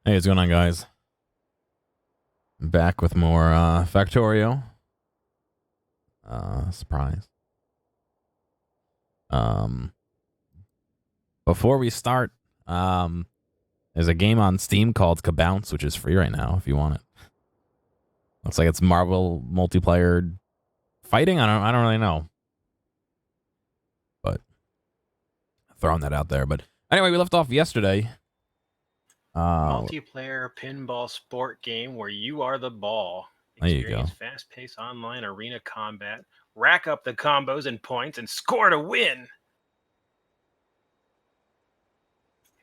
Hey, what's going on, guys? Back with more Factorio. Surprise. Um, Before we start, there's a game on Steam called Kabounce, which is free right now if you want it. Looks like it's Marvel multiplayer fighting. I don't really know, but throwing that out there. But anyway, we left off yesterday. Multiplayer pinball sport game where you are the ball. There you Experience go. fast-paced online arena combat, rack up the combos and points, and score to win.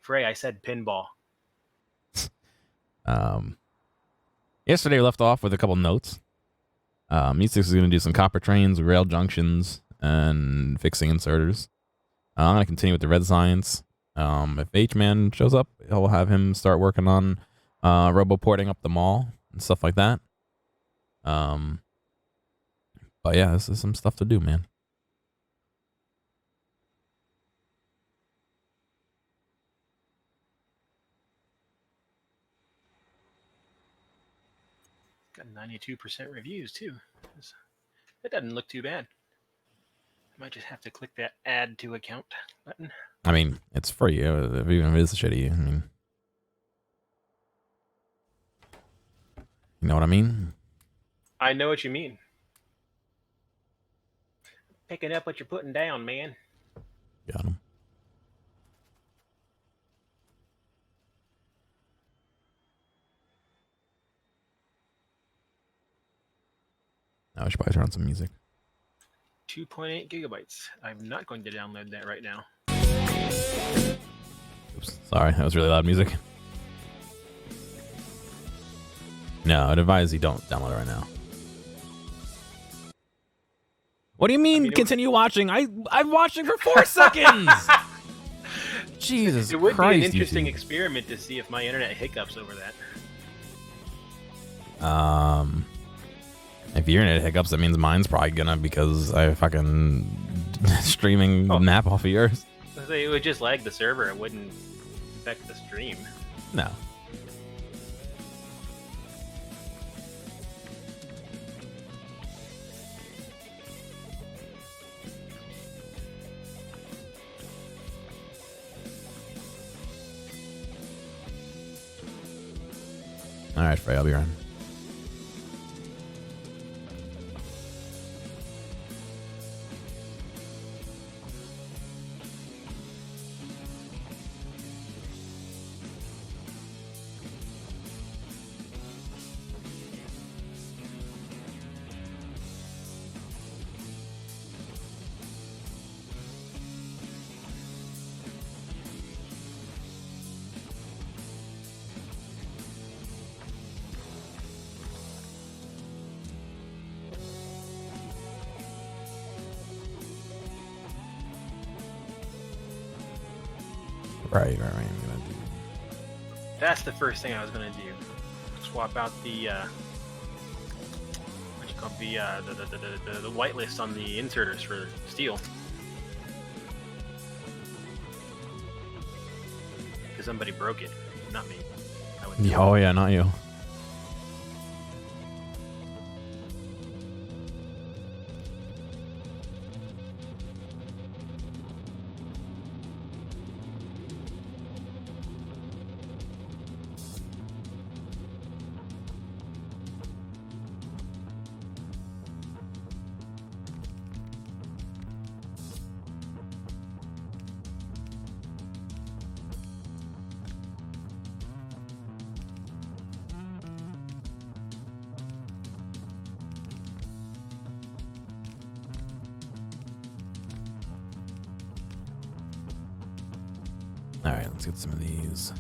Frey, I said pinball. Yesterday we left off with a couple notes. E6 is going to do some copper trains, rail junctions, and fixing inserters. I'm going to continue with the red science. If H-Man shows up, I'll have him start working on roboporting up the mall and stuff like that. But yeah, this is some stuff to do, man. Got 92% reviews too. That doesn't look too bad. I might just have to click that add to account button. I mean, it's free, even if it is shitty. I mean, you know what I mean? I know what you mean. Picking up what you're putting down, man. Got him. Now I should probably turn on some music. 2.8 gigabytes. I'm not going to download that right now. Oops, sorry, that was really loud music. No, I'd advise you don't download it right now. What do you mean? Continue watching? I'm watching for 4 seconds. Jesus Christ! It would be an interesting experiment to see if my internet hiccups over that. If your internet hiccups, that means mine's probably gonna, because I fucking streaming nap off of yours. It would just lag the server. It wouldn't affect the stream. No. All right, Frey, I'll be around. Right. I'm gonna do. That's the first thing I was gonna do. Swap out the what you call the whitelist on the inserters for steel. Because somebody broke it, not me. Oh yeah, not you. All right, let's get some of these.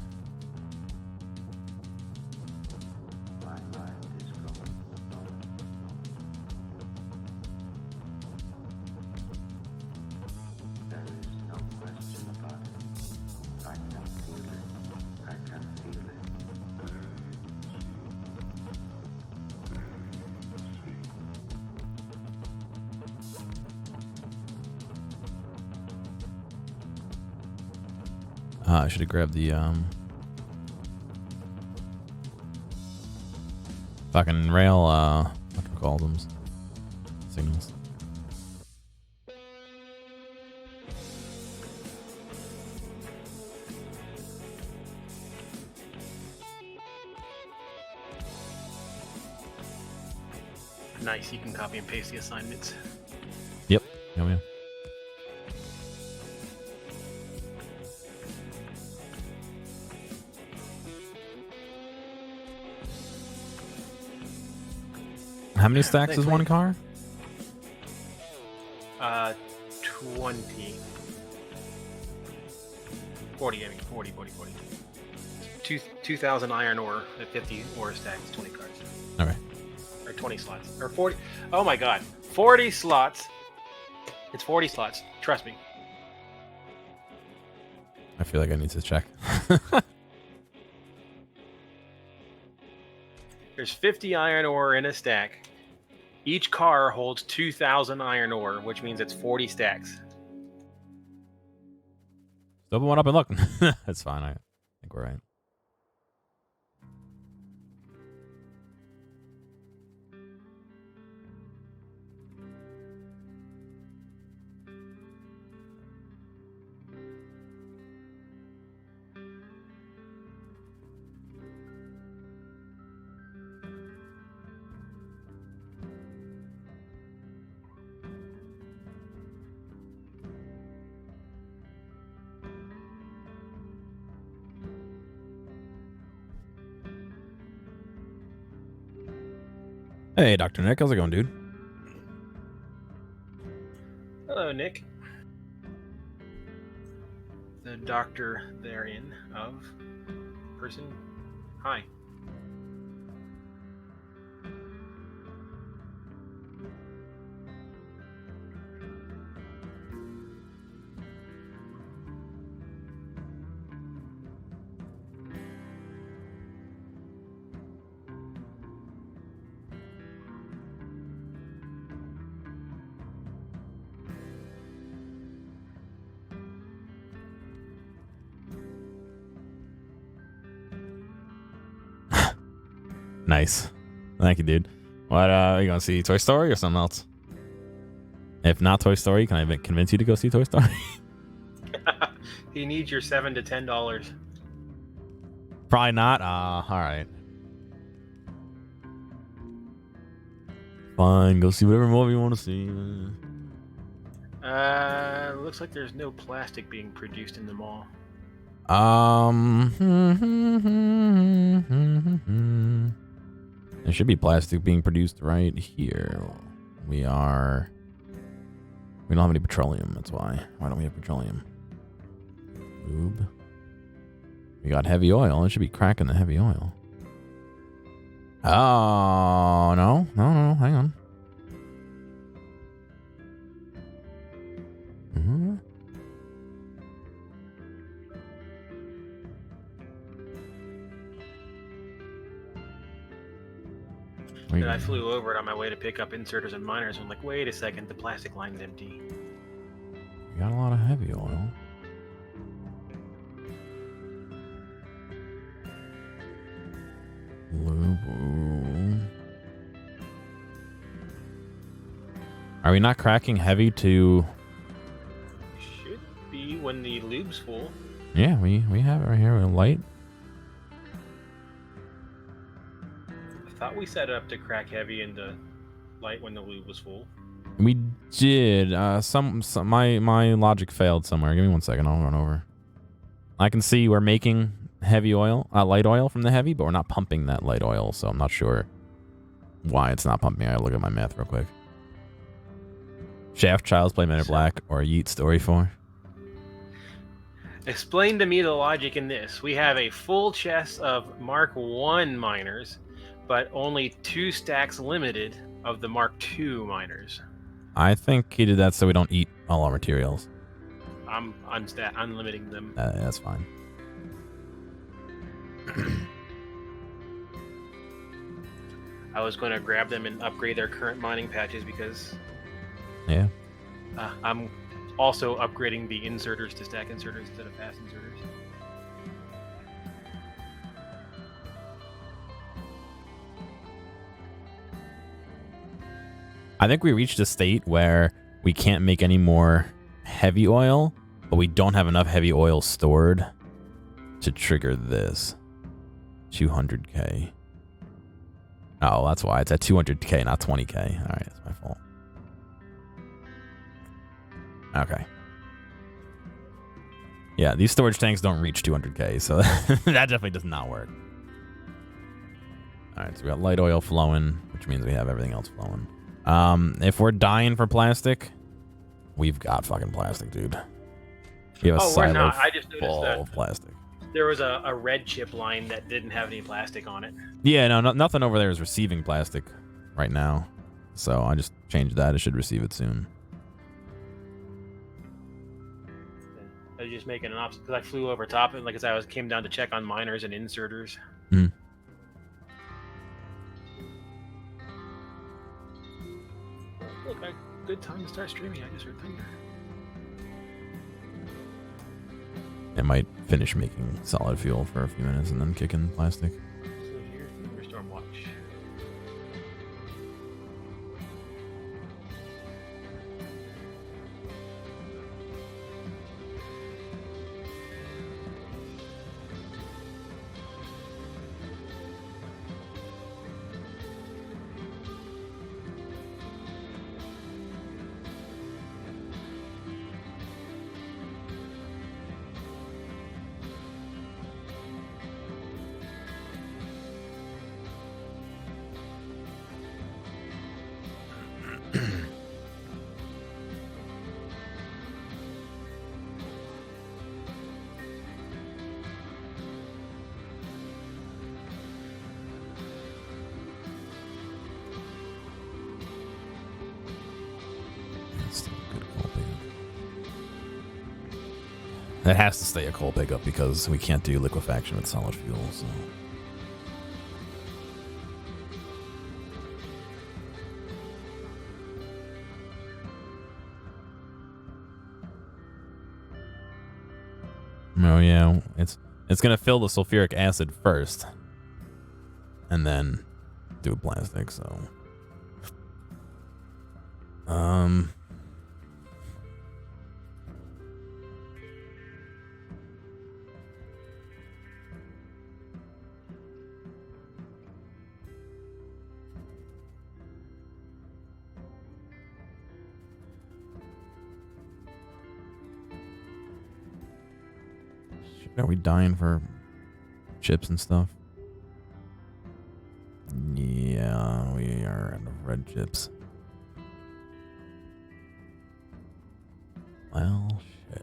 I should have grabbed the Fucking rail, what do we call them? Signals. Nice, you can copy and paste the assignments. Yep. Yeah. How many stacks Thanks, is one Lee. car? 20. 40, I mean, 40. 2,000 iron ore at 50 ore stacks, 20 cars. Okay. Or 20 slots. Or 40. Oh my god. 40 slots. It's 40 slots. Trust me. I feel like I need to check. There's 50 iron ore in a stack. Each car holds 2,000 iron ore, which means it's 40 stacks. Open one up and look. That's fine. I think we're right. Hey, Dr. Nick. How's it going, dude? Hello, Nick. The doctor therein of person. Hi. Nice. Thank you, dude. What, are you going to see Toy Story or something else? If not Toy Story, can I convince you to go see Toy Story? He needs your $7 to $10. Probably not. All right. Fine. Go see whatever movie you want to see. Looks like there's no plastic being produced in the mall. There should be plastic being produced right here. We don't have any petroleum, that's why. Why don't we have petroleum? Lube. We got heavy oil. It should be cracking the heavy oil. Oh, no, hang on. And I flew over it on my way to pick up inserters and miners. I'm like, wait a second, the plastic line's empty. We got a lot of heavy oil. Lube. Are we not cracking heavy to... Should be when the lube's full. Yeah, we have it right here. We're light. I thought we set it up to crack heavy into light when the lube was full. We did. My logic failed somewhere. Give me 1 second. I'll run over. I can see we're making heavy oil, light oil from the heavy, but we're not pumping that light oil, so I'm not sure why it's not pumping. I gotta look at my math real quick. Shaft, Child's Play, Men in Black, or Yeet Story 4. Explain to me the logic in this. We have a full chest of Mark 1 miners, but only 2 stacks limited of the Mark 2 miners. I think he did that so we don't eat all our materials. I'm unlimiting them. That's fine. I was going to grab them and upgrade their current mining patches because... Yeah. I'm also upgrading the inserters to stack inserters instead of fast inserters. I think we reached a state where we can't make any more heavy oil, but we don't have enough heavy oil stored to trigger this. 200k. Oh, that's why it's at 200k, not 20k. All right, that's my fault. Okay. Yeah, these storage tanks don't reach 200k, so that definitely does not work. All right, so we got light oil flowing, which means we have everything else flowing. If we're dying for plastic, we've got fucking plastic, dude. We have a we're silo not. I just noticed full that of plastic. there was a red chip line that didn't have any plastic on it. Yeah, no, nothing over there is receiving plastic right now. So I just changed that. It should receive it soon. I was just making an option because I flew over top of it, like as I came down to check on miners and inserters. Mm. Look, good time to start streaming. I just heard thunder. It might finish making solid fuel for a few minutes and then kick in plastic. So here's the thunderstorm watch. It has to stay a coal pickup because we can't do liquefaction with solid fuel. So. Oh yeah, it's gonna fill the sulfuric acid first, and then do plastic. So, are we dying for chips and stuff? Yeah, we are out of red chips. Well, shit.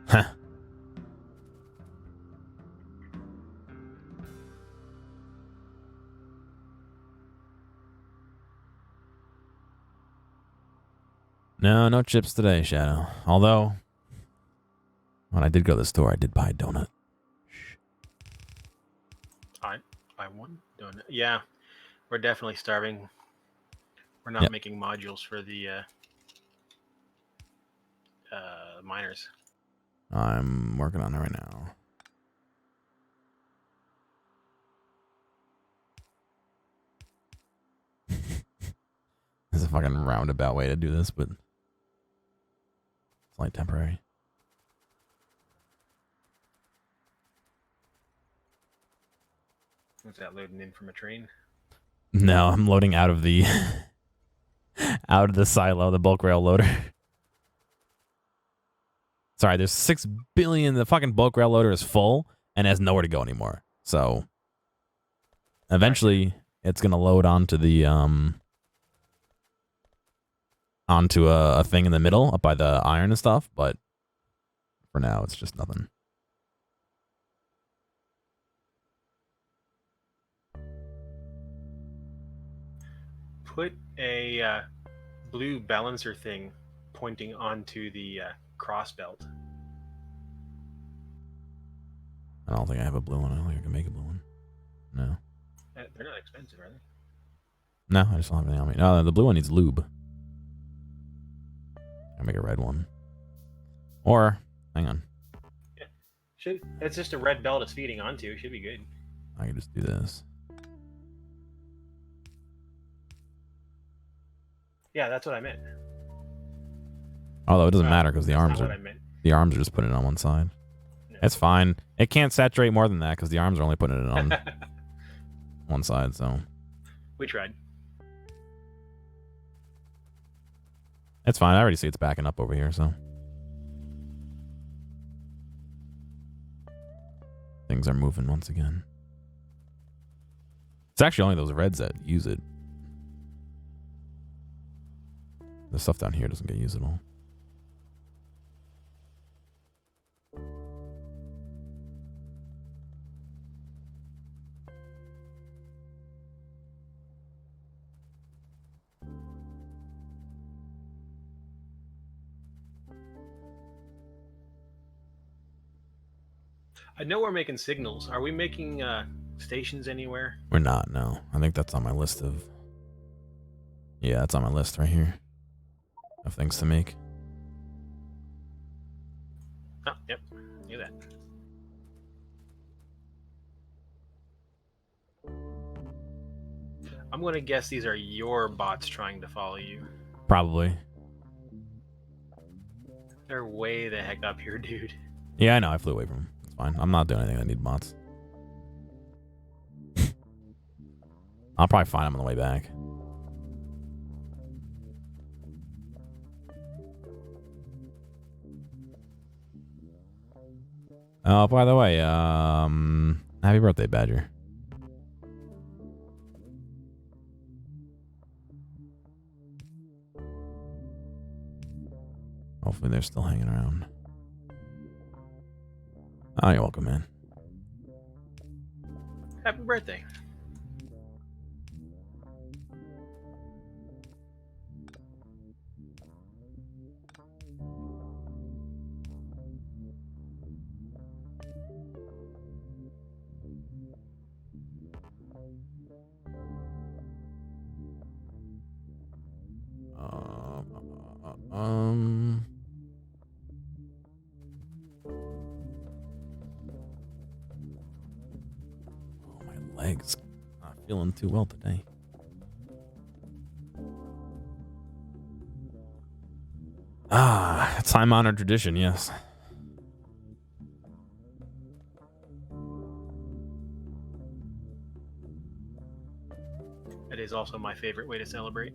Huh. No chips today, Shadow. Although, when I did go to the store, I did buy a donut. I one donut. Yeah, we're definitely starving. We're not making modules for the miners. I'm working on it right now. There's a fucking roundabout way to do this, but it's like temporary. Was that loading in from a train? No, I'm loading out of the out of the silo, the bulk rail loader. Sorry, there's 6 billion. The fucking bulk rail loader is full and has nowhere to go anymore. So eventually it's gonna load onto the onto a thing in the middle up by the iron and stuff, but for now it's just nothing. Put a blue balancer thing pointing onto the cross belt. I don't think I have a blue one. I don't think I can make a blue one. No. They're not expensive, are they? No, I just don't have any on me. No, the blue one needs lube. I make a red one. Or, hang on. Yeah. It's just a red belt it's feeding onto. It should be good. I can just do this. Yeah, that's what I meant. Although it doesn't matter because the arms are just putting it on one side. No. It's fine. It can't saturate more than that because the arms are only putting it on one side. So we tried. It's fine. I already see it's backing up over here. So things are moving once again. It's actually only those reds that use it. The stuff down here doesn't get used at all. I know we're making signals. Are we making stations anywhere? We're not, no. I think that's on my list of... Yeah, that's on my list right here. Of things to make. Oh, yep. Knew that. I'm going to guess these are your bots trying to follow you. Probably. They're way the heck up here, dude. Yeah, I know. I flew away from them. It's fine. I'm not doing anything that need bots. I'll probably find them on the way back. Oh, by the way, happy birthday, Badger. Hopefully they're still hanging around. Oh, you're welcome, man. Happy birthday. Oh, my legs. Not feeling too well today. Ah, time-honored tradition, yes. It is also my favorite way to celebrate.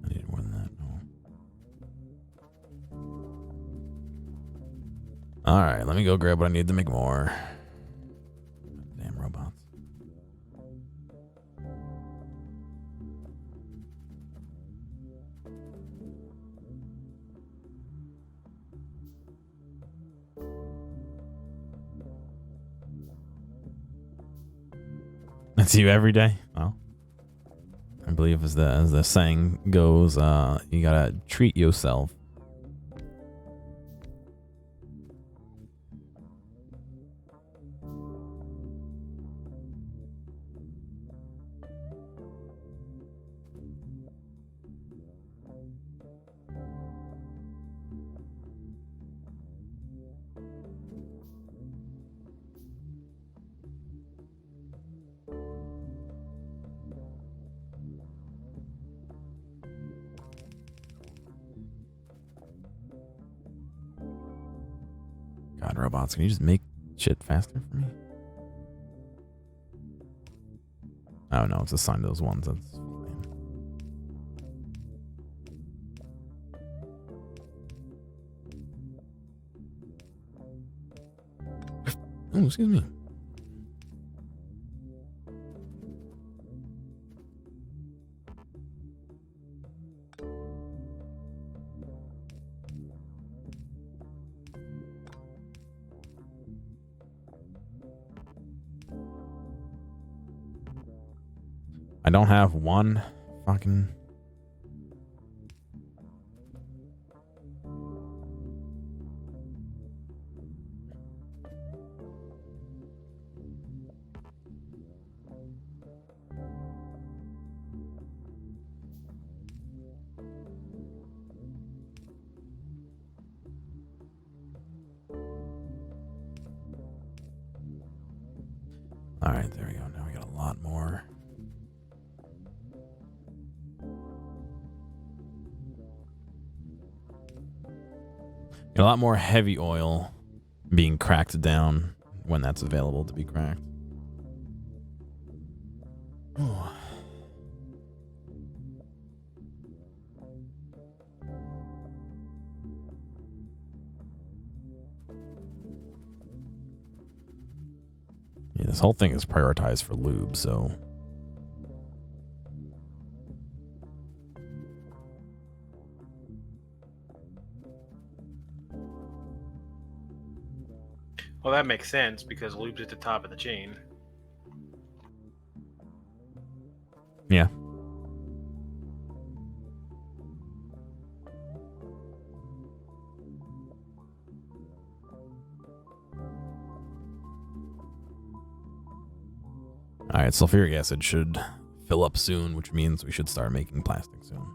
I need more than that. No. All right, let me go grab what I need to make more. Damn robots. That's you every day? Well, I believe as the saying goes, you gotta treat yourself. God, robots, can you just make shit faster for me? Oh no, it's assigned those ones. That's fine. Oh, excuse me. I don't have one fucking... Alright, there we go. Now we got a lot more. Got a lot more heavy oil being cracked down when that's available to be cracked. Ooh. Yeah, this whole thing is prioritized for lube, so... Well, that makes sense because lube's at the top of the chain. Yeah. Alright, sulfuric acid should fill up soon, which means we should start making plastic soon.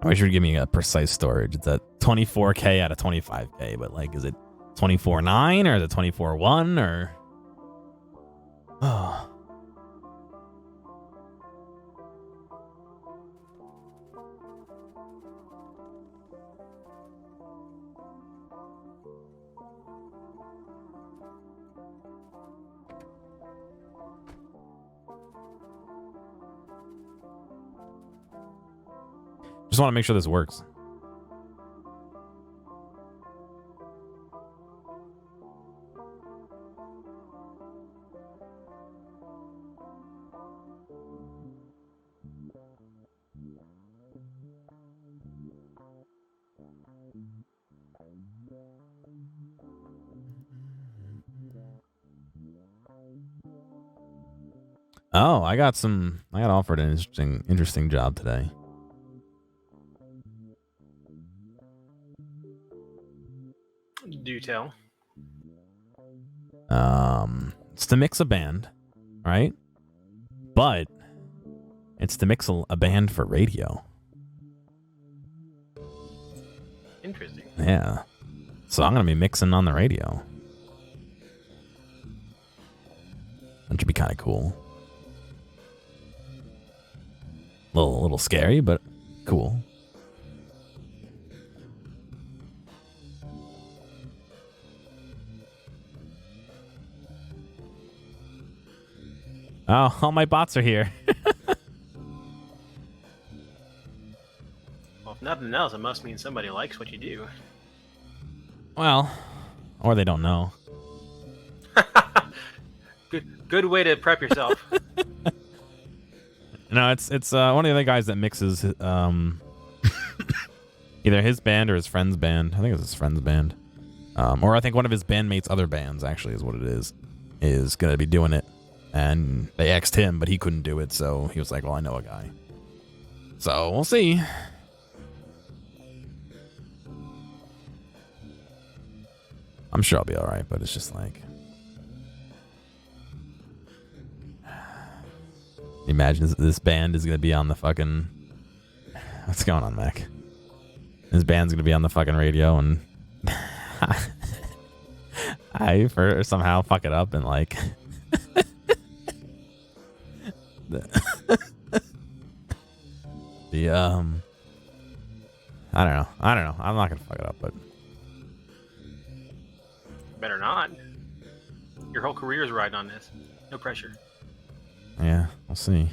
I wish you would give me a precise storage. It's at 24K out of 25K, but like, is it 24.9 or is it 24.1 or? Oh. Just want to make sure this works. Oh, I got offered an interesting job today. Do tell. It's to mix a band, right? But it's to mix a band for radio. Interesting. Yeah. So I'm gonna be mixing on the radio. That should be kind of cool. A little scary, but cool. Oh, all my bots are here. Well, if nothing else, it must mean somebody likes what you do. Well, or they don't know. Good way to prep yourself. No, it's one of the other guys that mixes either his band or his friend's band. I think it's his friend's band. Or I think one of his bandmates' other bands actually is what it is going to be doing it. And they asked him, but he couldn't do it, so he was like, well, I know a guy. So we'll see. I'm sure I'll be alright, but it's just like... Imagine this band is going to be on the fucking... What's going on, Mac? This band's going to be on the fucking radio and... I somehow fuck it up and like... the, I don't know. I'm not going to fuck it up, but... Better not. Your whole career is riding on this. No pressure. Yeah, we'll see.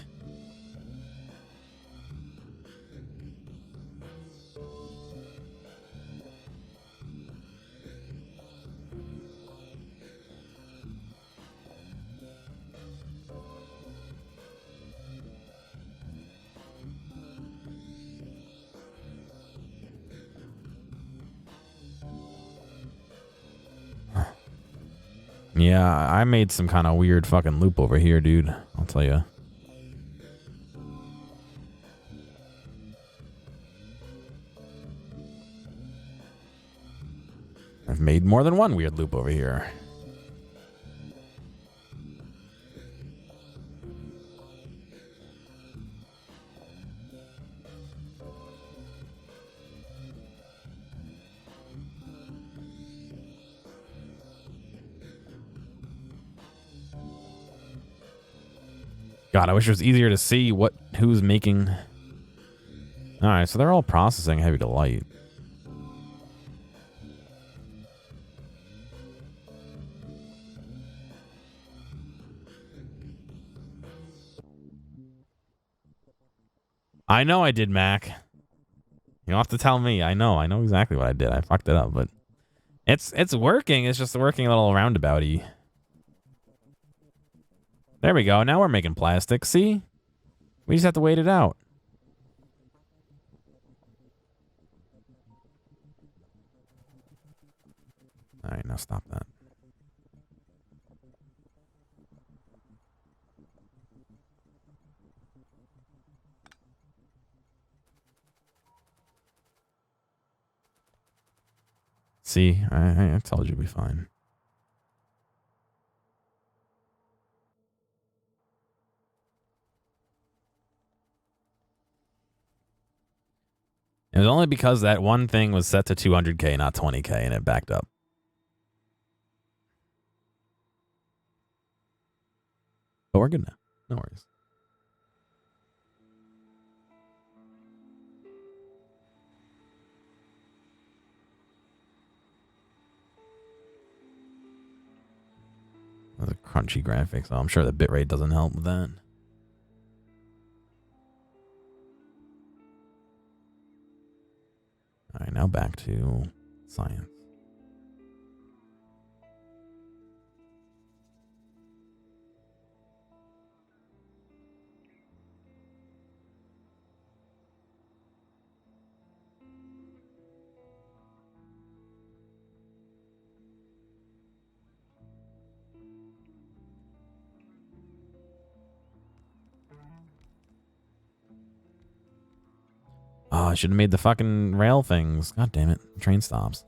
Yeah, I made some kind of weird fucking loop over here, dude. I'll tell you. I've made more than one weird loop over here. God, I wish it was easier to see who's making... Alright, so they're all processing heavy to light. I know I did, Mac. You don't have to tell me. I know exactly what I did. I fucked it up, but... It's working. It's just working a little roundabouty. There we go. Now we're making plastic. See? We just have to wait it out. All right, now stop that. See? I told you it'd be fine. It was only because that one thing was set to 200K, not 20K, and it backed up. But we're good now. No worries. The crunchy graphics. So I'm sure the bitrate doesn't help with that. All right, now back to science. Oh, I should have made the fucking rail things. God damn it. Train stops.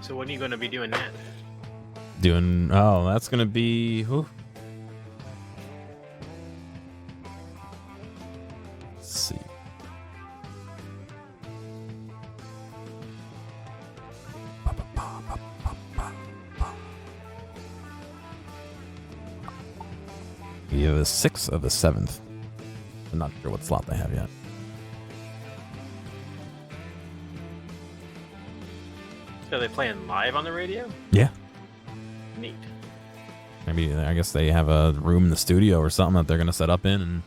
So when are you going to be doing that? Oh, that's going to be... Whew. Either the 6th or the 7th. I'm not sure what slot they have yet. So they playing live on the radio? Yeah. Neat. Maybe, I guess they have a room in the studio or something that they're going to set up in, and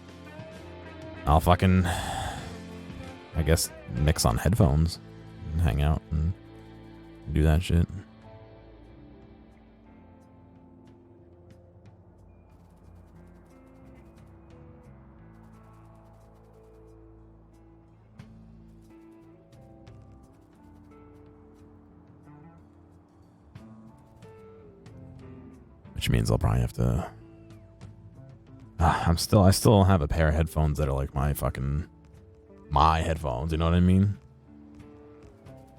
I'll fucking, I guess, mix on headphones and hang out and do that shit. Which means I'll probably have to. I still have a pair of headphones that are like my headphones. You know what I mean?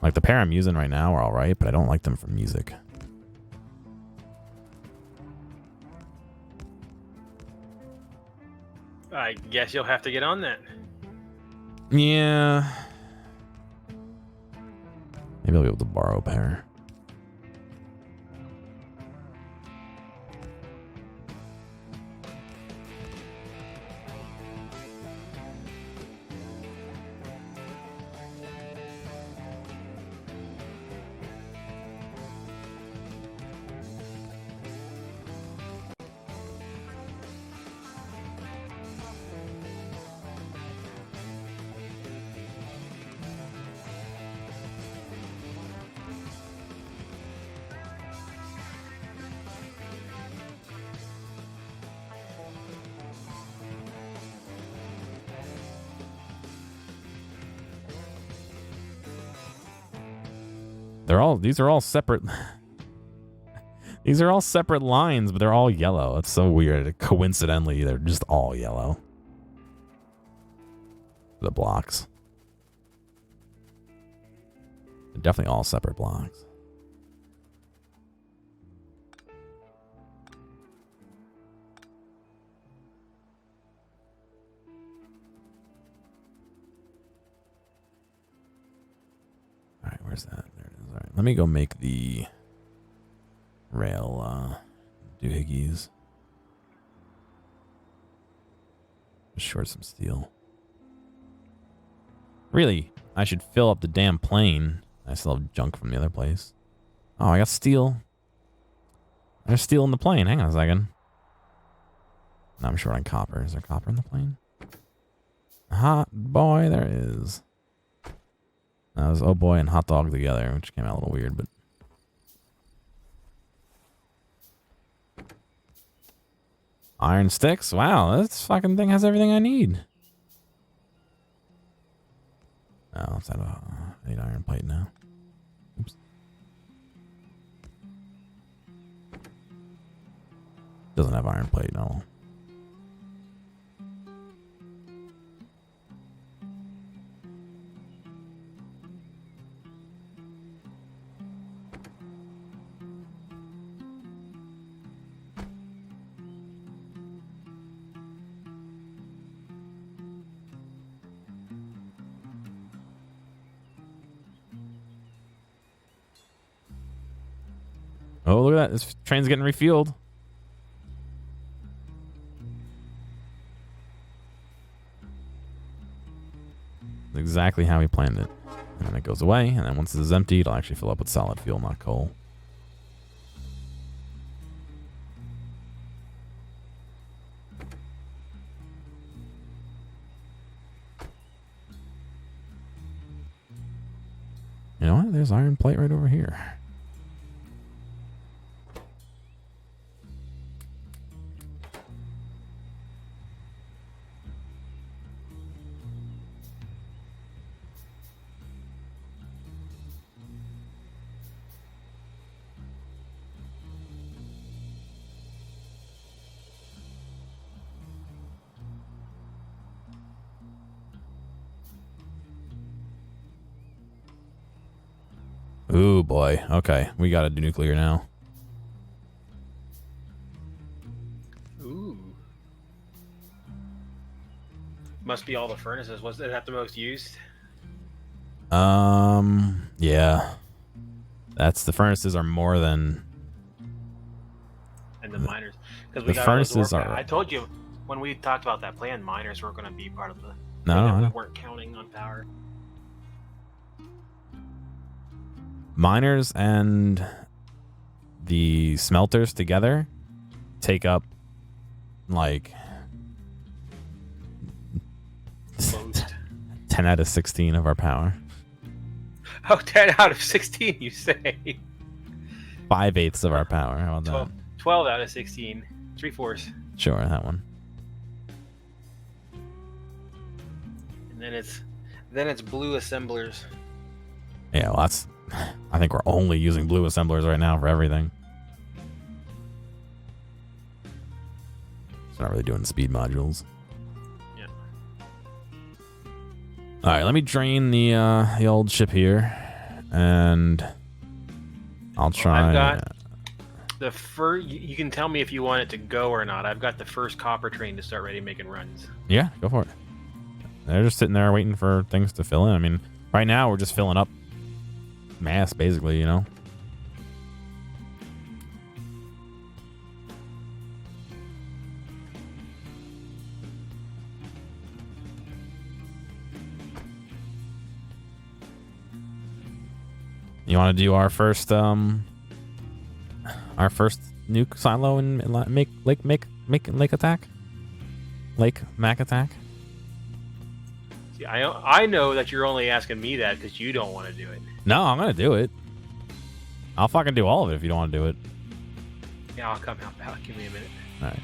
Like the pair I'm using right now are all right, but I don't like them for music. I guess you'll have to get on that. Yeah. Maybe I'll be able to borrow a pair. These are all separate. These are all separate lines, but they're all yellow. It's so weird. Coincidentally, they're just all yellow. The blocks. They're definitely all separate blocks. All right, where's that? There it is. All right, let me go make the rail doohickeys. Short some steel. Really, I should fill up the damn plane. I still have junk from the other place. Oh, I got steel. There's steel in the plane. Hang on a second. No, I'm short on copper. Is there copper in the plane? Hot boy, there is. That was oh boy and hot dog together, which came out a little weird, but. Iron sticks? Wow, this fucking thing has everything I need. Oh, let's have I need iron plate now. Oops. Doesn't have iron plate, no. Oh, look at that. This train's getting refueled. Exactly how he planned it. And then it goes away, and then once this is empty, it'll actually fill up with solid fuel, not coal. You know what? There's iron plate right over here. Ooh, boy. Okay, we gotta do nuclear now. Ooh. Must be all the furnaces. Was that the most used? Yeah. That's the furnaces are more than. And the miners. Because The furnaces are. I told you when we talked about that plan, miners were going to be part of the. No, we no. weren't counting on power. Miners and the smelters together take up like Most. 10 out of 16 of our power. Oh, 10 out of 16, you say? 5/8 of our power. How about 12, that? 12 out of 16. 3/4. Sure, that one. And then it's blue assemblers. Yeah, well, that's. I think we're only using blue assemblers right now for everything. It's not really doing speed modules. Yeah. All right, let me drain the old ship here, and I'll try. I've got the first. You can tell me if you want it to go or not. I've got the first copper train to start ready making runs. Yeah, go for it. They're just sitting there waiting for things to fill in. I mean, right now we're just filling up mass, basically, you know? You want to do our first nuke silo and make lake attack? Lake Mac attack? See, I know that you're only asking me that because you don't want to do it. No, I'm gonna do it. I'll fucking do all of it if you don't want to do it. Yeah, I'll come help out. Give me a minute. All right.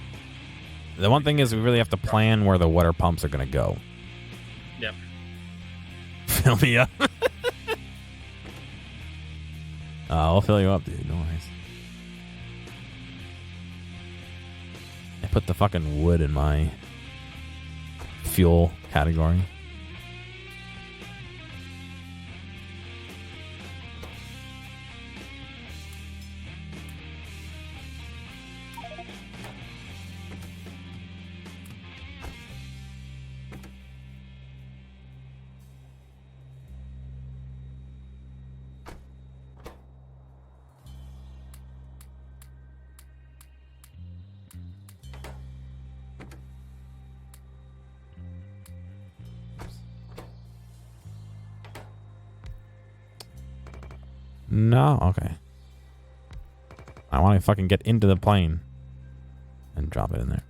The one thing is we really have to plan where the water pumps are gonna go. Yep. Fill me up. I'll fill you up, dude. No worries. I put the fucking wood in my fuel category. No? Okay. I want to fucking get into the plane and drop it in there.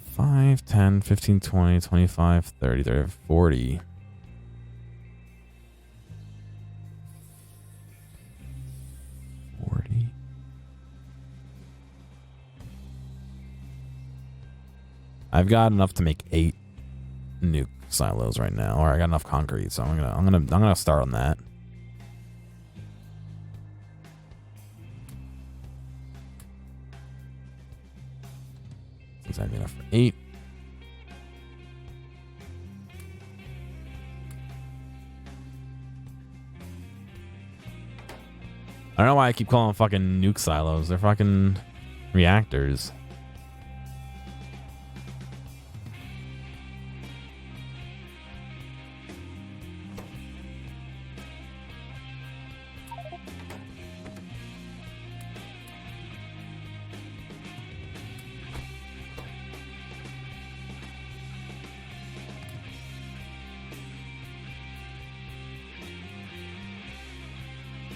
5, 10, 15, 20, 25, 30, 30, 40. 40. I've got enough to make 8 nuke silos right now, or I got enough concrete, so I'm gonna start on that. Exactly enough for 8. I don't know why I keep calling them fucking nuke silos. They're fucking reactors.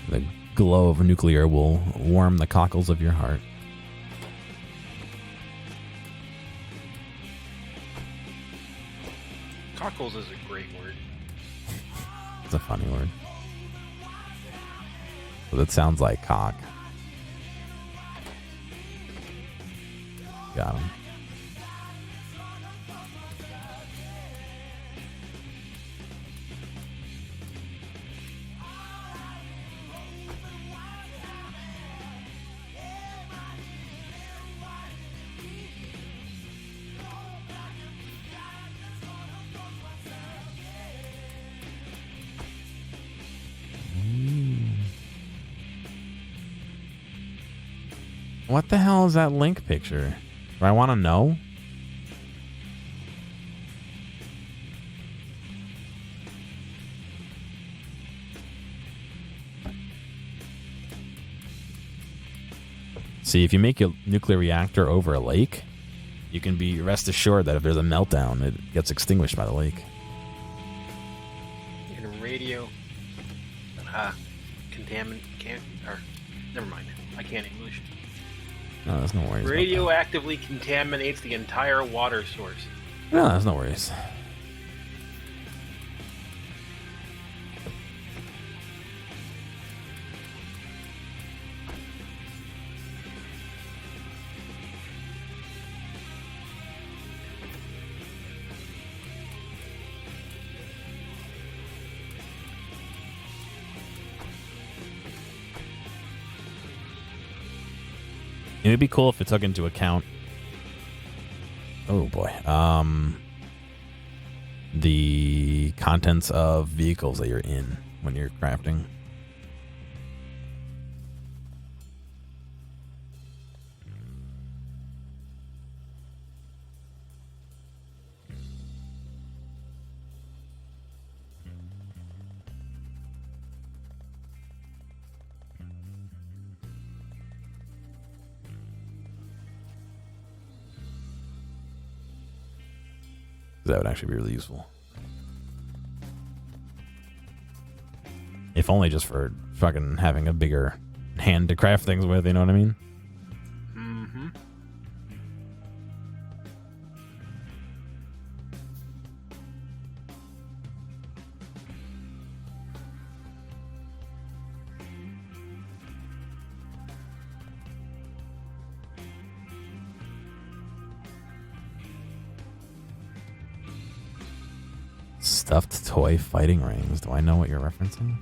The glow of nuclear will warm the cockles of your heart. Cockles is a great word. It's a funny word. But it sounds like cock. Got him. What the hell is that link picture? Do I want to know? See, if you make a nuclear reactor over a lake, you can be rest assured that if there's a meltdown, it gets extinguished by the lake. In radio, never mind. I can't English. No, there's no worries. Radioactively contaminates the entire water source. No, there's no worries. It would be cool if it took into account. Oh boy. The contents of vehicles that you're in when you're crafting. That would actually be really useful. If only just for fucking having a bigger hand to craft things with, you know what I mean? Mm-hmm. Stuffed toy fighting rings. Do I know what you're referencing?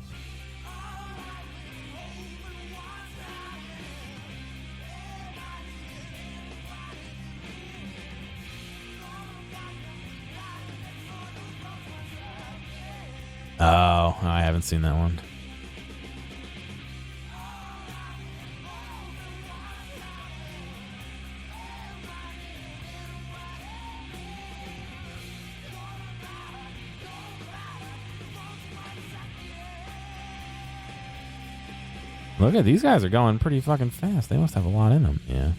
Oh, I haven't seen that one. Look at these guys are going pretty fucking fast. They must have a lot in them. Yeah.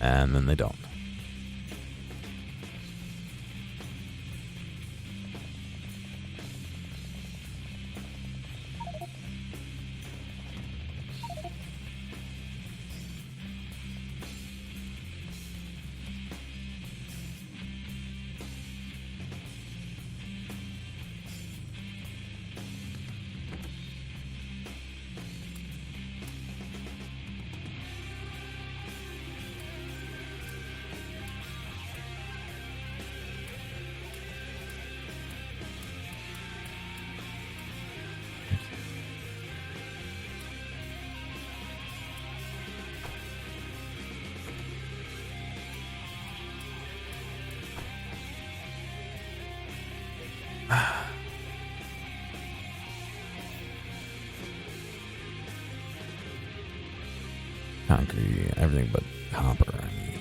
And then they don't. Concrete, everything but copper. I mean.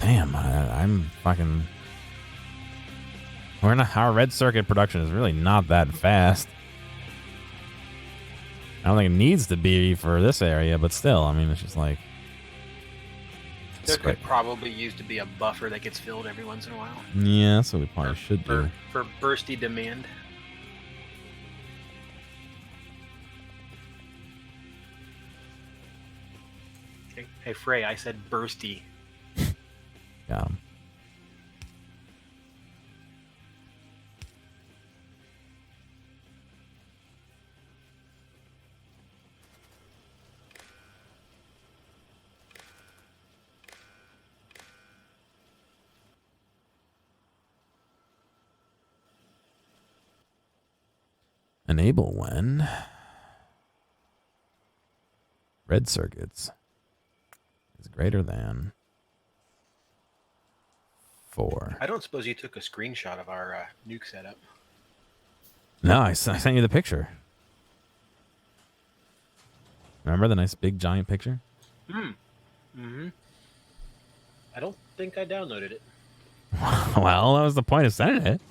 Damn, I'm fucking. Our red circuit production is really not that fast. I don't think it needs to be for this area, but still, I mean, it's just like. There could probably used to be a buffer that gets filled every once in a while. Yeah, that's what we probably should do. For bursty demand. Hey, Frey, I said bursty. Got him. Enable when red circuits is greater than 4. I don't suppose you took a screenshot of our nuke setup. No, I sent you the picture. Remember the nice big giant picture? Mm-hmm. I don't think I downloaded it. Well, that was the point of sending it.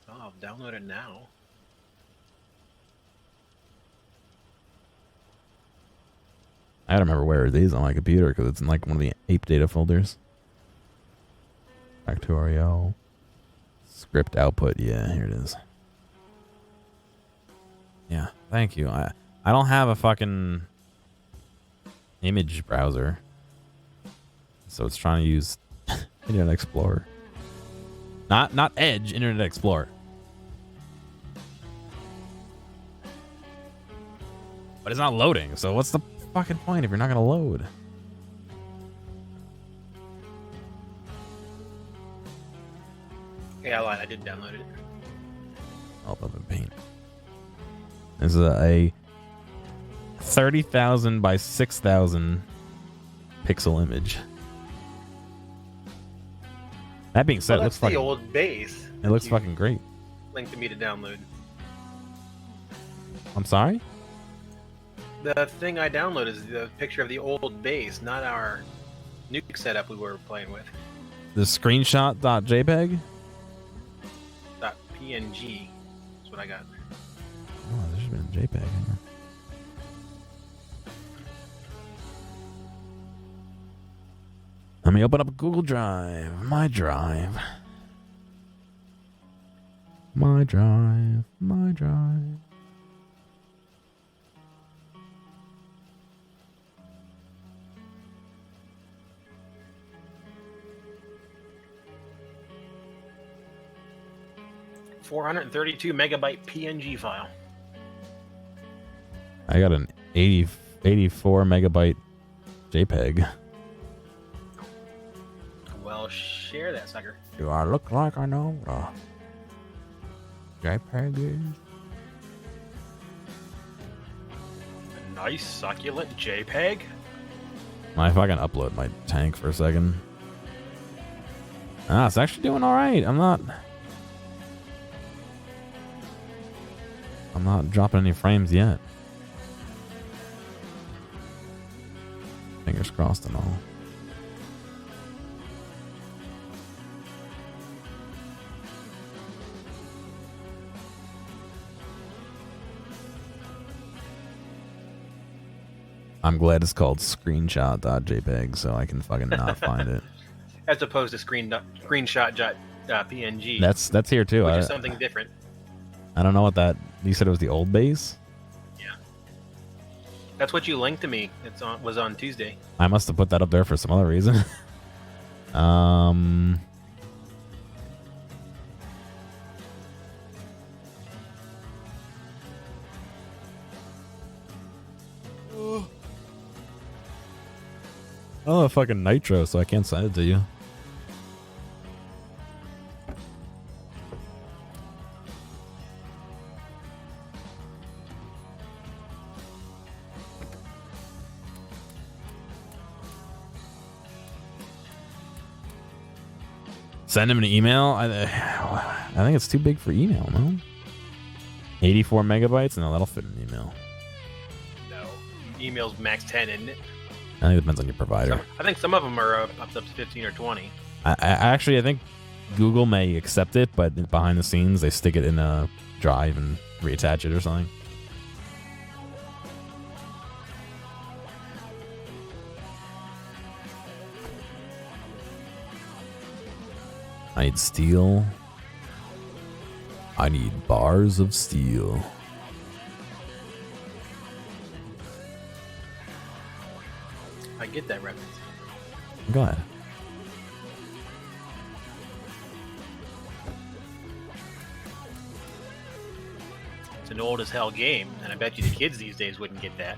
Oh, I'll download it now. I gotta remember where it is on my computer because it's in like one of the ape data folders. Factorio. Script output. Yeah, here it is. Yeah, thank you. I don't have a fucking image browser. So it's trying to use Internet Explorer. Not Edge, Internet Explorer. But it's not loading, so what's the fucking point if you're not gonna load? Yeah, I lied. I did download it. I'll open Paint. This is a 30,000 by 6,000 pixel image. That being said, Well, it looks that's the fucking. old base. It looks fucking great. Link to me to download. I'm sorry? The thing I downloaded is the picture of the old base, not our nuke setup we were playing with. The screenshot.jpg? .png is what I got. Oh, there should have been a JPEG. Hang on. Let me open up Google Drive. My drive. My drive. My drive. .432 megabyte PNG file. I got an 84 megabyte JPEG. Well, share that sucker. Do I look like I know what a JPEG is? A nice succulent JPEG. I fucking upload my tank for a second. Ah, it's actually doing alright. I'm not dropping any frames yet. Fingers crossed and all. I'm glad it's called screenshot.jpg so I can fucking not find it. As opposed to screenshot.png. That's here too. Which is something different. I don't know what that. You said it was the old base? Yeah. That's what you linked to me. Was on Tuesday. I must have put that up there for some other reason. I don't have fucking nitro, so I can't send it to you. Send him an email? I think it's too big for email, no? 84 megabytes? No, that'll fit in an email. No. Email's max 10, isn't it? I think it depends on your provider. I think some of them are up to 15 or 20. I think Google may accept it, but behind the scenes, they stick it in a drive and reattach it or something. I need steel. I need bars of steel. I get that reference. I'm glad. It's an old as hell game, and I bet you the kids these days wouldn't get that,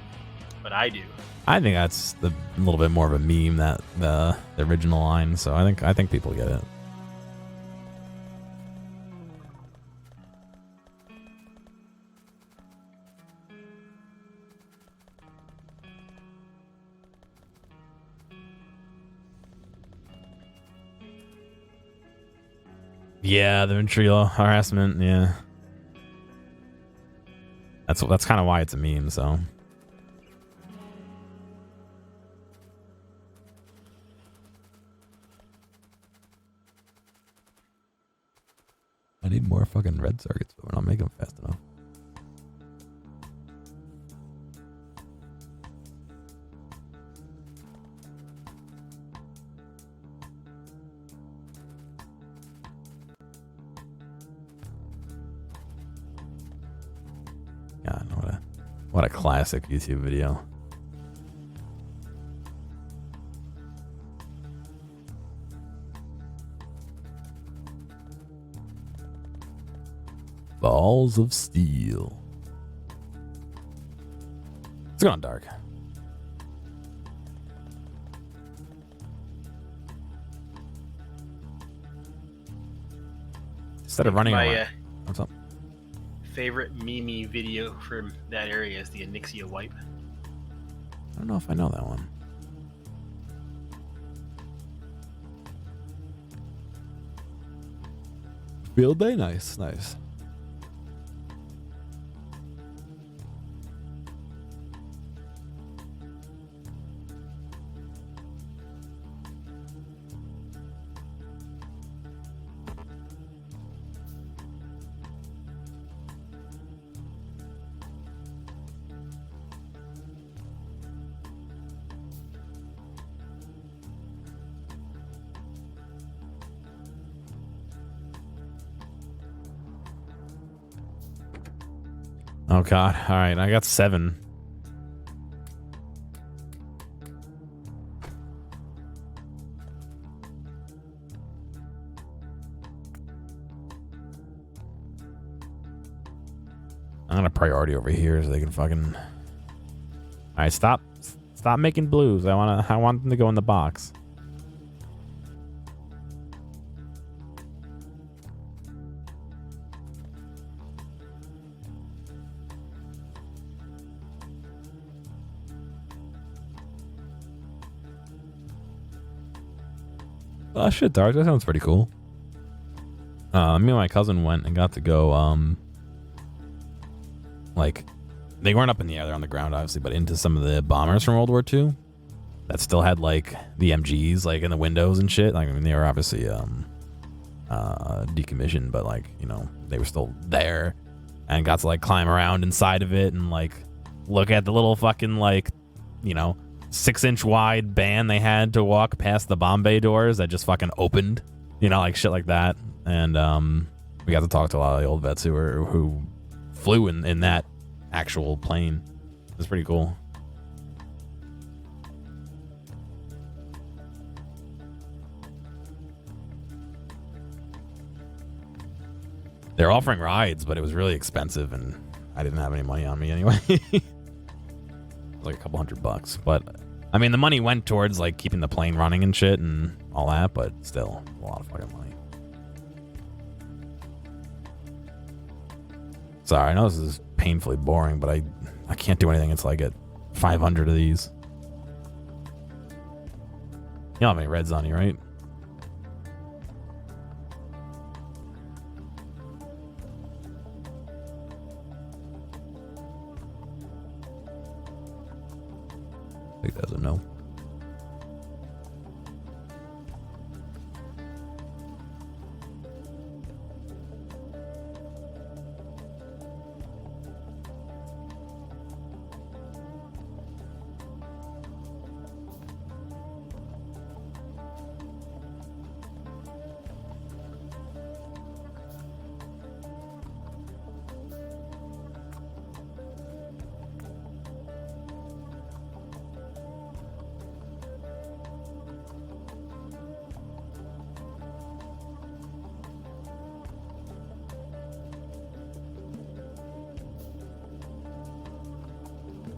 but I do. I think that's a little bit more of a meme, that the original line. So I think people get it. Yeah, the ventricular harassment. Yeah, that's kind of why it's a meme. So I need more fucking red circuits, but we're not making them fast enough. God, what a classic YouTube video. Balls of steel. It's gone dark. Instead of running around. What's up? Favorite meme video from that area is the Anixia wipe. I don't know if I know that one. Field day? Nice, nice. Oh god. Alright, I got 7. I'm gonna priority over here so they can fucking... Alright, stop making blues. I want them to go in the box. Oh shit, Dark, that sounds pretty cool. Me and my cousin went and got to go, like, they weren't up in the air, they're on the ground, obviously, but into some of the bombers from World War II that still had, like, the MGs, like, in the windows and shit. Like, I mean, they were obviously, decommissioned, but, like, you know, they were still there, and got to, like, climb around inside of it and, like, look at the little fucking, like, you know, 6-inch wide band they had to walk past the bomb bay doors that just fucking opened, you know, like shit like that. And we got to talk to a lot of the old vets who flew in that actual plane. It was pretty cool. They're offering rides, but it was really expensive, and I didn't have any money on me anyway. Like a couple $100, but I mean the money went towards like keeping the plane running and shit and all that, but still a lot of fucking money. Sorry, I know this is painfully boring, but I can't do anything until I get 500 of these. You don't have any reds on you, right? He doesn't know.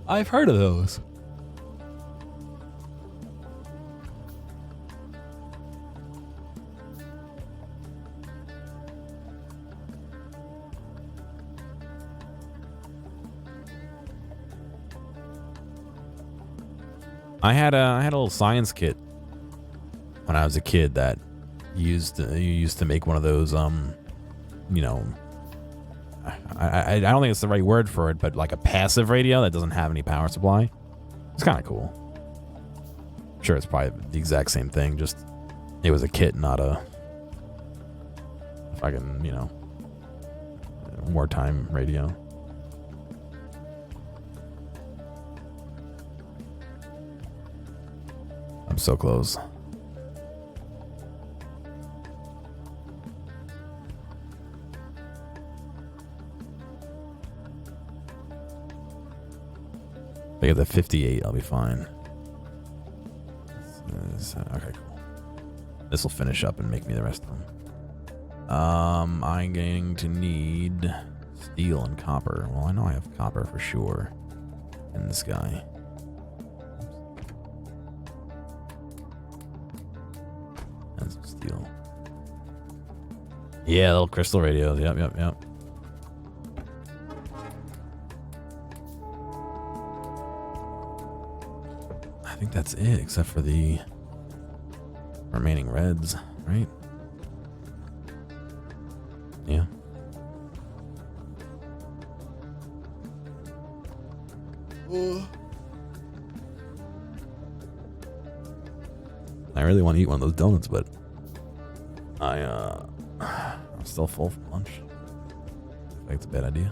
I've heard of those. I had a little science kit when I was a kid that used to make one of those you know, I don't think it's the right word for it, but like a passive radio that doesn't have any power supply. It's kind of cool. I'm sure it's probably the exact same thing, just it was a kit, not a fucking, you know, wartime radio. I'm so close. If I get that 58, I'll be fine. Okay, cool. This will finish up and make me the rest of them. I'm going to need steel and copper. Well, I know I have copper for sure in this guy. And some steel. Yeah, little crystal radios. Yep. I think that's it, except for the remaining reds, right? Yeah. I really want to eat one of those donuts, but I'm still full for lunch. I think it's a bad idea.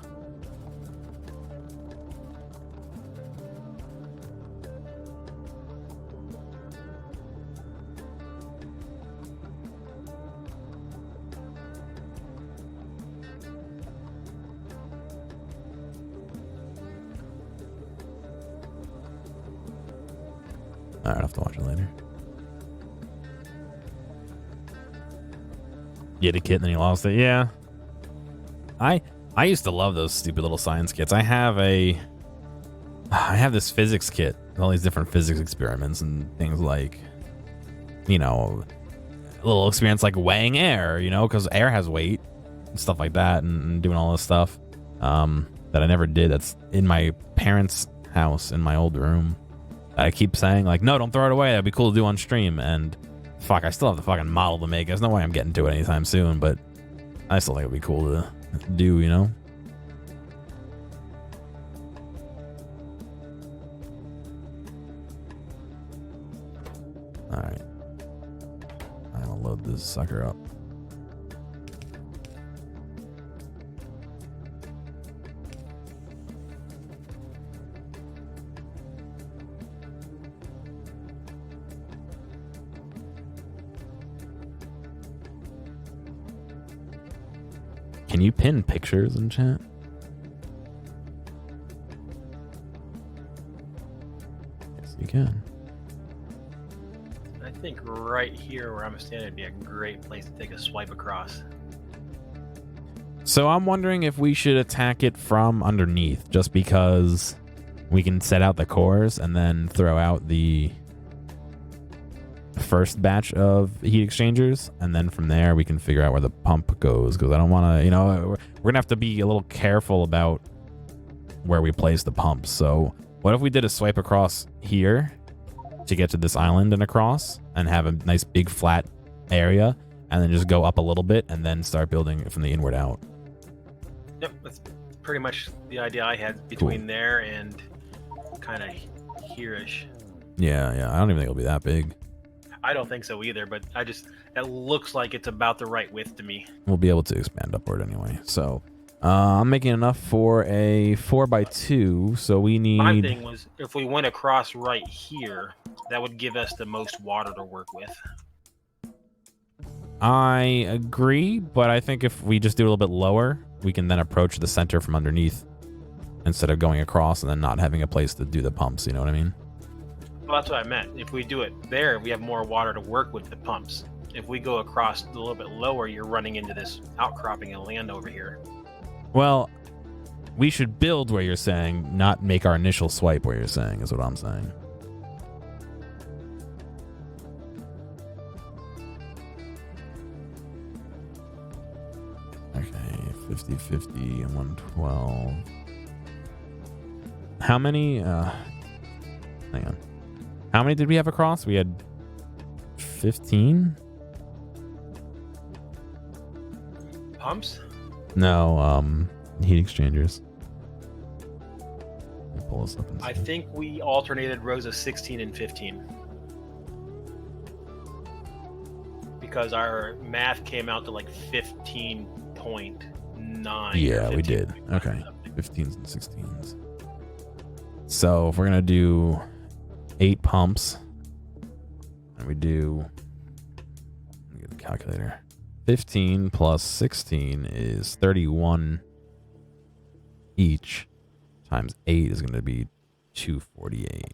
Alright, I'll have to watch it later. You had a kit and then you lost it. Yeah. I used to love those stupid little science kits. I have this physics kit with all these different physics experiments and things like, you know, a little experience like weighing air, you know, because air has weight and stuff like that, and doing all this stuff that I never did. That's in my parents' house in my old room. I keep saying, like, no, don't throw it away. That'd be cool to do on stream. And fuck, I still have the fucking model to make. There's no way I'm getting to it anytime soon, but I still think it'd be cool to do, you know? Alright. I'm gonna load this sucker up. Can you pin pictures in chat? Yes, you can. I think right here where I'm standing would be a great place to take a swipe across. So I'm wondering if we should attack it from underneath, just because we can set out the cores and then throw out the first batch of heat exchangers, and then from there we can figure out where the pump goes, because I don't want to, you know, we're gonna have to be a little careful about where we place the pumps. So what if we did a swipe across here to get to this island and across, and have a nice big flat area, and then just go up a little bit and then start building it from the inward out? Yep, that's pretty much the idea I had between Cool. there and kind of here-ish. Yeah, I don't even think it'll be that big. I don't think so either, but it looks like it's about the right width to me. We'll be able to expand upward anyway. So I'm making enough for a 4x2, so we need... My thing was, if we went across right here, that would give us the most water to work with. I agree, but I think if we just do a little bit lower, we can then approach the center from underneath instead of going across and then not having a place to do the pumps, you know what I mean? Well, that's what I meant. If we do it there, we have more water to work with the pumps. If we go across a little bit lower, you're running into this outcropping of land over here. Well, we should build where you're saying, not make our initial swipe where you're saying, is what I'm saying. Okay, 50-50 and 112. How many? Hang on. How many did we have across? We had 15? Pumps? No, heat exchangers. Let me pull this up and I see. think we alternated rows of 16 and 15. Because our math came out to like 15 point 9. Yeah, or we 15. did. Okay. 15s and 16s. So if we're going to do 8 pumps, and we do, let me get the calculator. 15 plus 16 is 31 each, times 8 is going to be 248.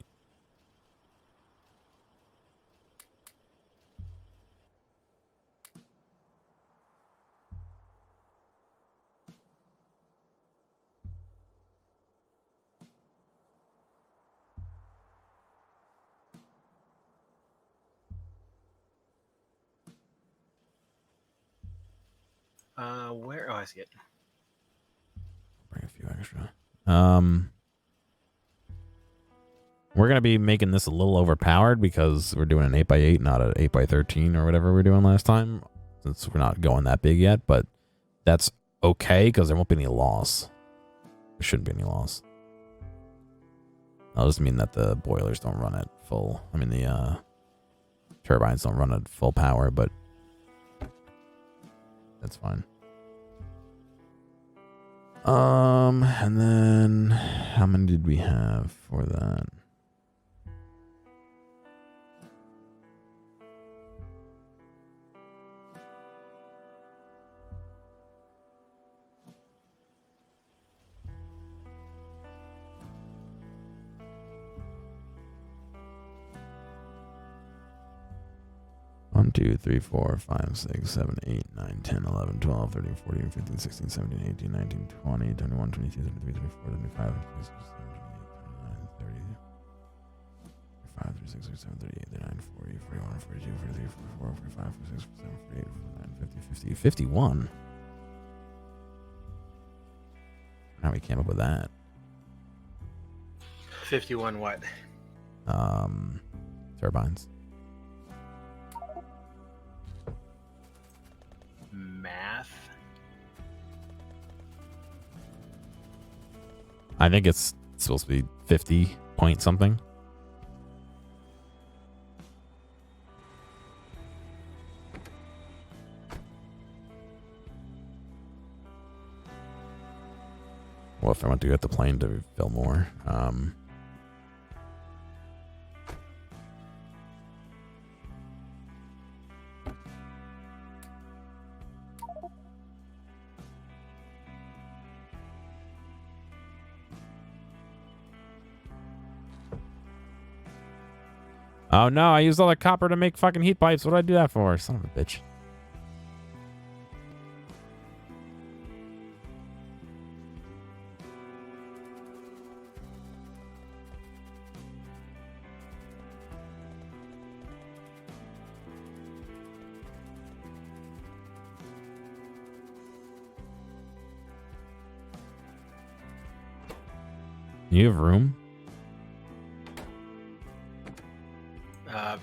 Where? Oh, I see it. Bring a few extra. We're going to be making this a little overpowered because we're doing an 8x8, not an 8x13 or whatever we were doing last time, since we're not going that big yet, but that's okay because there won't be any loss. There shouldn't be any loss. That'll just mean that the boilers don't run at full. I mean, the turbines don't run at full power, but that's fine. And then how many did we have for that? One, 2, 3, 4, 5, 6, 7, 8, 9, 10, 11, 12, 13, 14, 15, 16, 17, 18, 19, 20, 21, 22, 23, 24, 25, 26, 27, 28, 29, 30, 35, 36, 37, 38, 39, 40, 41, 42, 43, 44, 45, 46, 47, 48, 49, 50, 50, 51. How we came up with that? 51 what? Turbines. Math. I think it's supposed to be 50 point something. Well, if I want to get the plane to fill more. Oh no, I used all the copper to make fucking heat pipes. What did I do that for? Son of a bitch. You have room?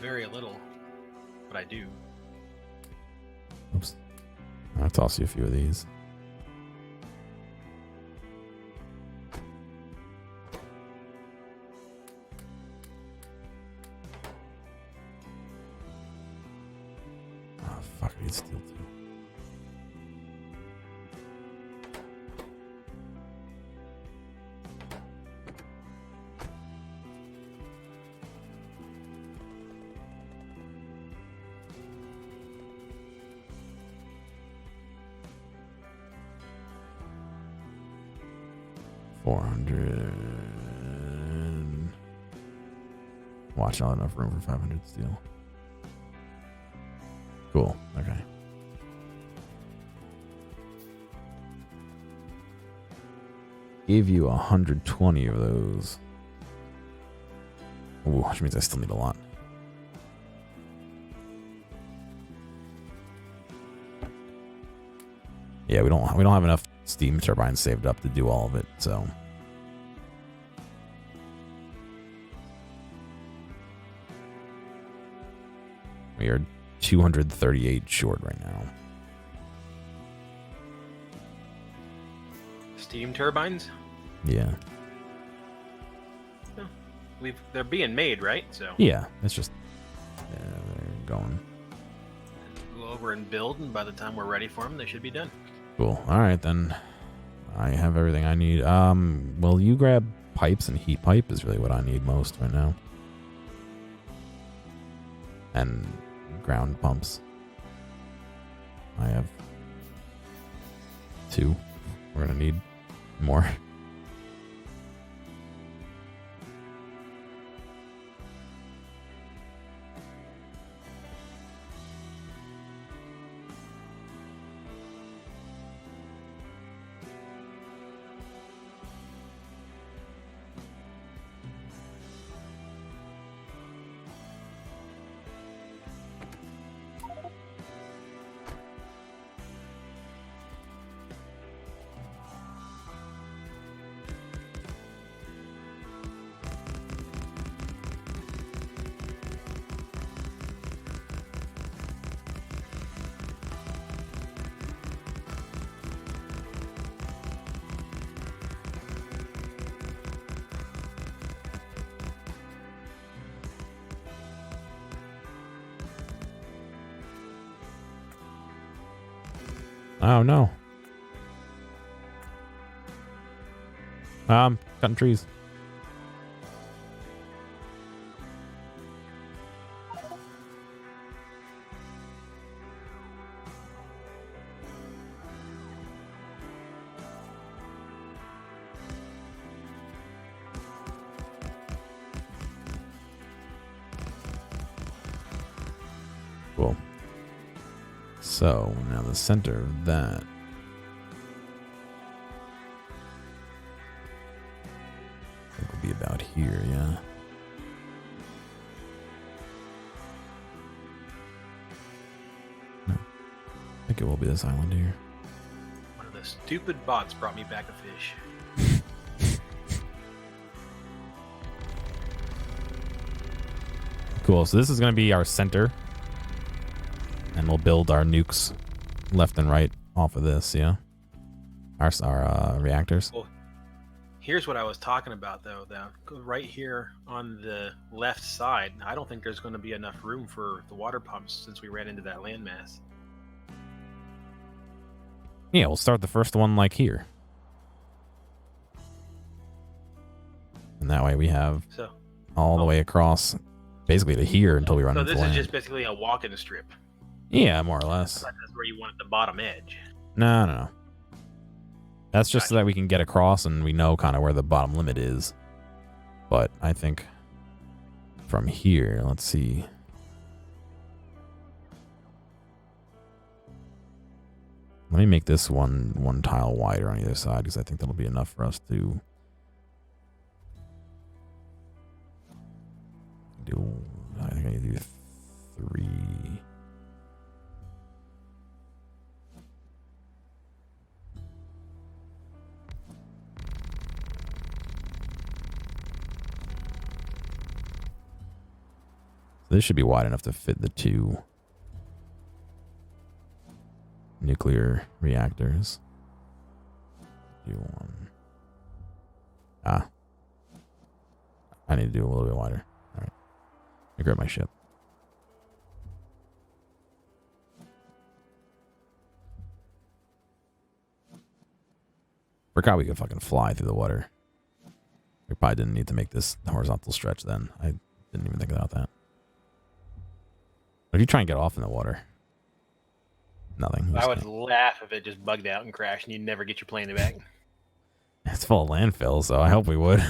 Very little, but I do. Oops. I'll toss you a few of these. Oh, fuck, I need steel too. Watch, not enough room for 500 steel. Cool. Okay. Give you 120 of those. Ooh, which means I still need a lot. Yeah, we don't have enough steam turbines saved up to do all of it, so. We are 238 short right now. Steam turbines? Yeah. They're being made, right? So Yeah, it's just they're going. go over and build, and by the time we're ready for them, they should be done. Cool. All right, then. I have everything I need. Well, you grab pipes and heat pipe is really what I need most right now. And ground pumps. I have 2. We're gonna need more. Oh no. Cutting trees. Cool. So now the center of that. I think will be about here, yeah. No. I think it will be this island here. One of the stupid bots brought me back a fish. Cool. So this is going to be our center. And we'll build our nukes left and right off of this, yeah? Our reactors. Well, here's what I was talking about, though. Right here on the left side, I don't think there's going to be enough room for the water pumps since we ran into that landmass. Yeah, we'll start the first one like here. And that way we have all the way across, basically to here until we run into land. So this is just basically a walking strip. Yeah, more or less. I thought that's where you wanted the bottom edge. No. That's just so that we can get across and we know kind of where the bottom limit is. But I think from here, let's see. Let me make this one tile wider on either side because I think that'll be enough for us to do. I think I need to do 3. This should be wide enough to fit the 2 nuclear reactors. Do 1. I need to do a little bit wider. All right. Let me grab my ship. Forgot we could fucking fly through the water. We probably didn't need to make this horizontal stretch then. I didn't even think about that. What if you try and get off in the water? Nothing. I would laugh if it just bugged out and crashed and you'd never get your plane back. It's full of landfill, so I hope we would.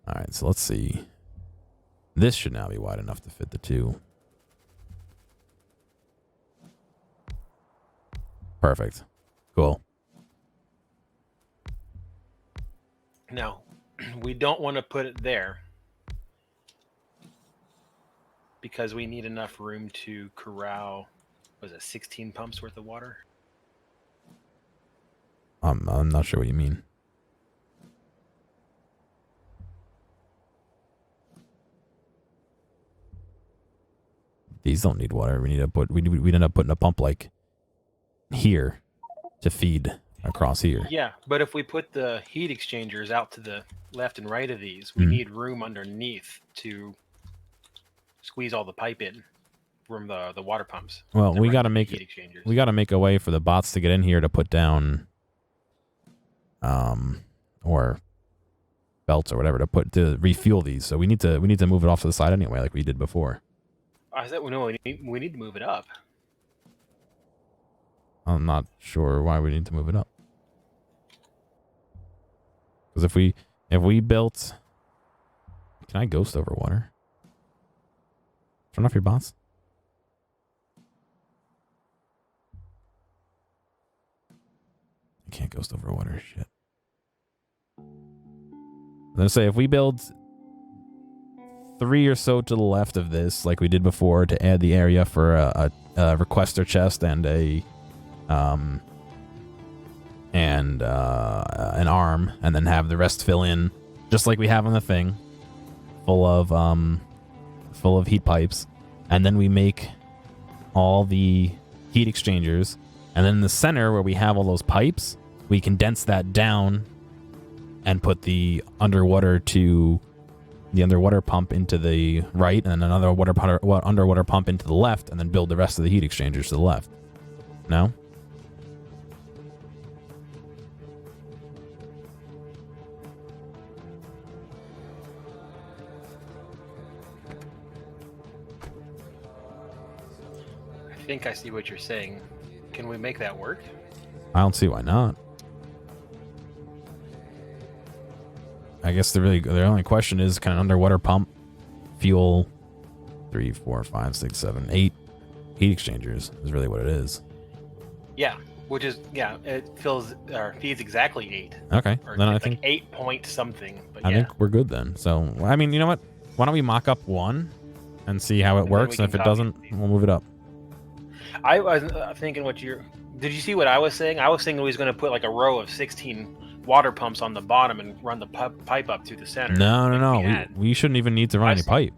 Alright, so let's see. This should now be wide enough to fit the 2. Perfect. Cool. No, we don't want to put it there because we need enough room to corral, was it 16 pumps worth of water? I'm not sure what you mean. These don't need water. We need to put. We'd end up putting a pump like here to feed across here. Yeah, but if we put the heat exchangers out to the left and right of these, we need room underneath to squeeze all the pipe in. from the water pumps. Well, to we run got to the make heat exchangers. we got to make a way for the bots to get in here to put down, or belts or whatever to refuel these. So we need to move it off to the side anyway, like we did before. I said, well, no, we need to move it up. I'm not sure why we need to move it up. Because if we built, can I ghost over water? Turn off your bots. I can't ghost over water. Shit. I'm gonna say if we build 3 or so to the left of this, like we did before, to add the area for a requester chest and an arm, and then have the rest fill in, just like we have on the thing, full of heat pipes, and then we make all the heat exchangers, and then in the center where we have all those pipes, we condense that down and put the underwater pump into the right, and another underwater pump into the left, and then build the rest of the heat exchangers to the left. No? I think I see what you're saying. Can we make that work? I don't see why not. I guess the only question is, can an underwater pump fuel 3, 4, 5, 6, 7, 8 heat exchangers? Is really what it is. Yeah, which is it feeds exactly 8. Okay, Or then I like think 8 point something. But I think we're good then. So I mean, you know what? Why don't we mock up one and see how it works, and if it doesn't, we'll move it up. I was thinking did you see what I was saying? I was thinking we was going to put like a row of 16 water pumps on the bottom and run the pipe up to the center. No. We shouldn't even need to run any pipe.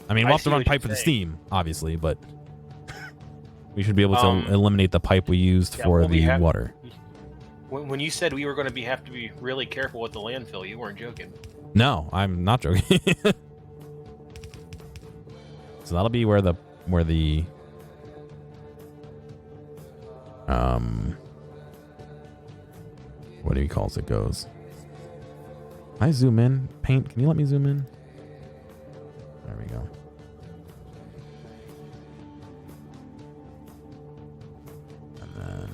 I mean, we'll have to run pipe for the saying. steam, obviously, but we should be able to eliminate the pipe we used for the water. When you said we were going to have to be really careful with the landfill, you weren't joking. No, I'm not joking. So that'll be where the what do you call it goes. I zoom in. Paint, can you let me zoom in? There we go. And then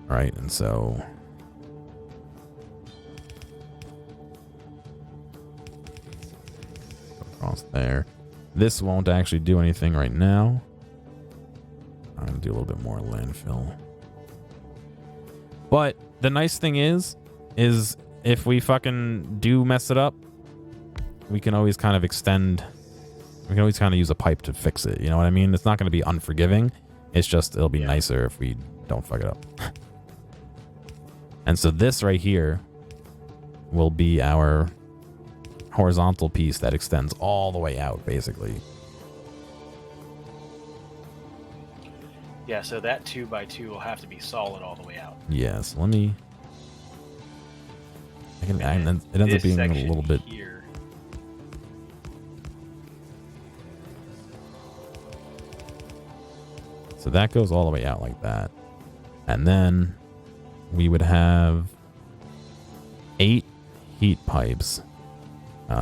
all right, and so across there. This won't actually do anything right now. I'm going to do a little bit more landfill. But the nice thing is if we fucking do mess it up, we can always kind of extend. We can always kind of use a pipe to fix it. You know what I mean? It's not going to be unforgiving. It's just, it'll be nicer if we don't fuck it up. And so this right here will be our horizontal piece that extends all the way out, basically. Yeah, so that 2x2 will have to be solid all the way out. Yes, let me. It ends up being a little bit. Here. So that goes all the way out like that, and then we would have 8 heat pipes.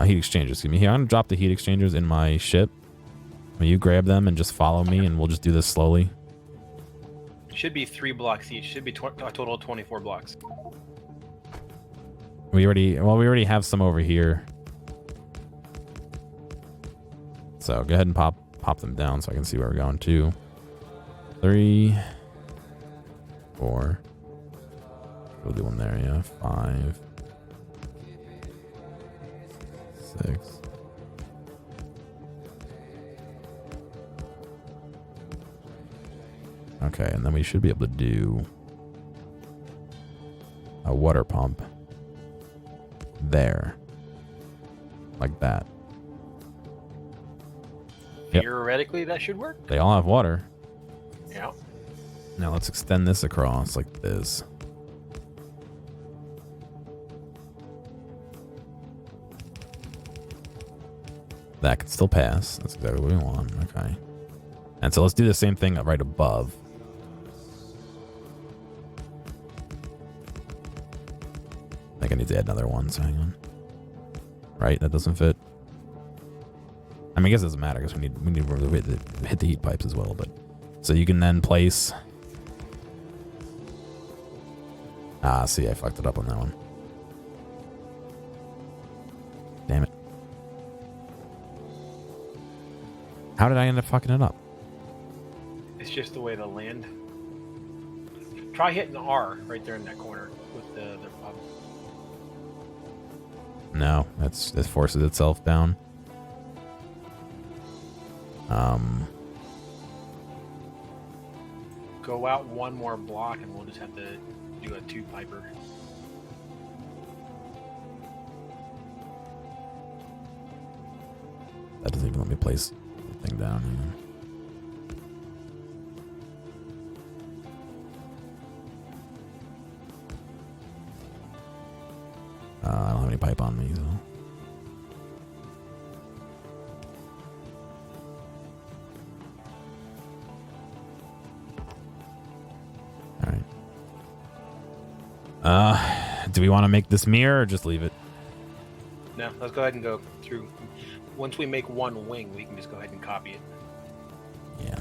Heat exchangers, excuse me. Here, I'm gonna drop the heat exchangers in my ship. Will you grab them and just follow me, and we'll just do this slowly? Should be 3 blocks each. Should be a total of 24 blocks. We already have some over here. So go ahead and pop them down so I can see where we're going. 2, 3, 4. We'll do one there, yeah. 5, 6. Okay, and then we should be able to do a water pump there. Like that. Yep. Theoretically, that should work. They all have water. Yeah. Now let's extend this across like this. That can still pass. That's exactly what we want. Okay. And so let's do the same thing right above. I think I need to add another one, so hang on. Right, that doesn't fit. I mean, I guess it doesn't matter because we need to hit the heat pipes as well. But so you can then place. See, I fucked it up on that one. Damn it! How did I end up fucking it up? It's just the way the land. Try hitting R right there in that corner with the pump. No, it forces itself down. Go out one more block and we'll just have to do a two-piper. That doesn't even let me place the thing down. I don't have any pipe on me, so. Alright. Do we want to make this mirror or just leave it? No, let's go ahead and go through. Once we make one wing, we can just go ahead and copy it. Yeah.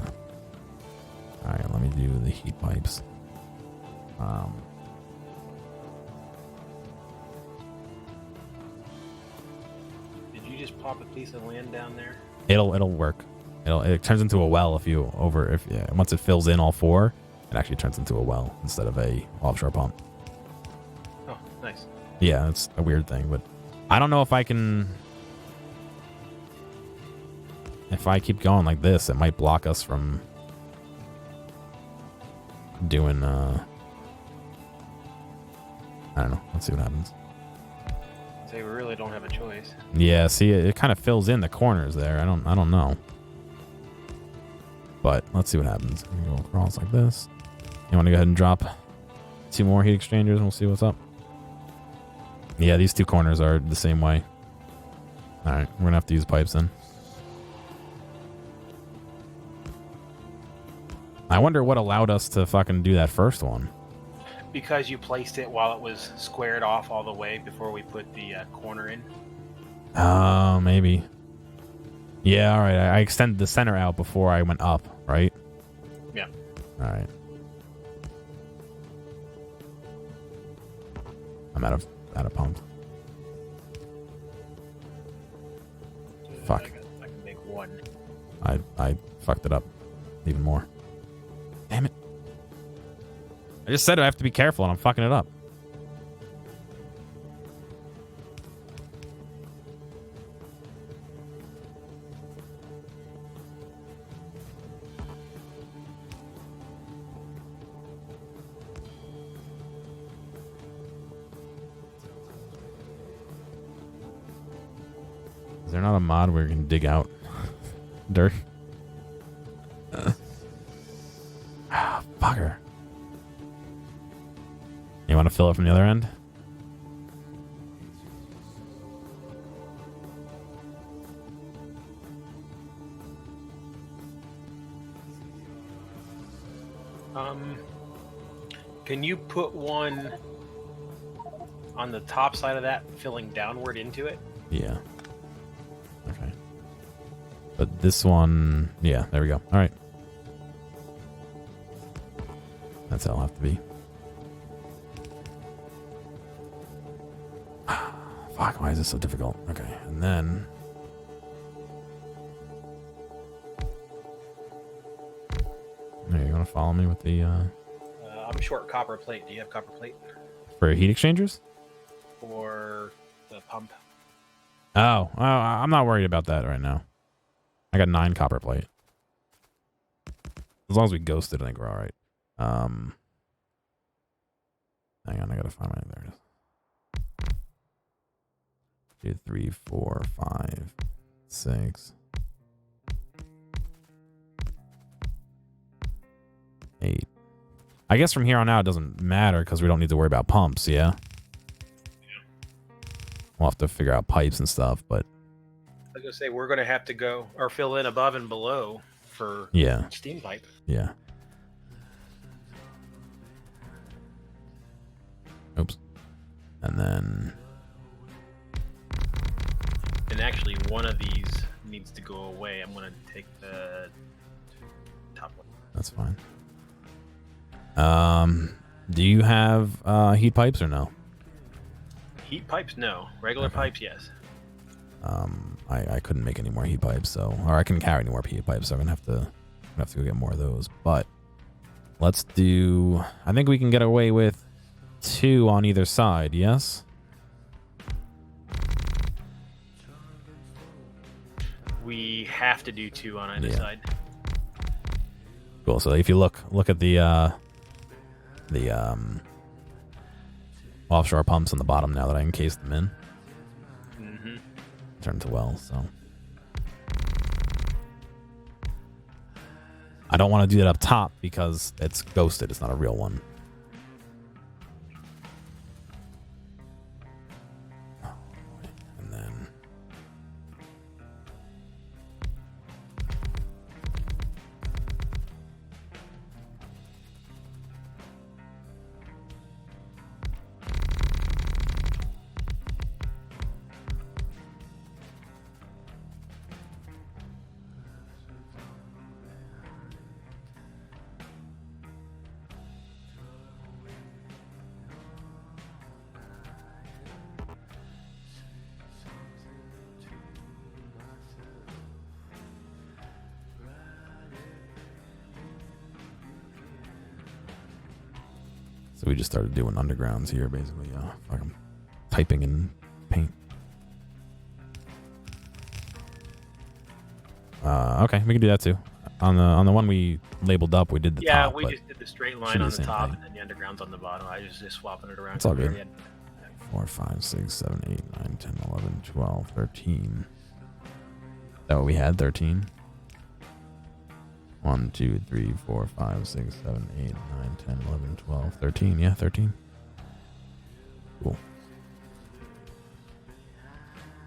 Alright, let me do the heat pipes. Did you just pop a piece of land down there? It'll work. It turns into a well once it fills in all four, it actually turns into a well instead of a offshore pump. Oh, nice. Yeah, it's a weird thing, but I don't know if I can. If I keep going like this, it might block us from doing. I don't know. Let's see what happens. So we really don't have a choice. Yeah, see, it kind of fills in the corners there. I don't know. But let's see what happens. We go across like this. You want to go ahead and drop 2 more heat exchangers and we'll see what's up. Yeah, these 2 corners are the same way. Alright, we're going to have to use pipes then. I wonder what allowed us to fucking do that first one. Because you placed it while it was squared off all the way before we put the corner in. Oh, maybe. Yeah, alright. I extended the center out before I went up, right? Yeah. Alright. I'm out of pump. Fuck. I can make one. I fucked it up even more. Damn it. I just said I have to be careful and I'm fucking it up. Is there not a mod where you can dig out dirt? Fucker. You want to fill it from the other end? Can you put one on the top side of that, filling downward into it? Yeah. Okay. But this one, yeah, there we go. All right. That's how it'll have to be. Fuck, why is this so difficult? Okay, and then... There, you want to follow me with the... I'm short copper plate. Do you have copper plate? For heat exchangers? For the pump? Oh, I'm not worried about that right now. I got 9 copper plate. As long as we ghost it, I think we're all right. Hang on, I gotta find my... There it is. 2, 3, 4, 5, 6, 8. I guess from here on out it doesn't matter because we don't need to worry about pumps, yeah? We'll have to figure out pipes and stuff, but... was gonna say we're gonna have to go or fill in above and below for Yeah. each steam pipe. Yeah. Oops. And then... And actually, one of these needs to go away. I'm gonna take the top one. That's fine. Do you have heat pipes or no? Heat pipes, no. Regular pipes, yes. I couldn't make any more heat pipes, so or I couldn't carry any more heat pipes, so I'm gonna have to go get more of those. But let's do. I think we can get away with 2 on either side. Yes. We have to do 2 on either side. Cool. So if you look at the offshore pumps on the bottom now that I encased them in. Mm-hmm. Turned to wells, so I don't want to do that up top because it's ghosted. It's not a real one. And then so we just started doing undergrounds here, basically. Like I'm typing in paint. Okay, we can do that too. On the one we labeled up, we did the top. Yeah, we just did the straight line on the top and then the underground's on the bottom. I was just swapping it around. It's all good. 4, 5, 6, 7, 8, 9, 10, 11, 12, 13. Is that what we had? 13? 1, 2, 3, 4, 5, 6, 7, 8, 9, 10, 11, 12, 13. Yeah, 13. Cool.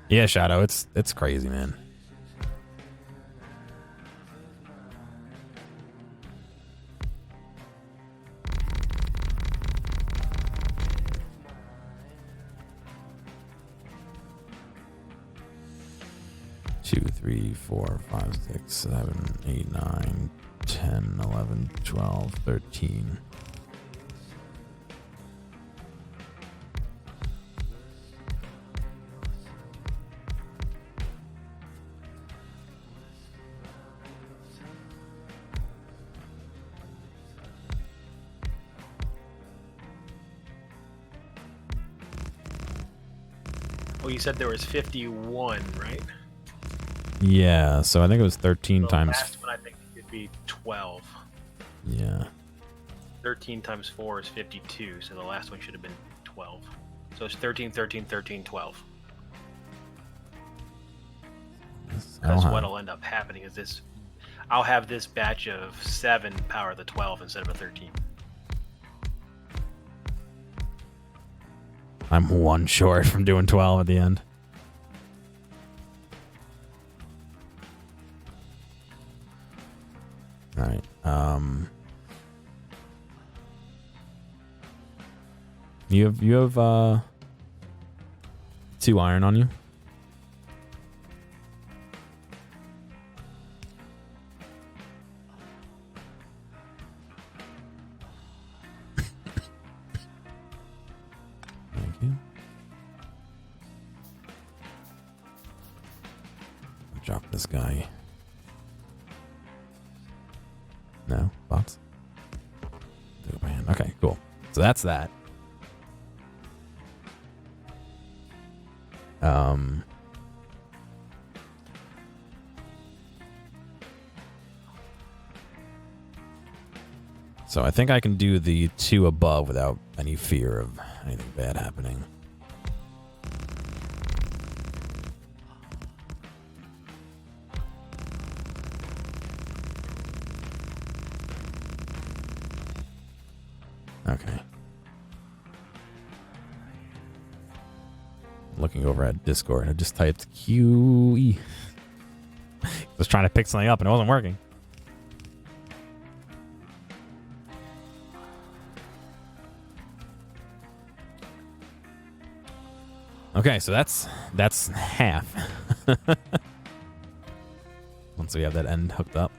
Yeah, Shadow, it's crazy, man. Two, 3, 4, 5, 6, 7, 8, 9, 10, 11, 12, 13. Well, you said there was 51, right? Yeah, so I think it was 13 The times. last one I think would be 12. Yeah. 13 times 4 is 52, so the last one should have been 12. So it's 13, 13, 13, 12. Because what'll end up happening is this, I'll have this batch of 7 power the 12 instead of a 13. I'm 1 short from doing 12 at the end. All right. You have 2 iron on you. Thank you. Drop this guy. No bots. Do it by hand. Okay, cool. So that's that. So I think I can do the 2 above without any fear of anything bad happening. looking over at Discord. I just typed QE. Was trying to pick something up and it wasn't working. Okay, so that's half. Once we have that end hooked up.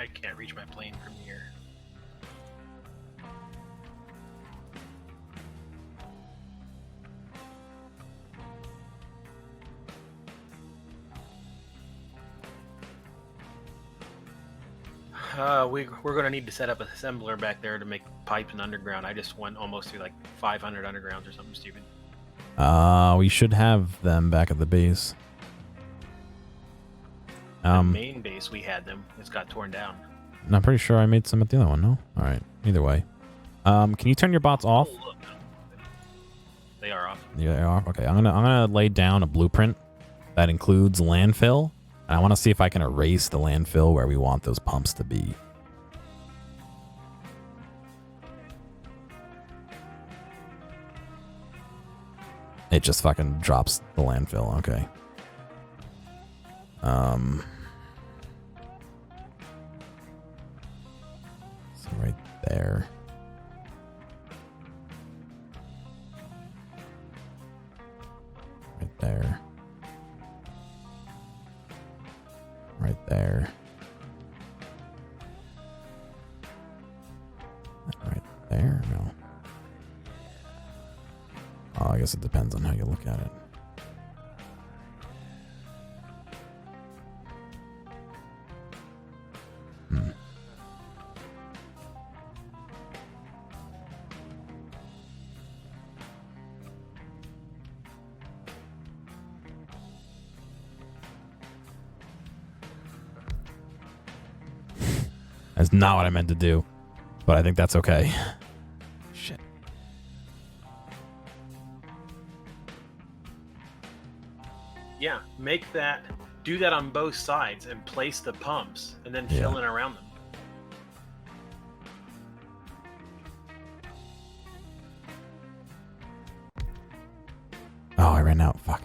I can't reach my plane from here. We're going to need to set up an assembler back there to make pipes and underground. I just went almost through like 500 undergrounds or something stupid. We should have them back at the base. The main base, we had them. It's got torn down. I'm pretty sure I made some at the other one, no? Alright, either way. Can you turn your bots off? Oh, look. They are off. Yeah, they are? Okay, I'm gonna lay down a blueprint that includes landfill. And I want to see if I can erase the landfill where we want those pumps to be. It just fucking drops the landfill, okay. So right there. Right there. Right there. Right there? No. Oh, I guess it depends on how you look at it. That's not what I meant to do, but I think that's okay. Shit. Yeah, make that, do that on both sides and place the pumps and then fill in around them. Oh, I ran out. Fuck.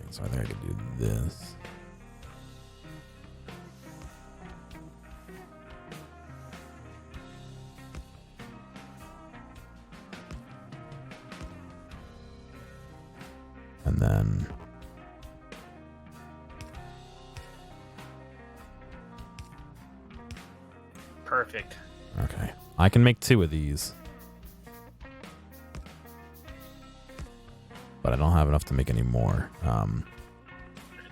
So I think I could do this. And then Perfect. okay. I can make 2 of these. But I don't have enough to make any more. As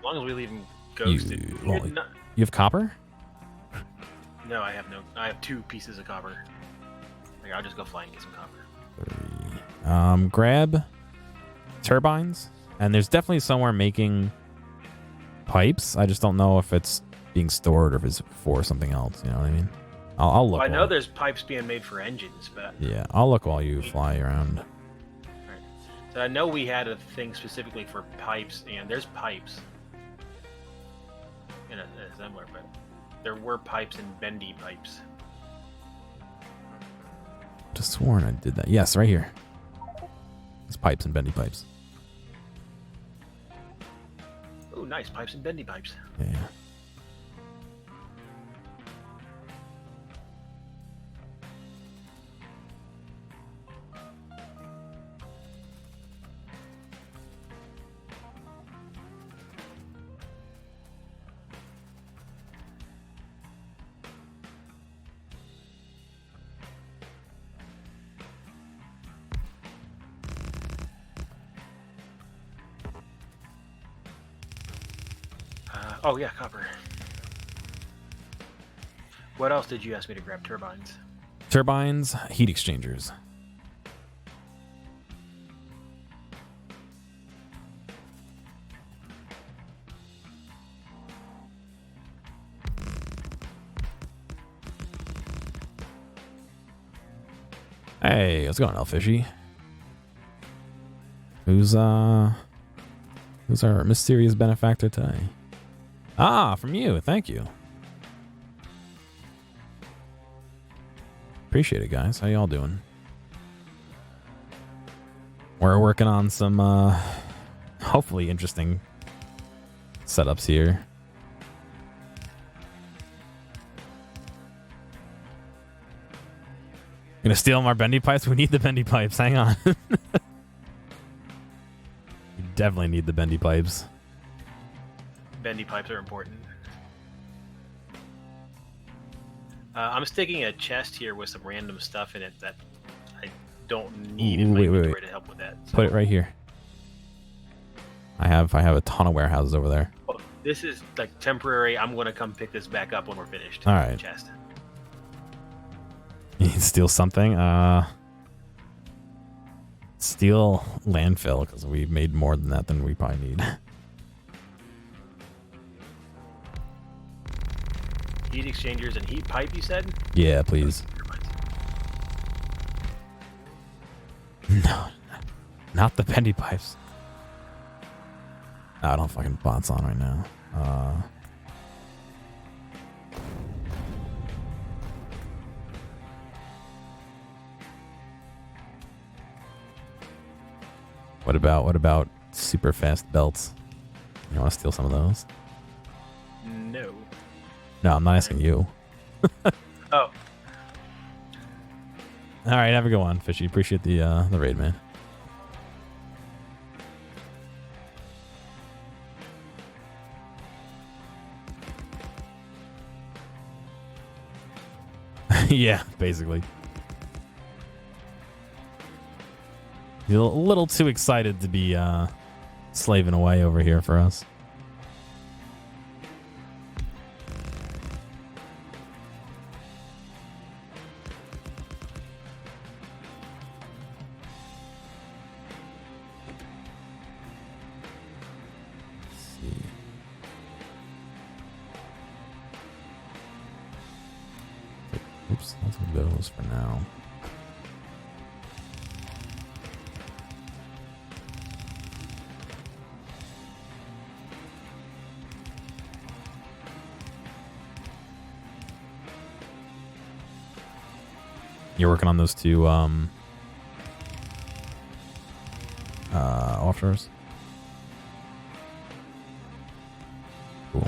long as we leave them ghosted. You have copper? No, I have no. I have 2 pieces of copper. Like, I'll just go fly and get some copper. 3. Grab turbines. And there's definitely somewhere making pipes. I just don't know if it's being stored or if it's for something else. You know what I mean? I'll look. Well, I know there's pipes being made for engines, but yeah, I'll look while you fly around. Right. So I know we had a thing specifically for pipes, and there's pipes in a assembler, but there were pipes and bendy pipes. Just sworn I did that. Yes, right here. It's pipes and bendy pipes. Oh, nice pipes and bendy pipes. Yeah. Oh yeah, copper. What else did you ask me to grab? Turbines. Turbines, heat exchangers. Hey, what's going on, Fishy? Who's our mysterious benefactor today? Ah, from you. Thank you. Appreciate it, guys. How y'all doing? We're working on some hopefully interesting setups here. Gonna steal our bendy pipes? We need the bendy pipes. Hang on. You definitely need the bendy pipes. Bendy pipes are important. I'm sticking a chest here with some random stuff in it that I don't need in my inventory to help with that. So. Put it right here. I have a ton of warehouses over there. Oh, this is like temporary. I'm gonna come pick this back up when we're finished. All right. Chest. You need to steal something. Steal landfill because we made more than that than we probably need. Heat exchangers and heat pipe, you said? Yeah, please. No, not the bendy pipes. No, I don't fucking bots on right now. What about super fast belts? You want to steal some of those? No. No, I'm not asking you. Oh. All right, have a good one, Fishy. Appreciate the raid, man. Yeah, basically. You're a little too excited to be slaving away over here for us. Oops, let's do those for now. You're working on those two offshores? Cool.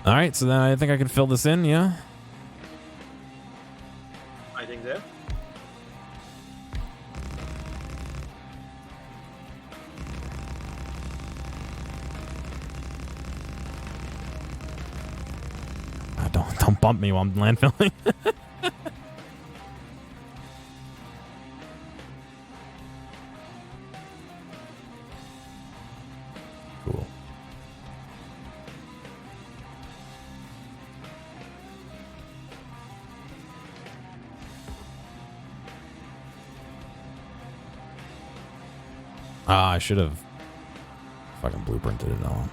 All right, so then I think I can fill this in, yeah? I think so. Don't bump me while I'm landfilling. Cool. I should have fucking blueprinted it all.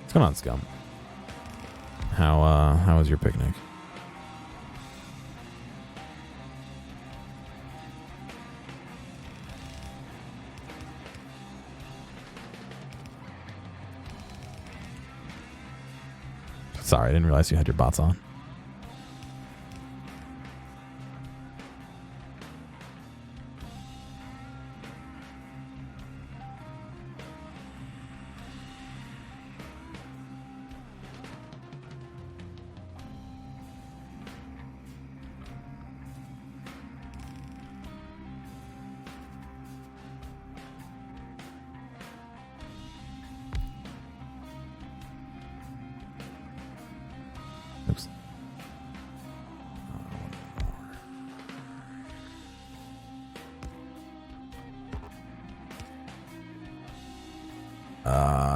What's going on, Scum? How was your picnic? Sorry, I didn't realize you had your bots on.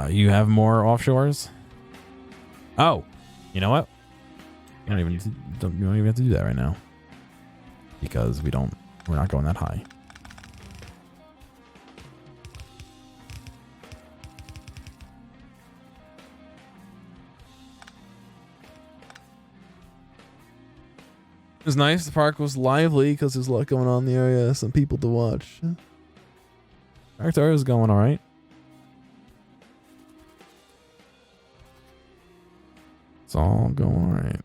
You have more offshores? Oh, you know what? You don't even have to do that right now. Because we're not going that high. It was nice. The park was lively because there's a lot going on in the area. Some people to watch. Factorio is going all right. It's all going all right.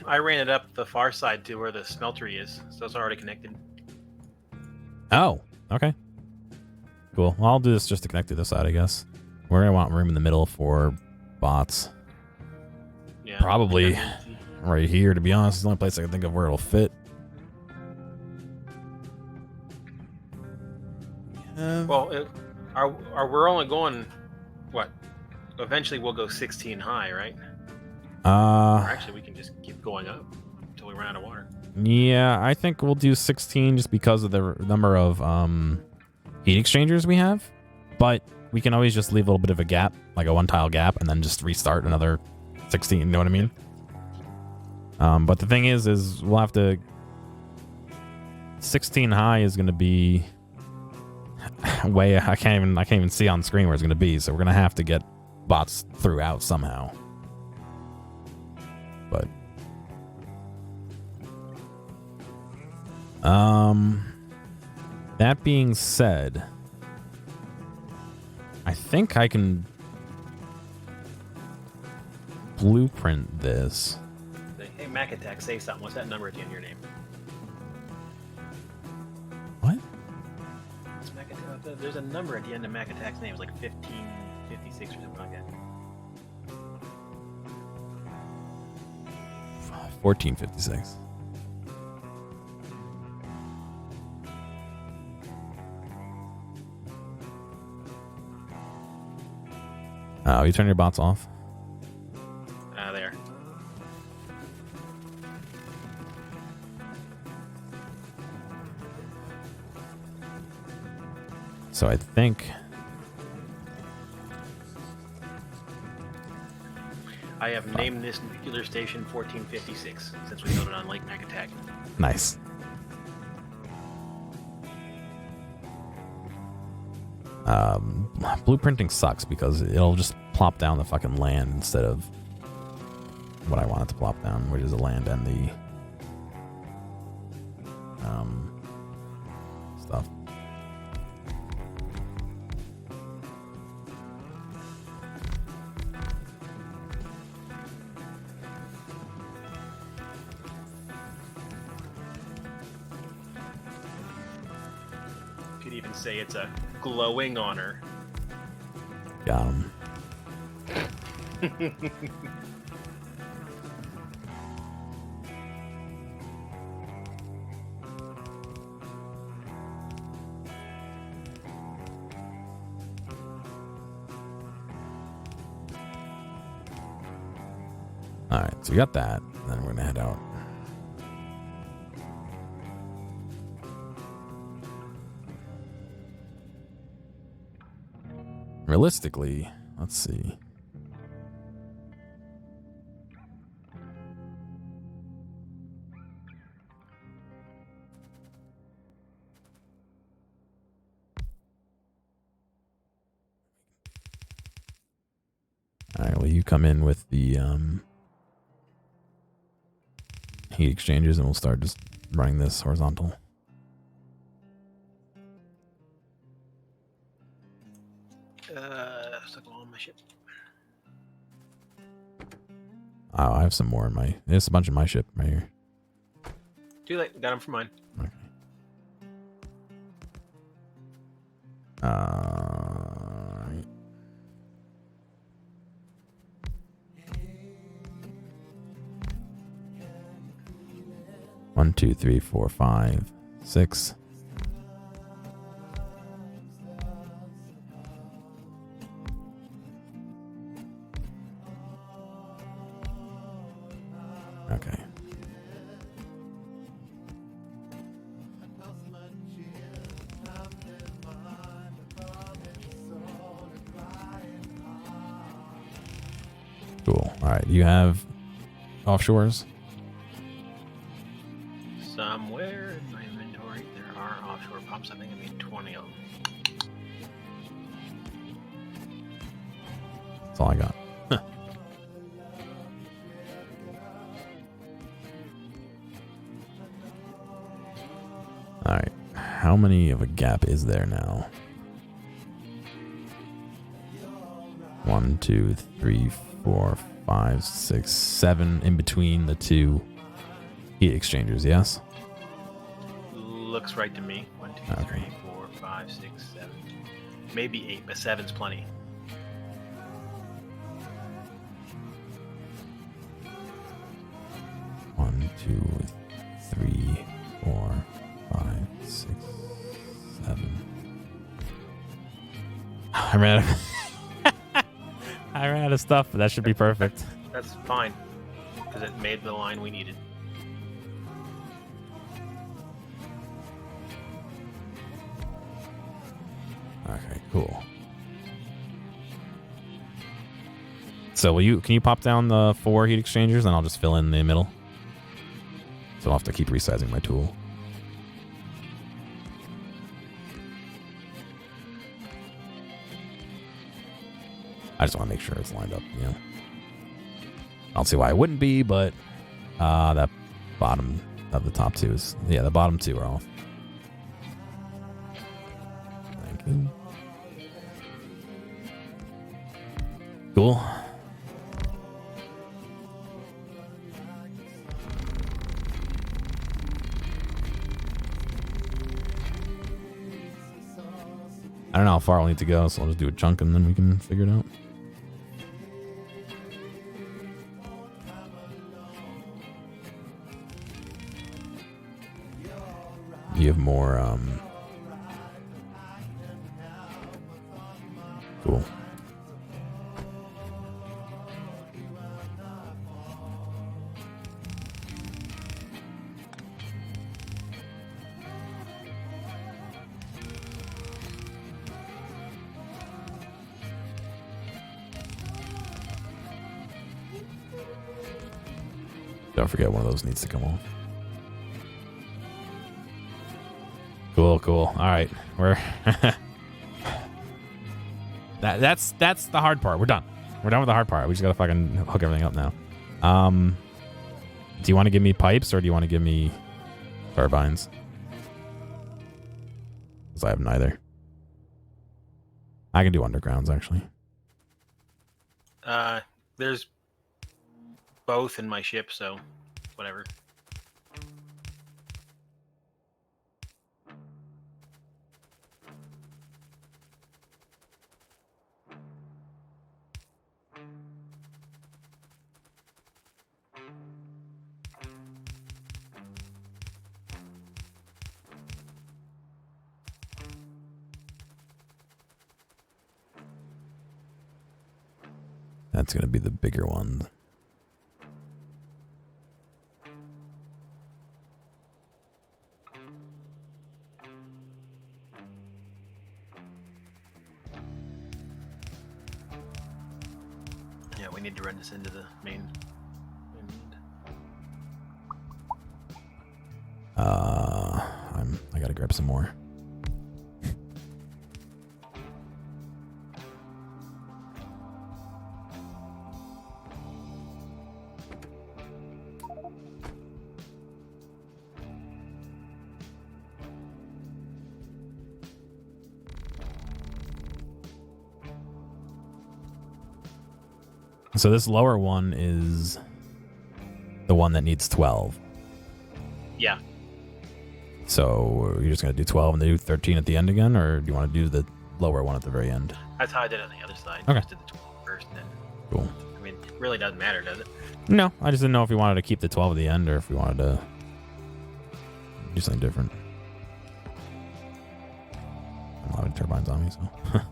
I ran it up the far side to where the smeltery is, so it's already connected. Oh, okay. Cool. Well, I'll do this just to connect to this side, I guess. We're going to want room in the middle for bots. Yeah. Probably right here, to be honest. It's the only place I can think of where it'll fit. Well, we're only going, what? Eventually we'll go 16 high, right? Or actually, we can just keep going up until we run out of water. Yeah, I think we'll do 16 just because of the number of heat exchangers we have. But we can always just leave a little bit of a gap, like a one-tile gap, and then just restart another 16, you know what I mean? But the thing is we'll have to... 16 high is going to be way... I can't even see on screen where it's going to be, so we're going to have to get bots throughout somehow. But that being said, I think I can blueprint this. Hey, Mac Attack, say something. What's that number at the end of your name? What? It's Mac Attack. There's a number at the end of Mac Attack's name. It's like 1556 or something like that. 1456. Oh, you turn your bots off? There. So I think... I have named this nuclear station 1456 since we built it on Lake Macatac. Nice. Blueprinting sucks because it'll just plop down the fucking land instead of what I want it to plop down, which is the land and the stuff. Could even say it's a glowing honor. Got him. All right, so we got that. Then we're gonna head out. Realistically, let's see. All right, well, you come in with the heat exchangers, and we'll start just running this horizontal. Stuck on my ship. Oh, I have some more in my. There's a bunch in my ship right here. Too late. Got them for mine. Okay. Right. One, two, three, four, five, 6. Okay. Cool. All right. You have offshores? Somewhere in my inventory, there are offshore pumps. I think I made 20 of them. That's all I got. Huh. All right. How many of a gap is there now? 1, 2, 3, 4, 5, 6, 7 in between the two heat exchangers, yes? Looks right to me. 1, 2, Okay. 3, 4, 5, 6, 7. Maybe 8, but 7's plenty. One, 2, 3, 4, 5, 6, 7. I ran out of I ran out of stuff, but that should be perfect. That's fine, because it made the line we needed. Okay, cool. So can you pop down the 4 heat exchangers and I'll just fill in the middle? So I'll have to keep resizing my tool. I just want to make sure it's lined up, you know. I don't see why it wouldn't be, but that bottom of the top 2 is, yeah, the bottom 2 are off. Thank you. Cool. I don't know how far I'll need to go, so I'll just do a chunk and then we can figure it out. You have more, cool. Don't forget one of those needs to come off. Cool, cool. All right, we're that's the hard part. We're done. We're done with the hard part. We just gotta fucking hook everything up now. Do you want to give me pipes or do you want to give me turbines? Because I have neither. I can do undergrounds actually. There's both in my ship, so whatever. That's going to be the bigger one. Yeah, we need to run this into the main. I got to grab some more. So this lower one is the one that needs 12. Yeah. So you're just going to do 12 and then do 13 at the end again, or do you want to do the lower one at the very end? That's how I did it on the other side. Okay. Just did the 12 first, then. Cool. I mean, it really doesn't matter, does it? No, I just didn't know if you wanted to keep the 12 at the end or if we wanted to do something different. A lot of turbines on me, so.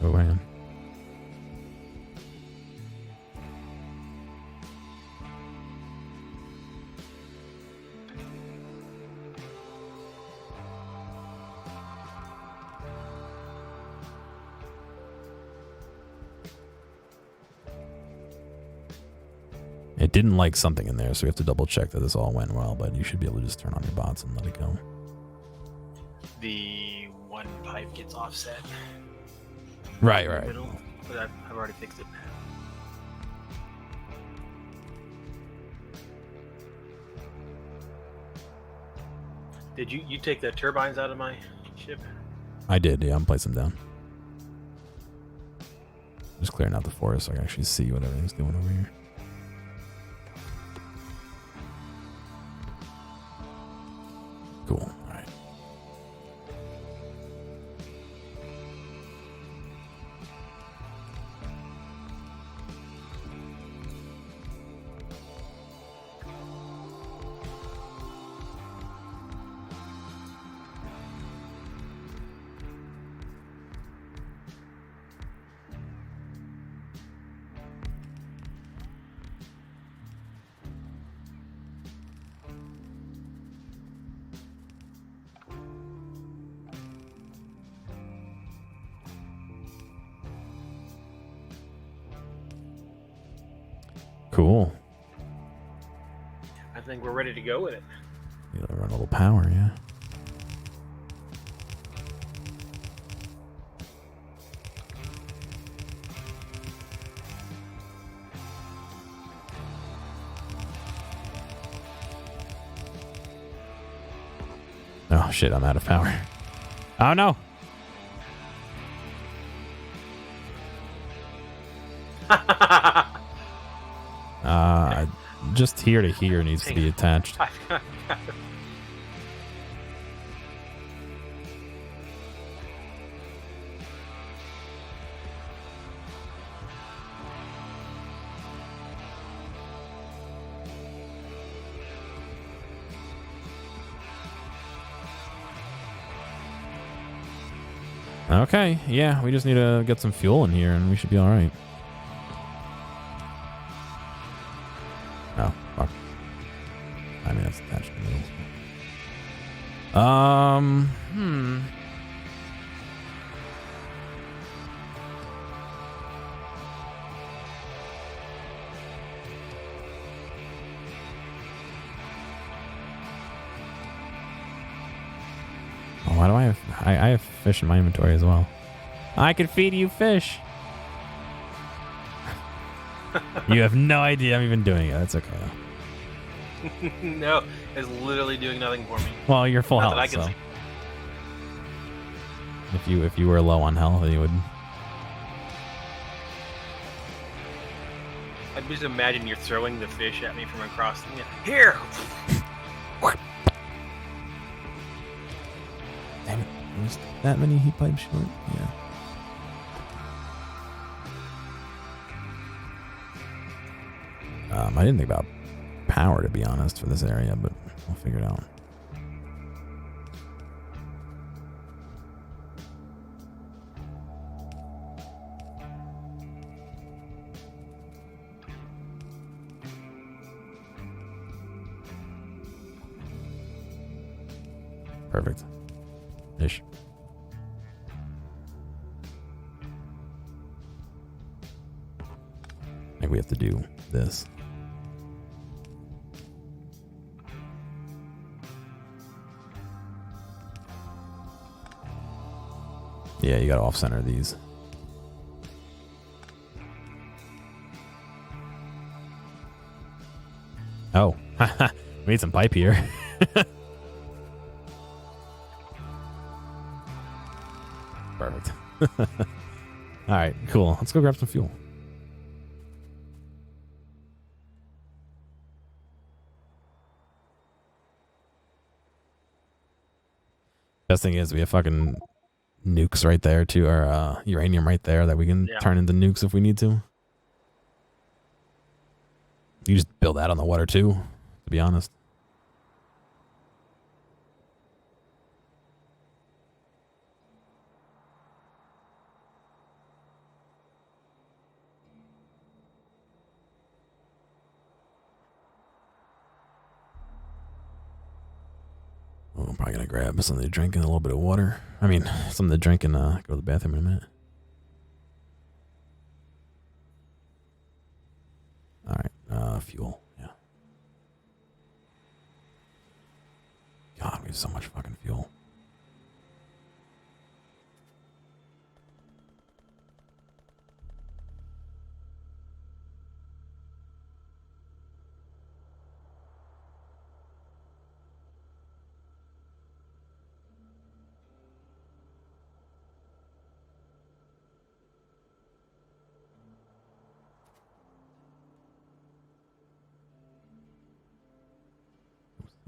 Oh, man. It didn't like something in there, so we have to double check that this all went well, but you should be able to just turn on your bots and let it go. The one pipe gets offset. Right. Middle, but I've already fixed it. Did you take the turbines out of my ship? I did, yeah. I'm placing them down. Just clearing out the forest so I can actually see what everything's doing over here. Cool. All right. Cool. I think we're ready to go with it. You gotta run a little power, yeah. Oh shit, I'm out of power. Oh no. Just here to here needs to be attached. Okay, yeah, we just need to get some fuel in here and we should be alright. Oh, fuck. I mean, that's attached to the middle. Oh, why do I have fish in my inventory as well? I can feed you fish. You have no idea I'm even doing it. That's okay. No, it's literally doing nothing for me. Well, you're full Not health, that I can so see. if you were low on health, you would. I just imagine you're throwing the fish at me from across. Here. Damn it! Was that many heat pipes short? Yeah. I didn't think about power, to be honest, for this area, but we'll figure it out. Perfect. Ish. I think we have to do this. Yeah, you gotta off-center these. Oh, we need some pipe here. Perfect. All right, cool. Let's go grab some fuel. Best thing is we have fucking nukes right there too, or uranium right there that we can turn into nukes if we need to. You just build that on the water too, to be honest. Oh, I'm probably gonna grab something to drink and a little bit of water. I mean, something to drink and go to the bathroom in a minute. All right, fuel. Yeah. God, we have so much fucking fuel.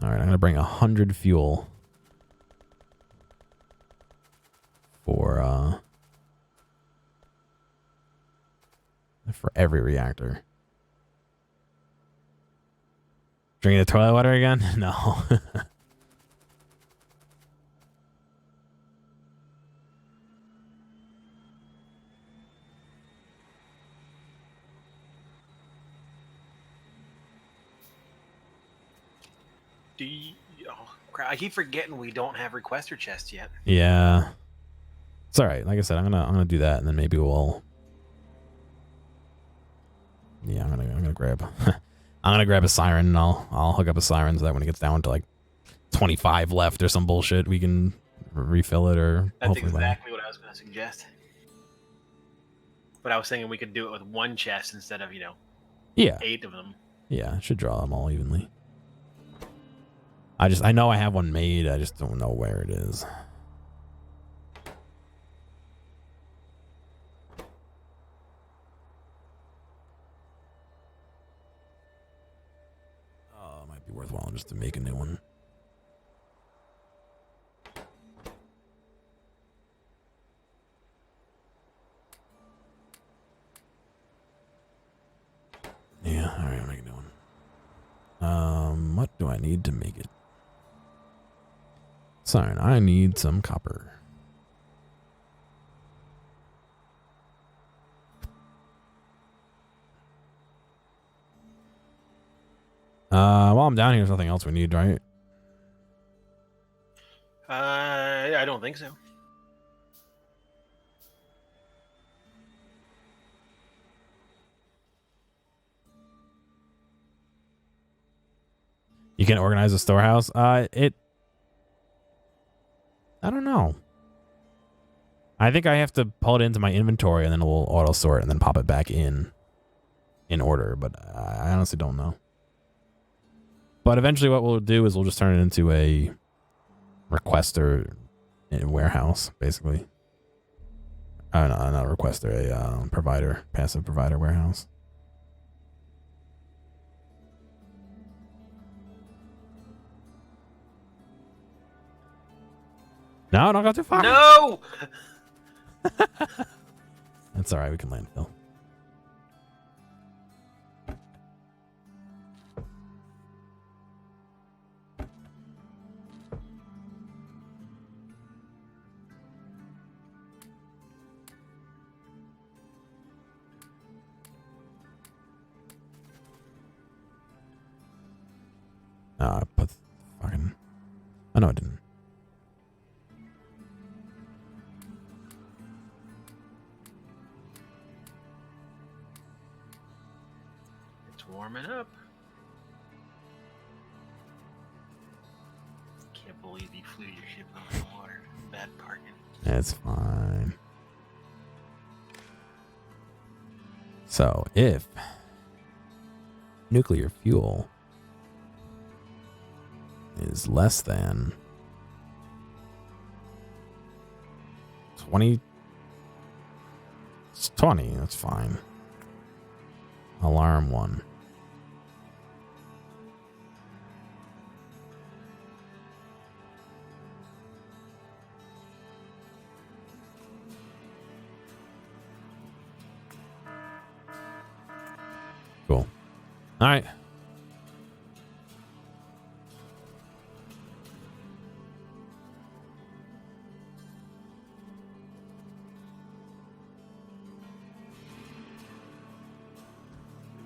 All right, I'm gonna bring 100 fuel for every reactor. Drinking the toilet water again? No. Oh, crap. I keep forgetting we don't have requester chests yet. Yeah. It's all right. Like I said, I'm gonna do that, and then maybe we'll. Yeah, I'm gonna grab. I'm gonna grab a siren, and I'll hook up a siren so that when it gets down to like 25 left or some bullshit, we can refill it or. That's exactly what I was gonna suggest. But I was thinking we could do it with one chest instead of 8 of them. Yeah, it should draw them all evenly. I know I have one made. I just don't know where it is. Oh, it might be worthwhile just to make a new one. Yeah, all right, I'll make a new one. What do I need to make it? Siren, I need some copper. While I'm down here, there's nothing else we need, right? I don't think so. You can organize a storehouse. I don't know. I think I have to pull it into my inventory and then it will auto sort and then pop it back into in order, but I honestly don't know. But eventually what we'll do is we'll just turn it into a requester warehouse, basically. No, not a requester, a provider, passive provider warehouse. No, don't go too far. No! That's all right. We can landfill. I put fucking... Oh, no, I didn't. It's warming up. Can't believe you flew your ship over the water. Bad parking. It's fine. So, if nuclear fuel is less than 20, it's 20, that's fine. Alarm 1. Cool. All right.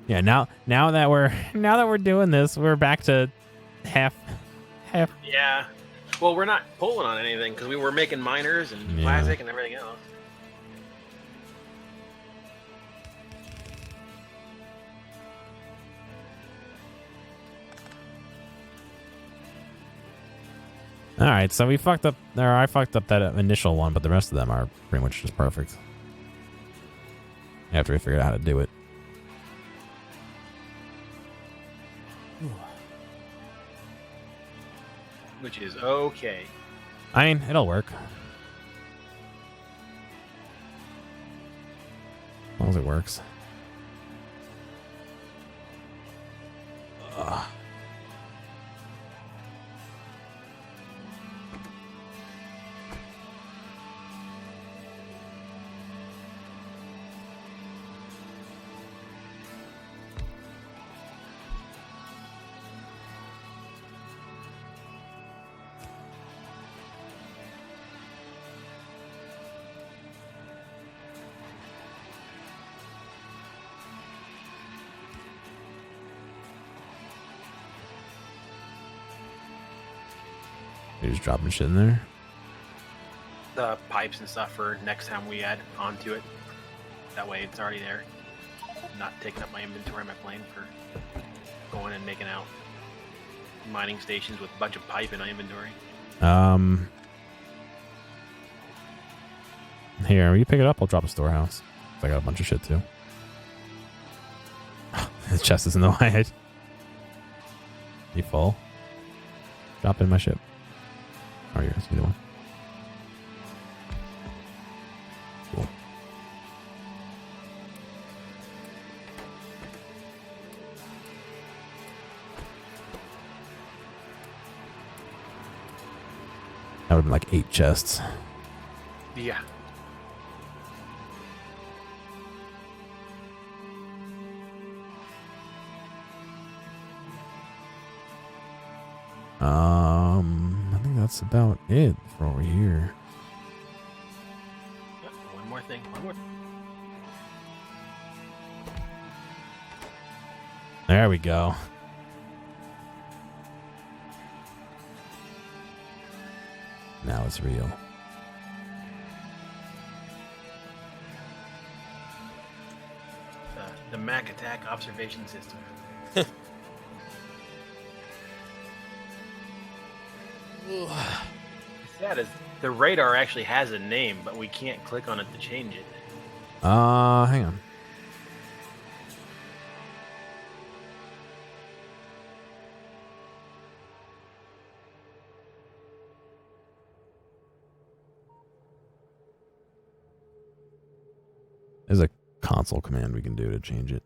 Yeah, now that we're doing this, we're back to half. Yeah. Well, we're not pulling on anything because we were making miners and plastic and everything else. All right, so we fucked up, or I fucked up that initial one, but the rest of them are pretty much just perfect. After we figured out how to do it. Which is okay. I mean, it'll work. As long as it works. Ugh. You're just dropping shit in there? The pipes and stuff for next time we add onto it. That way it's already there. Not taking up my inventory on my plane for going and making out mining stations with a bunch of pipe in my inventory. Here, will you pick it up? I'll drop a storehouse. I got a bunch of shit too. The chest is in the way. You full? Drop in my ship. Or yours, either one. Cool. That would have been like 8 chests. Yeah. I think that's about it for over here. Yep, one more thing. One more. There we go. Now it's real. The Mac attack observation system. That is, the radar actually has a name, but we can't click on it to change it. Hang on. console command we can do to change it.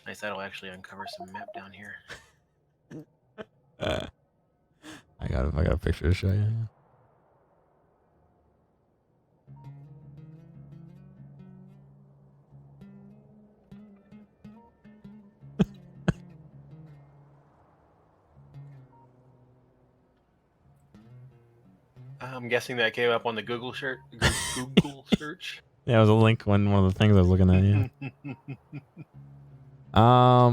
Nice, that'll actually uncover some map down here. I got a picture to show you. I'm guessing that came up on the Google search. Google search. Yeah, it was a link when one of the things I was looking at. Yeah. A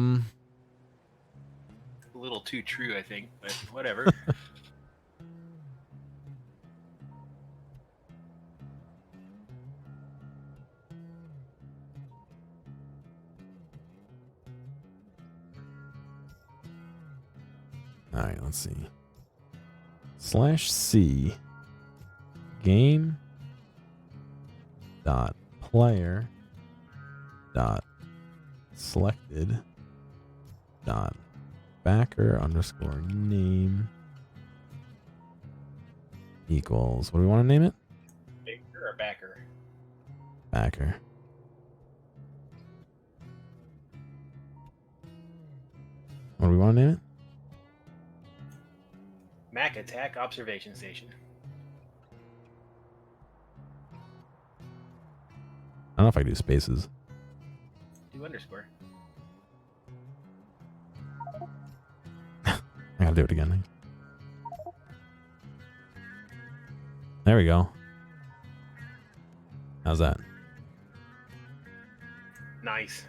little too true, I think, but whatever. All right, let's see. /C game dot player dot selected dot backer underscore name equals, what do we want to name it? Baker or backer? Backer. What do we want to name it? Mac Attack Observation Station. I don't know if I can do spaces. Do underscore. I gotta do it again. There we go. How's that? Nice.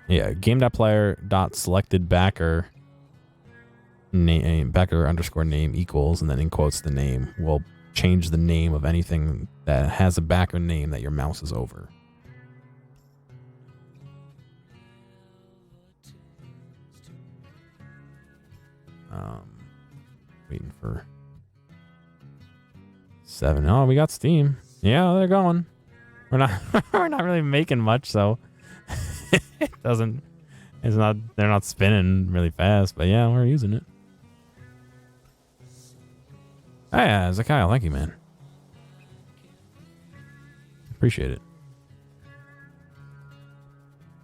Yeah, game.player.selected backer name backer underscore name equals, and then in quotes the name will change the name of anything that has a backer name that your mouse is over. Waiting for 7. Oh, we got Steam. Yeah, they're going. We're not we're not really making much, so it doesn't. It's not. They're not spinning really fast, but yeah, we're using it. Oh, yeah, Zakyle, thank you, man. Appreciate it.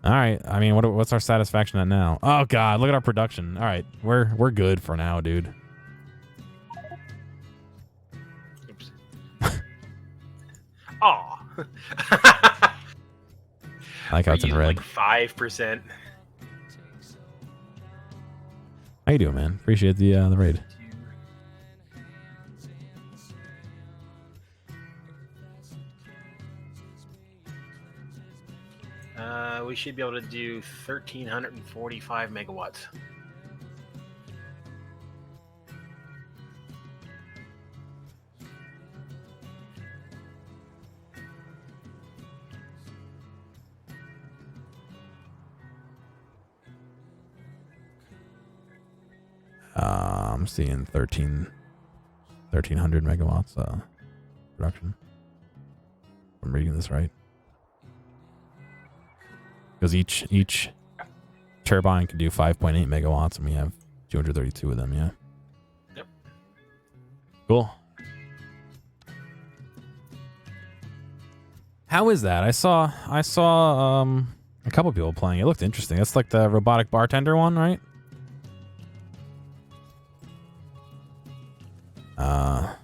All right. I mean, what's our satisfaction at now? Oh God, look at our production. All right, we're good for now, dude. Oops. Aw. I like how it's in red. Like 5%. How you doing, man? Appreciate the raid. We should be able to do 1,345 megawatts. I'm seeing 1,300 megawatts production. I'm reading this right. Because each turbine can do 5.8 megawatts, and we have 232 of them. Yeah. Yep. Cool. How is that? I saw a couple people playing. It looked interesting. That's like the robotic bartender one, right? Yeah,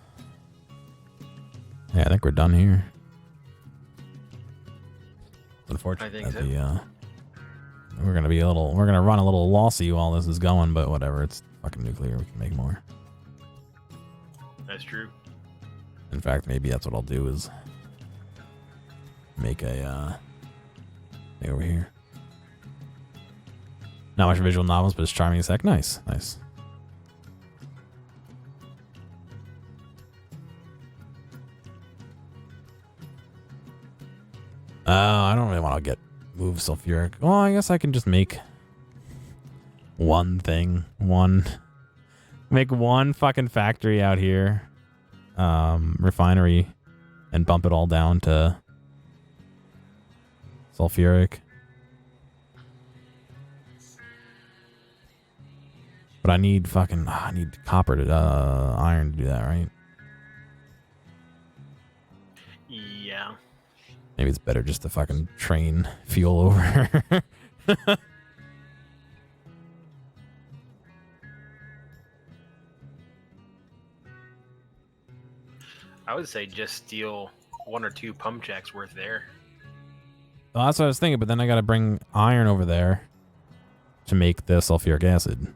I think we're done here. Unfortunate. I think so. We're gonna run a little lossy while this is going, but whatever. It's fucking nuclear. We can make more. That's true. In fact, maybe that's what I'll do is make a over here. Not much visual novels, but it's charming as heck. Nice. I don't really want to move sulfuric. Well, I guess I can just make one thing. Make one fucking factory out here. refinery and bump it all down to sulfuric. But I need I need copper to iron to do that, right? Yeah. Maybe it's better just to fucking train fuel over. I would say just steal 1 or 2 pump jacks worth there. Well, that's what I was thinking, but then I gotta bring iron over there to make the sulfuric acid.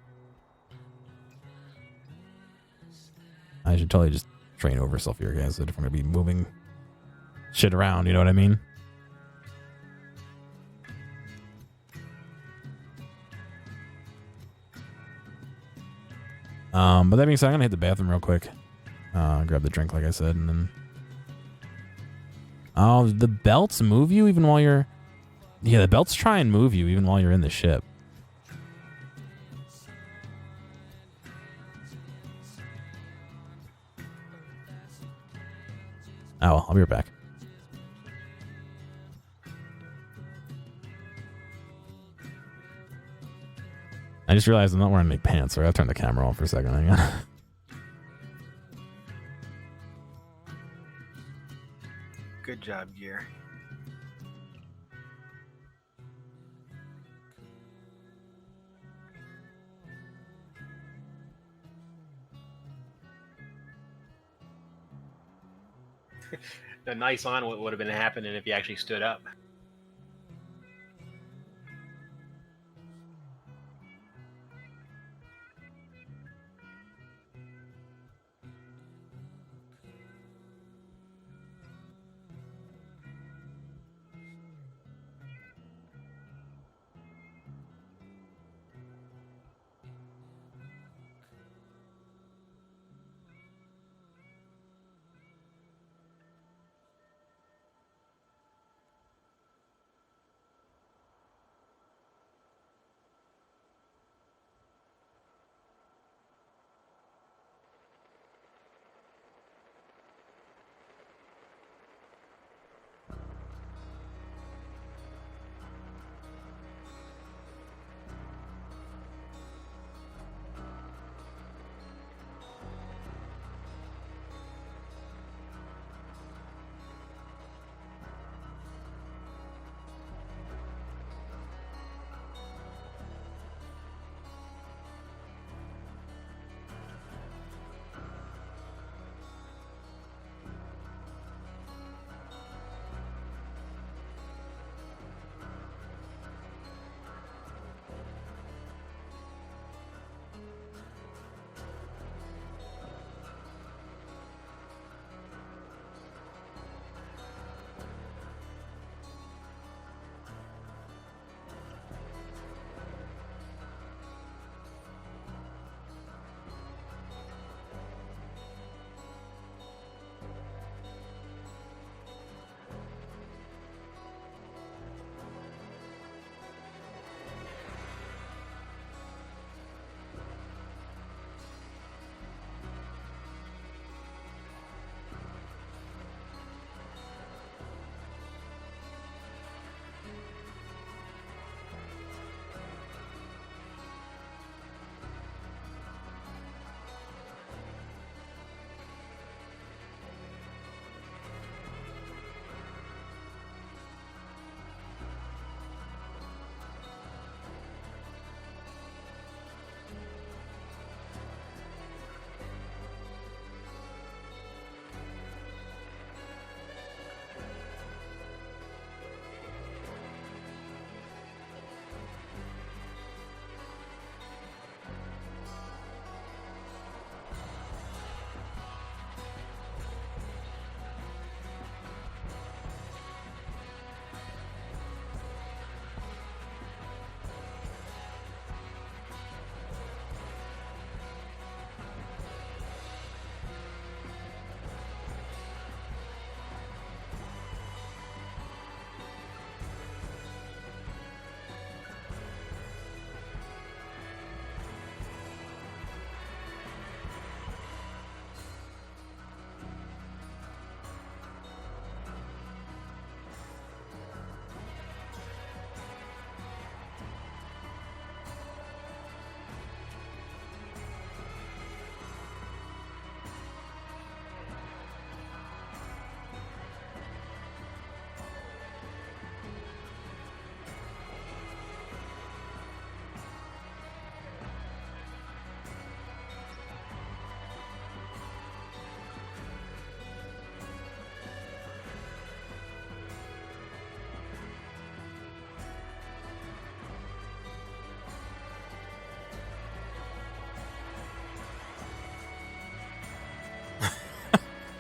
I should totally just train over sulfuric acid if I'm gonna be moving shit around, you know what I mean? But that being said, I'm gonna hit the bathroom real quick. Grab the drink, like I said, and then... Oh, the belts move you even while you're... Yeah, the belts try and move you even while you're in the ship. Oh, well, I'll be right back. I just realized I'm not wearing any pants, so I gotta turn the camera on for a second. Hang on. Good job, Gear. The nice on what would have been happening if you actually stood up.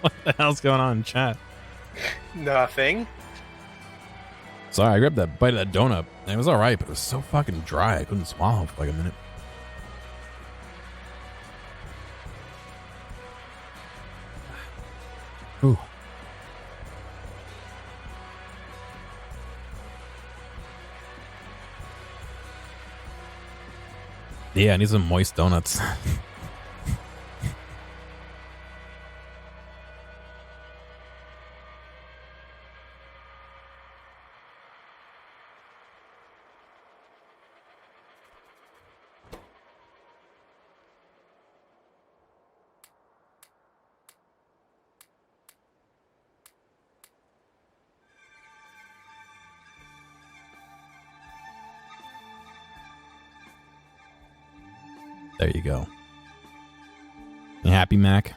What the hell's going on in chat? Nothing. Sorry, I grabbed that bite of that donut, and it was alright, but it was so fucking dry, I couldn't swallow for like a minute. Ooh. Yeah, I need some moist donuts. There you go. You happy, Mac?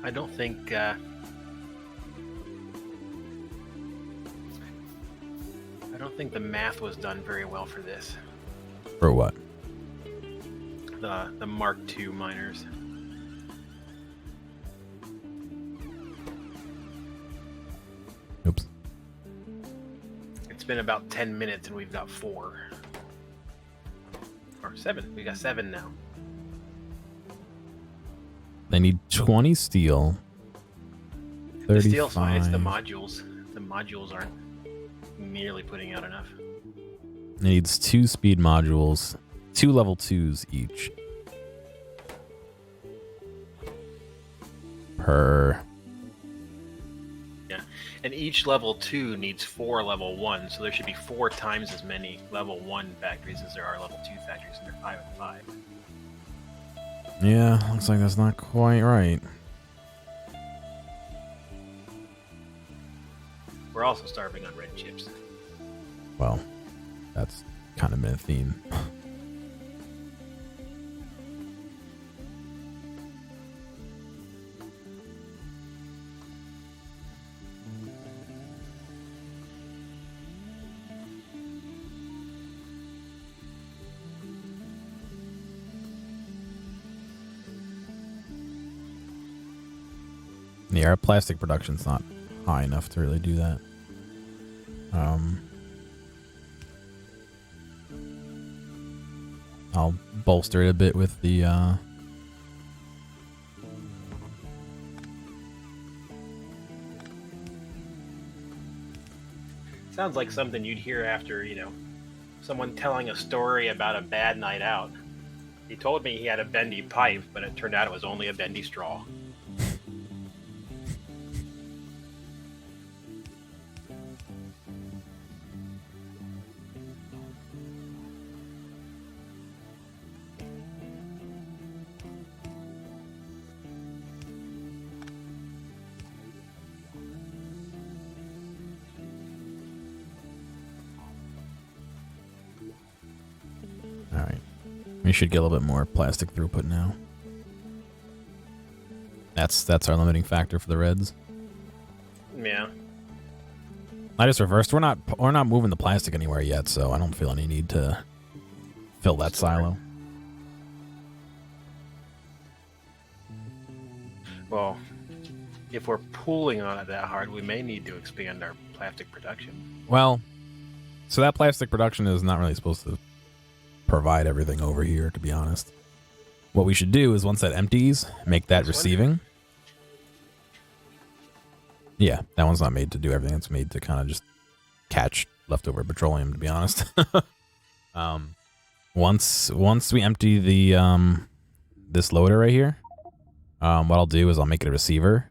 I don't think the math was done very well for this. For what? The Mark II miners. Oops. It's been about 10 minutes and we've got 4. Or 7. We got 7 now. They need 20 steel. 35. The steel's fine. It's the modules. The modules aren't nearly putting out enough. It needs 2 speed modules, 2 level 2s each. Per. Yeah, and each level 2 needs 4 level 1, so there should be 4 times as many level 1 factories as there are level 2 factories, and they're 5 and 5. Yeah, looks like that's not quite right. We're also starving on red chips. Well, that's kind of been a theme. Yeah, our plastic production's not high enough to really do that. I'll bolster it a bit with the Sounds like something you'd hear after, someone telling a story about a bad night out. He told me he had a bendy pipe, but it turned out it was only a bendy straw. We should get a little bit more plastic throughput now. That's our limiting factor for the reds. Yeah. I just reversed. We're not moving the plastic anywhere yet, so I don't feel any need to fill that silo. Well, if we're pooling on it that hard, we may need to expand our plastic production. Well, so that plastic production is not really supposed to provide everything over here, to be honest. What we should do is once that empties, make that receiving. Yeah, that one's not made to do everything. It's made to kind of just catch leftover petroleum, to be honest. Once we empty the this loader right here, what I'll do is I'll make it a receiver,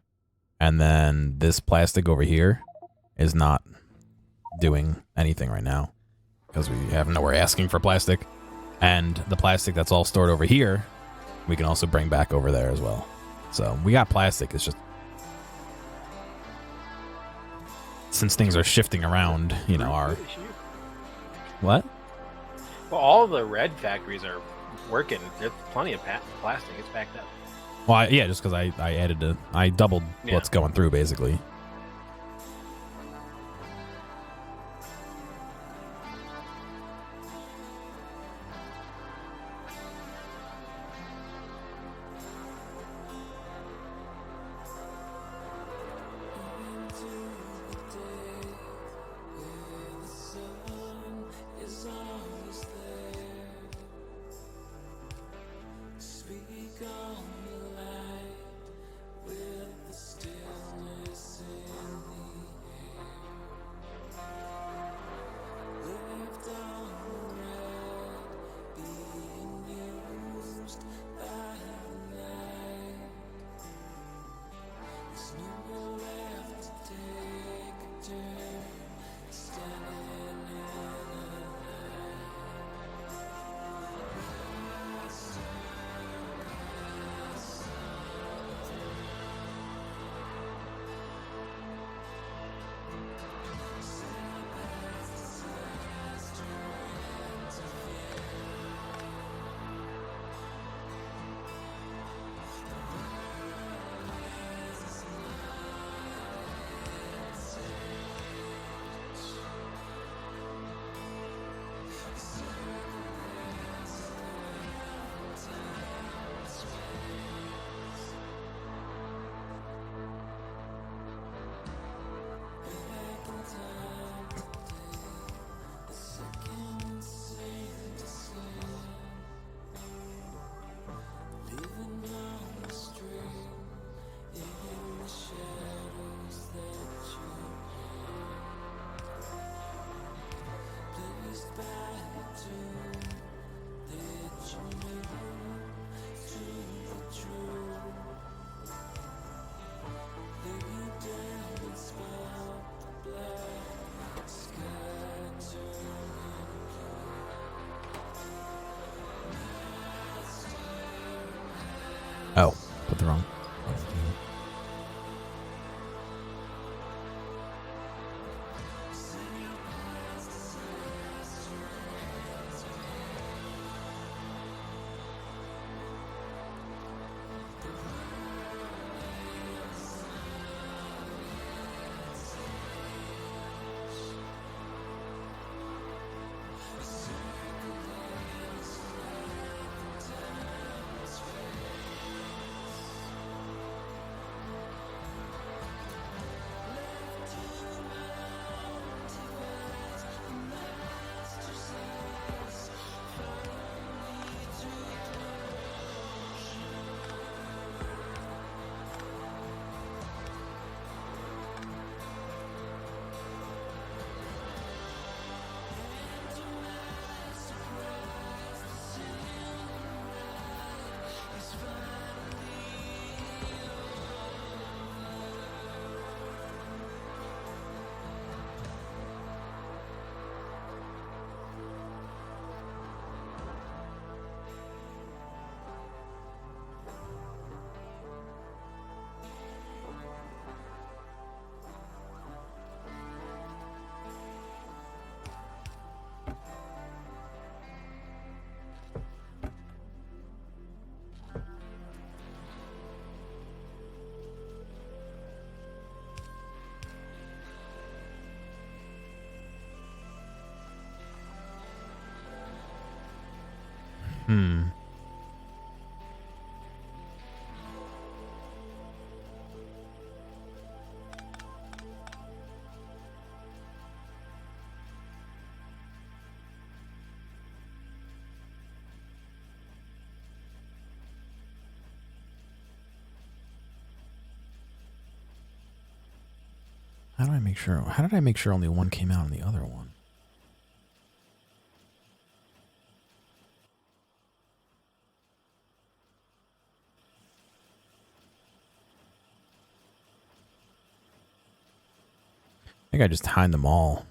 and then this plastic over here is not doing anything right now because we have nowhere asking for plastic, and the plastic that's all stored over here we can also bring back over there as well. So we got plastic. It's just since things are shifting around, you know, our what? Well, all the red factories are working. There's plenty of plastic. It's backed up. Well, yeah, just because I doubled what's going through basically. Oh, put the wrong. How do I make sure? How did I make sure only one came out on the other one? I think I just timed them all.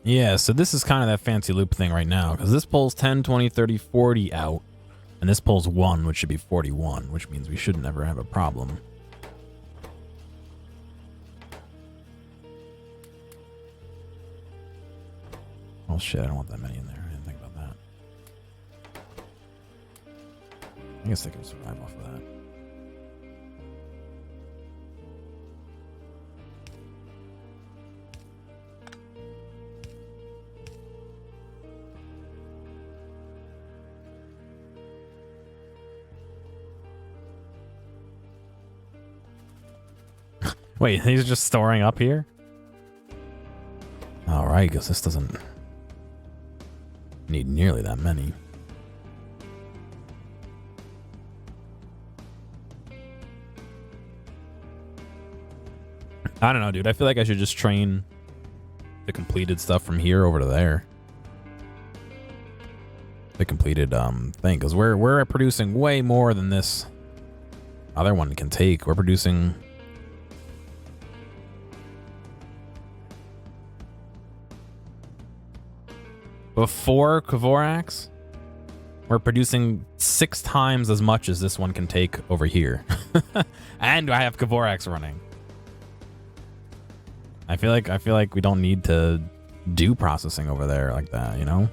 Yeah, so this is kind of that fancy loop thing right now, because this pulls 10, 20, 30, 40 out, and this pulls 1, which should be 41, which means we should never have a problem. Oh shit, I don't want that many in there. I didn't think about that. I guess they can survive off of that. Wait, he's just storing up here? Alright, because this doesn't need nearly that many. I don't know, dude. I feel like I should just train the completed stuff from here over to there. The completed thing, because we're producing way more than this other one can take. We're producing... Before Kvorax, we're producing 6 times as much as this one can take over here. And I have Kvorax running. I feel like we don't need to do processing over there like that, you know?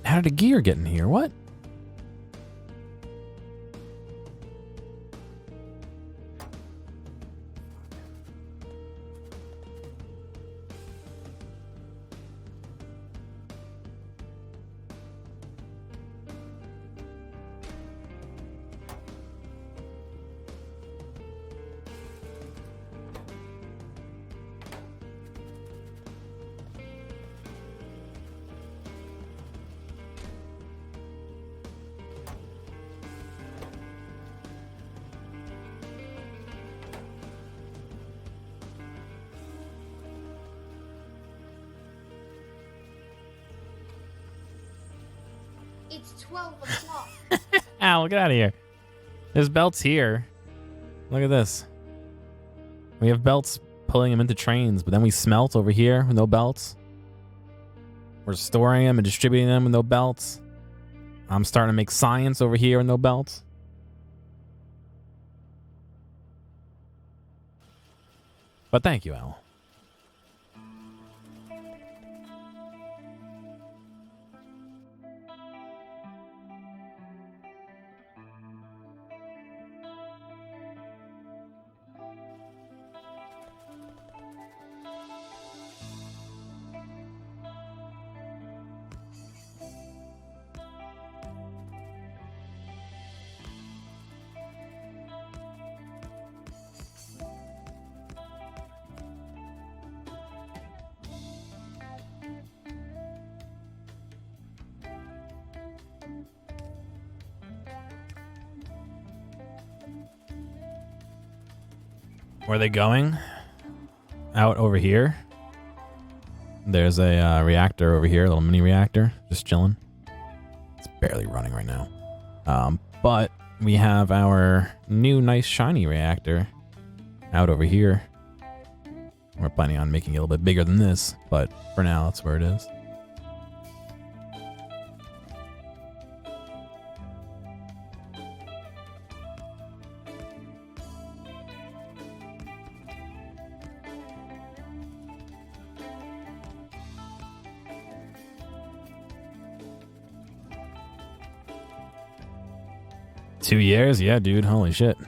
How did a gear get in here? What? It's 12 o'clock. Ow, get out of here. There's belts here. Look at this. We have belts pulling them into trains, but then we smelt over here with no belts. We're storing them and distributing them with no belts. I'm starting to make science over here with no belts. But thank you, Al. Where are they going? Out over here. There's a reactor over here, a little mini reactor, just chilling. It's barely running right now. But we have our new nice shiny reactor out over here. We're planning on making it a little bit bigger than this, but for now, that's where it is. Two years? Yeah, dude. Holy shit.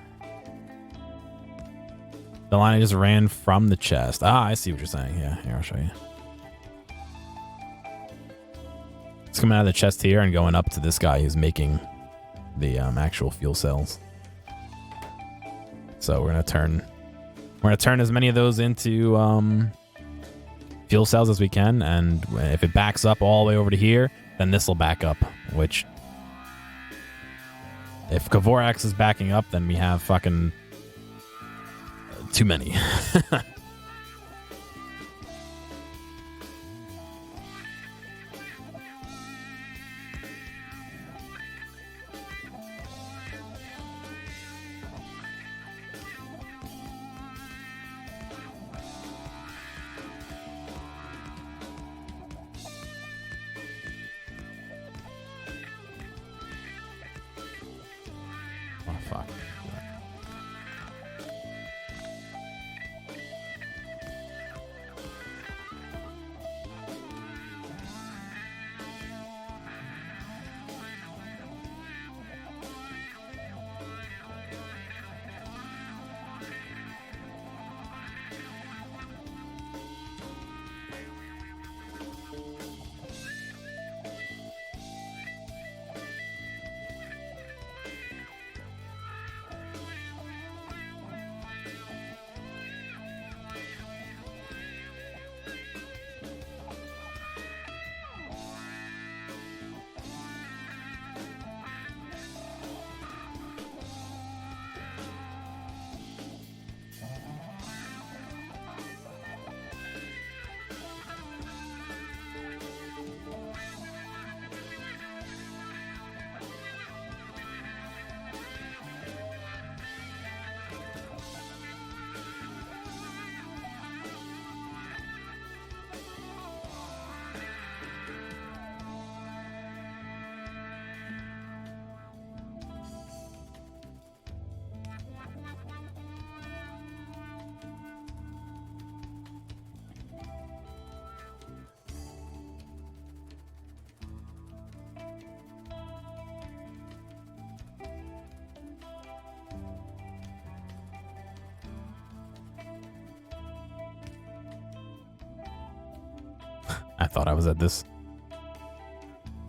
The line just ran from the chest. Ah, I see what you're saying. Yeah, here, I'll show you. It's coming out of the chest here and going up to this guy who's making the actual fuel cells. So we're gonna turn as many of those into fuel cells as we can, and if it backs up all the way over to here, then this will back up, which if Kavorax is backing up, then we have fucking too many. Oh, fuck. I thought I was at this.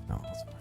No, that's fine.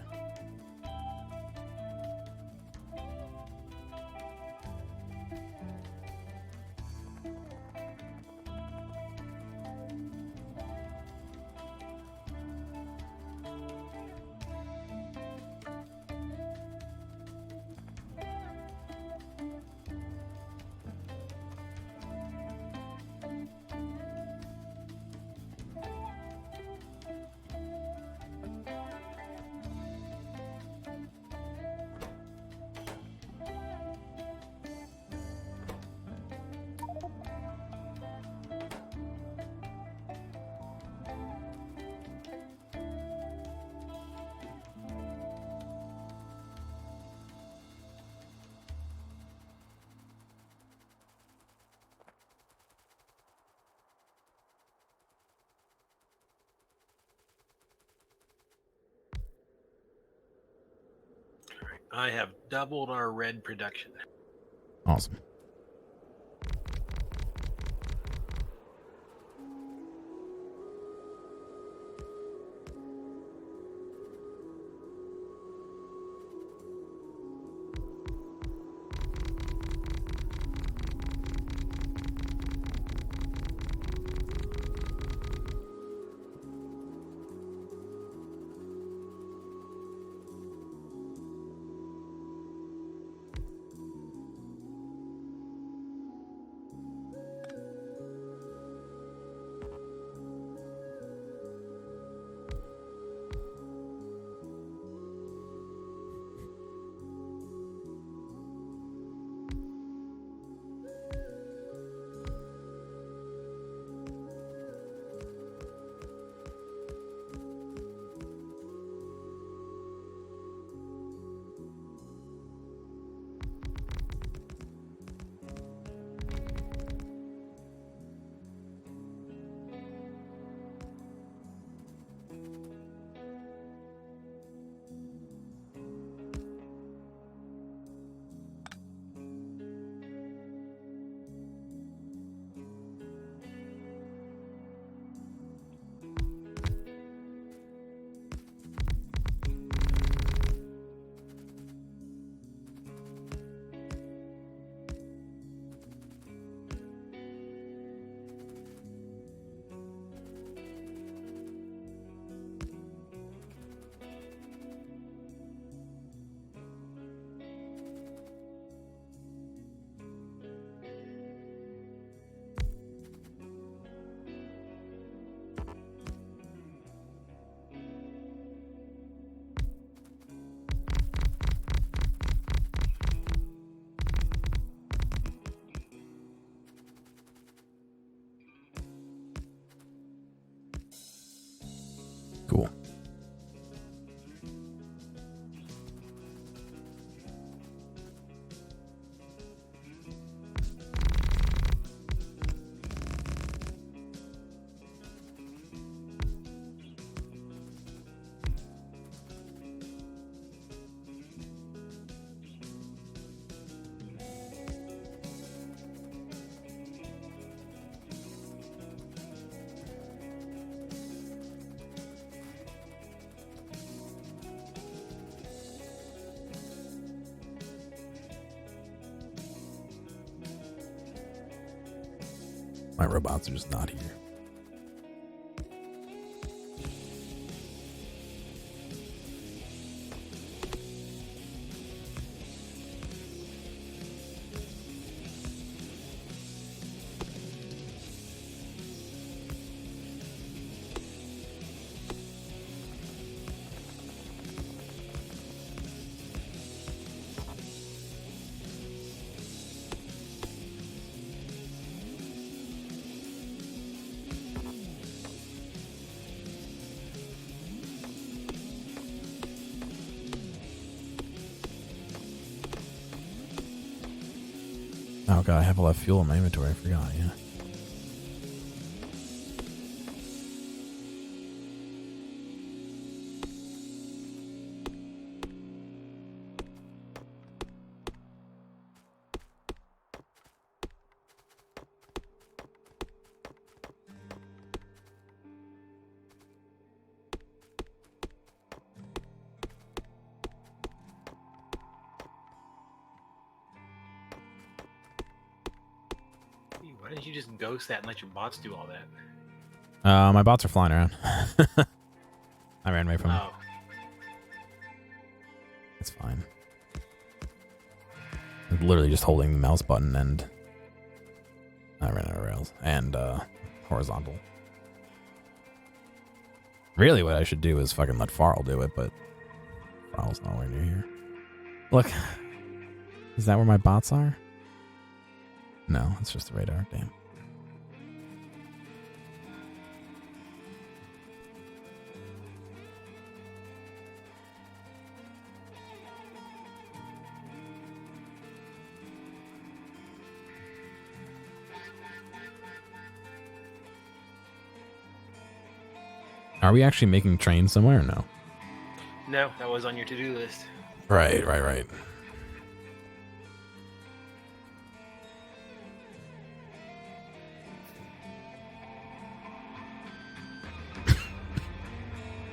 I have doubled our red production. Awesome. My robots are just not here. Oh god, I have a lot of fuel in my inventory. I forgot, yeah. Why didn't you just ghost that and let your bots do all that? My bots are flying around. I ran away from them. Oh, It's fine. I'm literally just holding the mouse button and I ran out of rails. And horizontal. Really what I should do is fucking let Farrell do it, but Farrell's nowhere near here. Look. Is that where my bots are? No, it's just the radar. Damn. Are we actually making trains somewhere or no? no, that was on your to-do list. Right.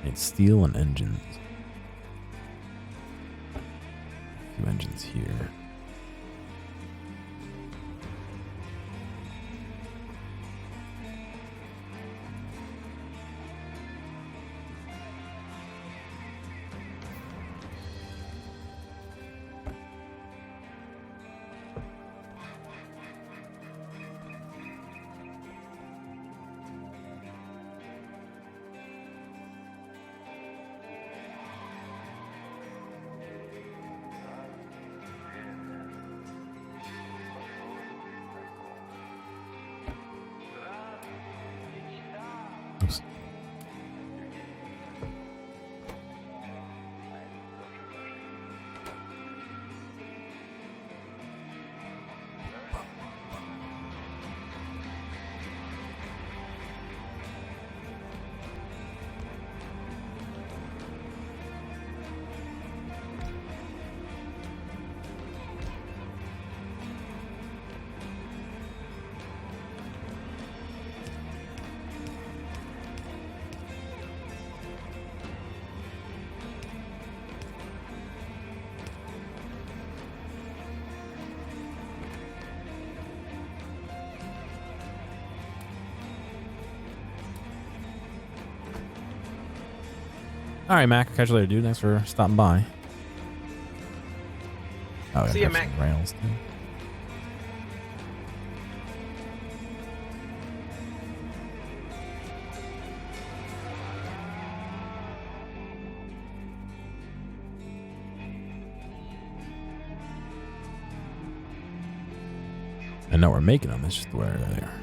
It's steel and engines. A few engines here. Oops. All right, Mac. Catch you later, dude. Thanks for stopping by. Oh, See ya, I have some Mac. rails too. I know we're making them. It's just where they are.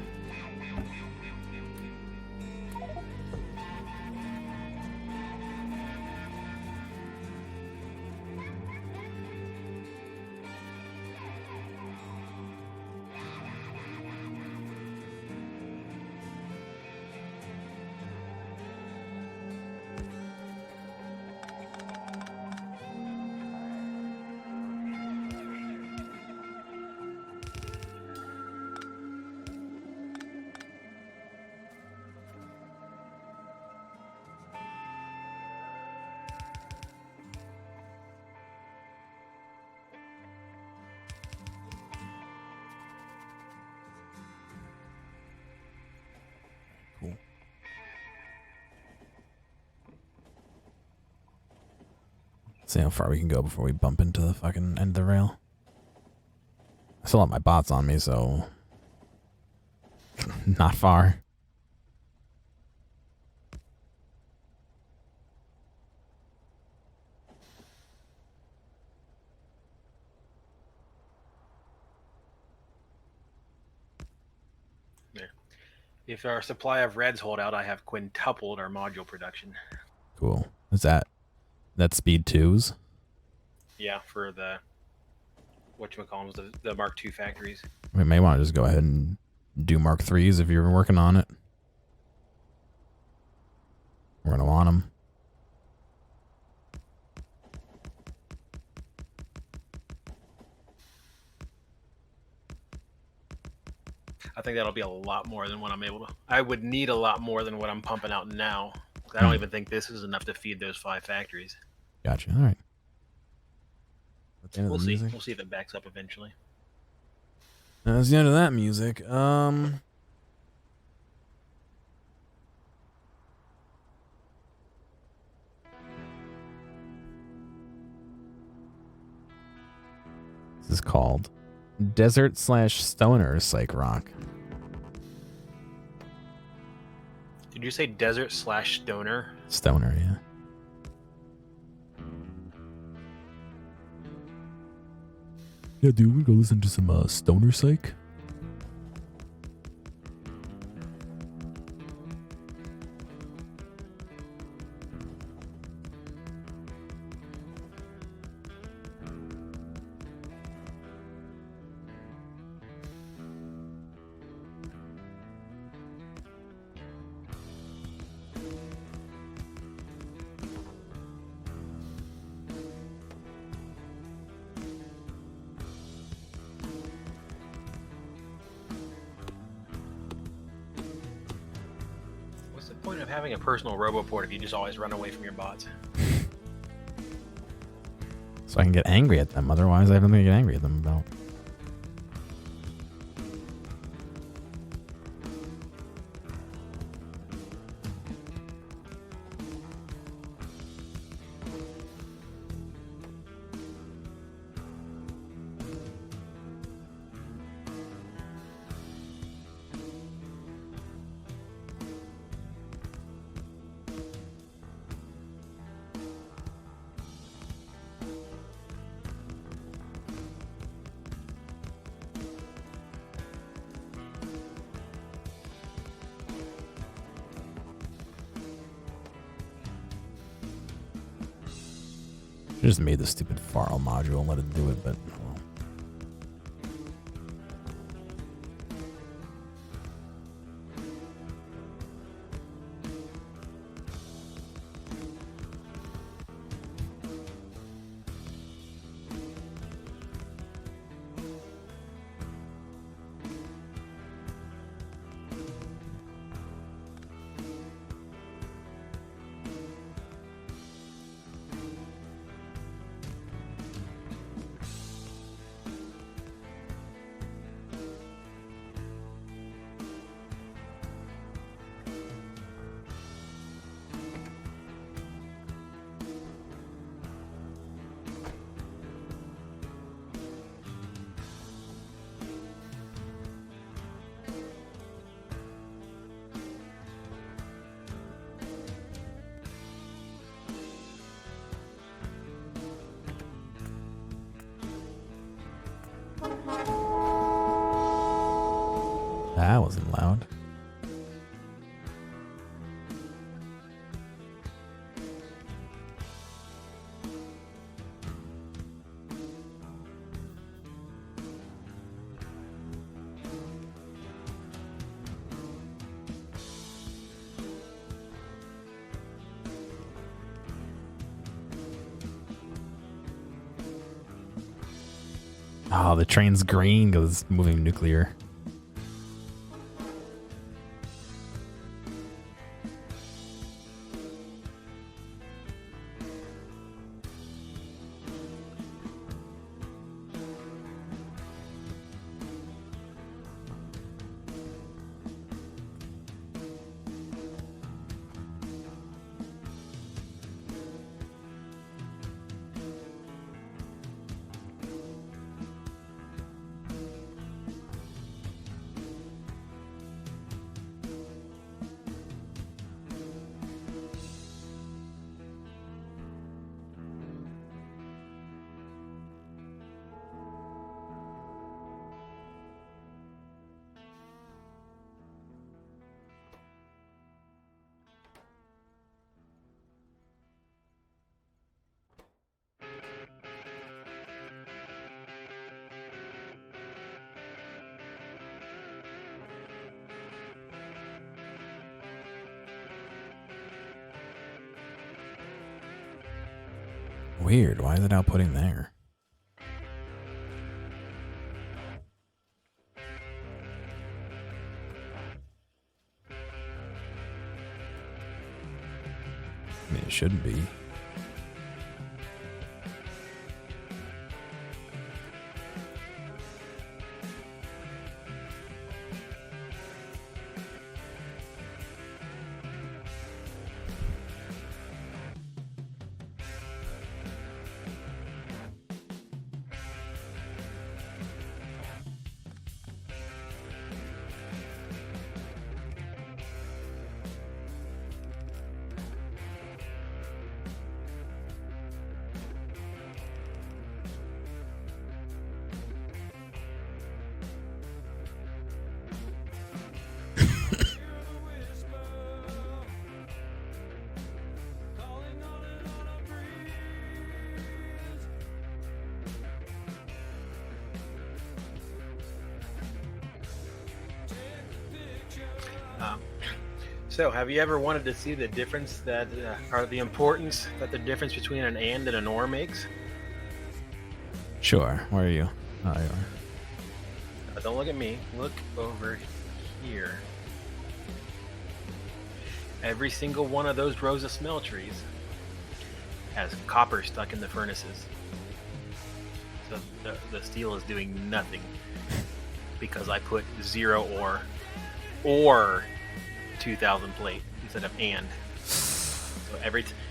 See how far we can go before we bump into the fucking end of the rail. I still have my bots on me, so not far. There. If our supply of reds hold out, I have quintupled our module production. Cool. Is that speed 2s? Yeah, for the whatchamacallums, the Mark II factories. We may want to just go ahead and do Mark 3s if you're working on it. We're going to want them. I think that'll be a lot more than what I'm able to. I would need a lot more than what I'm pumping out now. I don't even think this is enough to feed those 5 factories. Gotcha. All right. We'll see. We'll see if it backs up eventually. That's the end of that music. This is called Desert/Stoner Psych Rock. Did you say desert/stoner? Stoner, yeah. Yeah, dude, we go listen to some Stoner Psych. What's the point of having a personal roboport if you just always run away from your bots? So I can get angry at them. Otherwise, I have nothing to get angry at them about. Just made the stupid file module and let it do it, but well. That wasn't loud. Oh, the train's green because it's moving nuclear. Weird. Why is it outputting there? I mean, it shouldn't be. So, have you ever wanted to see the difference that, or the importance that the difference between an and an or makes? Sure. Where are you? Oh, you are. Don't look at me. Look over here. Every single one of those rows of smell trees has copper stuck in the furnaces. So the steel is doing nothing because I put 0 or 2000 plate instead of and. So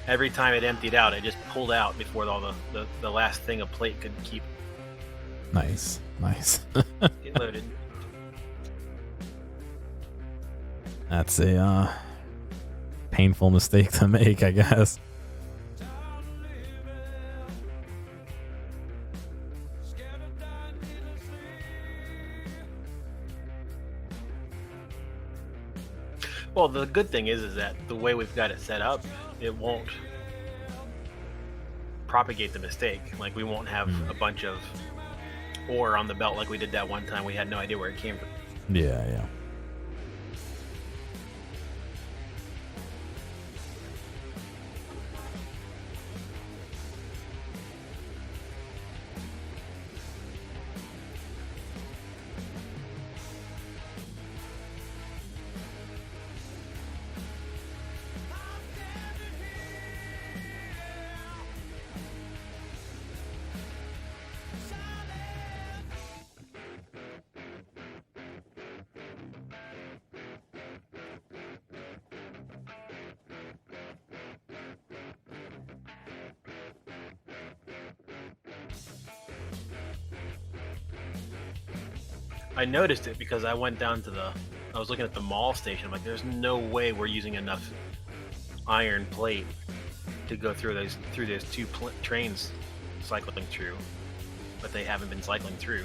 every time it emptied out, it just pulled out before all the last thing a plate could keep. Nice. Get loaded. That's a painful mistake to make, I guess. Well, the good thing is that the way we've got it set up, it won't propagate the mistake. Like, we won't have a bunch of ore on the belt like we did that one time. We had no idea where it came from. Yeah. I noticed it because I went down to I was looking at the mall station. I'm like, there's no way we're using enough iron plate to go through those two trains cycling through, but they haven't been cycling through.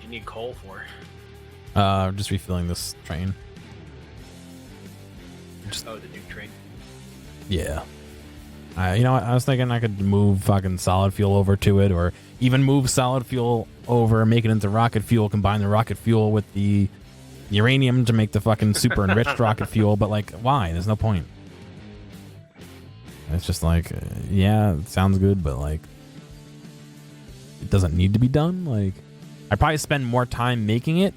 you need coal for? Just refilling this train. Oh, the Duke train. Yeah. You know what? I was thinking I could move fucking solid fuel over to it, or even move solid fuel over, make it into rocket fuel, combine the rocket fuel with the uranium to make the fucking super enriched rocket fuel. But like, why? There's no point. It's just like, yeah, it sounds good, but like, it doesn't need to be done. Like, I'd probably spend more time making it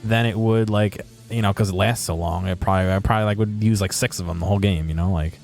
than it would, like, you know, because it lasts so long. I probably like would use like 6 of them the whole game, you know, like.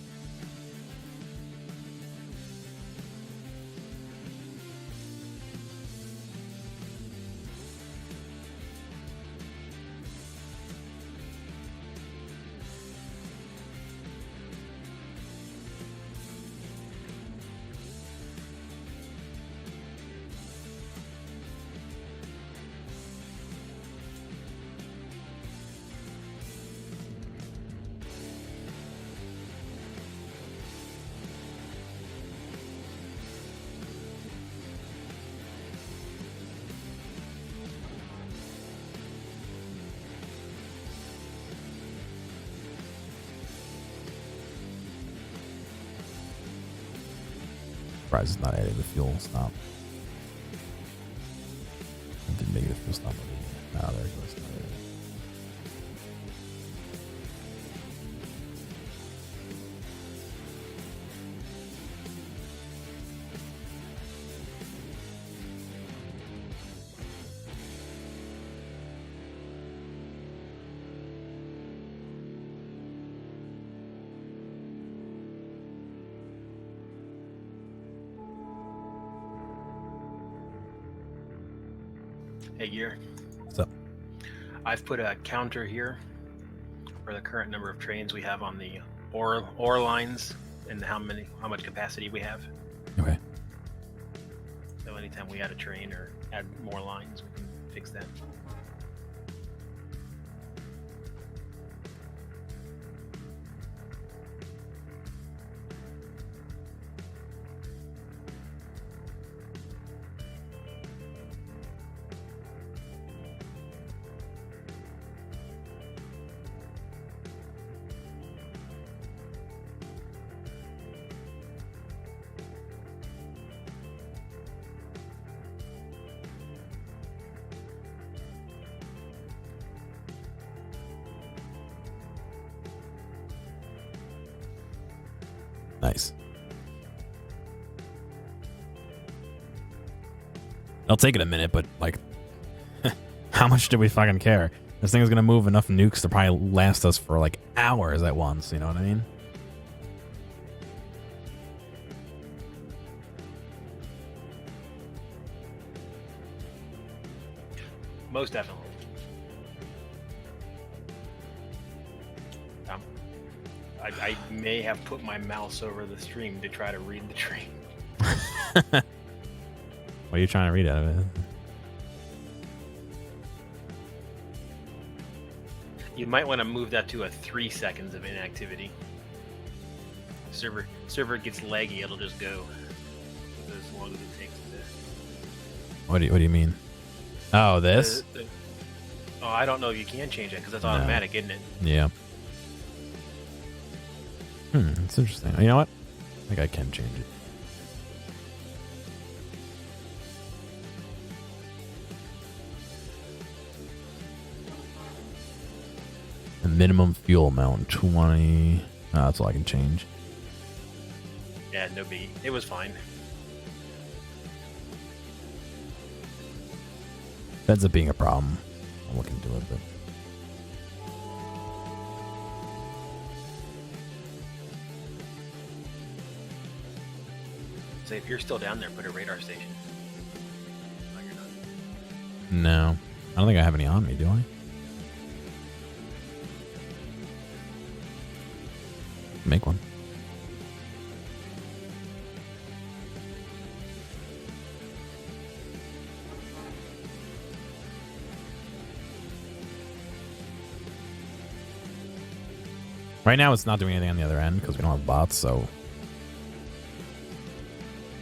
Surprised it's not adding the fuel stop. It didn't make it a fuel stop. Oh, there it goes. Hey, Gear. What's up? I've put a counter here for the current number of trains we have on the ore lines and how much capacity we have. Okay. So anytime we add a train or add more lines, we can fix that. Nice. It'll take it a minute, but like, how much do we fucking care? This thing is gonna move enough nukes to probably last us for like hours at once. You know what I mean? Most definitely. I may have put my mouse over the stream to try to read the train. What are you trying to read out of it? You might want to move that to a 3 seconds of inactivity. Server gets laggy, it'll just go as long as it takes to. What do you mean? Oh, this? Oh, I don't know if you can change it because that's automatic, isn't it? Yeah. It's interesting. You know what? I think I can change it. The minimum fuel amount, 20. That's all I can change. Yeah, no biggie. It was fine. Ends up being a problem. I'll look into it, but. Say, if you're still down there, put a radar station. No, you're not. No. I don't think I have any on me, do I? Make one. Right now, it's not doing anything on the other end because we don't have bots, so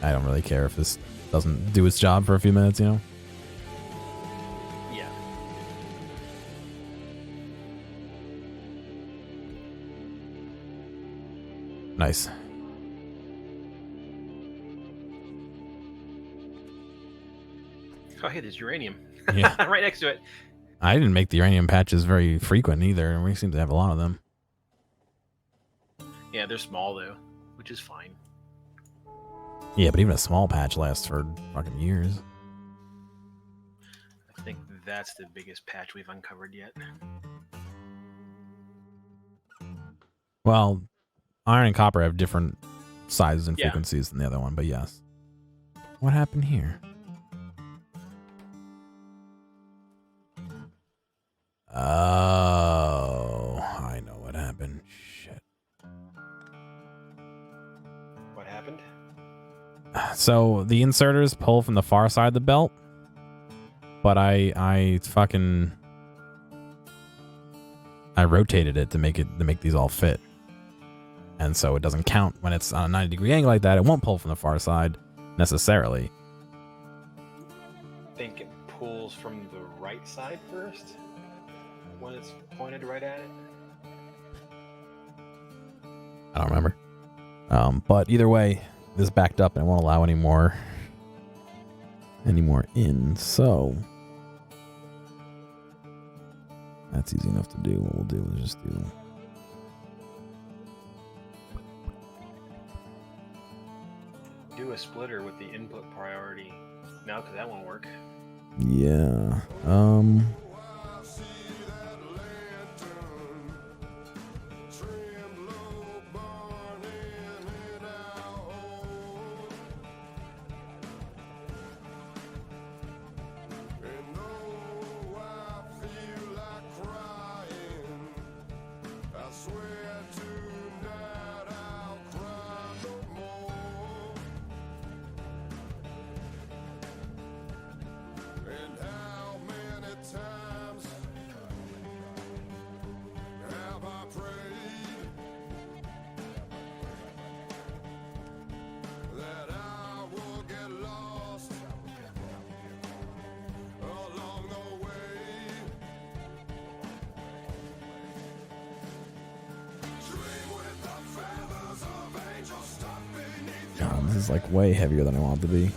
I don't really care if this doesn't do its job for a few minutes, you know? Nice. Oh, hey, there's uranium. Yeah. Right next to it. I didn't make the uranium patches very frequent either, and we seem to have a lot of them. Yeah, they're small though, which is fine. Yeah, but even a small patch lasts for fucking years. I think that's the biggest patch we've uncovered yet. Well, iron and copper have different sizes and Yeah. frequencies than the other one, but yes. What happened here? Oh, I know what happened. Shit. What happened? So the inserters pull from the far side of the belt, but I rotated it to make these all fit. And so it doesn't count when it's on a 90-degree angle like that. It won't pull from the far side necessarily. I think it pulls from the right side first when it's pointed right at it. I don't remember. But either way, this backed up and it won't allow any more in. So that's easy enough to do. What we'll do is just do a splitter with the input priority now, because that won't work. yeah. God, this is like way heavier than I want it to be.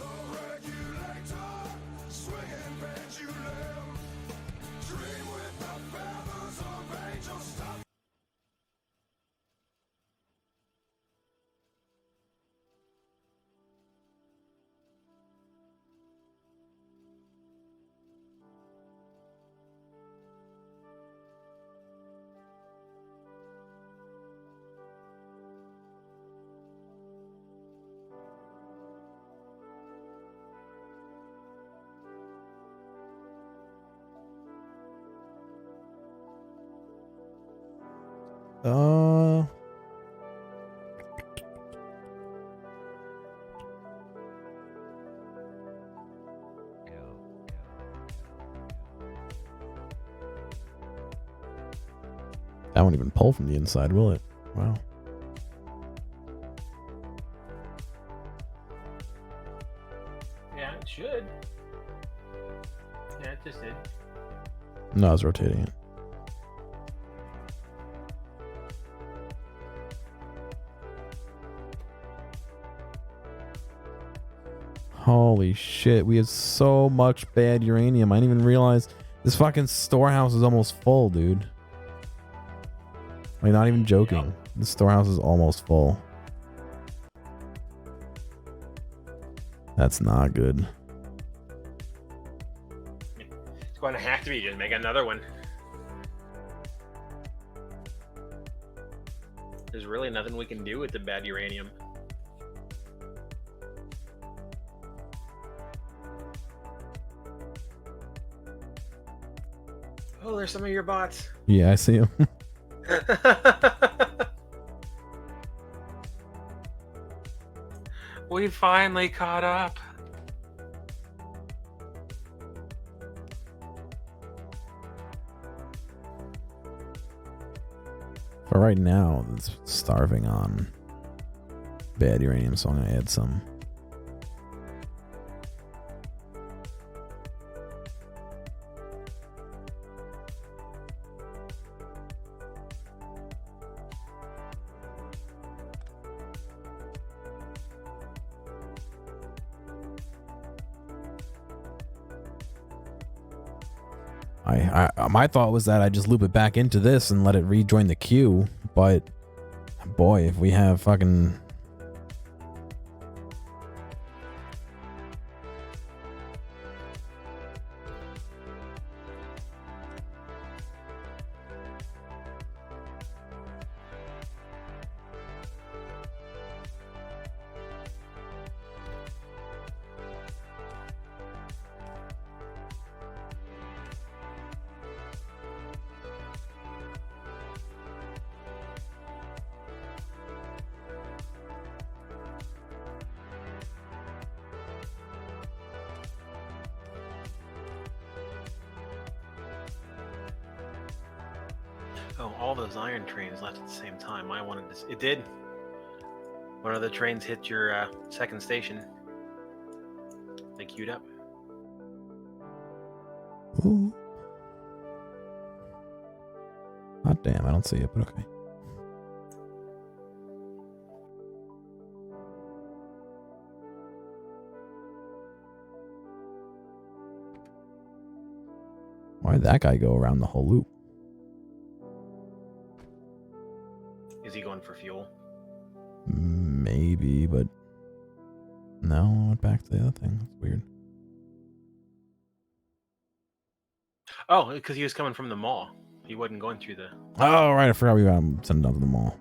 That won't even pull from the inside, will it? Wow. Yeah, it should. Yeah, it just did. No, I was rotating it. Holy shit, we have so much bad uranium. I didn't even realize this fucking storehouse is almost full, dude. Like, not even joking. Yep. The storehouse is almost full. That's not good. It's going to have to be. Just make another one. There's really nothing we can do with the bad uranium. Oh, there's some of your bots. Yeah, I see him. We finally caught up. For right now, it's starving on bad uranium, so I'm going to add some. My thought was that I just loop it back into this and let it rejoin the queue, but boy, if we have fucking... Oh, all those iron trains left at the same time. I wanted this. It did. One of the trains hit your second station. They queued up. Ooh. Oh, damn, I don't see it, but okay. Why'd that guy go around the whole loop? Is he going for fuel? Maybe, but no, I went back to the other thing. That's weird. Oh, because he was coming from the mall. He wasn't going through the... Oh, right, I forgot we got him sent down to the mall.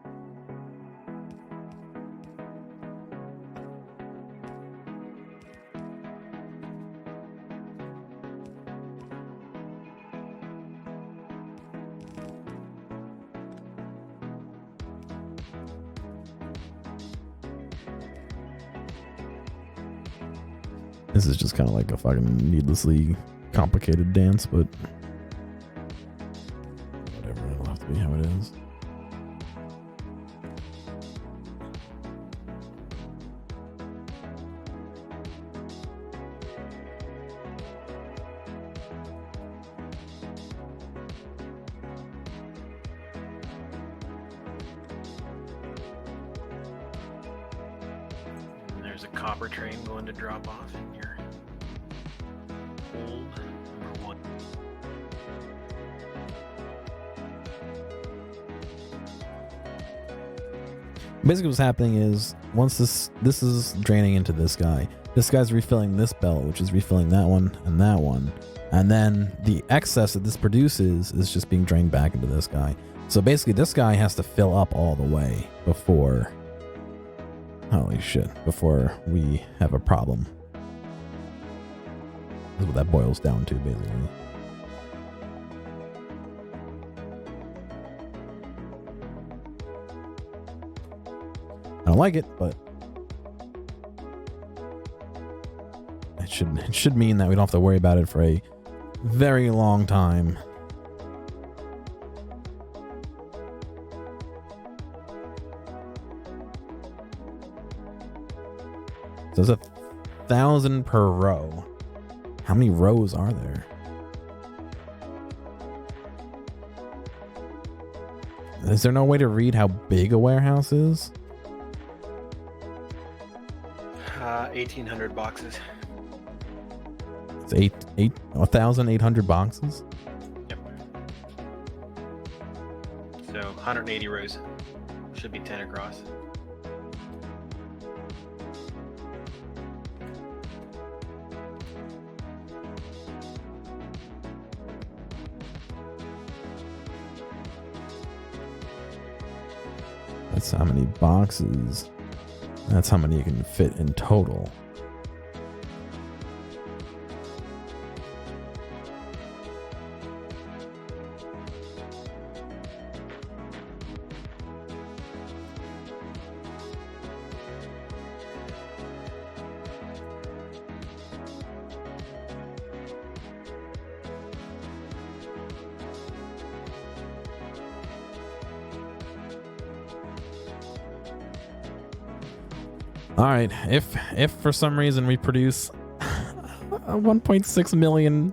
This is just kind of like a fucking needlessly complicated dance, but whatever, it'll have to be how it is. And there's a copper train going to drop off in your hold number 1. Basically what's happening is once this is draining into this guy's refilling this belt, which is refilling that one, and then the excess that this produces is just being drained back into this guy. So basically this guy has to fill up all the way before, holy shit, before we have a problem. That's what that boils down to, basically. I don't like it, but it should mean that we don't have to worry about it for a very long time. So there's 1,000 per row. How many rows are there? Is there no way to read how big a warehouse is? 1,800 boxes. It's 1,800 boxes? Yep. So 180 rows. Should be 10 across. That's how many boxes. That's how many you can fit in total. All right, if for some reason we produce 1.6 million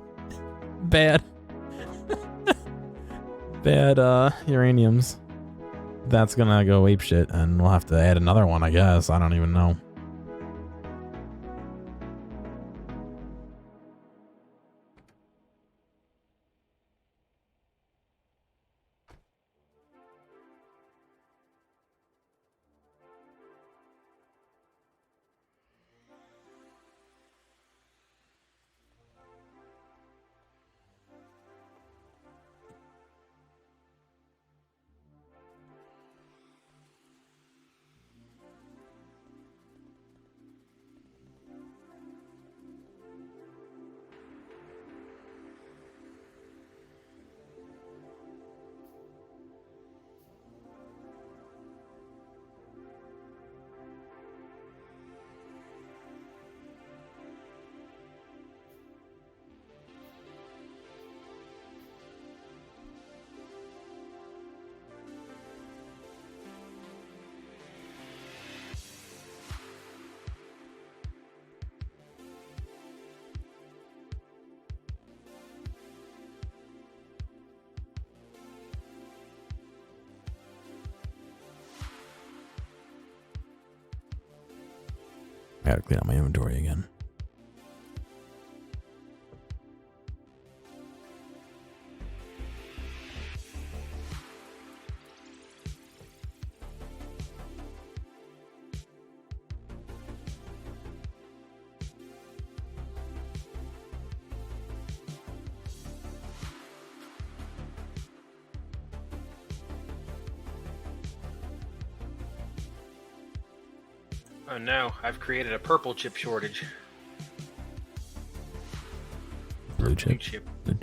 bad uraniums, that's gonna go apeshit, and we'll have to add another one, I guess. I don't even know. I gotta clean out my inventory again. Oh no, I've created a purple chip shortage. Blue chip. Look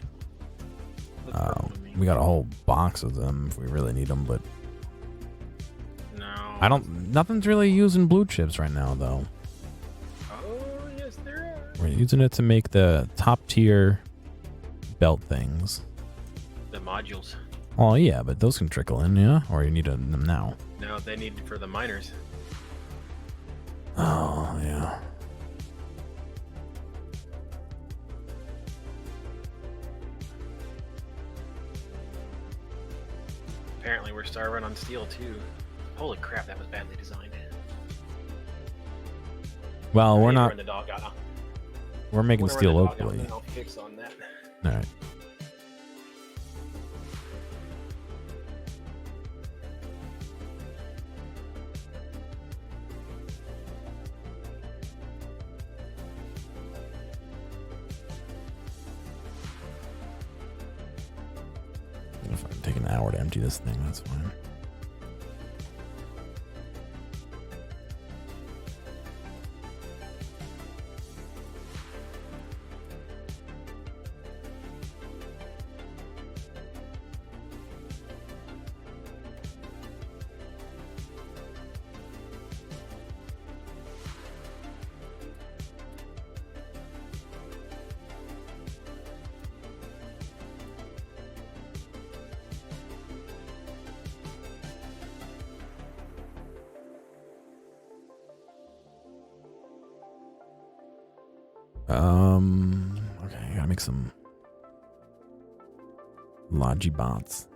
purple to me. We got a whole box of them if we really need them, but No. Nothing's really using blue chips right now, though. Oh, yes, there are. We're using it to make the top tier belt things. The modules. Oh yeah, but those can trickle in, yeah. Or you need them now. No, they need for the miners. Oh yeah. Apparently, we're starving on steel too. Holy crap, that was badly designed. Well, we're not. Run the dog out. We're making We're steel gonna run the dog out, locally. and then I'll fix on that. All right. If I can take an hour to empty this thing, that's fine. Okay, I gotta make some Logi bots.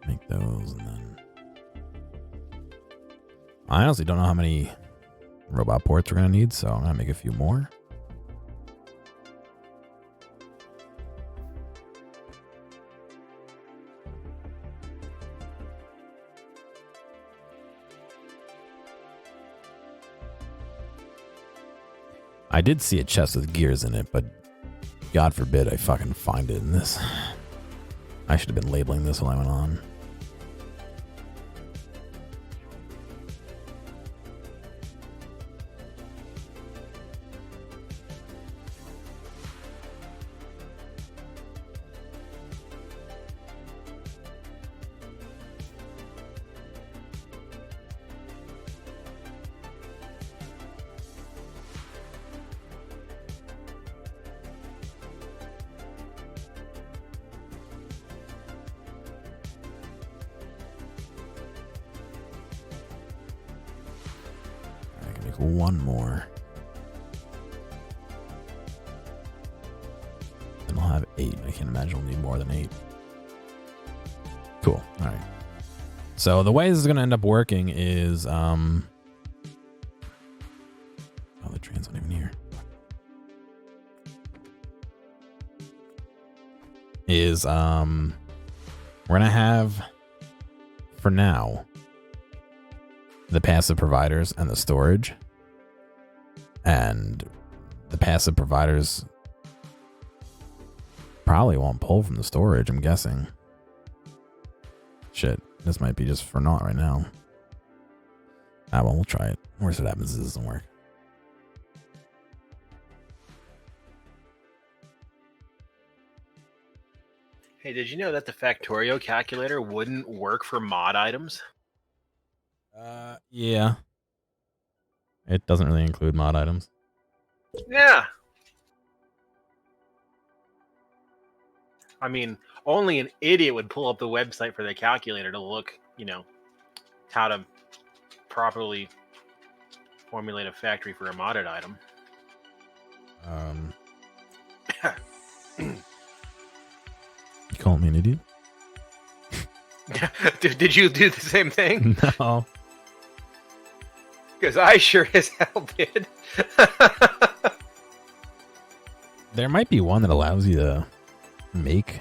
Make those and then I honestly don't know how many robot ports we're gonna need, so I'm gonna make a few more. I did see a chest with gears in it, but God forbid I fucking find it in this. I should have been labeling this while I went on. One more. Then I'll have 8. I can't imagine we'll need more than 8. Cool. All right. So the way this is going to end up working is, oh, the train's not even here. Is, we're going to have, for now, the passive providers and the storage. And the passive providers probably won't pull from the storage, I'm guessing. Shit, this might be just for naught right now. Ah, well, we'll try it. Worst what happens is it doesn't work. Hey, did you know that the Factorio calculator wouldn't work for mod items? Yeah. It doesn't really include mod items. Yeah. I mean, only an idiot would pull up the website for the calculator to look, how to properly formulate a factory for a modded item. me an idiot? Did you do the same thing? No. Because I sure as hell did. There might be one that allows you to make.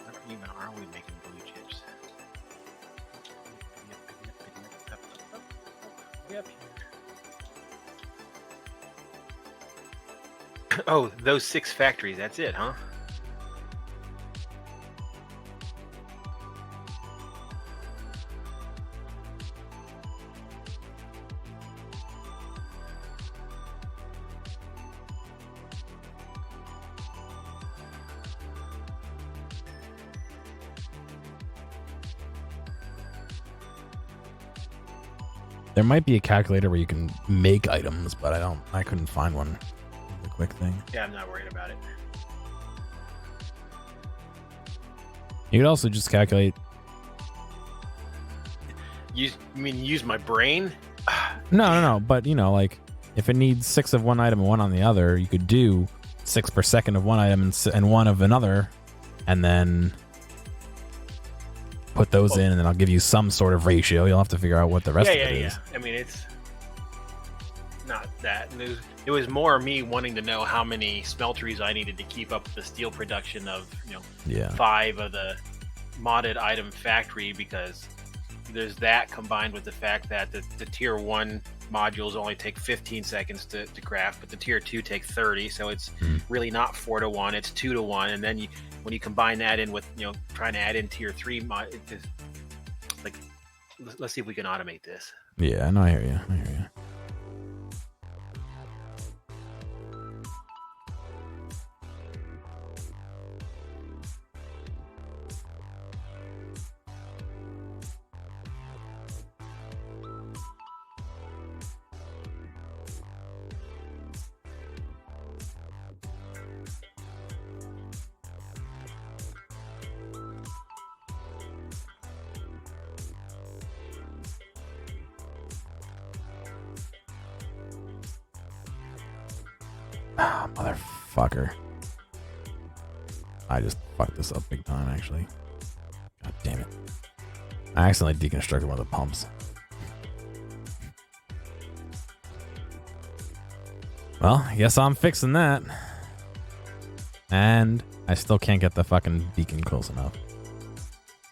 What even are we making blue chips? Yep. Oh, those 6 factories, that's it, huh? There might be a calculator where you can make items, but I couldn't find one. The quick thing. Yeah, I'm not worried about it. You could also just calculate. You mean use my brain? No. But like if it needs 6 of one item and 1 on the other, you could do 6 per second of one item and 1 of another, and then put those in, and then I'll give you some sort of ratio. You'll have to figure out what the rest of it is. I mean, it's not that. It was more me wanting to know how many smelteries I needed to keep up the steel production of 5 of the modded item factory, because there's that combined with the fact that the tier 1 modules only take 15 seconds to craft, but the tier 2 take 30, so it's really not 4 to 1, it's 2 to 1, and then when you combine that in with trying to add in tier 3 mod, it just, like, let's see if we can automate this. Yeah, no, I hear you. Ah, motherfucker. I just fucked this up big time, actually. God damn it. I accidentally deconstructed one of the pumps. Well, I guess I'm fixing that. And I still can't get the fucking beacon close enough.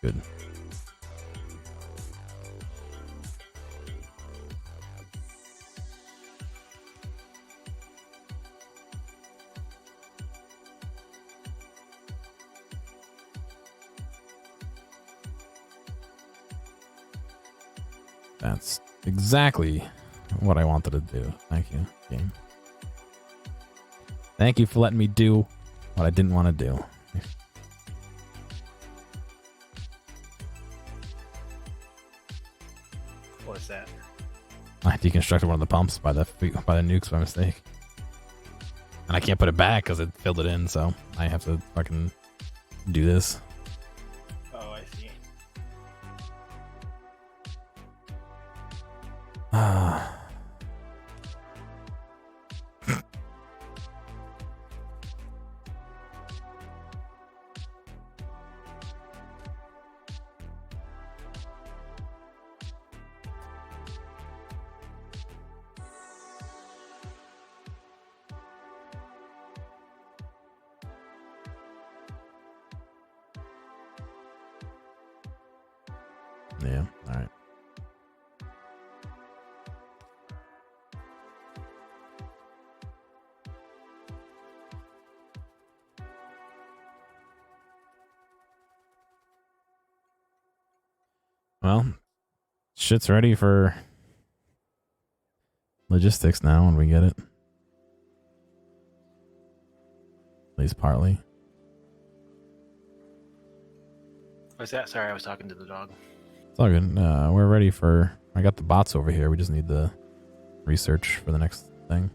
Good. That's exactly what I wanted to do. Thank you, game. Thank you for letting me do what I didn't want to do. What's that? I deconstructed one of the pumps by the nukes by mistake. And I can't put it back because it filled it in, so I have to fucking do this. Oh, I see. Yeah, alright. Well, shit's ready for logistics now when we get it. At least partly. What's that? Sorry, I was talking to the dog. It's all good. We're ready for... I got the bots over here. We just need the research for the next thing.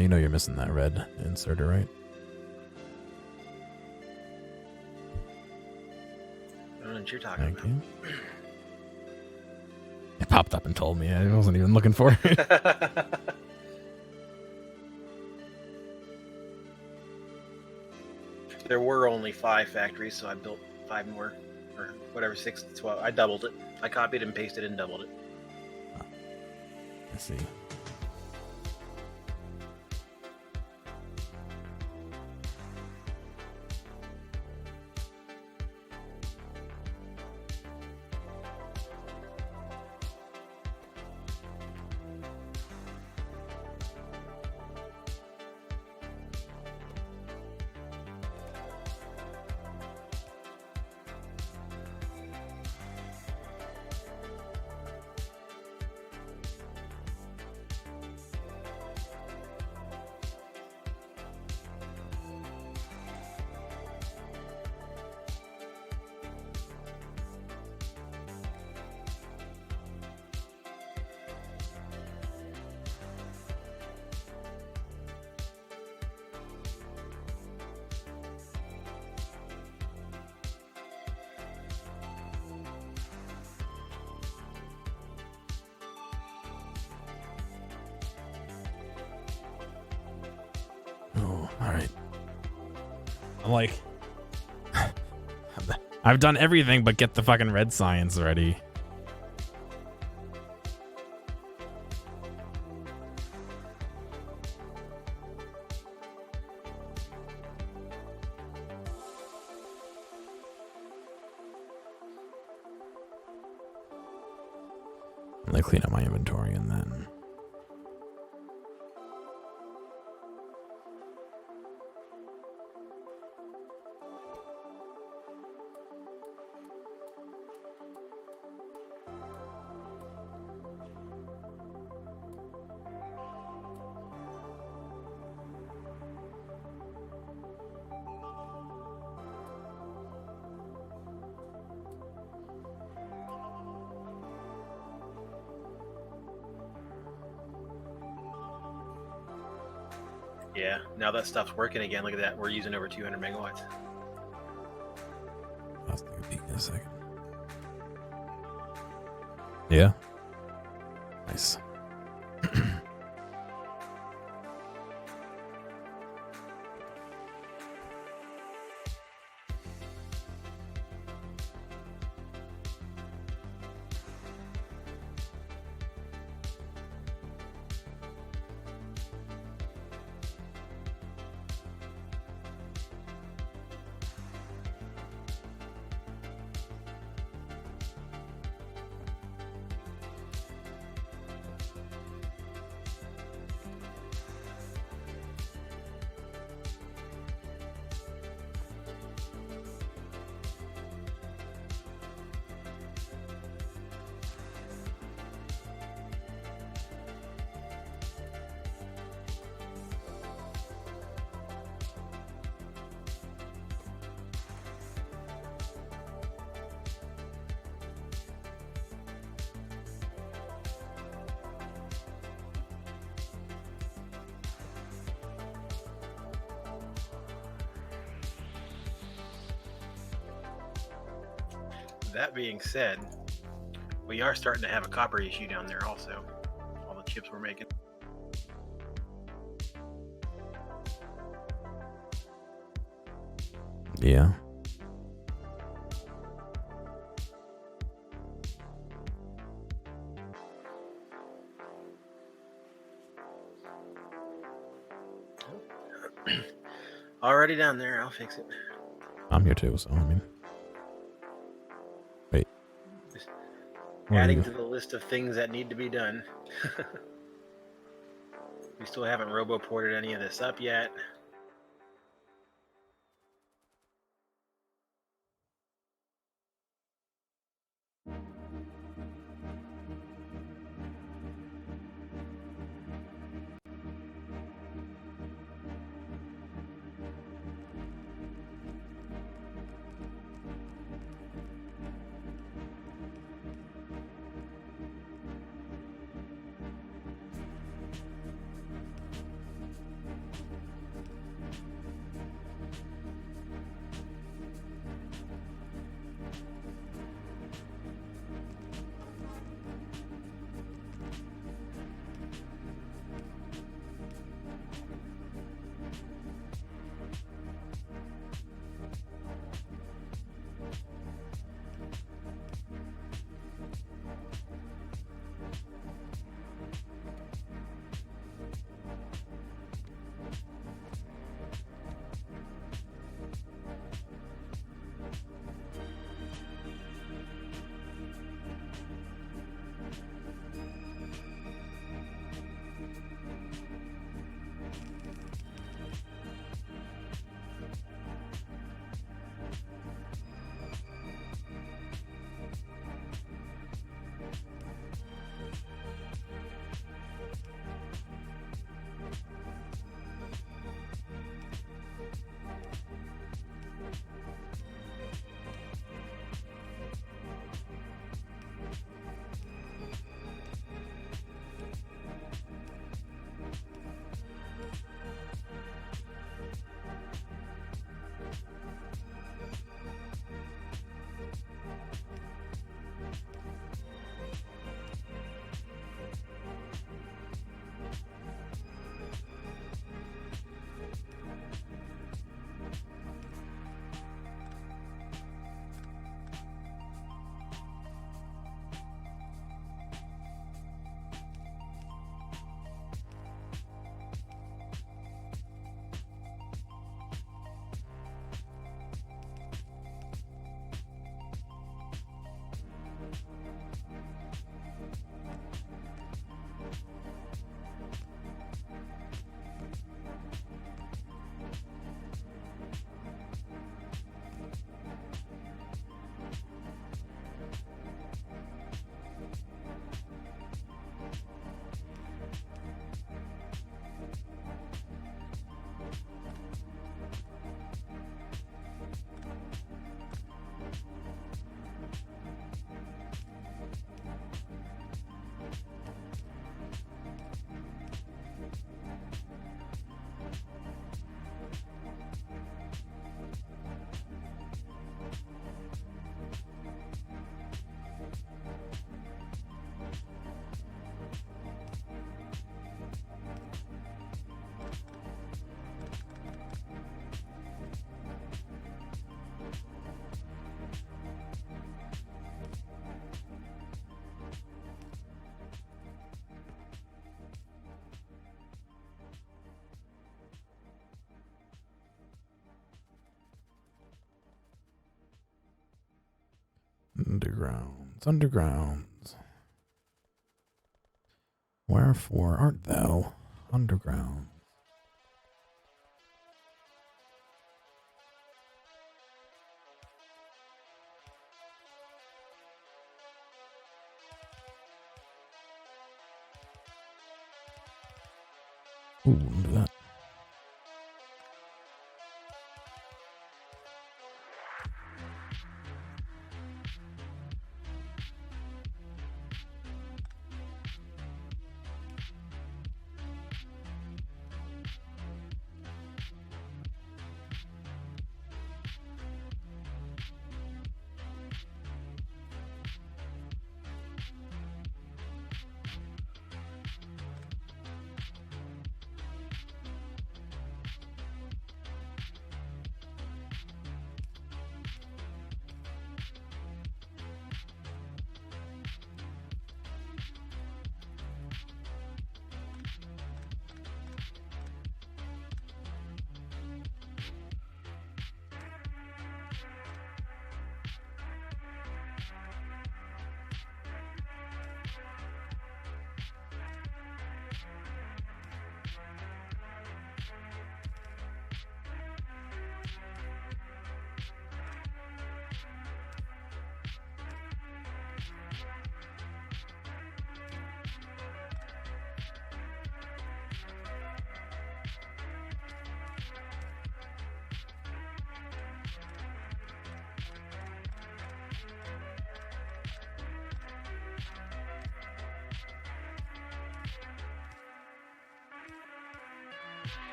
You know you're missing that red inserter, right? I don't know what you're talking Thank about. you. It popped up and told me. I wasn't even looking for it. There were only 5 factories, so I built 5 more, or whatever, 6 to 12. I doubled it. I copied and pasted and doubled it. Let's see. Oh, all right. I'm like, I've done everything but get the fucking red science ready. Let me clean up my inventory and then. Yeah, now that stuff's working again. Look at that. We're using over 200 megawatts. I'll take a peek in a second. Yeah. Nice. That being said, we are starting to have a copper issue down there also. All the chips we're making. Yeah. Already down there. I'll fix it. I'm here too, so I mean. Wait. Just Where are adding you? to the list of things that need to be done. We still haven't robo-ported any of this up yet. Undergrounds. Wherefore art thou underground? Ooh, look at that.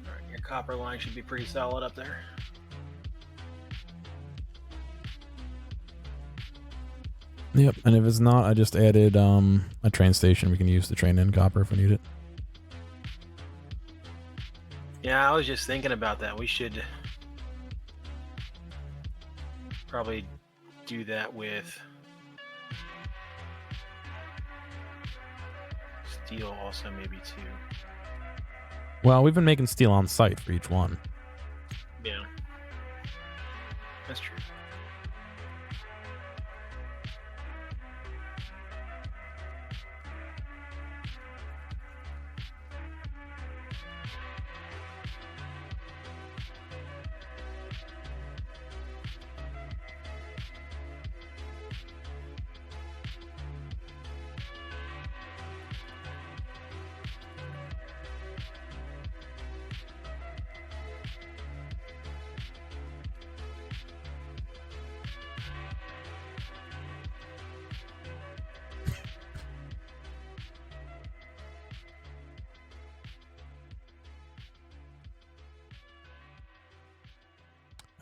Alright, your copper line should be pretty solid up there. Yep, and if it's not, I just added a train station. We can use the train in copper if we need it. Yeah, I was just thinking about that. We should probably do that with steel also maybe too. Well, we've been making steel on site for each one. Yeah. That's true.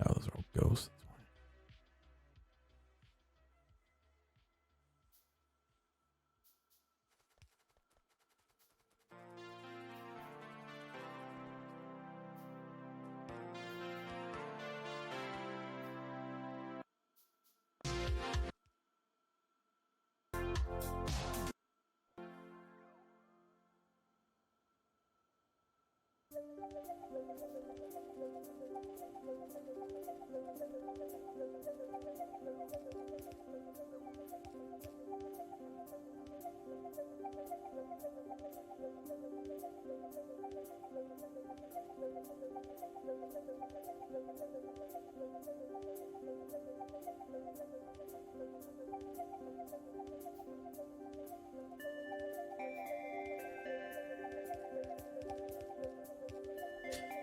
Oh, those are all ghosts.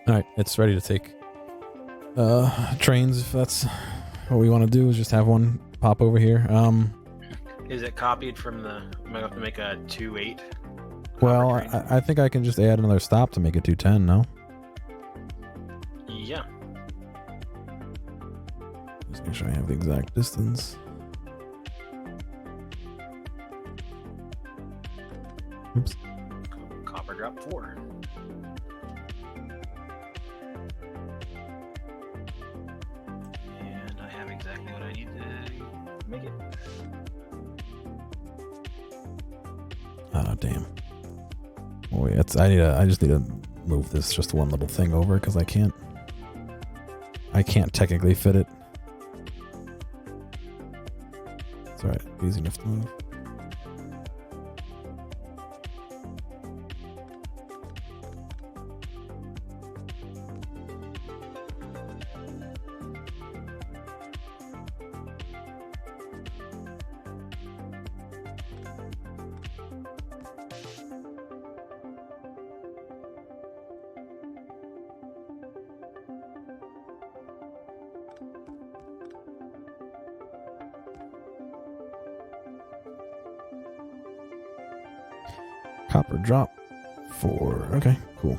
All right, it's ready to take trains. If that's what we want to do, is just have one pop over here. Is it copied from the? Am I going to have to make a 2-8? Well, train? I think I can just add another stop to make it 210. No. Yeah. Just make sure I have the exact distance. Oops. Copper drop 4. And I have exactly what I need to make it. Oh damn. Oh, wait, I just need to move this just one little thing over because I can't technically fit it. It's alright, easy enough to move. Copper drop 4. Okay, cool.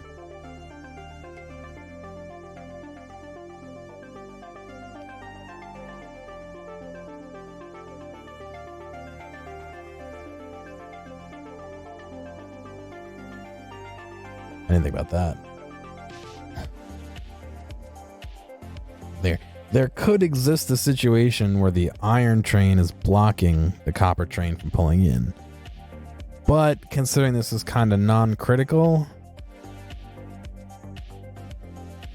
I didn't think about that. There could exist a situation where the iron train is blocking the copper train from pulling in. But considering this is kind of non-critical,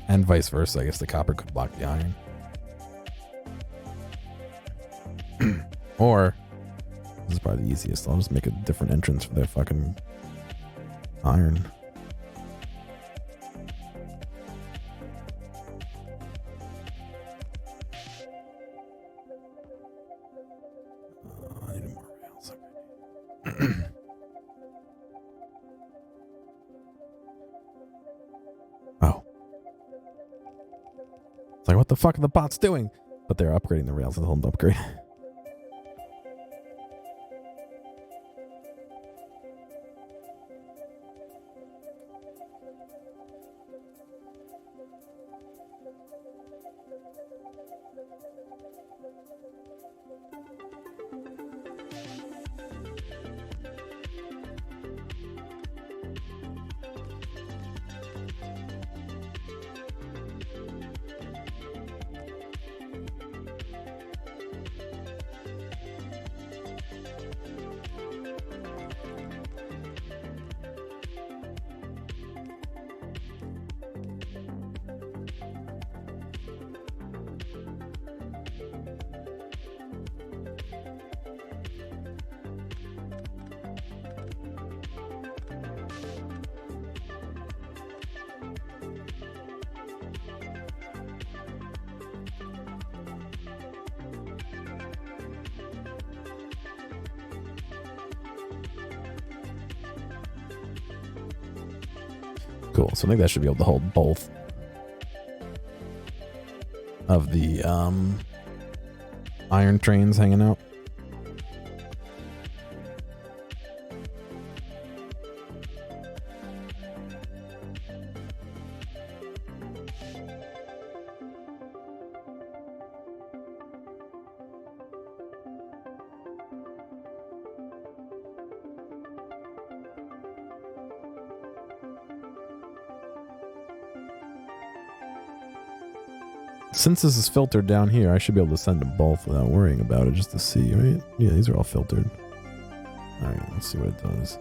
and vice versa, I guess the copper could block the iron. Or, this is probably the easiest, I'll just make a different entrance for their fucking iron. I need more rails. Oh. It's like, what the fuck are the bots doing? But they're upgrading the rails. They'll upgrade. Cool. So I think that should be able to hold both of the iron trains hanging out. Since this is filtered down here, I should be able to send them both without worrying about it, just to see, right? Yeah, these are all filtered. Alright, let's see what it does.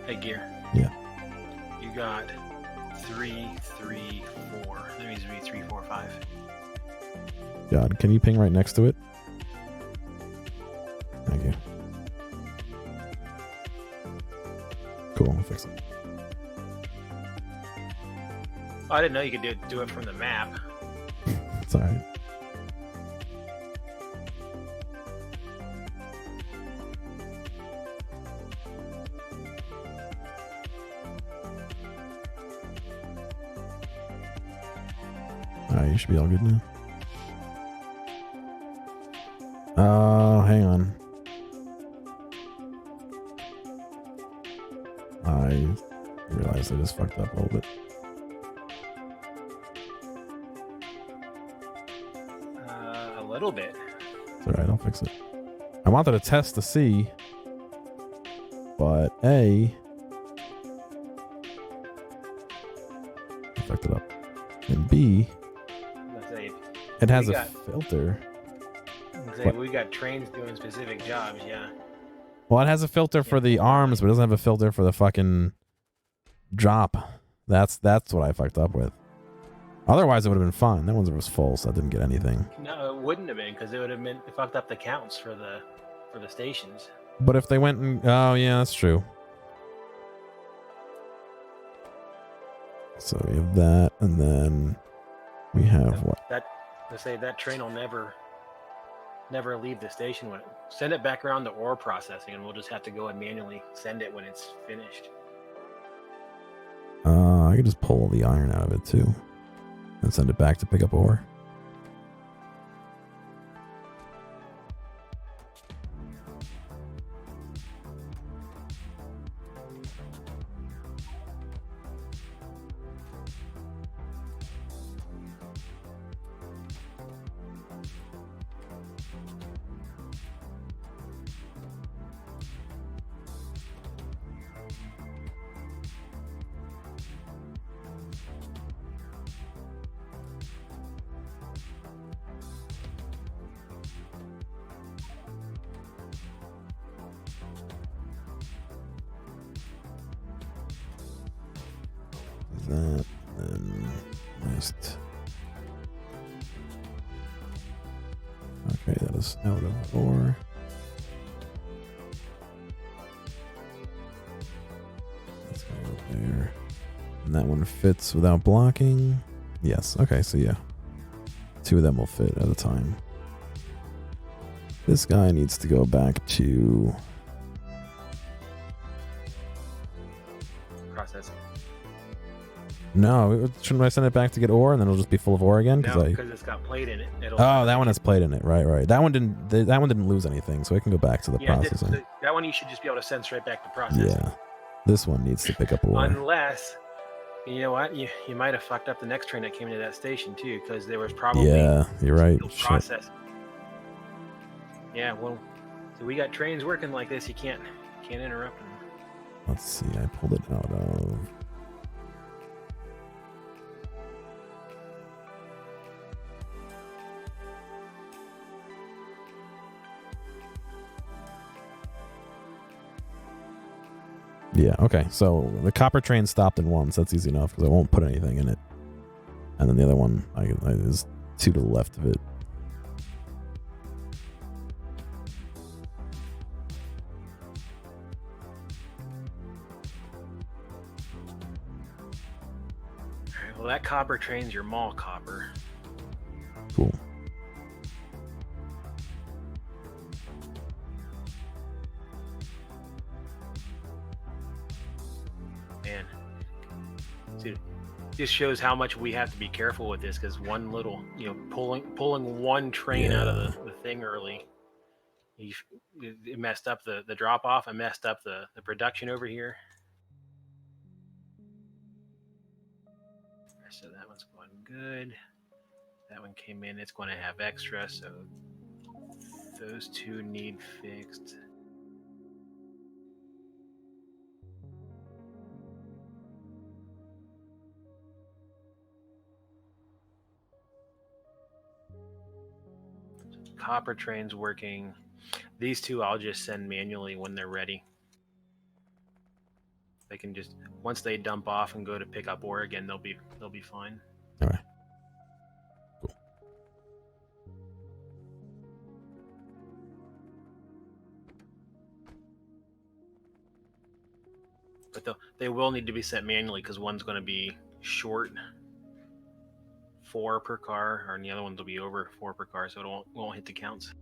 Hey, Gear. Yeah. You got 3, 3, 4. That means to be 3, 4, 5. God, can you ping right next to it? Thank you. Cool, I'll fix it. Oh, I didn't know you could do it from the map. It's alright. Alright, you should be all good now. Hang on. I realized I just fucked up a little bit. A little bit. It's alright, I'll fix it. I wanted to test to see, but A, I fucked it up. And B, Let's say, it has we a got- filter. Say we got trains doing specific jobs, yeah. Well, it has a filter for the arms, but it doesn't have a filter for the fucking drop. That's what I fucked up with. Otherwise, it would have been fine. That one was false. I didn't get anything. No, it wouldn't have been because it would have been it fucked up the counts for the stations. But if they went and... Oh, yeah, that's true. So we have that, and then we have what? Let's say that train will never leave the station. Send it back around to ore processing, and we'll just have to go and manually send it when it's finished. I could just pull the iron out of it, too. And send it back to pick up ore. That, then list. Okay, that is out of ore. Let's go there. And that one fits without blocking. Yes, okay, so yeah. 2 of them will fit at a time. This guy needs to go back to... Processing. No, shouldn't I send it back to get ore and then it'll just be full of ore again? No, because it's got plate in it. Oh, that one has plate in it. Right. That one didn't lose anything, so it can go back to the processing. That one you should just be able to send straight back to processing. Yeah. This one needs to pick up ore. Unless, you know what, you might have fucked up the next train that came into that station too, because there was probably Yeah, you're right. process. Yeah, well, so we got trains working like this. You can't interrupt them. Let's see. I pulled it out of. Yeah, okay. So the copper train stopped in one, so that's easy enough because I won't put anything in it. And then the other one, is 2 to the left of it. All right, well, that copper train's your mall copper. Cool. Man, dude, just shows how much we have to be careful with this because one little, pulling one train out of the thing early, it messed up the drop off and messed up the production over here. So that one's going good. That one came in, it's going to have extra, so those 2 need fixed. Copper train's working. These 2 I'll just send manually when they're ready. They can just, once they dump off and go to pick up ore again, they'll be fine. All right. Cool. But they will need to be sent manually because one's going to be short 4 per car, and the other ones will be over 4 per car, so it won't hit the counts.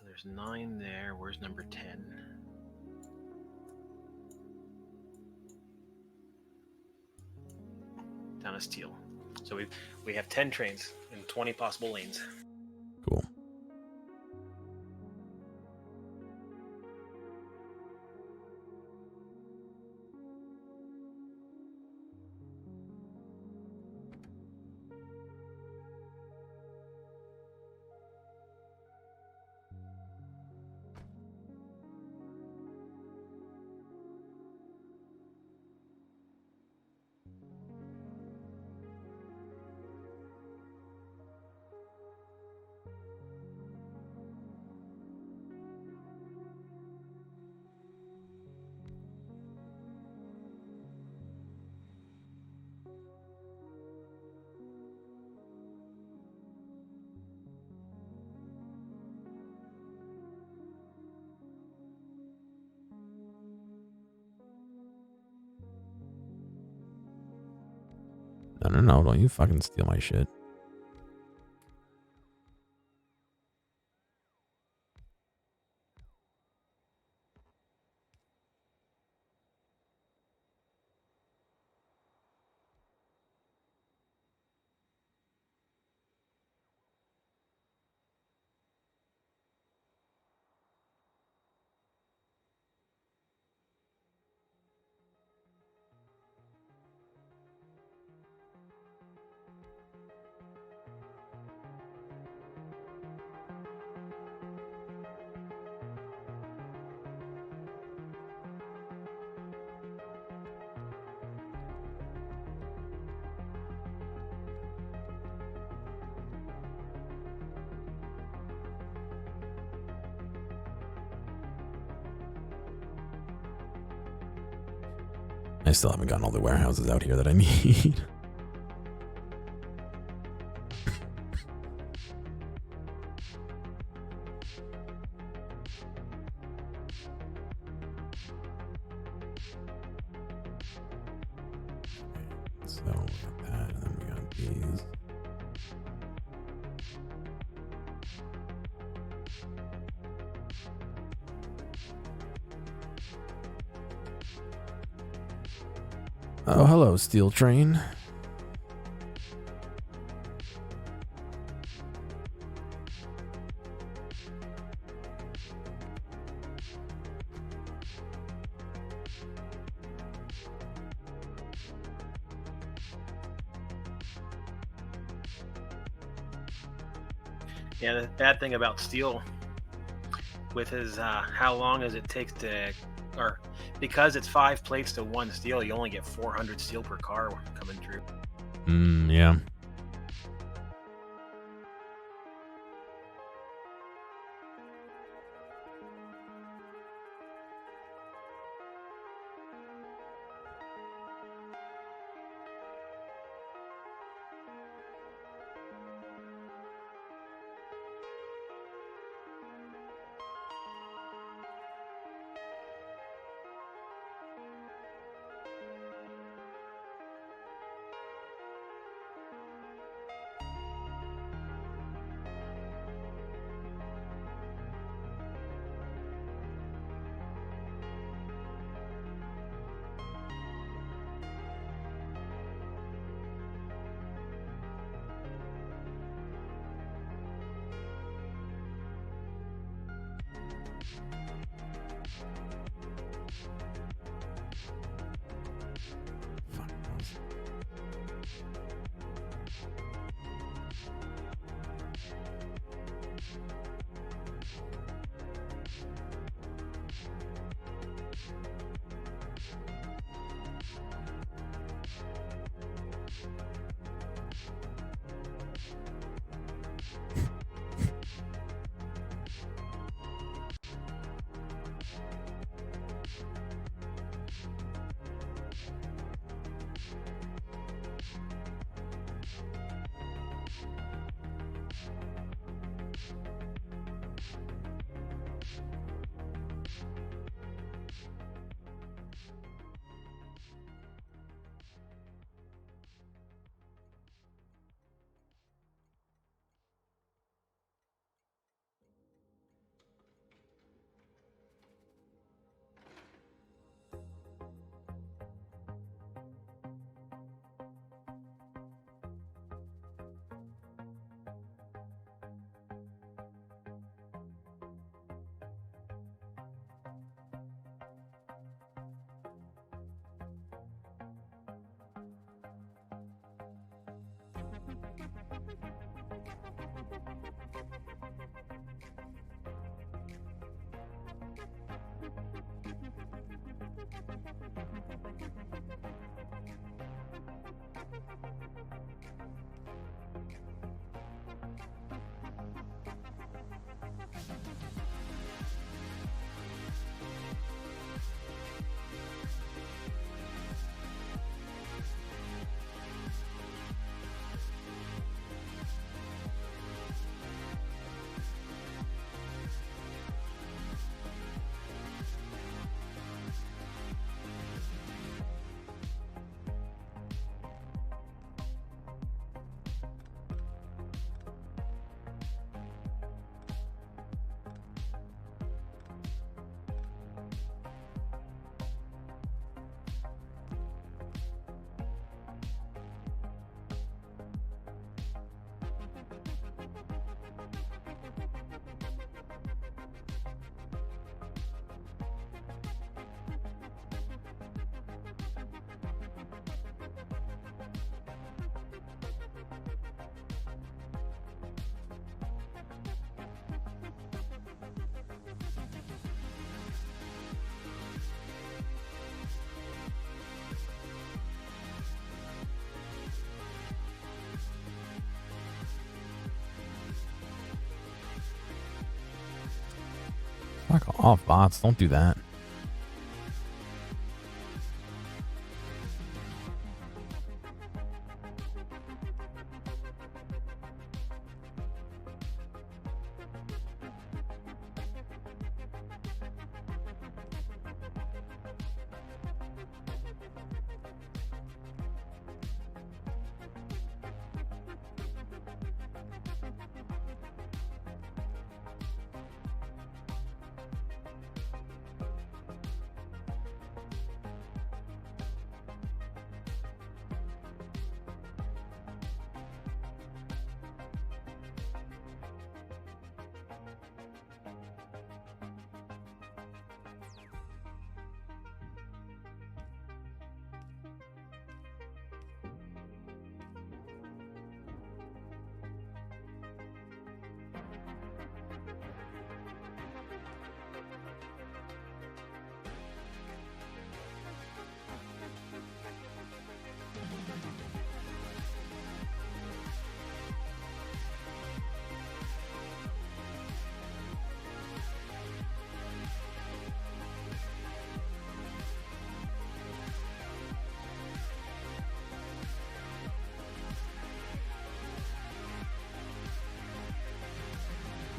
there's 9 there. Where's number 10? Down a steel. So we have 10 trains in 20 possible lanes. Cool. No, don't you fucking steal my shit. I still haven't gotten all the warehouses out here that I need. So we got that, and then we got these. Oh, hello, steel train. Yeah, the bad thing about steel with his how long does it take to, or because it's 5 plates to 1 steel, you only get 400 steel per car coming through. Yeah. Fuck off, bots. Don't do that.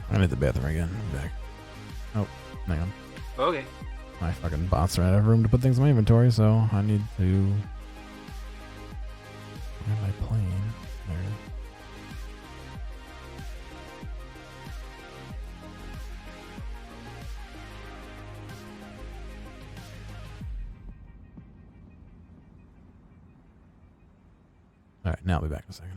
I'm at the bathroom again. I'm back. Oh, hang on. Okay. My fucking bots are out of room to put things in my inventory, so I need to... Where am I playing? There it is. Alright, now I'll be back in a second.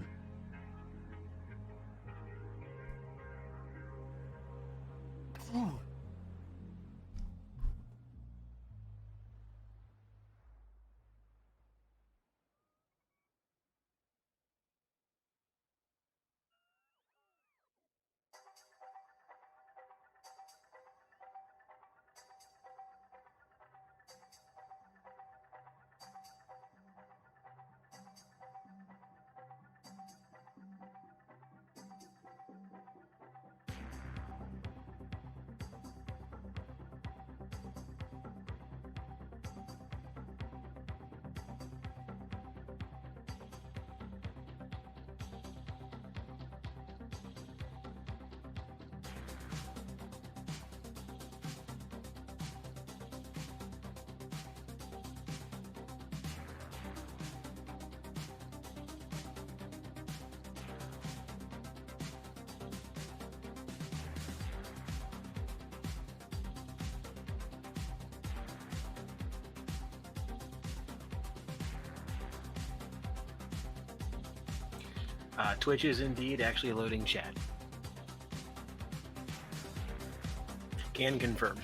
Twitch is indeed actually loading chat. Can confirm.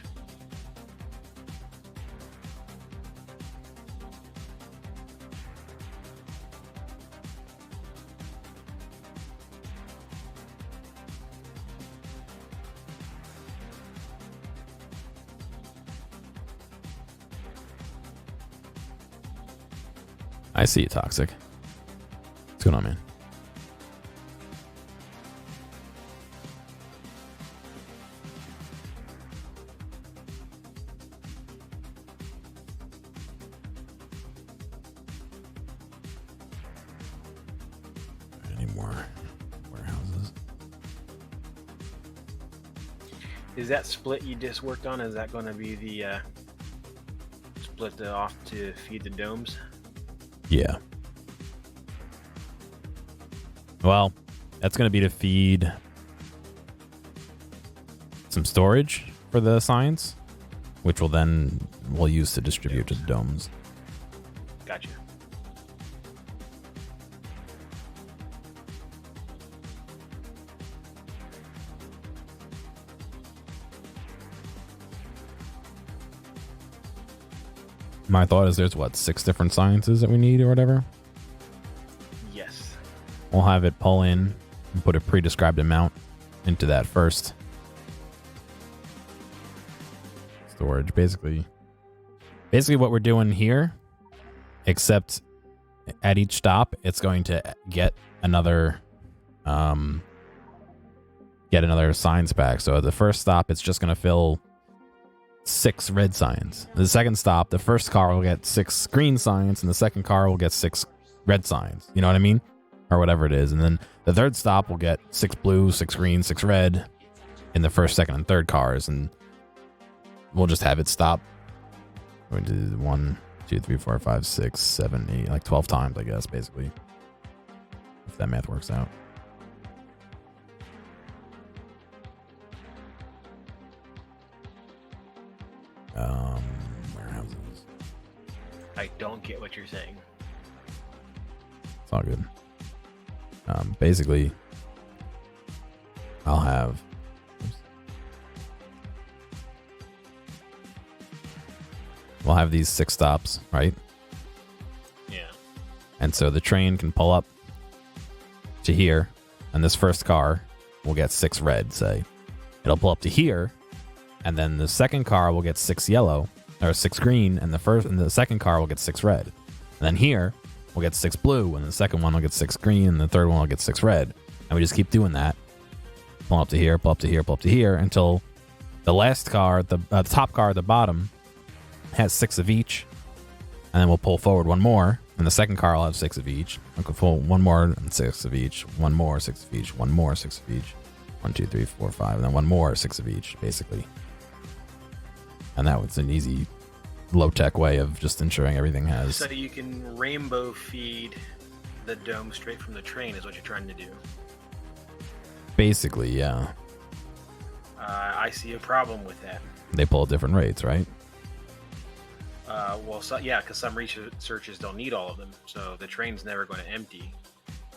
I see you, Toxic. What's going on, man? Any more warehouses? Is that split you just worked on, is that going to be the split off to feed the domes? Yeah. Well, that's going to be to feed some storage for the science, which we'll use to distribute to the domes. Gotcha. My thought is there's, 6 different sciences that we need or whatever? Yes. We'll have it pull in and put a pre-described amount into that first. Storage, basically what we're doing here, except at each stop, it's going to get another science pack. So at the first stop, it's just going to fill 6 red signs. The second stop, the first car will get 6 green signs, and the second car will get 6 red signs. You know what I mean? Or whatever it is. And then the third stop will get 6 blue, 6 green, 6 red in the first, second, and third cars. And we'll just have it stop. We did 1, 2, 3, 4, 5, 6, 7, 8, like 12 times, I guess, basically. If that math works out. Warehouses. I don't get what you're saying. It's all good. Basically, I'll have. We'll have these 6 stops, right? Yeah. And so the train can pull up to here, and this first car will get 6 red, say. It'll pull up to here, and then the second car will get 6 yellow, or 6 green, and the second car will get 6 red. And then here, we'll get 6 blue, and the second one will get 6 green, and the third one will get 6 red. And we just keep doing that. Pull up to here, pull up to here, pull up to here, until the last car, the top car at the bottom, has 6 of each. And then we'll pull forward 1 more, and the second car will have 6 of each. We'll pull 1 more and 6 of each. 1 more, 6 of each. 1 more, 6 of each. 1, 2, 3, 4, 5, and then 1 more, 6 of each, basically. And that was an easy, low-tech way of just ensuring everything has. So you can rainbow feed the dome straight from the train is what you're trying to do. Basically, yeah. I see a problem with that. They pull at different rates, right? Well, so, yeah, because some researches don't need all of them. So the train's never going to empty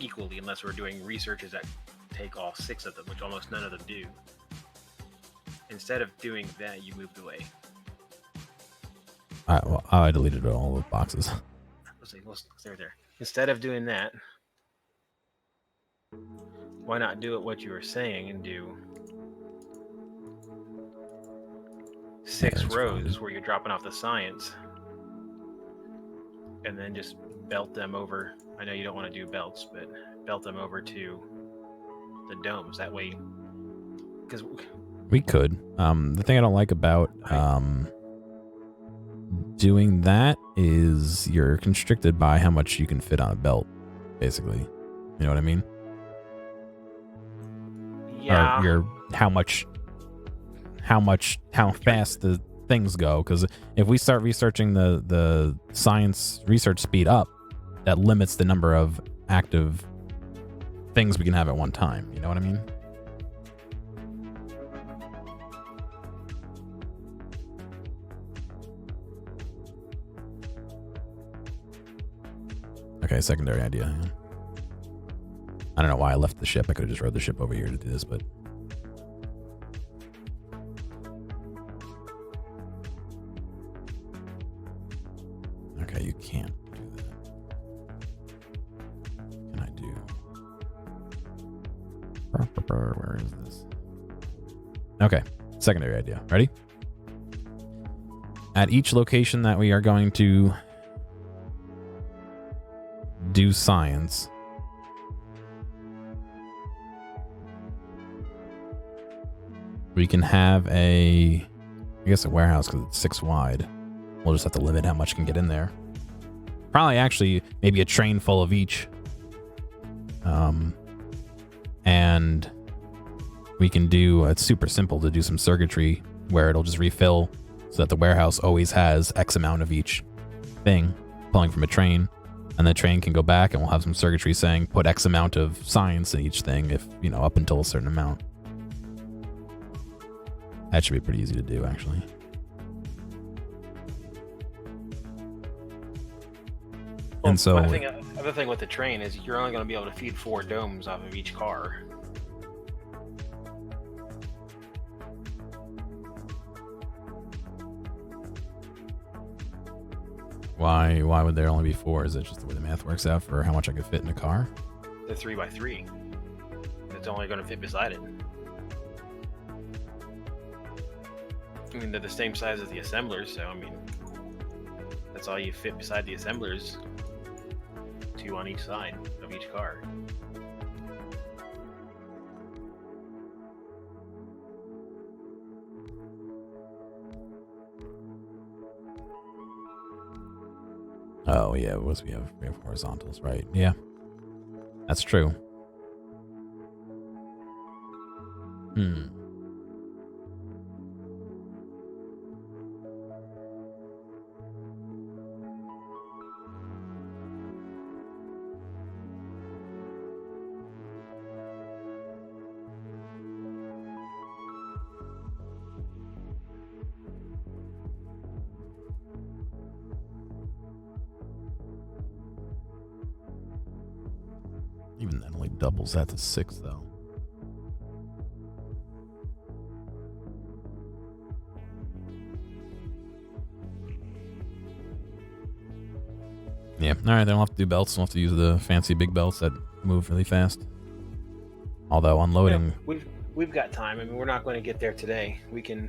equally unless we're doing researches that take all 6 of them, which almost none of them do. Instead of doing that, you moved away. I deleted all the boxes. Let's see. Let's stay there. Instead of doing that, why not do it what you were saying and do 6 rows where you're dropping off the science and then just belt them over. I know you don't want to do belts, but belt them over to the domes. That way, because we could. The thing I don't like about doing that is you're constricted by how much you can fit on a belt, basically. You know what I mean? yeah, Or how fast the things go. Because if we start researching the science research speed up, that limits the number of active things we can have at one time. You know what I mean? Okay, secondary idea. Yeah. I don't know why I left the ship. I could have just rode the ship over here to do this, but... Okay, you can't do that. Can I do... Where is this? Okay, secondary idea. Ready? At each location that we are going to do science, we can have a warehouse because it's 6 wide. We'll just have to limit how much can get in there. Probably actually maybe a train full of each. And we can do, it's super simple to do some circuitry where it'll just refill so that the warehouse always has X amount of each thing pulling from a train. And the train can go back and we'll have some circuitry saying put X amount of science in each thing if, up until a certain amount. That should be pretty easy to do, actually. Well, and so... Other thing with the train is you're only going to be able to feed 4 domes off of each car. Why would there only be 4? Is it just the way the math works out for how much I could fit in a car? The 3x3. It's only going to fit beside it. I mean, they're the same size as the assemblers, so I mean, that's all you fit beside the assemblers. 2 on each side of each car. Oh, yeah, we have horizontals, right? Yeah, that's true. Hmm. Even that only doubles that to 6, though. Yeah, alright, they don't have to do belts. They don't have to use the fancy big belts that move really fast. Although unloading... Yeah, we've got time. I mean, we're not going to get there today. We can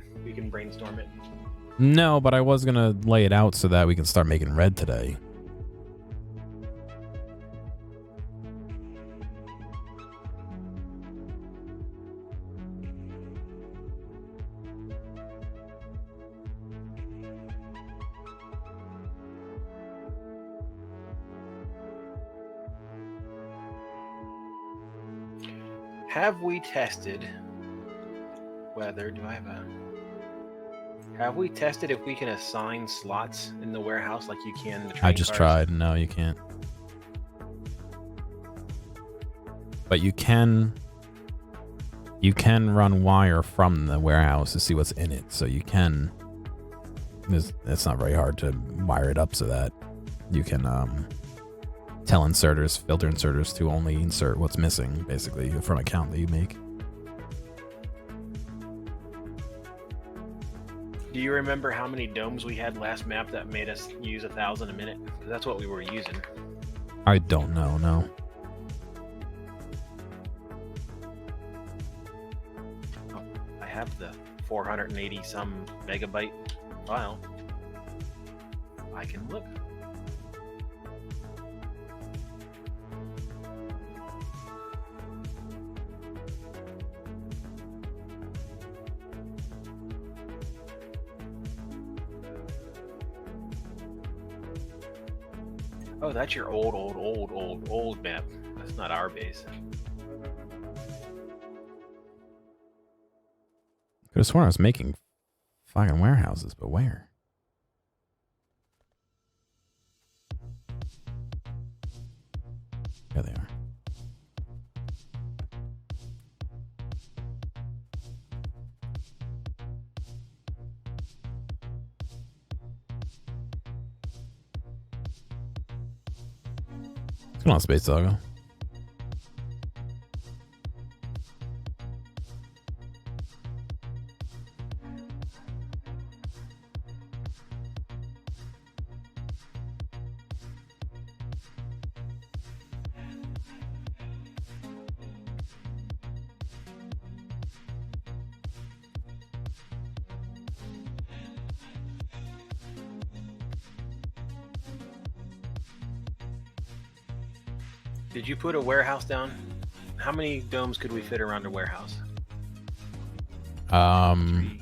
brainstorm it. No, but I was going to lay it out so that we can start making red today. Have we tested whether have we tested if we can assign slots in the warehouse like you can in the train I just cars? tried. No, you can't. But you can run wire from the warehouse to see what's in it. So you can. It's not very hard to wire it up so that you can tell inserters, filter inserters to only insert what's missing, basically, from a count that you make. Do you remember how many domes we had last map that made us use 1,000 a minute? Because that's what we were using. I don't know, no. Oh, I have the 480 some megabyte file. I can look. Oh, that's your old map. That's not our base. Could have sworn I was making fucking warehouses, but where? There they are. Come on, Space Doggo. Did you put a warehouse down? How many domes could we fit around a warehouse? 1,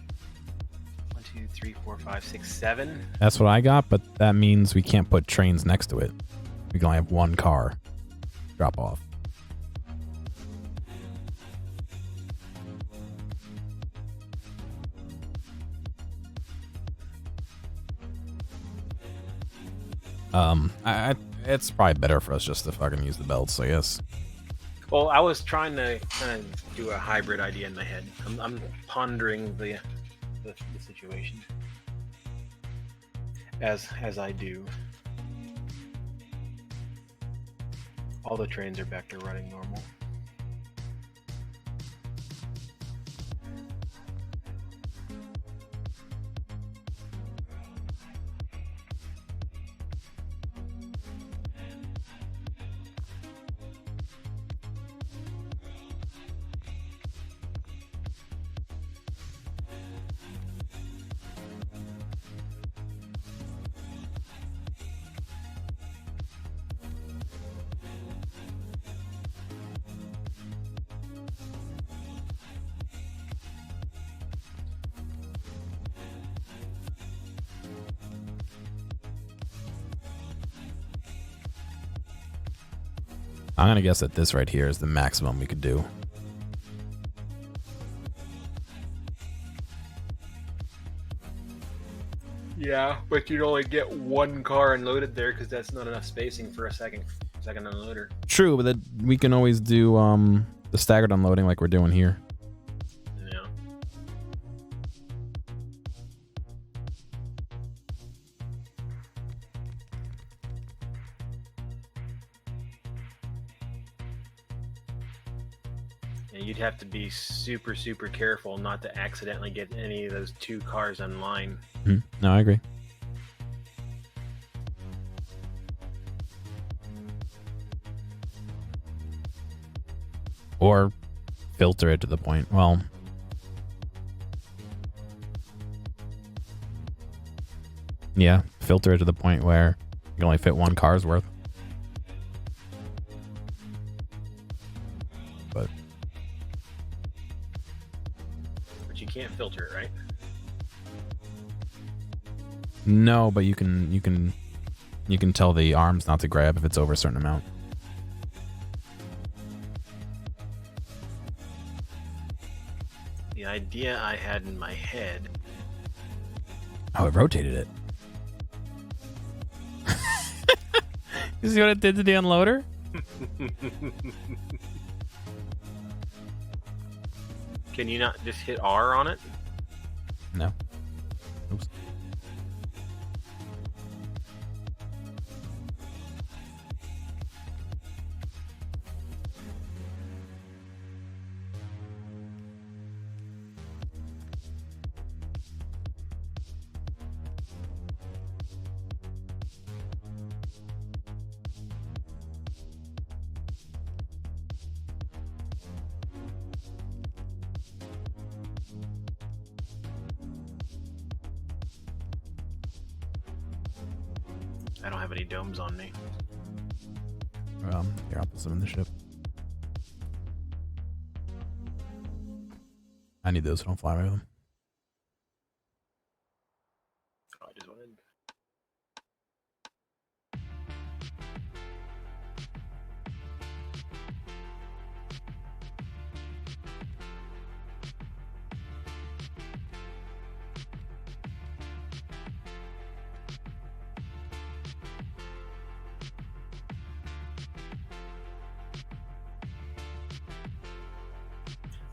2, 3, 4, 5, 6, 7. That's what I got, but that means we can't put trains next to it. We can only have one car drop off. It's probably better for us just to fucking use the belts, I guess. Well, I was trying to kind of do a hybrid idea in my head. I'm pondering the situation as I do. All the trains are back to running normal. I'm going to guess that this right here is the maximum we could do. Yeah, but you'd only get one car unloaded there because that's not enough spacing for a second unloader. True, but we can always do the staggered unloading like we're doing here. Yeah. And you'd have to be super, super careful not to accidentally get any of those two cars on line. No, I agree. Or filter it to the point. Well, yeah, filter it to the point where you can only fit one car's worth. But you can't filter it, right? no, but you can tell the arms not to grab if it's over a certain amount. The idea I had in my head. Oh, it rotated it. You see what it did to the unloader? Can you not just hit R on it? No. Oops. I don't have any domes on me. Here, I'll put some in the ship. I need those so I don't fly away with them. Oh, I just wanted.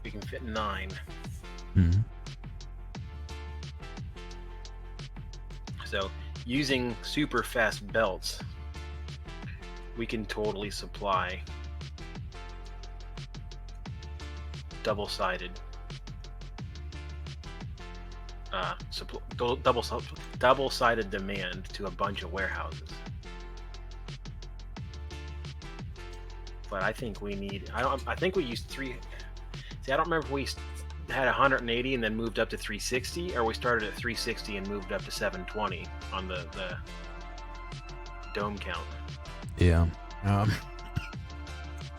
We can fit 9. Mm-hmm. So, using super fast belts, we can totally supply double-sided double-sided demand to a bunch of warehouses. But I think we need. I think we used 3. See, I don't remember if we had 180 and then moved up to 360, or we started at 360 and moved up to 720 on the dome count. Yeah.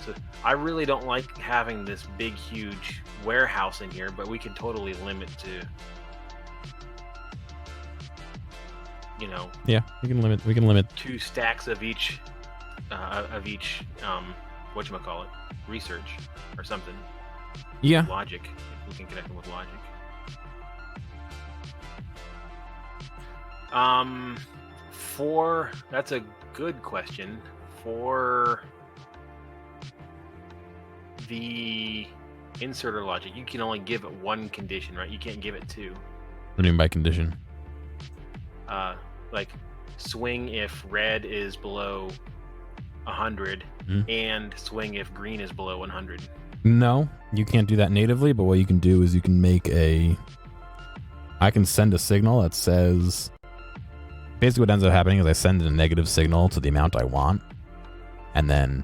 So I really don't like having this big, huge warehouse in here, but we can totally limit to, Yeah, we can limit 2 stacks of each whatchamacallit, research or something. Yeah. Logic. If we can connect them with logic. That's a good question. For the inserter logic, you can only give it one condition, right? You can't give it 2. What do you mean by condition? Like swing if red is below 100, and swing if green is below 100. No, you can't do that natively, but what you can do is you can make I can send a signal that says, basically what ends up happening is I send a negative signal to the amount I want, and then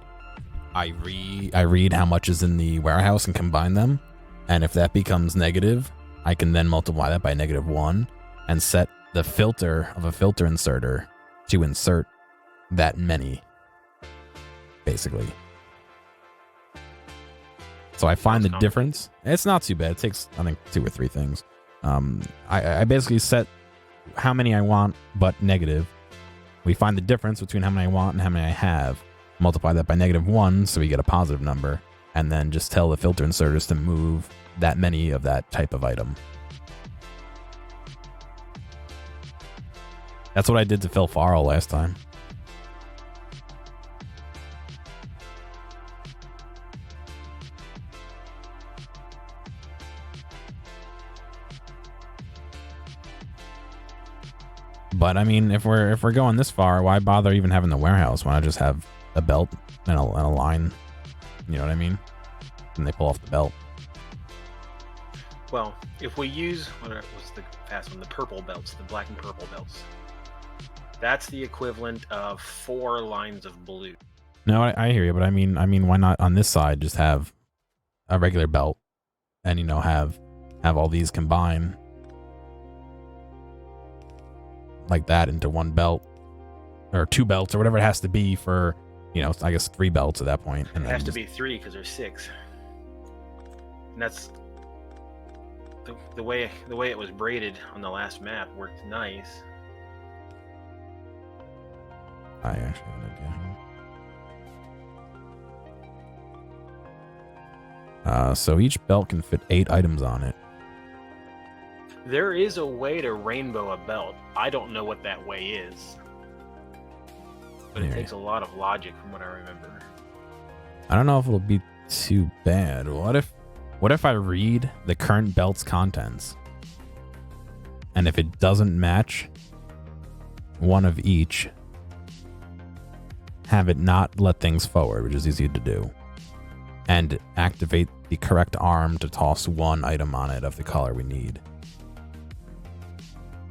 I read how much is in the warehouse and combine them, and if that becomes negative, I can then multiply that by -1 and set the filter of a filter inserter to insert that many, basically. So I find the difference. It's not too bad. It takes, I think, 2 or 3 things. I basically set how many I want, but negative. We find the difference between how many I want and how many I have, multiply that by -1 so we get a positive number, and then just tell the filter inserters to move that many of that type of item. That's what I did to Phil Farrell last time. But I mean, if we're going this far, why bother even having the warehouse? Why not just have a belt and a line? You know what I mean? And they pull off the belt. Well, if we use what's the fast one? The purple belts, the black and purple belts. That's the equivalent of 4 lines of blue. No, I hear you, but I mean, why not on this side just have a regular belt, and have all these combine like that into one belt, or 2 belts, or whatever it has to be for, I guess 3 belts at that point. And it has to be 3 because there's 6. And that's the way it was braided on the last map worked nice. I actually have an idea. So each belt can fit 8 items on it. There is a way to rainbow a belt. I don't know what that way is. But it takes a lot of logic from what I remember. I don't know if it'll be too bad. What if I read the current belt's contents? And if it doesn't match one of each, have it not let things forward, which is easy to do, and activate the correct arm to toss 1 item on it of the color we need.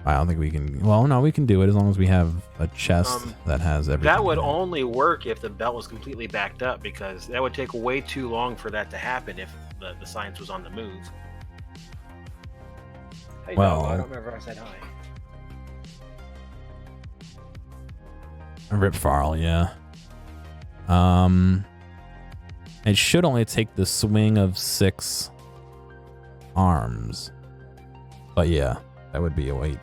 I don't think we can. Well, no, we can do it as long as we have a chest that has everything. That would only work if the belt was completely backed up, because that would take way too long for that to happen if the science was on the move. Hey, well, no, I don't remember if I said hi. Rip Farl, yeah. It should only take the swing of 6 arms. But yeah, that would be a wait.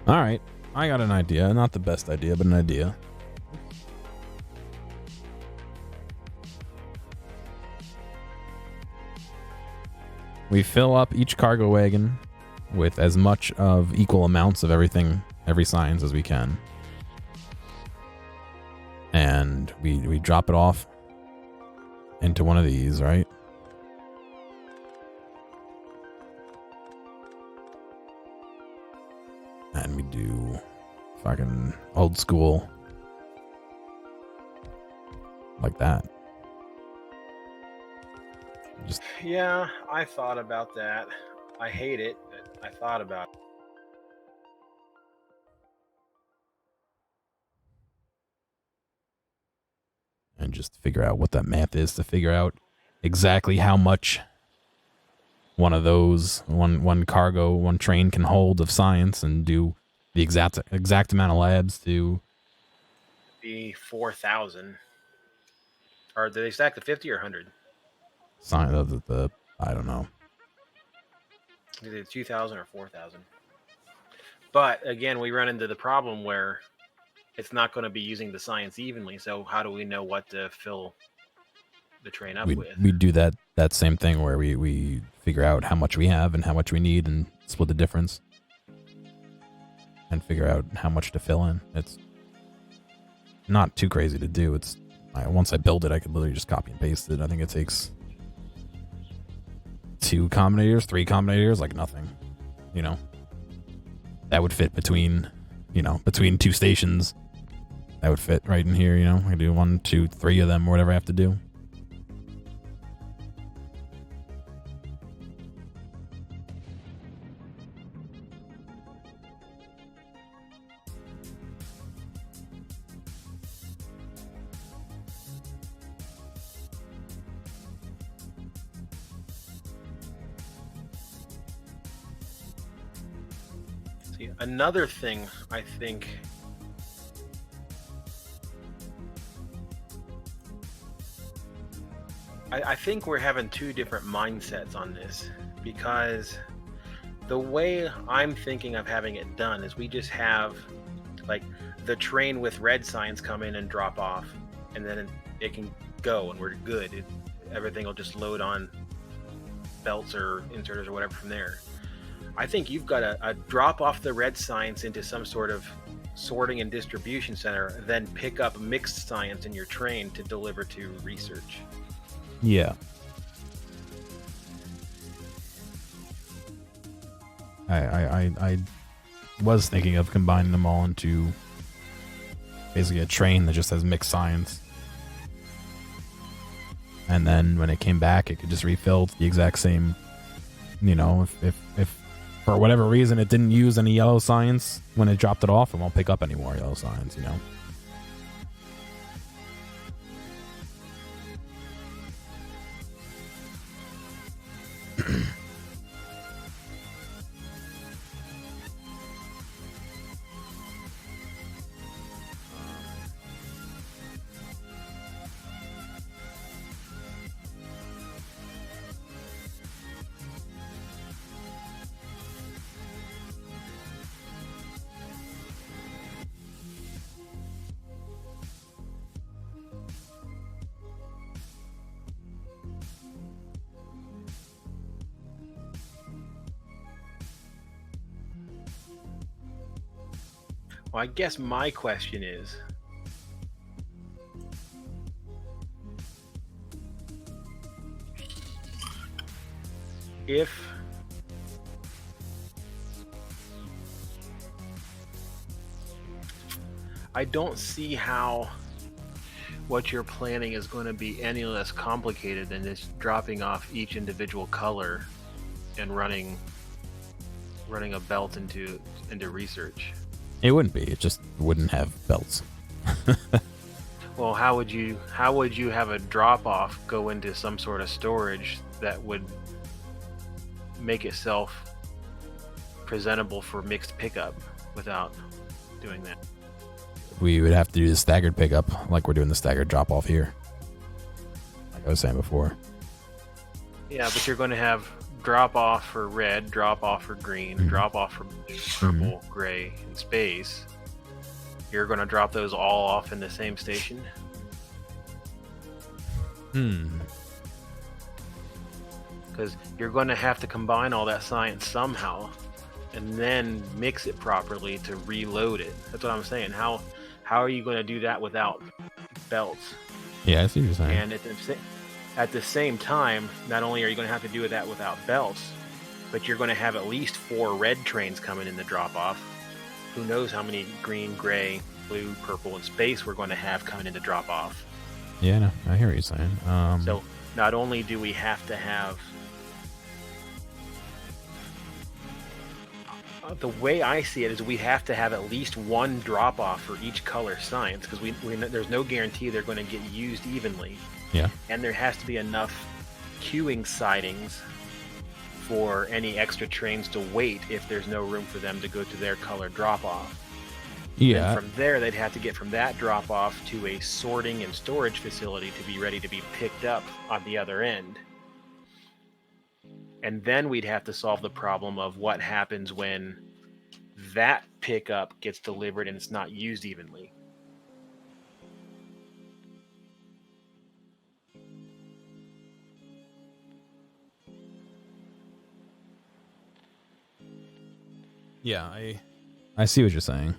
All right, I got an idea. Not the best idea, but an idea. We fill up each cargo wagon with as much of equal amounts of everything, every science as we can. And we drop it off into one of these, right? And we do fucking old school like that. Just yeah, I thought about that. I hate it, but I thought about it. And just figure out what that math is to figure out exactly how much one of those, one cargo, one train can hold of science, and do the exact amount of labs to be 4,000. Or do they stack the 50 or 100? The I don't know. Either 2,000 or 4,000. But again, we run into the problem where it's not going to be using the science evenly. So how do we know what to fill the train up with? We do that same thing where we figure out how much we have and how much we need and split the difference and figure out how much to fill in. not too crazy to do. Once I build it, I could literally just copy and paste it. I think it takes 2 combinators, 3 combinators, like nothing. You know, that would fit between 2 stations. That would fit right in here. You know, I can do 1, 2, 3 of them, or whatever I have to do. See, another thing I think I think we're having 2 different mindsets on this, because the way I'm thinking of having it done is we just have like the train with red signs come in and drop off, and then it can go and we're good. Everything will just load on belts or inserters or whatever from there. I think you've got to drop off the red science into some sort of sorting and distribution center, then pick up mixed science in your train to deliver to research. Yeah. I was thinking of combining them all into basically a train that just has mixed science. And then when it came back, it could just refill the exact same, if for whatever reason it didn't use any yellow science when it dropped it off, it won't pick up any more yellow science, Well, I guess my question is, if I don't see how what you're planning is going to be any less complicated than just dropping off each individual color and running a belt into research. It wouldn't be. It just wouldn't have belts. Well, how would you have a drop off go into some sort of storage that would make itself presentable for mixed pickup without doing that? We would have to do the staggered pickup like we're doing the staggered drop off here. Like I was saying before. Yeah, but you're going to have drop off for red, drop off for green, drop off for purple, gray, and space. You're going to drop those all off in the same station? Because you're going to have to combine all that science somehow and then mix it properly to reload it. That's what I'm saying. How are you going to do that without belts? Yeah, I see what you're saying. And at the same time, not only are you going to have to do that without belts, but you're going to have at least 4 red trains coming in the drop-off. Who knows how many green, gray, blue, purple, and space we're going to have coming in the drop-off. Yeah, no, I hear what you're saying. So not only do we have to have... the way I see it is we have to have at least 1 drop-off for each color science, because there's no guarantee they're going to get used evenly. Yeah. And there has to be enough queuing sidings for any extra trains to wait if there's no room for them to go to their color drop-off. Yeah. And from there, they'd have to get from that drop-off to a sorting and storage facility to be ready to be picked up on the other end. And then we'd have to solve the problem of what happens when that pickup gets delivered and it's not used evenly. Yeah, I see what you're saying.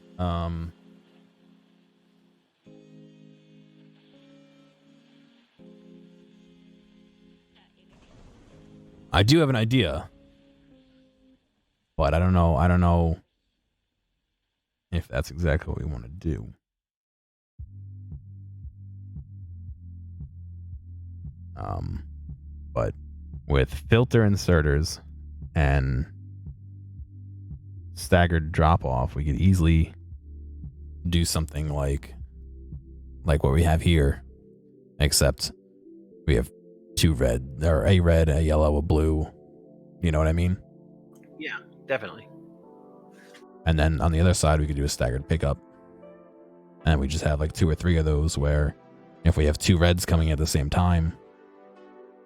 I do have an idea, but I don't know. I don't know if that's exactly what we want to do. But with filter inserters and staggered drop off, we could easily do something like what we have here, except we have two red, or a red, a yellow, a blue. You know what I mean? Yeah, definitely. And then on the other side, we could do a staggered pickup. And we just have like 2 or 3 of those where if we have 2 reds coming at the same time,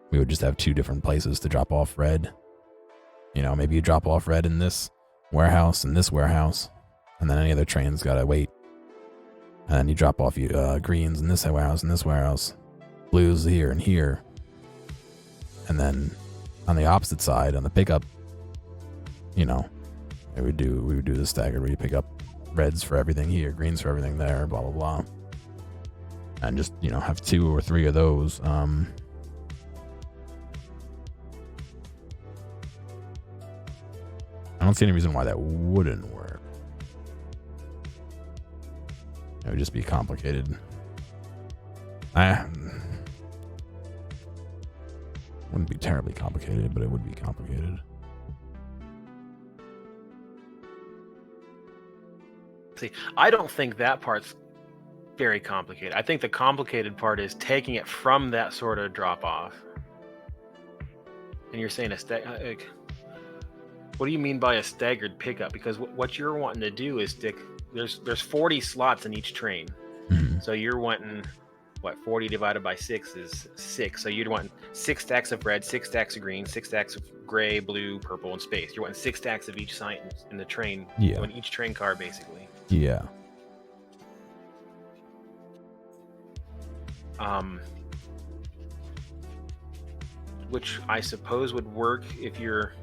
we would just have 2 different places to drop off red. You know, maybe you drop off red in this warehouse and this warehouse, and then any other train's got to wait. And then you drop off greens in this warehouse and this warehouse, blues here and here. And then on the opposite side, on the pickup, you know, we would do the staggered where you pick up reds for everything here, greens for everything there, blah, blah, blah. And just, you know, have 2 or 3 of those. I don't see any reason why that wouldn't work. It would just be complicated. Wouldn't be terribly complicated, but it would be complicated. See, I don't think that part's very complicated. I think the complicated part is taking it from that sort of drop off. And you're saying what do you mean by a staggered pickup? Because what you're wanting to do is stick. There's 40 slots in each train, so you're wanting 40 divided by 6 is 6. So you'd want 6 stacks of red, 6 stacks of green, 6 stacks of gray, blue, purple, and space. You're wanting 6 stacks of each sign in the train. Yeah. In each train car, basically. Yeah. Which I suppose would work if you're.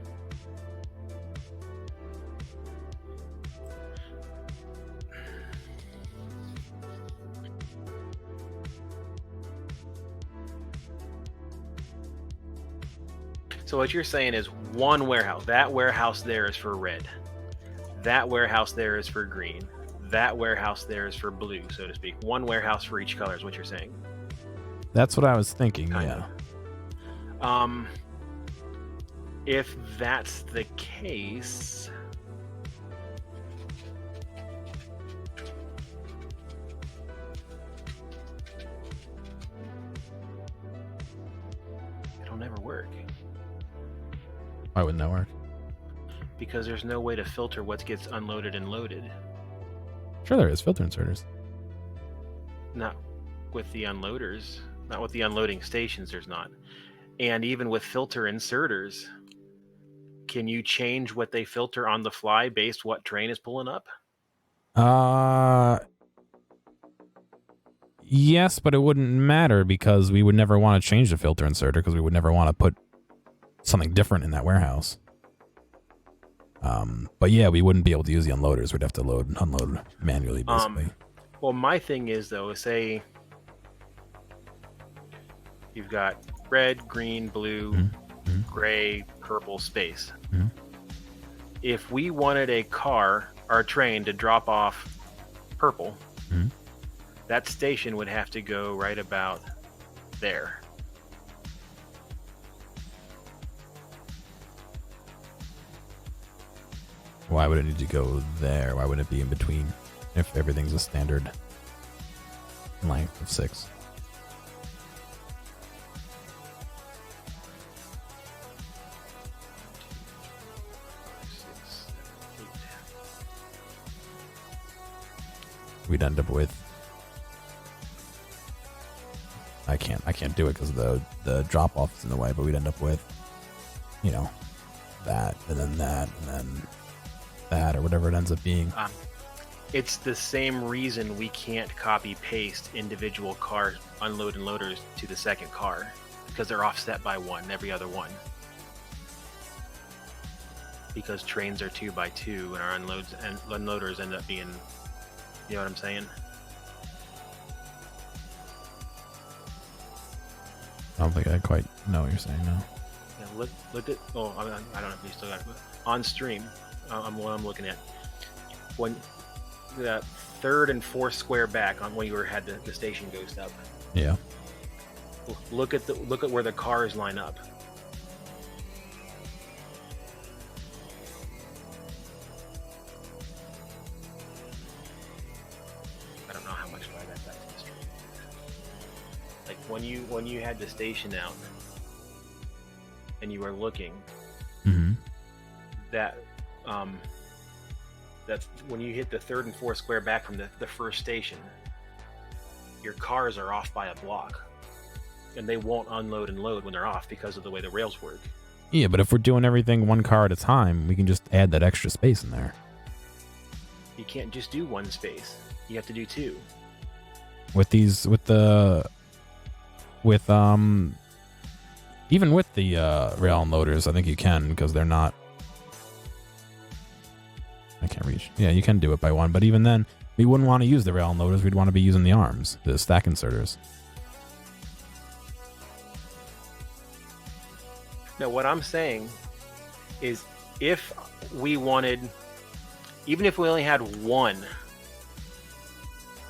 So what you're saying is one warehouse. That warehouse there is for red. That warehouse there is for green. That warehouse there is for blue, so to speak. One warehouse for each color is what you're saying. That's what I was thinking, Kind of. If that's the case, it'll never work. Why wouldn't that work? Because there's no way to filter what gets unloaded and loaded. Sure there is. Filter inserters. Not with the unloaders. Not with the unloading stations, there's not. And even with filter inserters, can you change what they filter on the fly based what train is pulling up? Yes, but it wouldn't matter because we would never want to change the filter inserter because we would never want to put something different in that warehouse. But yeah, we wouldn't be able to use the unloaders. We'd have to load and unload manually, basically. Well, my thing is, though, say you've got red, green, blue, gray, purple, space. If we wanted a car or a train to drop off purple, that station would have to go right about there. Why would it need to go there? Why wouldn't it be in between if everything's a standard length of 6? We'd end up with I can't do it because the drop off is in the way, but we'd end up with, you know, that and then that and then that or whatever it ends up being. It's the same reason we can't copy paste individual car unload and loaders to the second car, because they're offset by 1 every other one. Because trains are 2 by 2 and our unloads and unloaders end up being, you know what I'm saying? I don't think I quite know what you're saying now. Yeah, look at. Oh, I don't know if you still got it. On stream. What I'm looking at. When the third and fourth square back on when you had the station ghost up. Yeah. Look at where the cars line up. I don't know how much light I got to the stream. Like when you had the station out and you were looking, that that's when you hit the third and fourth square back from the first station, your cars are off by a block, and they won't unload and load when they're off because of the way the rails work. Yeah, but if we're doing everything one car at a time, we can just add that extra space in there. You can't just do one space. You have to do two. Even with the rail unloaders, I think you can, because they're not. I can't reach. Yeah, you can do it by one, but even then, we wouldn't want to use the rail unloaders. We'd want to be using the arms, the stack inserters. No, what I'm saying is if we wanted, even if we only had one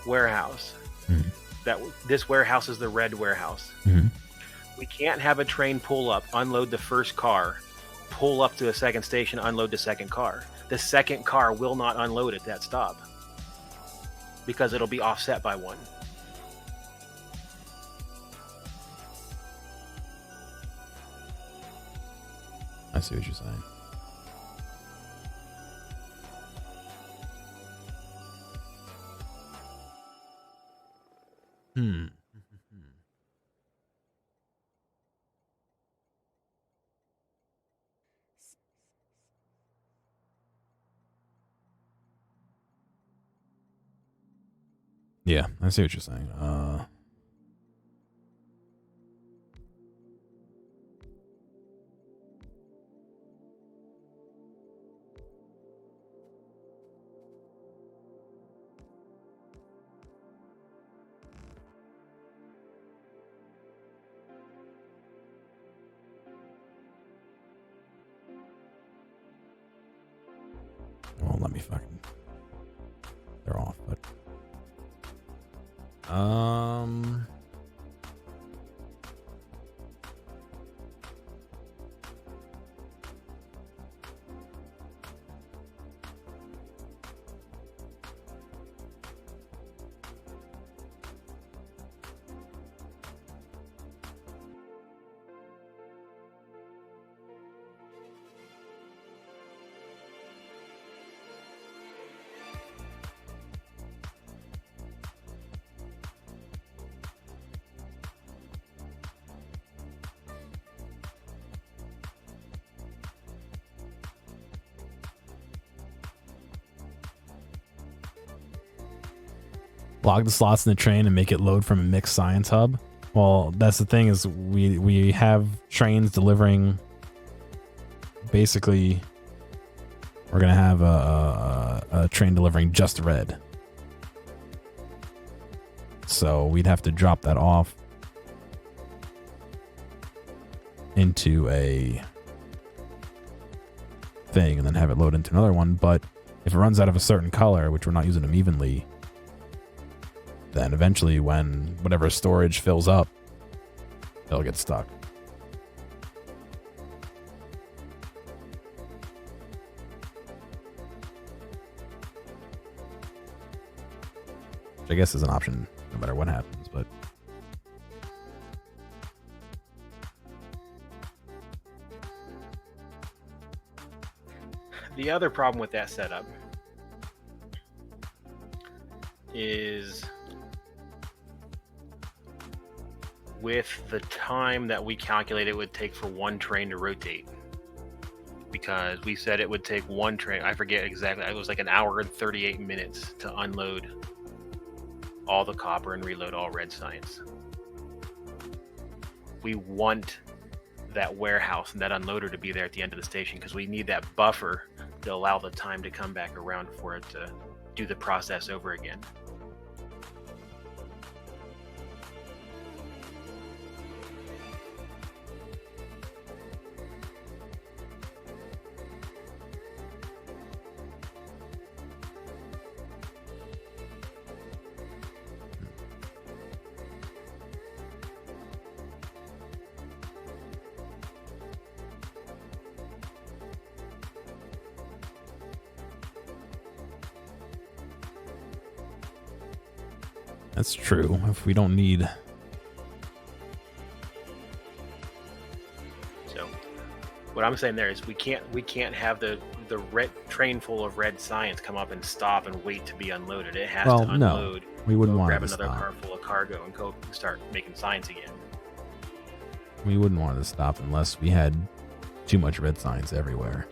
warehouse, that this warehouse is the red warehouse, we can't have a train pull up, unload the first car, pull up to a second station, unload the second car. The second car will not unload at that stop because it'll be offset by one. I see what you're saying. Yeah, I see what you're saying. Well, let me fucking. They're off, but. Log the slots in the train and make it load from a mixed science hub. Well, that's the thing, is we have trains delivering. Basically, we're gonna have a train delivering just red, so we'd have to drop that off into a thing and then have it load into another one. But if it runs out of a certain color, which we're not using them evenly, then eventually when whatever storage fills up, they'll get stuck. Which I guess is an option no matter what happens, but the other problem with that setup is with the time that we calculated it would take for one train to rotate, because we said it would take one train, I forget exactly, it was like an hour and 38 minutes to unload all the copper and reload all red science. We want that warehouse and that unloader to be there at the end of the station because we need that buffer to allow the time to come back around for it to do the process over again. That's true. If we don't need... So, what I'm saying there is we can't have the red train full of red science come up and stop and wait to be unloaded. It has to unload. No, we wouldn't want grab it to another stop. car full of cargo and go start making science again. We wouldn't want it to stop unless we had too much red science everywhere.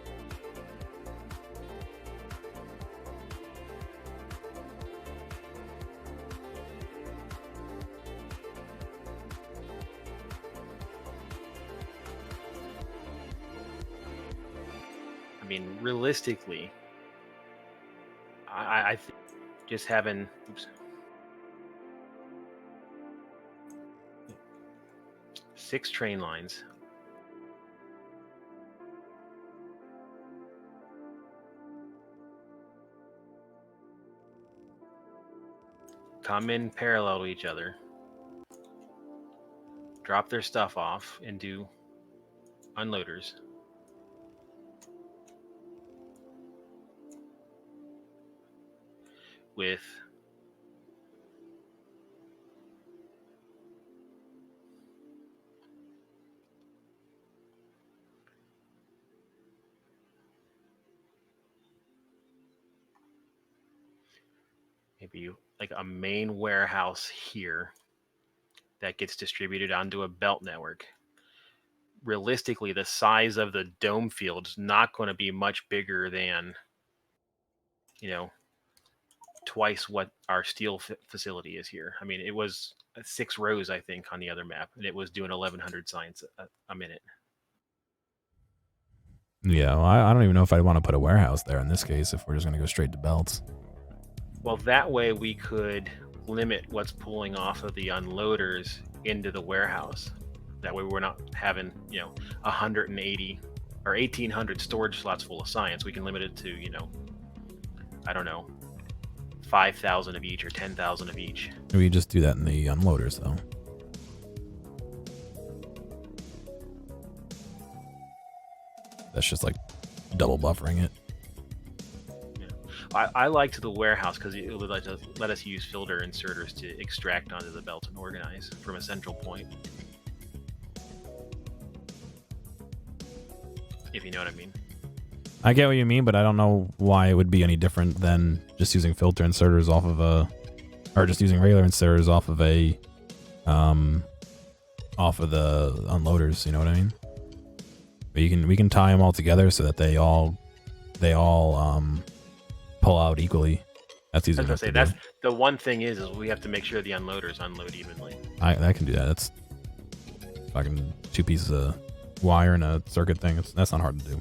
I mean, realistically, I think just having 6 train lines. Come in parallel to each other, drop their stuff off into unloaders. With maybe like a main warehouse here that gets distributed onto a belt network. Realistically, the size of the dome field is not going to be much bigger than, twice what our steel facility is here. I mean, it was 6 rows, I think, on the other map, and it was doing 1,100 science a minute. Yeah, well, I don't even know if I'd want to put a warehouse there in this case if we're just going to go straight to belts. Well, that way we could limit what's pulling off of the unloaders into the warehouse. That way we're not having, 180 or 1,800 storage slots full of science. We can limit it to, I don't know, 5,000 of each or 10,000 of each. We just do that in the unloaders, though. That's just like double buffering it. Yeah. I liked the warehouse because it would let us use filter inserters to extract onto the belt and organize from a central point. If you know what I mean. I get what you mean, but I don't know why it would be any different than just using filter inserters off of or just using regular inserters off of the unloaders. You know what I mean? But we can tie them all together so that they all pull out equally. That's easy enough to do. That's the one thing is we have to make sure the unloaders unload evenly. I can do that. That's fucking 2 pieces of wire and a circuit thing. That's not hard to do.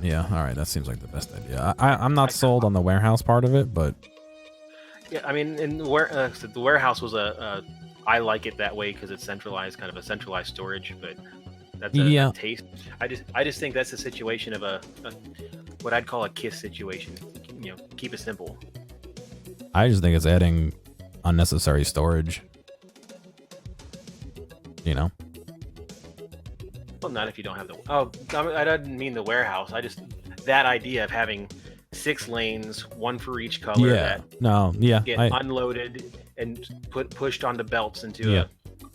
Yeah, all right, that seems like the best idea. I'm not sold on the warehouse part of it, but yeah, I mean, the warehouse was I like it that way because it's centralized, kind of a centralized storage, but that's a taste. I just think that's a situation of a what I'd call a KISS situation. Keep it simple. I just think it's adding unnecessary storage. Well, not if you don't have the. Oh, I didn't mean the warehouse. That idea of having 6 lanes, 1 for each color. Yeah. Get unloaded and pushed onto belts into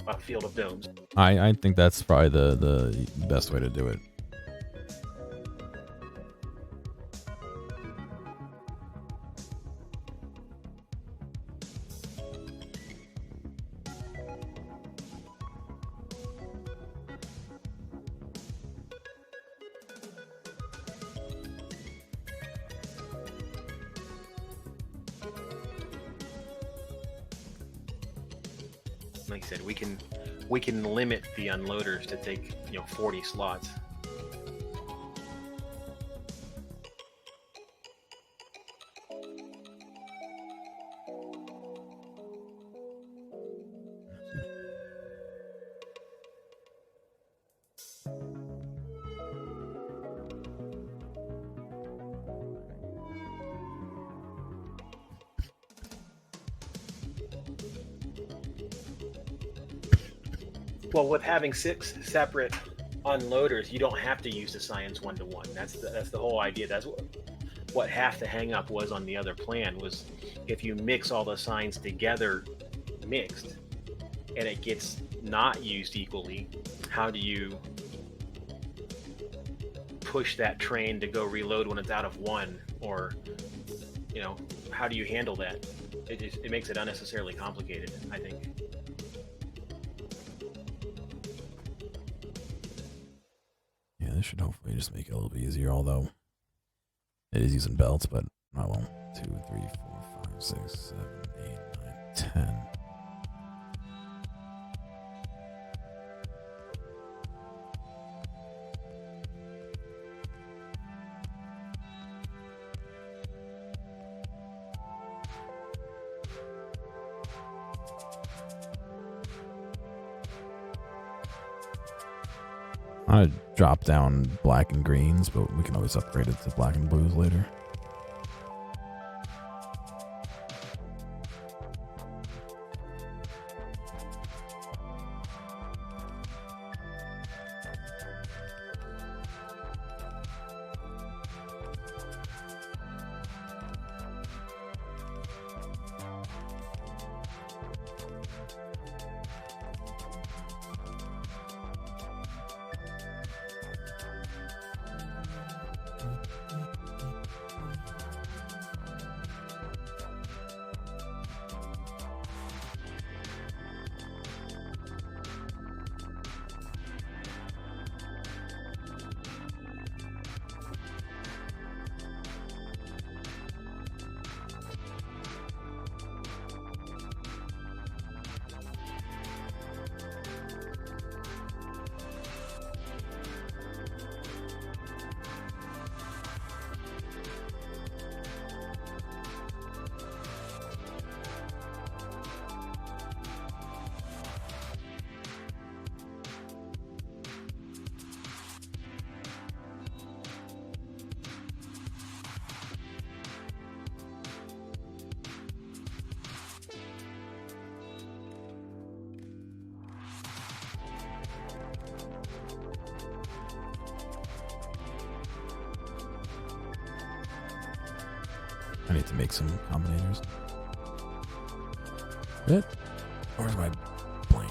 a field of domes. I think that's probably the best way to do it. Like I said, we can limit the unloaders to take 40 slots. Well, with having 6 separate unloaders, you don't have to use the science 1-to-1. That's the whole idea. what half the hang up was on the other plan was if you mix all the signs together mixed and it gets not used equally, how do you push that train to go reload when it's out of one? Or, you know, how do you handle that? It makes it unnecessarily complicated, I think. Yeah, this should hopefully just make it a little bit easier, although it is using belts, but I won't. 2, 3, 4, 5, 6, 7, 8, 9, 10. I drop down black and greens, but we can always upgrade it to black and blues later. I need to make some combinators. It? Where's my plane?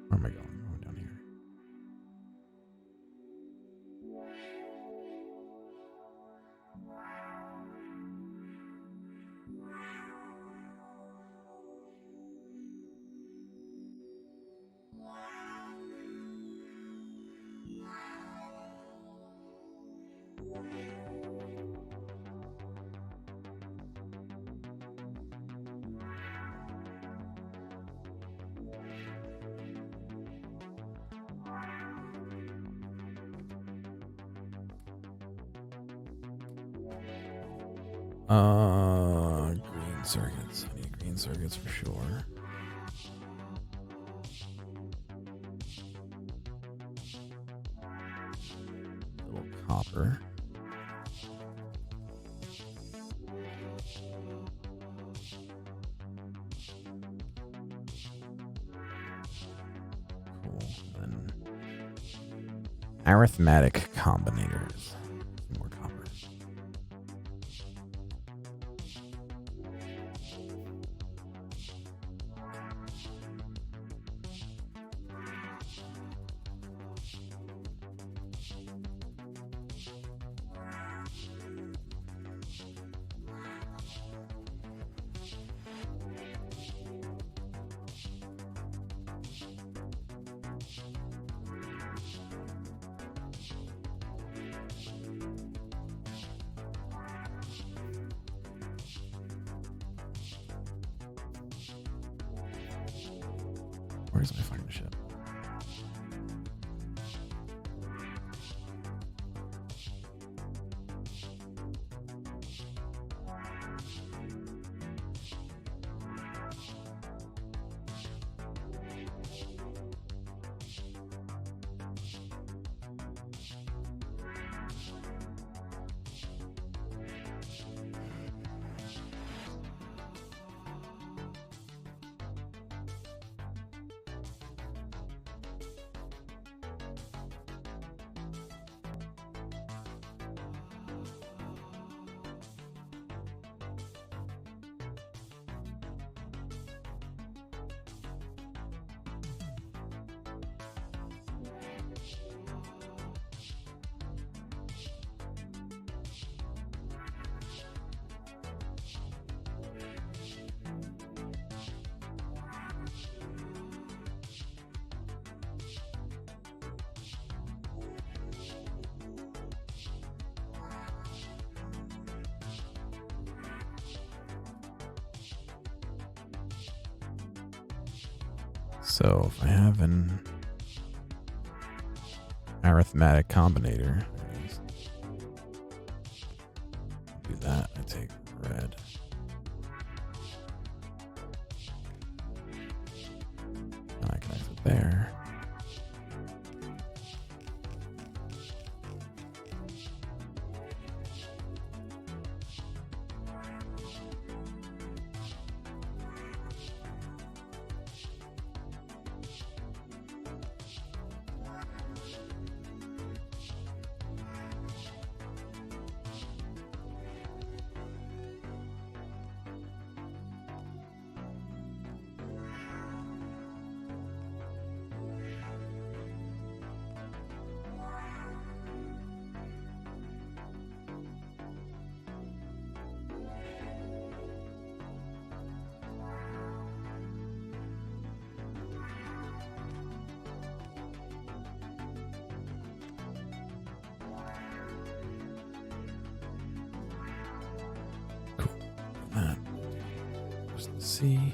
Where am I going? I'm going down here. Green circuits. I need green circuits for sure. Little copper. Cool. Then arithmetic combinators. More copper. Where's my fucking ship? So if I have an arithmetic combinator, do that. I take red. And I connect it there. See.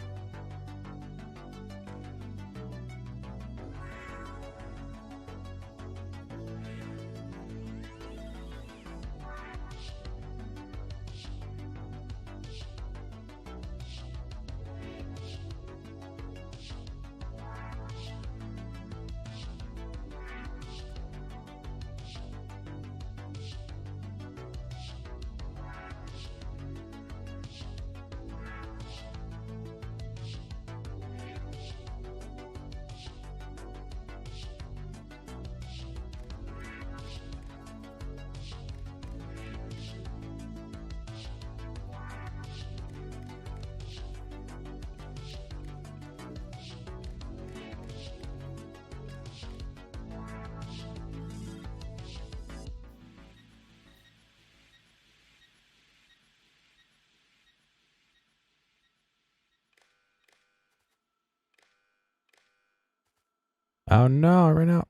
Oh no, I ran out.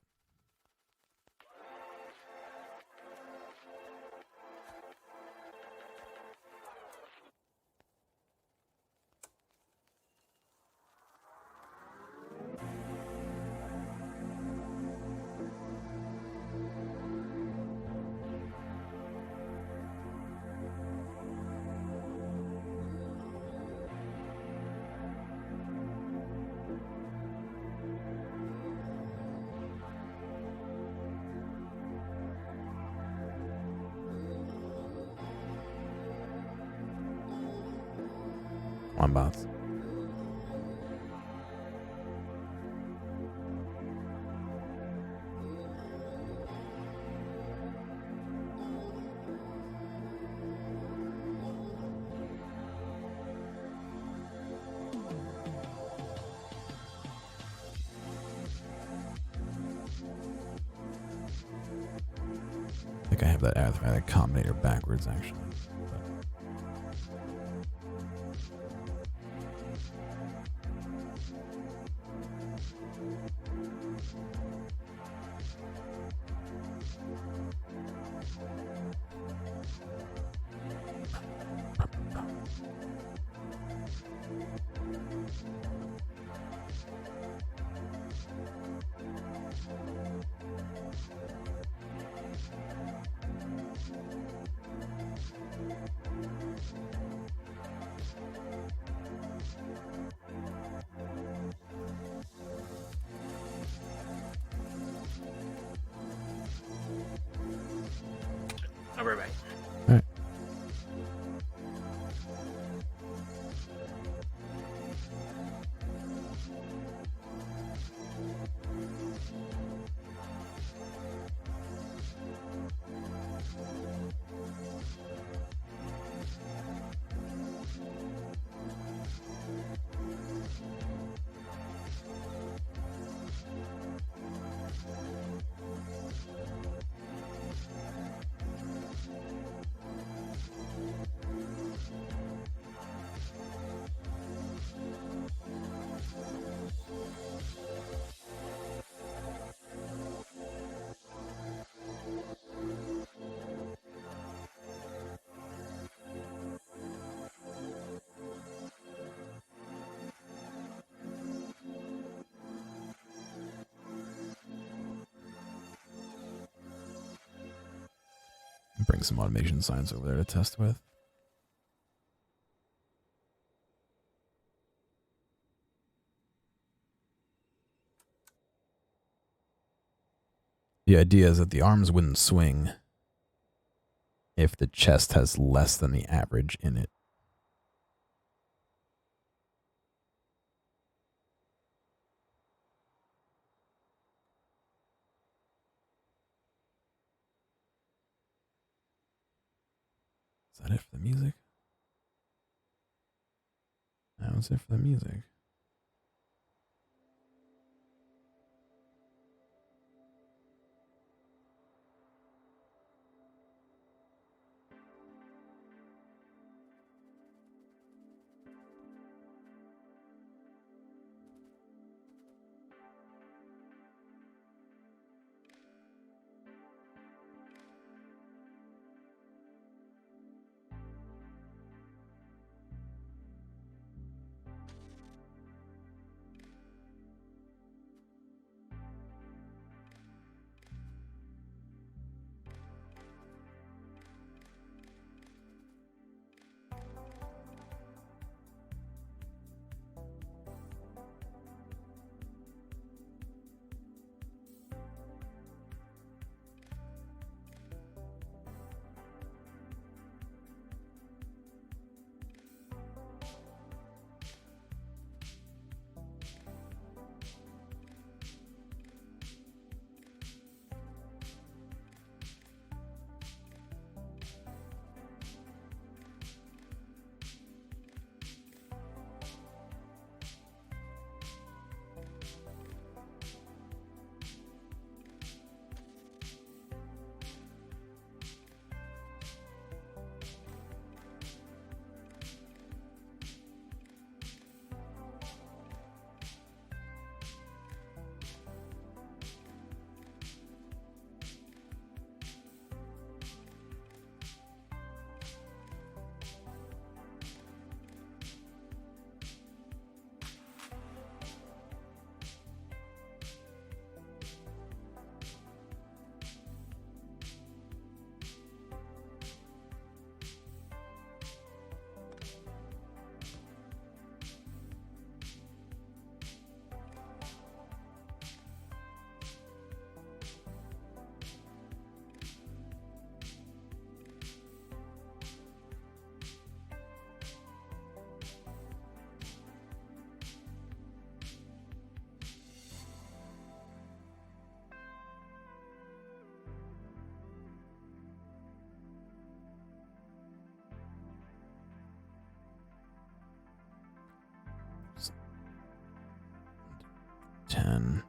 Come on, bots. I think I have that arithmetic combinator backwards, actually. I'll be right back. All right. Bring some automation science over there to test with. The idea is that the arms wouldn't swing if the chest has less than the average in it. Is that it for the music? That was it for the music.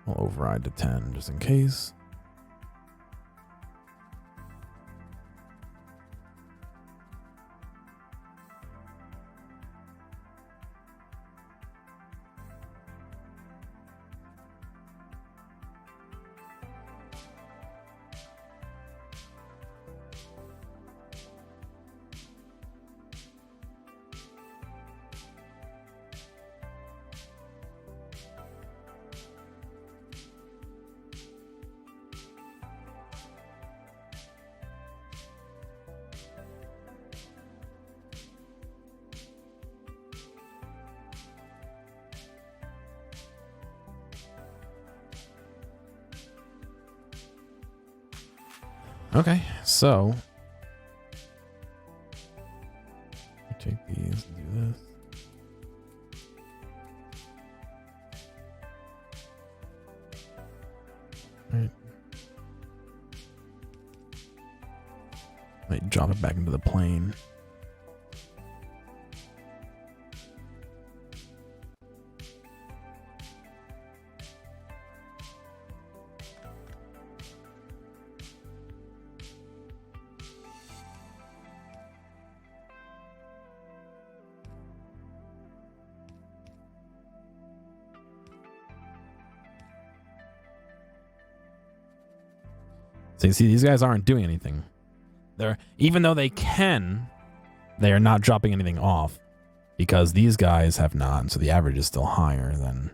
We'll override to 10 just in case. Okay, so these, do this. Right. Might drop it back into the plane. So you see, these guys aren't doing anything. Even though they can, they are not dropping anything off because these guys have not. And so the average is still higher than.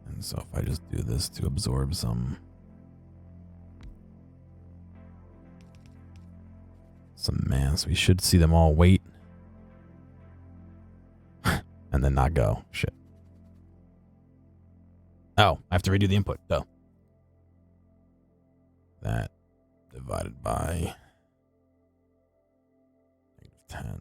And so if I just do this to absorb some mass, we should see them all wait and then not go. Shit. Oh, I have to redo the input. Duh. That divided by -10.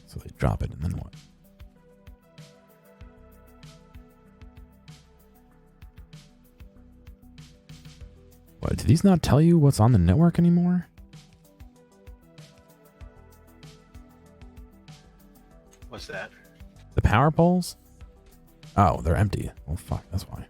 So they drop it and then what? What, do these not tell you what's on the network anymore? What's that? The power poles? Oh, they're empty. Oh, fuck, that's why.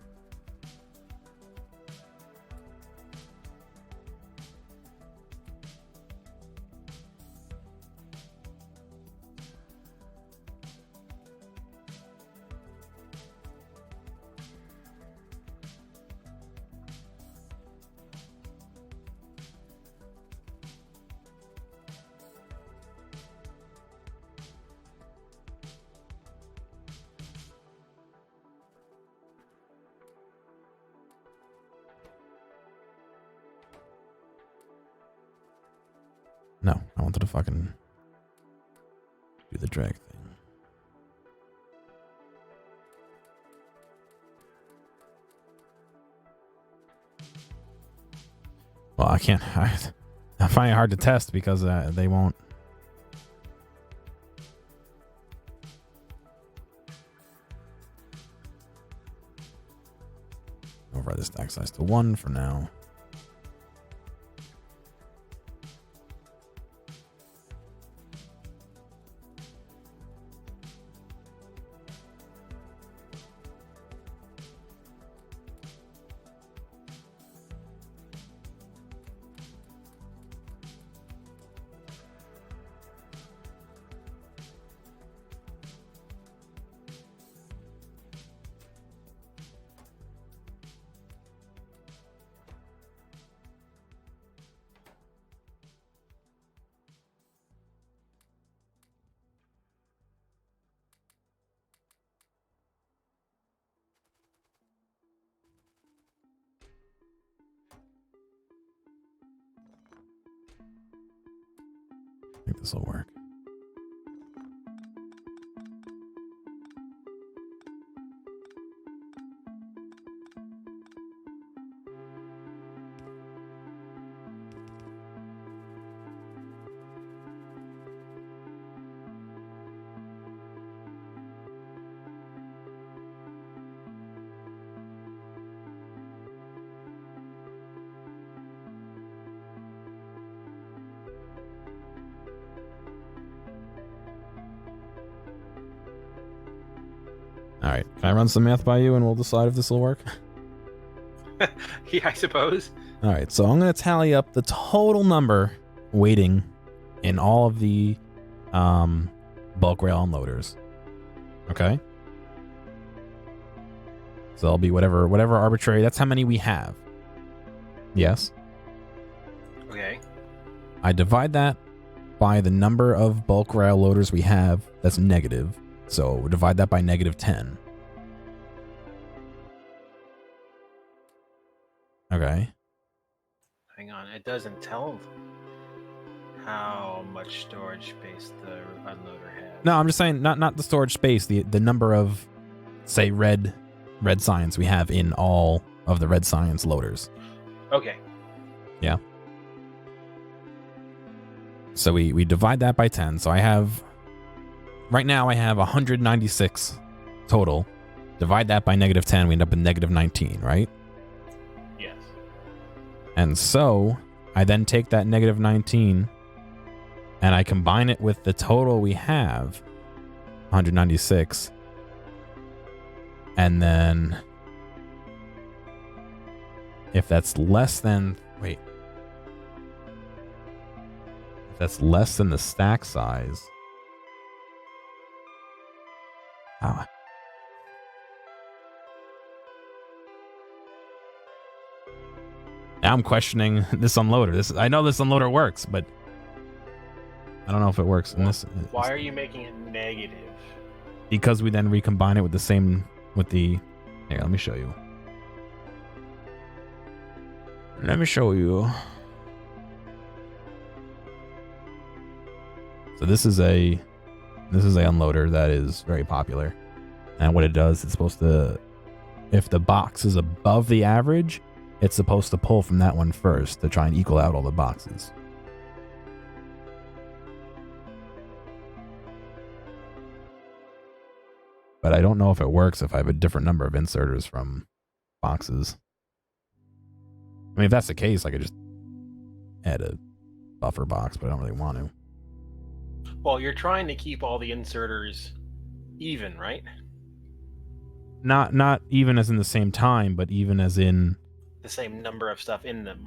No, I wanted to fucking do the drag thing. Well, I can't. I find it hard to test because they won't. Override the stack size to 1 for now. I think this will work. All right. Can I run some math by you and we'll decide if this will work? Yeah, I suppose. All right. So I'm going to tally up the total number waiting in all of the bulk rail unloaders. Okay. So it'll be whatever arbitrary. That's how many we have. Yes. Okay. I divide that by the number of bulk rail loaders we have. That's negative. So divide that by -10. Okay. Hang on. It doesn't tell how much storage space the unloader has. No, I'm just saying not the storage space, the number of, say, red science we have in all of the red science loaders. Okay. Yeah. So we divide that by 10. So right now I have 196 total. Divide that by -10, we end up with -19, right? Yes. And so I then take that -19 and I combine it with the total we have, 196. And then if that's less than, if that's less than the stack size. Oh. Now I'm questioning this unloader. I know this unloader works, but I don't know if it works in this. Why are you making it negative? Because we then recombine it with here, let me show you. So this is a unloader that is very popular. And what it does, it's supposed to, if the box is above the average, it's supposed to pull from that one first to try and equal out all the boxes. But I don't know if it works if I have a different number of inserters from boxes. I mean, if that's the case, I could just add a buffer box, but I don't really want to. Well, you're trying to keep all the inserters even, right? Not even as in the same time, but even as in the same number of stuff in them.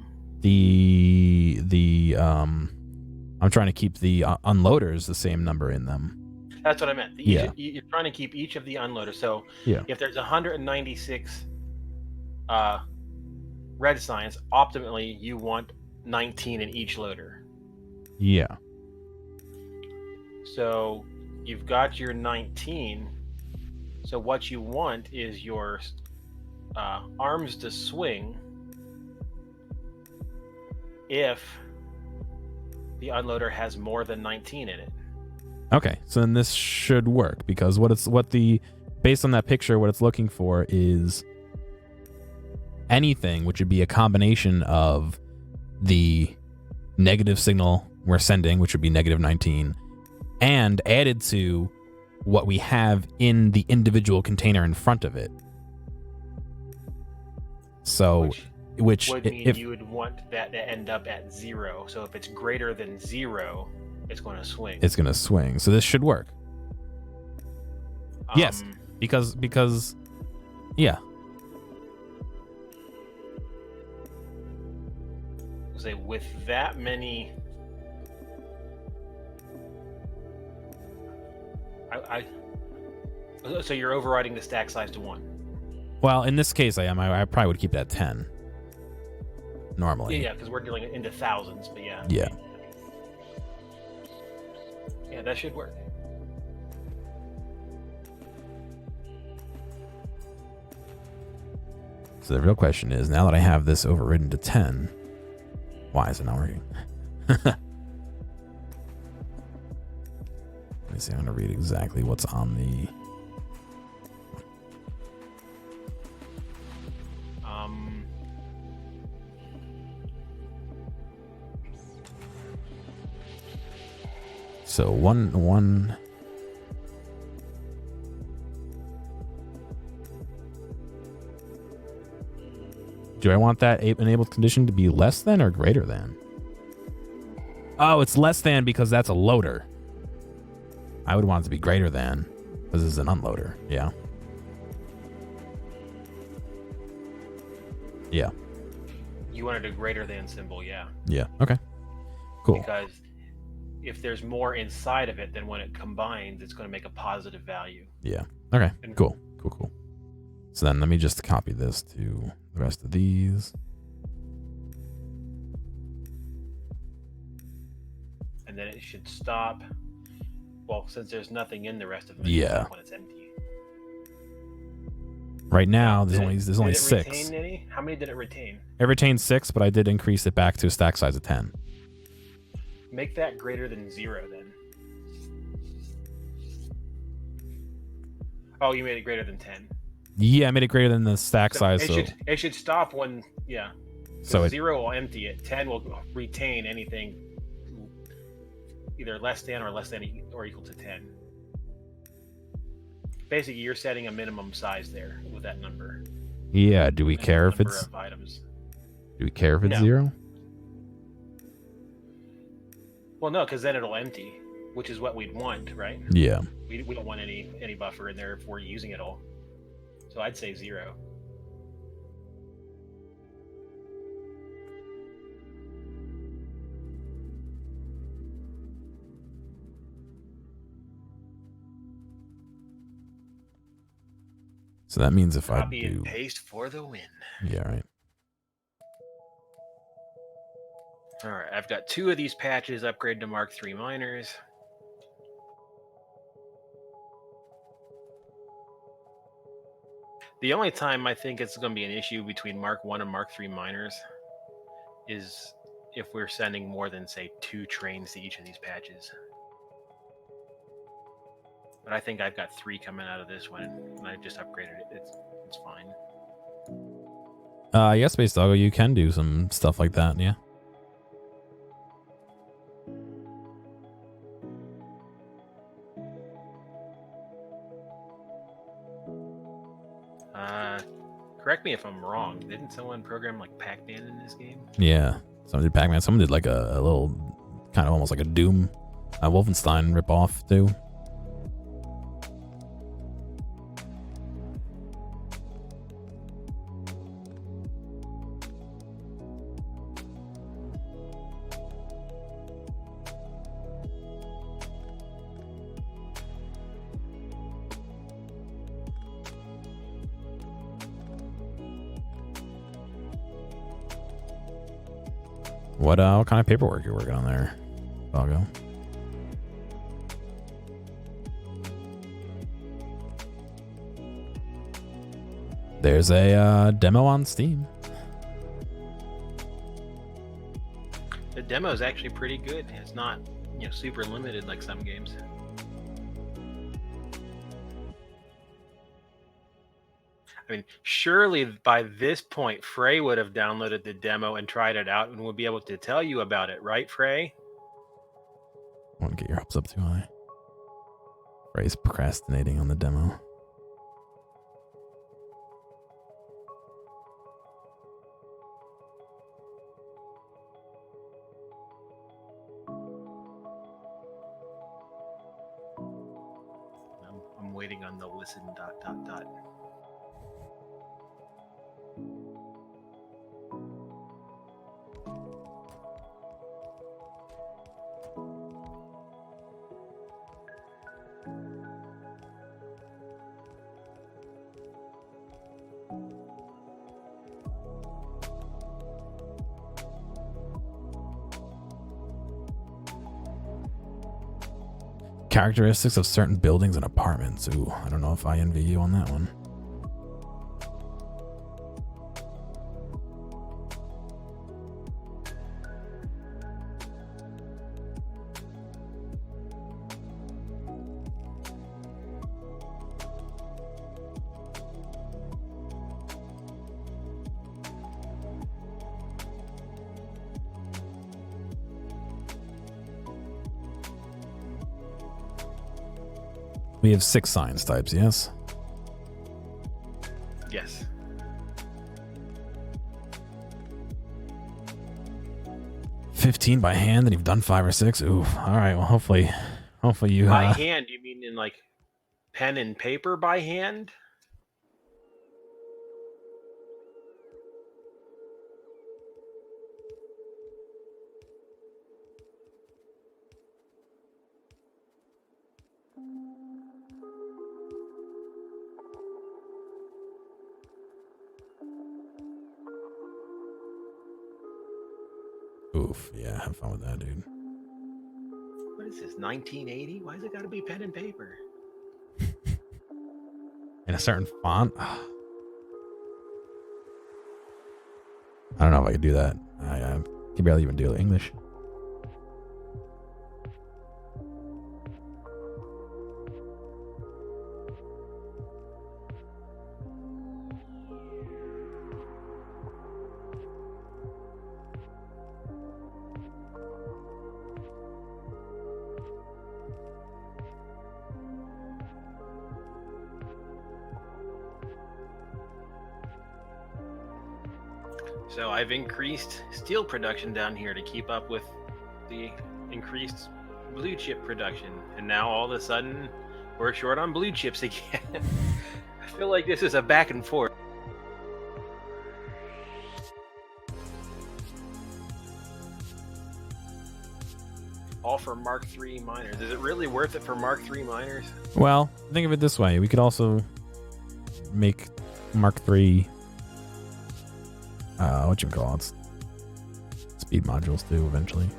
I'm trying to keep the unloaders the same number in them. That's what I meant. You're trying to keep each of the unloaders. So if there's 196 red science, optimally you want 19 in each loader. Yeah. So you've got your 19. So what you want is your arms to swing if the unloader has more than 19 in it. Okay, so then this should work because based on that picture, what it's looking for is anything which would be a combination of the negative signal we're sending, which would be -19, and added to what we have in the individual container in front of it. So, which would mean you would want that to end up at 0. So if it's greater than 0, it's going to swing. It's going to swing. So this should work. Yes, because yeah. Say with that many, so you're overriding the stack size to 1. Well, in this case, I am. I probably would keep it at 10. Normally. Yeah, because we're dealing into thousands. But yeah. Yeah. Yeah, that should work. So the real question is, now that I have this overridden to 10, why is it not working? Let me see. I'm going to read exactly what's on the... So one. Do I want that enabled condition to be less than or greater than? Oh, it's less than because that's a loader. I would want it to be greater than because it's an unloader. Yeah. Yeah. You wanted a greater than symbol, yeah. Yeah. Okay. Cool. Because if there's more inside of it, then when it combines, it's going to make a positive value. Yeah. Okay. And- Cool. Cool. So then let me just copy this to the rest of these. And then it should stop. Well, since there's nothing in the rest of them, Yeah. when it's empty. Right now, Did there's only it 6. Retain any? How many did it retain? It retained 6, but I did increase it back to a stack size of 10. Make that greater than 0 then. Oh, you made it greater than 10. Yeah, I made it greater than the stack So size. it should stop when, yeah. So 0 will empty it. 10 will retain anything either less than or equal to 10. Basically, you're setting a minimum size there with that number. Yeah. Do we care if Number it's? of items. Do we care if it's No. 0? Well, no, because then it'll empty, which is what we'd want, right? Yeah. We don't want any buffer in there if we're using it all. So I'd say 0. So that means if Copy I do, and paste for the win. yeah, right. All right, I've got 2 of these patches upgraded to Mark III miners. The only time I think it's going to be an issue between Mark I and Mark III miners is if we're sending more than, say, 2 trains to each of these patches. But I think I've got 3 coming out of this one, and I've just upgraded it. It's fine. Yes, Space Doggo, you can do some stuff like that, yeah. Correct me if I'm wrong. Didn't someone program like Pac-Man in this game? Yeah. Someone did Pac-Man. Someone did like a little, kind of almost like a Doom, Wolfenstein ripoff too. What kind of paperwork you're working on there, Doggo? There's a demo on Steam. The demo is actually pretty good. It's not, super limited like some games. I mean, surely by this point, Frey would have downloaded the demo and tried it out and would be able to tell you about it, right, Frey? I won't get your hopes up too high. Frey's procrastinating on the demo. I'm waiting on the listen ... Characteristics of certain buildings and apartments. Ooh, I don't know if I envy you on that one. We have 6 science types, yes? Yes. $15 by hand, and you've done 5 or 6. Ooh, all right. Well, hopefully you. By hand, you mean in like pen and paper by hand? Oof. Yeah, have fun with that, dude. What is this, 1980? Why has it got to be pen and paper? In a certain font? I don't know if I could do that. I can barely even do English. So I've increased steel production down here to keep up with the increased blue chip production, and now all of a sudden we're short on blue chips again. I feel like this is a back and forth. All for Mark III miners. Is it really worth it for Mark III miners? Well, think of it this way. We could also make Mark III, what you call it, speed modules too, eventually.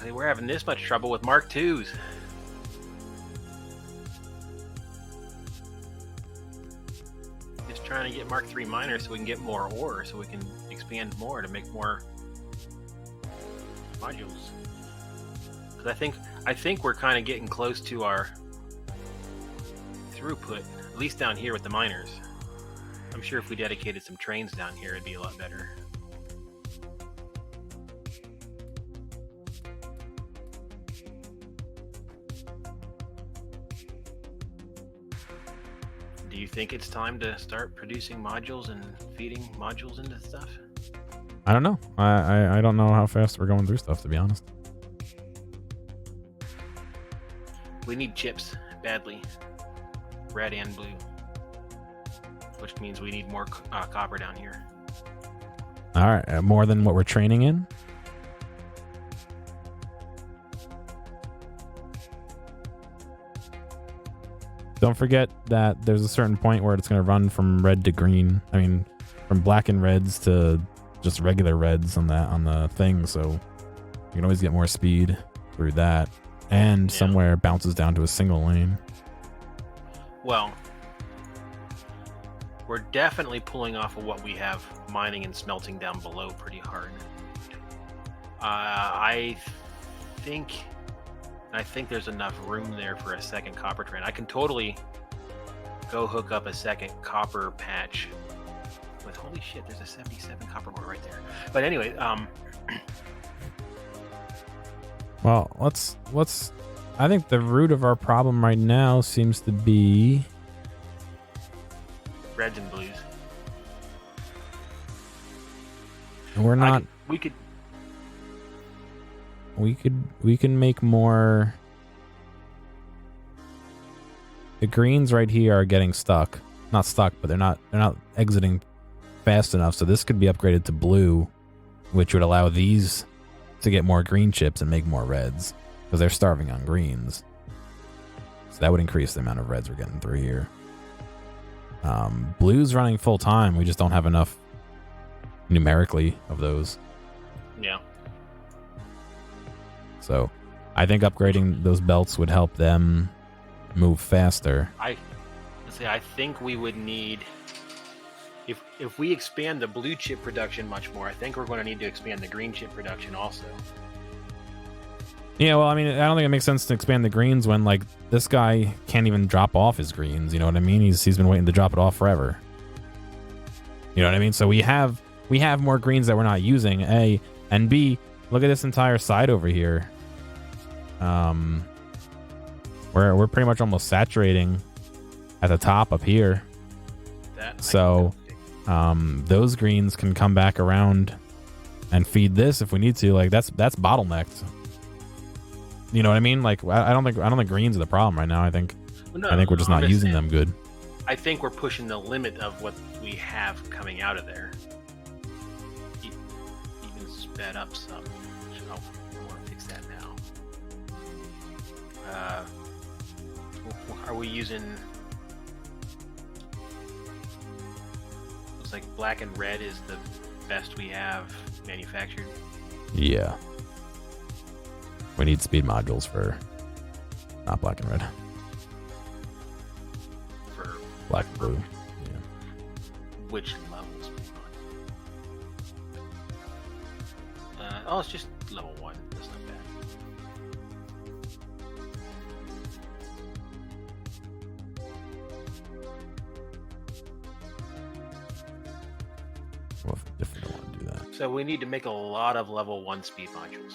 Hey, we're having this much trouble with Mark IIs. Just trying to get Mark III miners so we can get more ore, so we can expand more to make more modules. Because I think we're kind of getting close to our throughput, at least down here with the miners. I'm sure if we dedicated some trains down here, it'd be a lot better. Do you think it's time to start producing modules and feeding modules into stuff? I don't know. I don't know how fast we're going through stuff, to be honest. We need chips badly, red and blue, which means we need more copper down here. All right, more than what we're training in. Don't forget that there's a certain point where it's going to run from red to green. I mean, from black and reds to just regular reds on the thing. So you can always get more speed through that, and somewhere it bounces down to a single lane. Well, we're definitely pulling off of what we have mining and smelting down below pretty hard. I think there's enough room there for a second copper train. I can totally go hook up a second copper patch with, holy shit, there's a 77 copper ore right there. But anyway, well, let's I think the root of our problem right now seems to be reds and blues. We're not we can make more. The greens right here are getting stuck. Not stuck, but they're not exiting fast enough. So this could be upgraded to blue, which would allow these to get more green chips and make more reds, because they're starving on greens. So that would increase the amount of reds we're getting through here. Blue's running full time. We just don't have enough numerically of those. Yeah. So I think upgrading those belts would help them move faster. I think we would need, if we expand the blue chip production much more, I think we're going to need to expand the green chip production also. Yeah, well, I mean, I don't think it makes sense to expand the greens when, like, this guy can't even drop off his greens. You know what I mean? He's been waiting to drop it off forever. You know what I mean? So we have more greens that we're not using, A, and B, look at this entire side over here. We're pretty much almost saturating at the top up here. So those greens can come back around and feed this if we need to. Like, that's bottlenecked. You know what I mean? Like, I don't think greens are the problem right now. I think we're just not using them good. I think we're pushing the limit of what we have coming out of there. Even sped up some. I want to fix that now. Are we using? Looks like black and red is the best we have manufactured. Yeah. We need speed modules for not black and red. For Black and blue. Yeah. which levels? Oh, it's just level 1. That's not bad. Well, if we don't want to do that. So we need to make a lot of level 1 speed modules.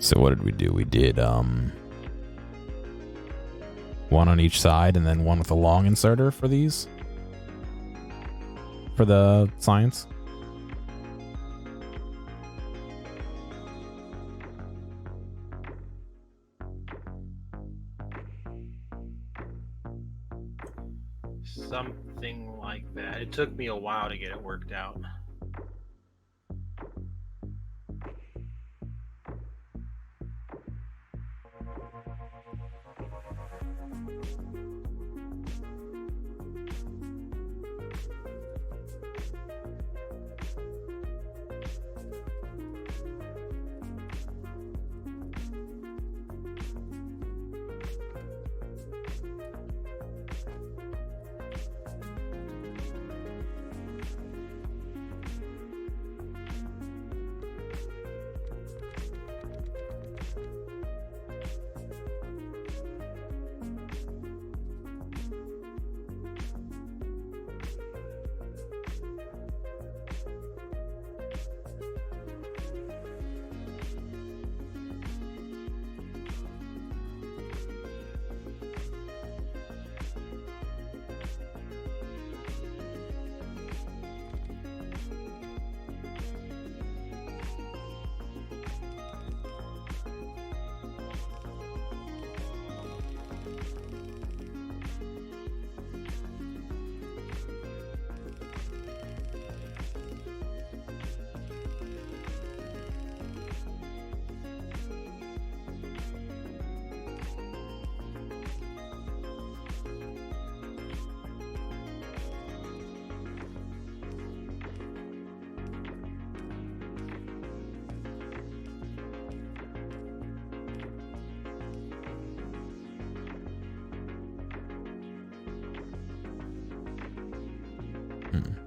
So what did we do? We did one on each side and then one with a long inserter for these. For the science. Something like that. It took me a while to get it worked out. Hmm.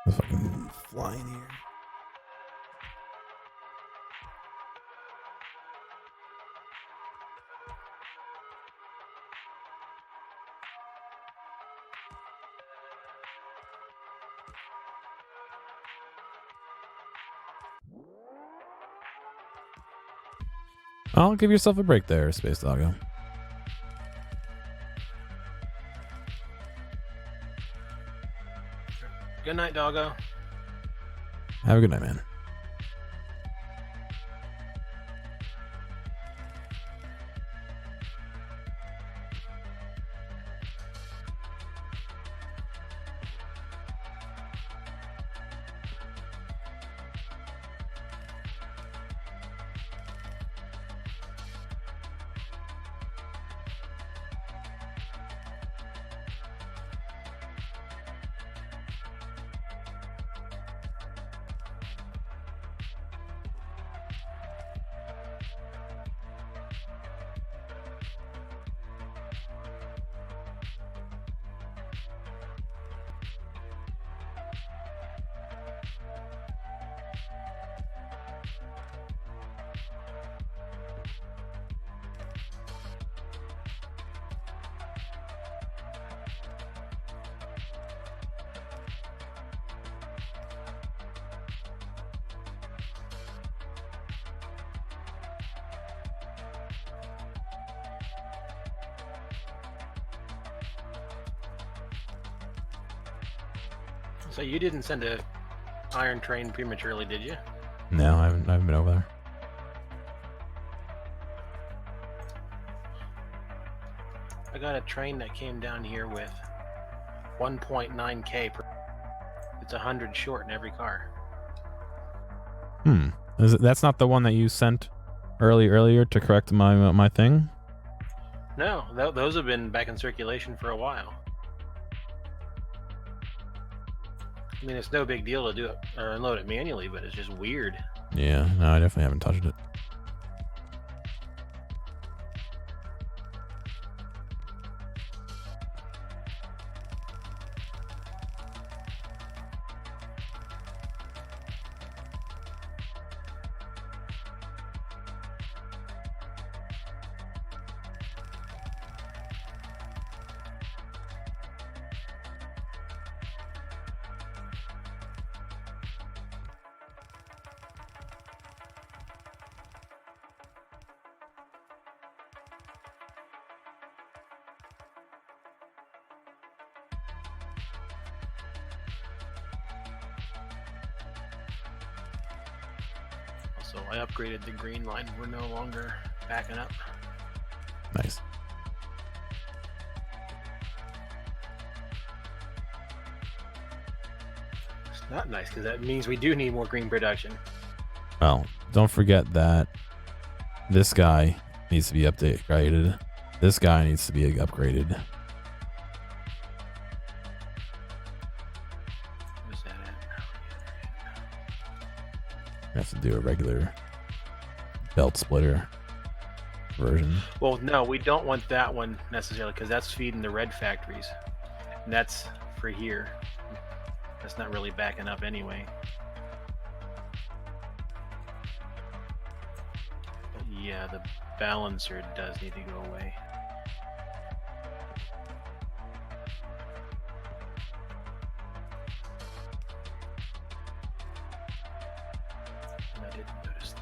The fucking flying here. I'll give yourself a break there, Space Doggo. Good night, doggo. Have a good night, man. So you didn't send a iron train prematurely, did you? No, I haven't been over there. I got a train that came down here with 1.9k per. It's 100 short in every car. That's not the one that you sent earlier to correct my thing? No, those have been back in circulation for a while. I mean, it's no big deal to do it or unload it manually, but it's just weird. Yeah, no, I definitely haven't touched it. So I upgraded the green line. We're no longer backing up. Nice. It's not nice because that means we do need more green production. Well, don't forget that this guy needs to be upgraded. This guy needs to be upgraded. Where's that at? We have to do a regular belt splitter version. Well, no, we don't want that one necessarily because that's feeding the red factories. And that's for here. That's not really backing up anyway. But yeah, the balancer does need to go away. And I didn't notice that.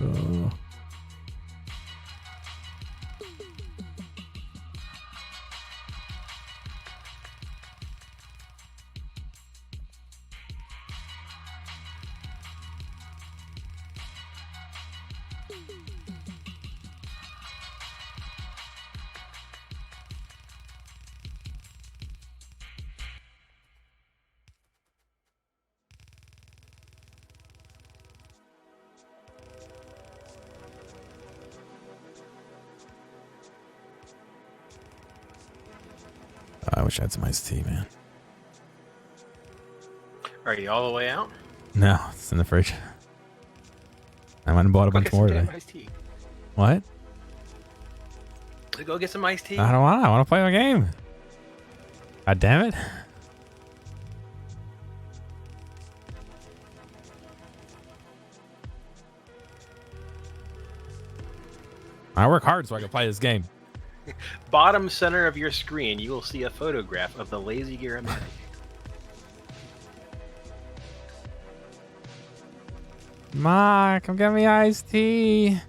Oh. I wish I had some iced tea, man. Are you all the way out? No, it's in the fridge. I went and bought a bunch more today. Iced tea. What? Go get some iced tea. I don't want. I want to play my game. God damn it! I work hard so I can play this game. Bottom center of your screen, you will see a photograph of the lazy Gearomatic. Ma, come get me iced tea.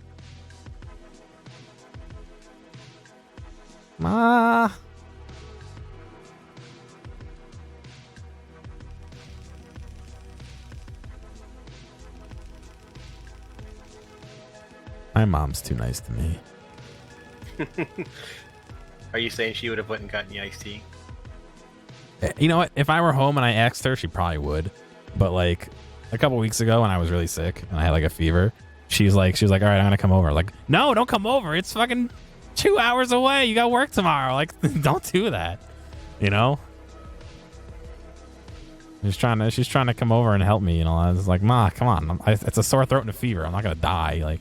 Ma. My mom's too nice to me. Are you saying she would have went and gotten the iced tea? You know what? If I were home and I asked her, she probably would. But like a couple weeks ago when I was really sick and I had like a fever, she was like, all right, I'm gonna come over. Like, no, don't come over. It's fucking 2 hours away. You got work tomorrow. Like, don't do that. You know? She's trying to come over and help me. You know, I was like, Ma, come on. It's a sore throat and a fever. I'm not gonna die. Like,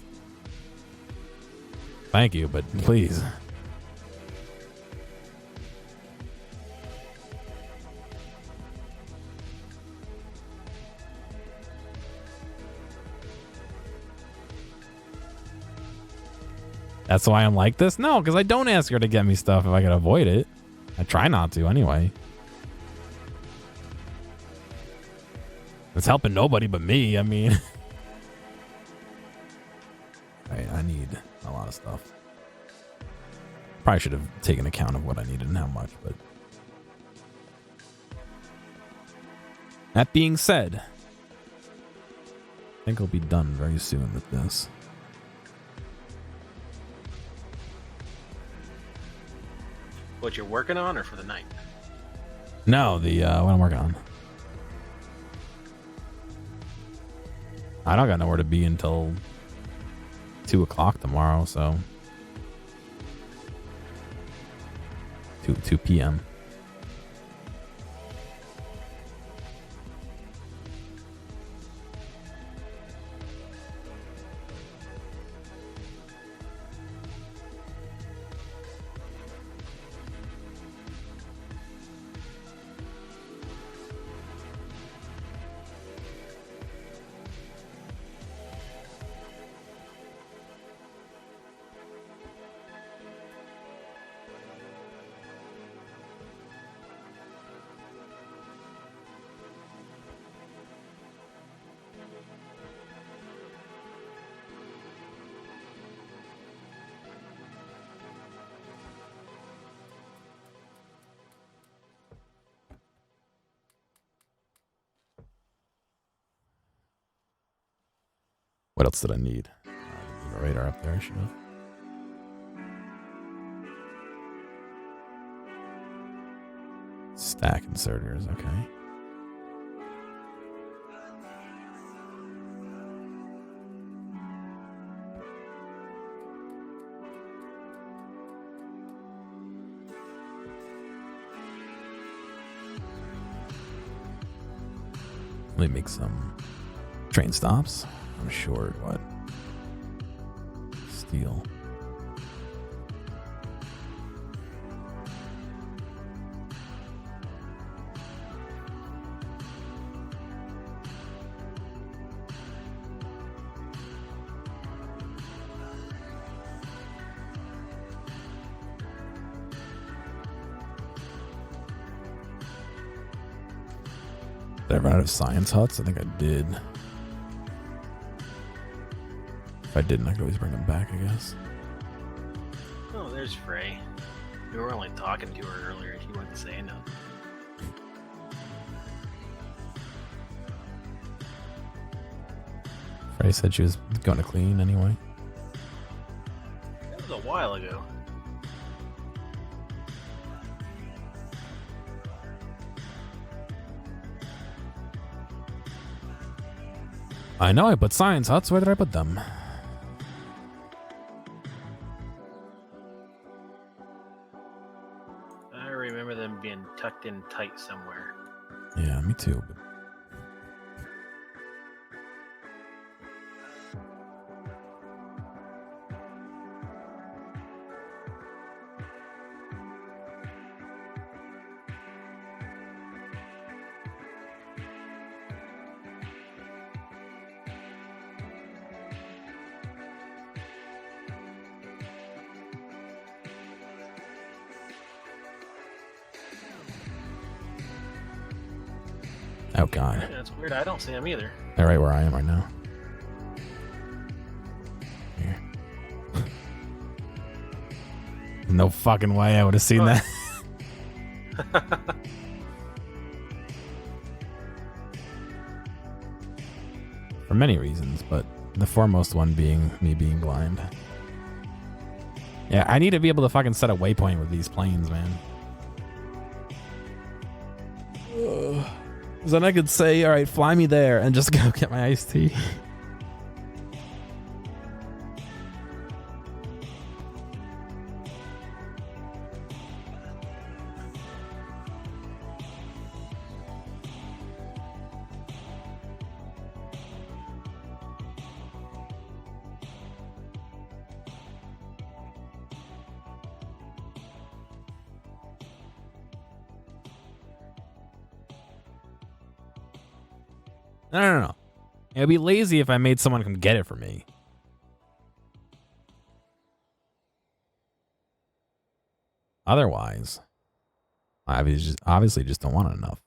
thank you, but please. That's why I'm like this? No, because I don't ask her to get me stuff if I can avoid it. I try not to anyway. It's helping nobody but me. I mean, I need a lot of stuff. Probably should have taken account of what I needed and how much, but that being said, I think I'll be done very soon with this. what you're working on, or for the night? No, the what I'm working on. I don't got nowhere to be until 2 o'clock tomorrow, so 2 p.m. What else did I need? The radar up there, I should have. Stack inserters, okay. Let me make some train stops. I'm short. What? Steel. Did I run out of science huts? I think I did. If I didn't, I could always bring them back, I guess. Oh, there's Frey. We were only talking to her earlier. She wasn't saying nothing. Frey said she was going to clean anyway. That was a while ago. I know I put science huts. Where did I put them? I remember them being tucked in tight somewhere. Yeah, me too. Oh god. Yeah, that's weird. I don't see them either. They're right where I am right now. Here. No fucking way I would have seen that. For many reasons, but the foremost one being me being blind. Yeah, I need to be able to fucking set a waypoint with these planes, man. Because then I could say, all right, fly me there and just go get my iced tea. No. It'd be lazy if I made someone come get it for me. Otherwise, I obviously just don't want it enough.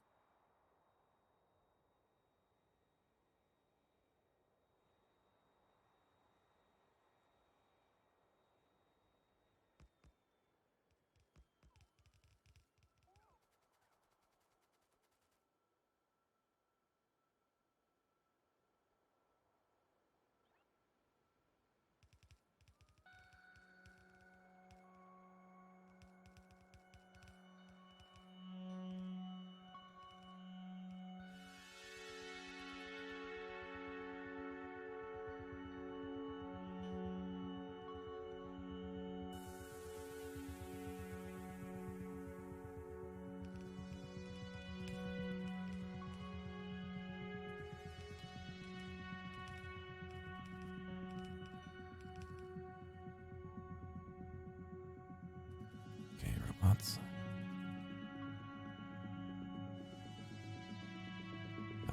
science.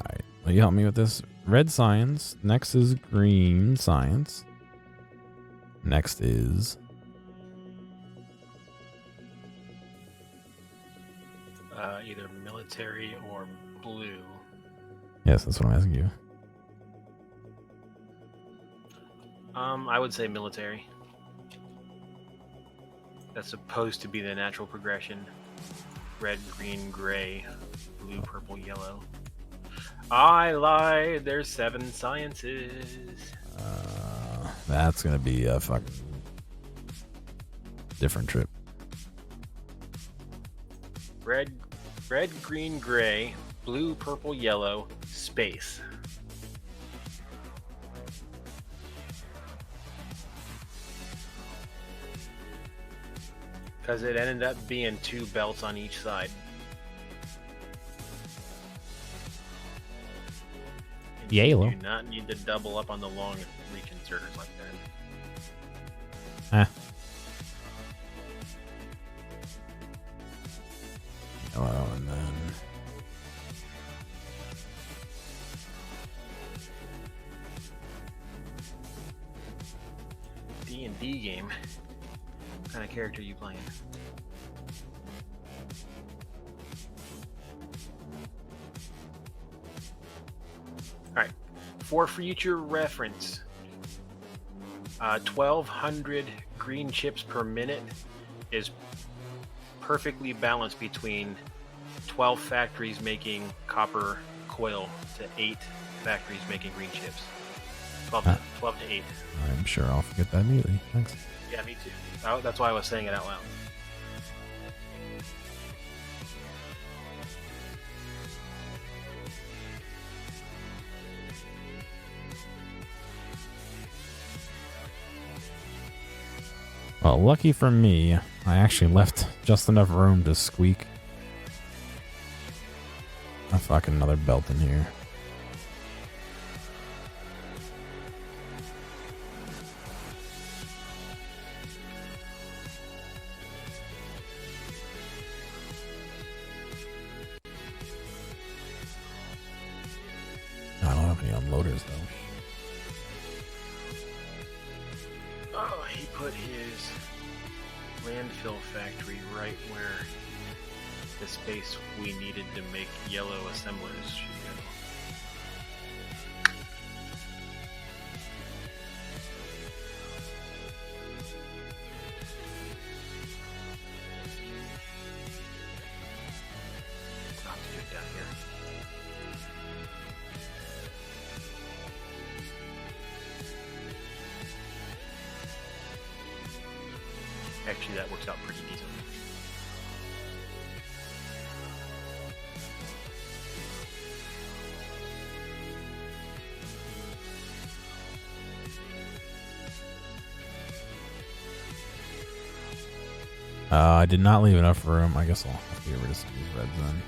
Alright, will you help me with this? Red science. Next is green science. Next is... Either military or blue. Yes, that's what I'm asking you. I would say military. That's supposed to be the natural progression. Red, green, gray, blue, purple, yellow. I lied. There's 7 sciences. That's gonna be a fucking different trip. Red, green, gray, blue, purple, yellow, space. Because it ended up being 2 belts on each side. And Yellow. You do not need to double up on the long reach inserters like that. Oh, and then... D&D game. What kind of character are you playing? Alright. For future reference, 1,200 green chips per minute is perfectly balanced between 12 factories making copper coil to 8 factories making green chips. 12 to 8. I'm sure I'll forget that immediately. Thanks. Yeah, me too. That's why I was saying it out loud. Well, lucky for me, I actually left just enough room to squeak a fucking another belt in here. I don't have any unloaders though. Oh, he put his landfill factory right where the space we needed to make yellow assemblers should go. I'll have to do it down here. Actually, that works out pretty decently. I did not leave enough room. I guess I'll have to get rid of some of these reds then.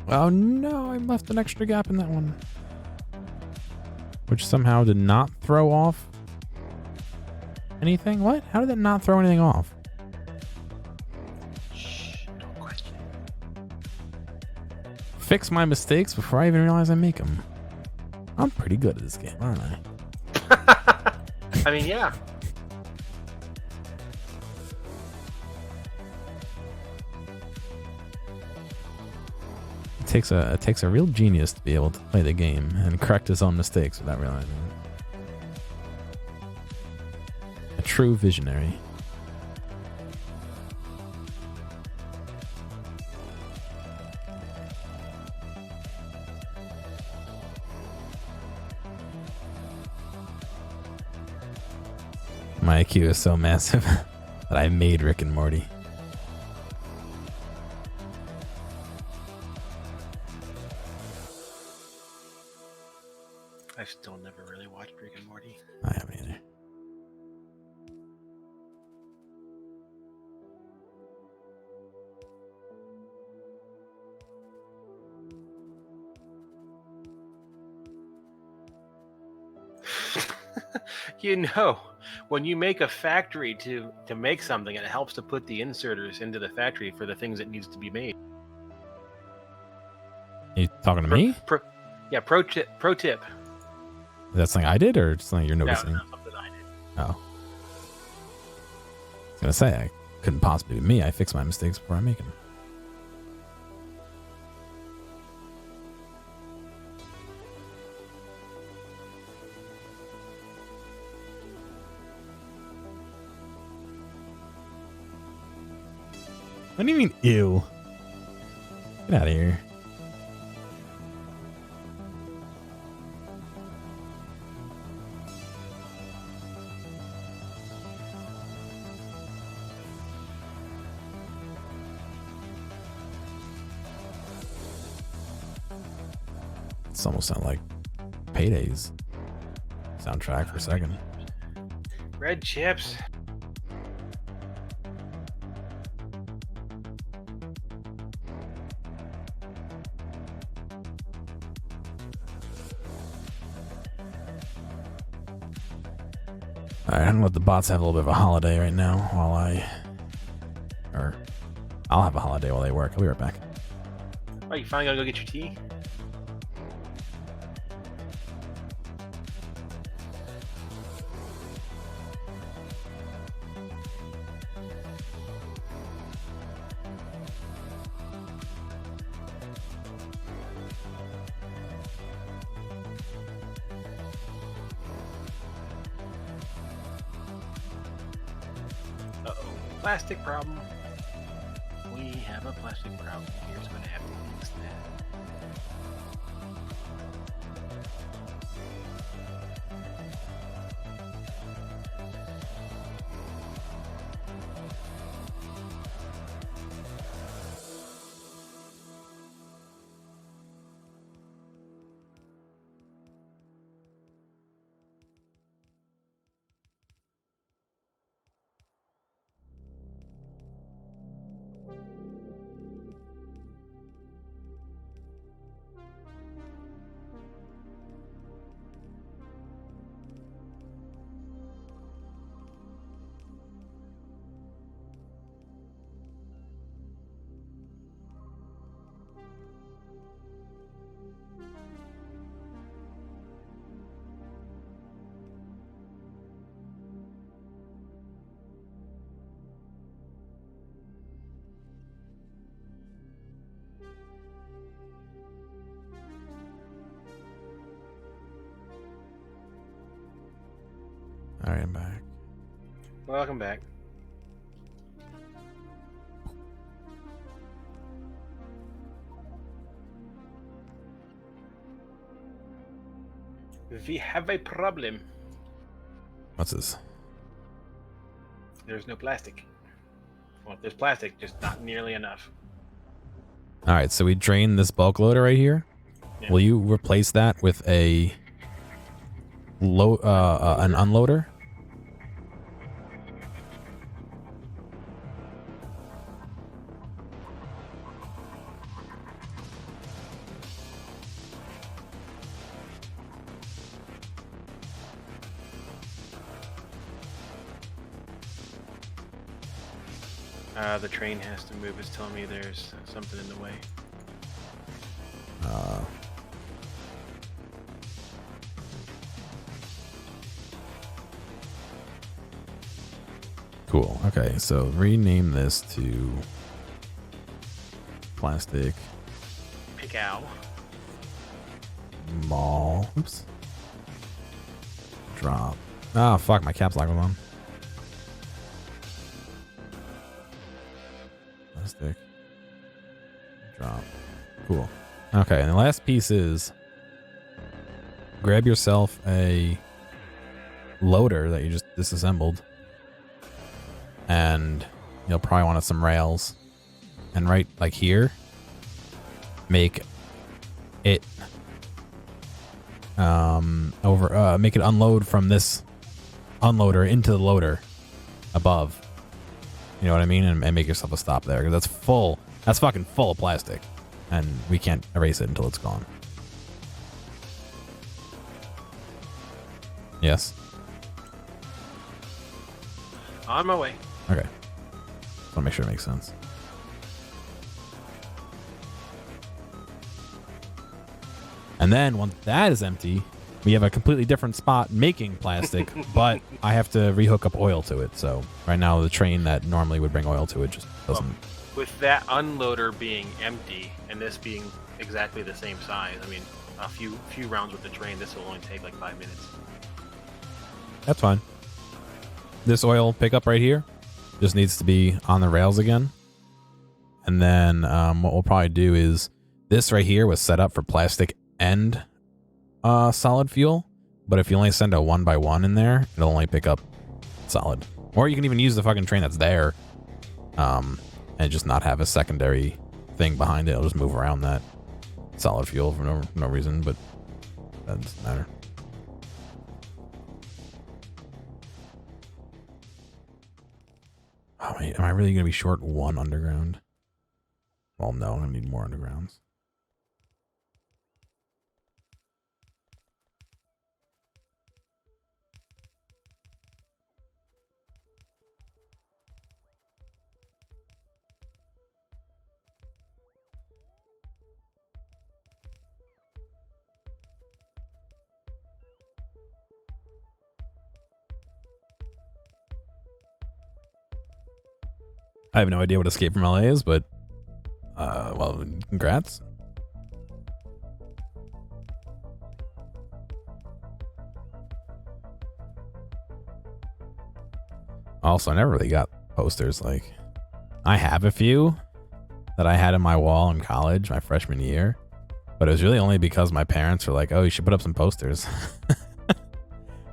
Oh no, I left an extra gap in that one. Which somehow did not throw off anything? What? How did that not throw anything off? Shh, don't question. Fix my mistakes before I even realize I make them. I'm pretty good at this game, aren't I? I mean, yeah. It takes a real genius to be able to play the game and correct his own mistakes without realizing it. A true visionary. My IQ is so massive that I made Rick and Morty. I still never really watched Rick and Morty. I haven't either. You know, when you make a factory to make something, it helps to put the inserters into the factory for the things that needs to be made. You talking to me? Yeah, pro tip. Is that something I did or something you're noticing? No, something I did. Oh. I was gonna say, I couldn't possibly be me. I fix my mistakes before I make them. What do you mean, ew? Get out of here. It's almost sound like Payday's soundtrack for a second. Red chips. Alright, I'm gonna let the bots have a little bit of a holiday right now while I'll have a holiday while they work. I'll be right back. Oh, you finally gotta go get your tea? Uh-oh. Plastic problem. We have a plastic problem. Here's gonna have to fix that. Alright, I'm back. Welcome back. We have a problem. What's this? There's no plastic. Well, there's plastic, just not nearly enough. Alright, so we drain this bulk loader right here. Yeah. Will you replace that with an unloader? The train has to move. It's telling me there's something in the way. Cool. Okay, so rename this to plastic Pick out. mall. Oops. Drop. Oh, fuck, my caps lock was on. Plastic. Drop. Cool. Okay, and the last piece is grab yourself a loader that you just disassembled, and you'll probably want some rails. And right like here, make it make it unload from this unloader into the loader above. You know what I mean? And make yourself a stop there, because that's full. That's fucking full of plastic, and we can't erase it until it's gone. Yes. On my way. Okay. Just want to make sure it makes sense. And then once that is empty, we have a completely different spot making plastic, but I have to rehook up oil to it. So right now the train that normally would bring oil to it just doesn't. With that unloader being empty and this being exactly the same size, I mean, a few rounds with the train, this will only take like 5 minutes. That's fine. This oil pickup right here just needs to be on the rails again. And then what we'll probably do is this right here was set up for plastic and solid fuel. But if you only send a 1x1 in there, it'll only pick up solid. Or you can even use the fucking train that's there and just not have a secondary thing behind it. It'll just move around that solid fuel for no reason, but that doesn't matter. Oh, wait, am I really going to be short one underground? Well, no, I'm going to need more undergrounds. I have no idea what Escape from LA is, but well, congrats. Also, I never really got posters. Like, I have a few that I had in my wall in college, my freshman year, but it was really only because my parents were like, "Oh, you should put up some posters."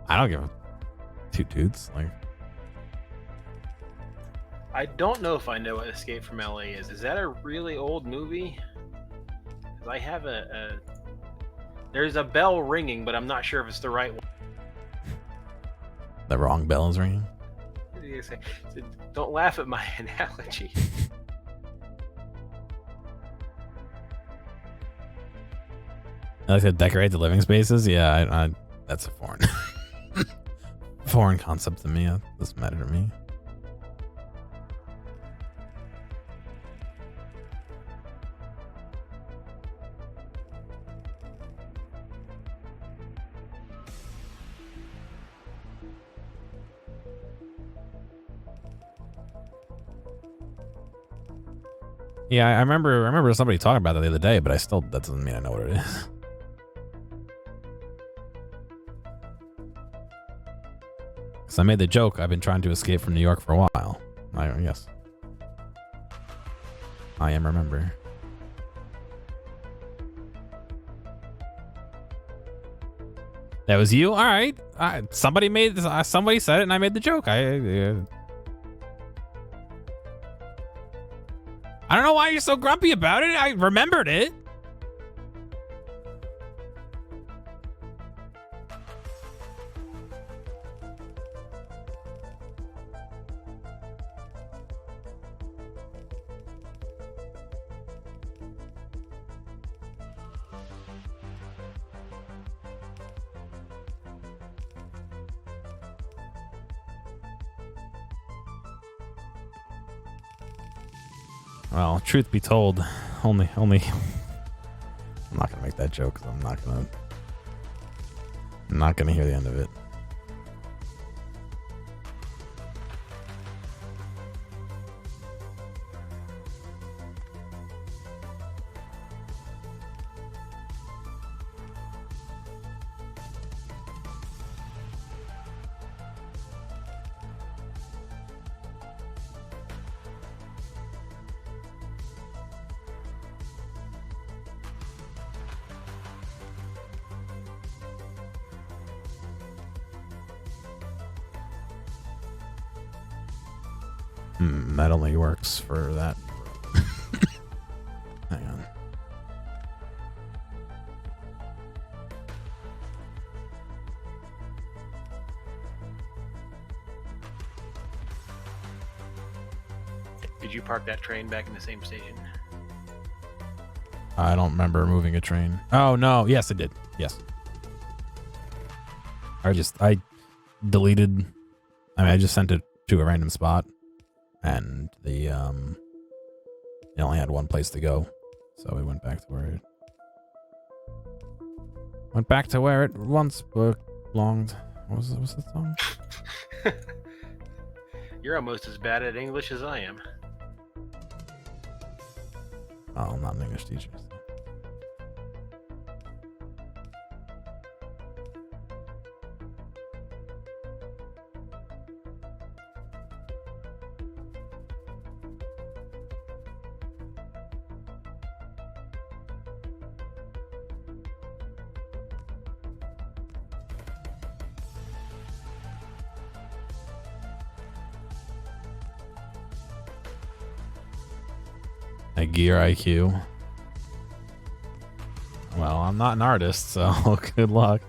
I don't give a two toots. Like, I don't know if I know what Escape from LA is. Is that a really old movie? 'Cause I have there's a bell ringing, but I'm not sure if it's the right one. the wrong bell is ringing. Don't laugh at my analogy. I like to decorate the living spaces. Yeah, I that's a foreign foreign concept to me. It doesn't matter to me. Yeah, I remember somebody talking about that the other day, but that doesn't mean I know what it is. Because I made the joke, I've been trying to escape from New York for a while. Yes. I am remember. That was you? All right. Somebody made this. Somebody said it, and I made the joke. I don't know why you're so grumpy about it. I remembered it. Well, truth be told, only. I'm not gonna make that joke because I'm not gonna hear the end of it. That only works for that. Hang on. Did you park that train back in the same station? I don't remember moving a train. Oh no, yes it did. Yes. I deleted. I mean, I just sent it to a random spot, and it only had one place to go, so we went back to where it once belonged. What was the song? You're almost as bad at English as I am. Oh, I'm not an English teacher. A gear IQ. Well, I'm not an artist, so good luck.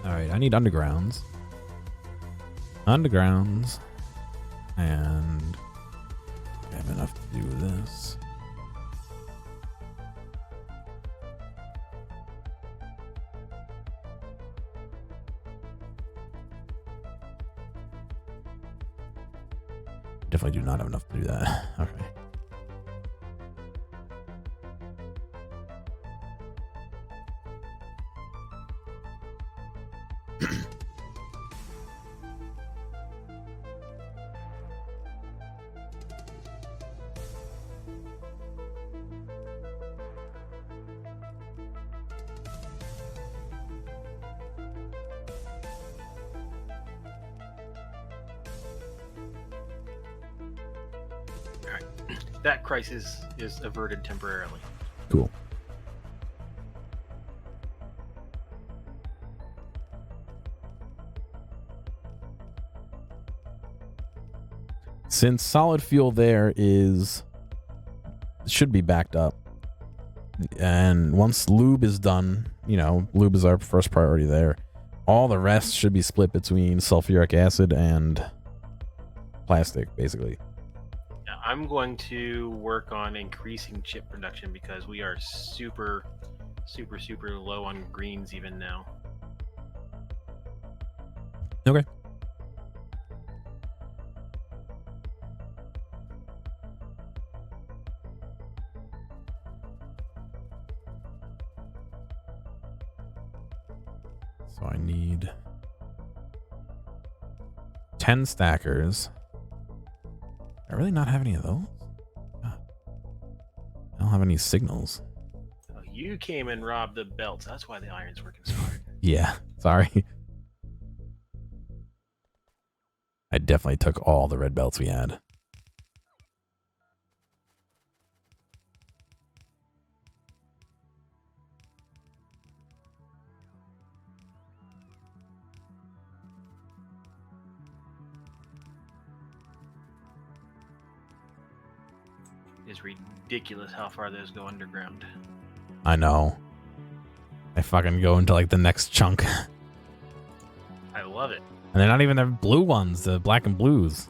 Alright, I need undergrounds. Undergrounds. And I have enough to do this. Definitely do not have enough to do that. Okay. That crisis is averted temporarily. Cool. Since solid fuel there should be backed up, and once lube is done, lube is our first priority there. All the rest should be split between sulfuric acid and plastic, basically. I'm going to work on increasing chip production because we are super low on greens even now. Okay. So I need 10 stackers. I really not have any of those? God. I don't have any signals. Oh, you came and robbed the belts. That's why the iron's working so hard. Yeah, sorry. I definitely took all the red belts we had. It's ridiculous how far those go underground. I know. I fucking go into like the next chunk. I love it. And they're not even the blue ones, the black and blues.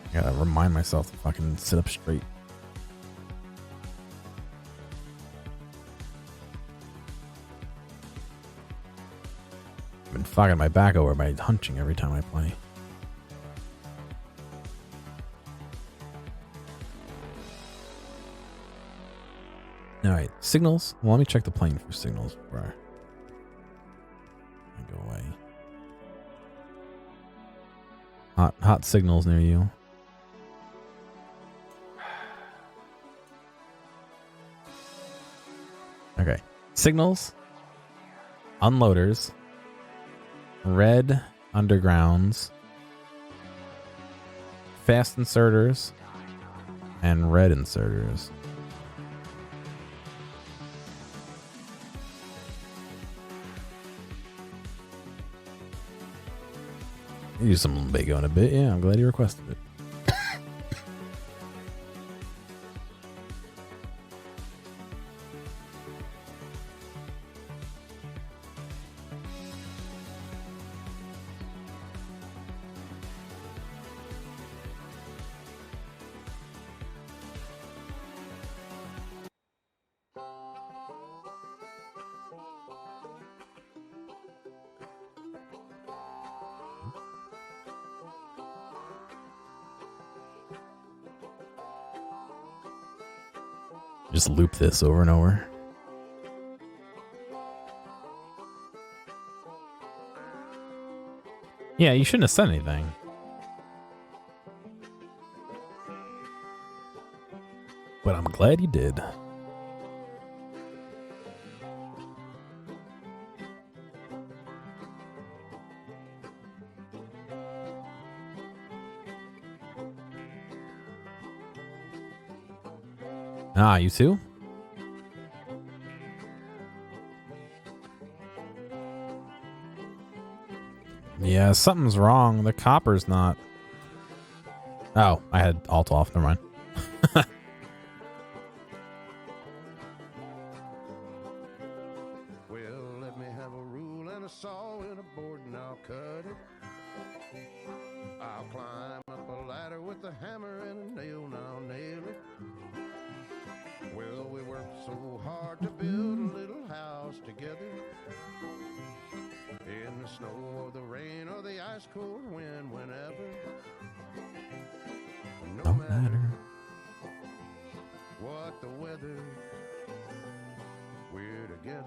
I gotta remind myself to fucking sit up straight. I've been fucking my back over by hunching every time I play. Alright, signals. Well, let me check the plane for signals before I go away. Hot signals near you. Okay. Signals, unloaders, red undergrounds, fast inserters, and red inserters. You use some lumbago in a bit. Yeah, I'm glad you requested it. Just loop this over and over. Yeah, you shouldn't have said anything. But I'm glad you did. Ah, you too? Yeah, something's wrong. The copper's not. Oh, I had alt off. Never mind. Well, let me have a rule and a saw and a board and I'll cut it. I'll climb up a ladder with a hammer and a nail and I'll nail it. Well, we worked so hard to build a little house together. In the snow or the rain or the ice cold wind, whenever. No matter what the weather, we're together.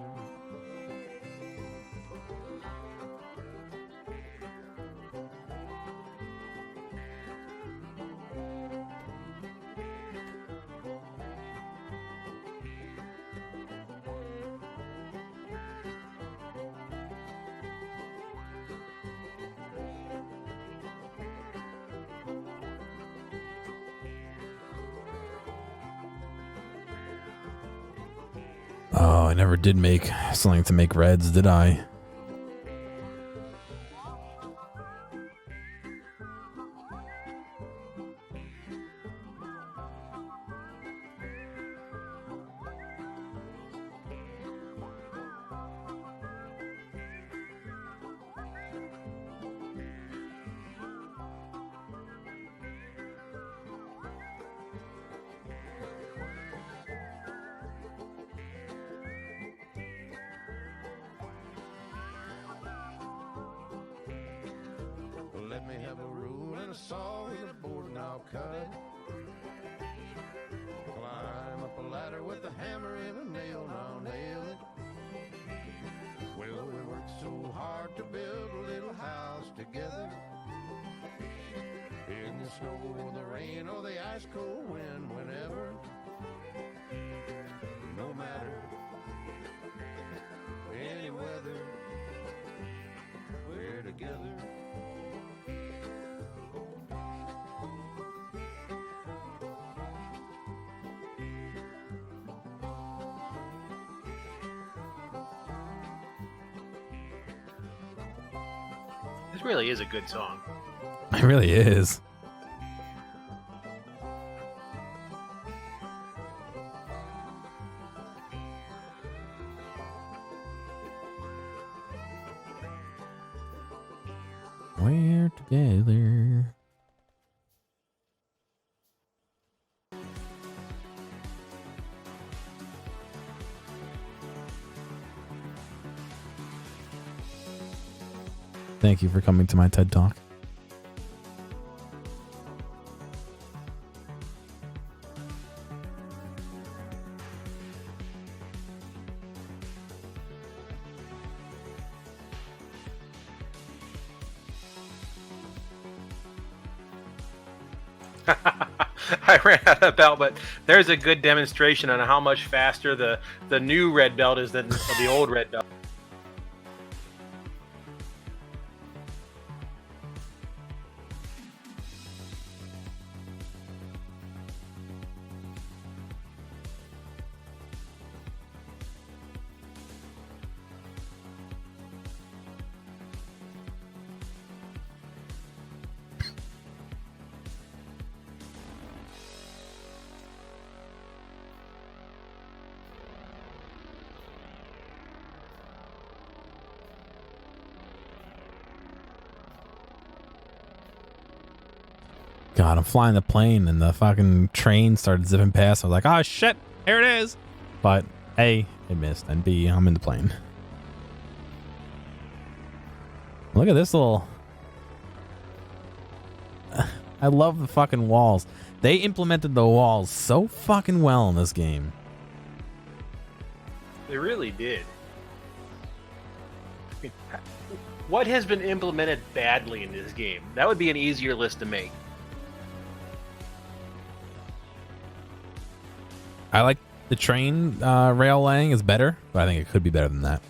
Oh, I never did make something to make reds, did I? Let me have a rule and a saw and a board and I'll cut. Climb up a ladder with a hammer and a nail and I'll nail it. Well, we worked so hard to build a little house together. In the snow or the rain or the ice cold wind, whenever. really is a good song. It really is. We're together. Thank you for coming to my TED Talk. I ran out of belt, but there's a good demonstration on how much faster the new red belt is than the old red belt. God, I'm flying the plane and the fucking train started zipping past. I was like, oh shit, here it is. But A, it missed, and B, I'm in the plane. Look at this little... I love the fucking walls. They implemented the walls so fucking well in this game. They really did. I mean, what has been implemented badly in this game? That would be an easier list to make. I like the train rail laying is better, but I think it could be better than that.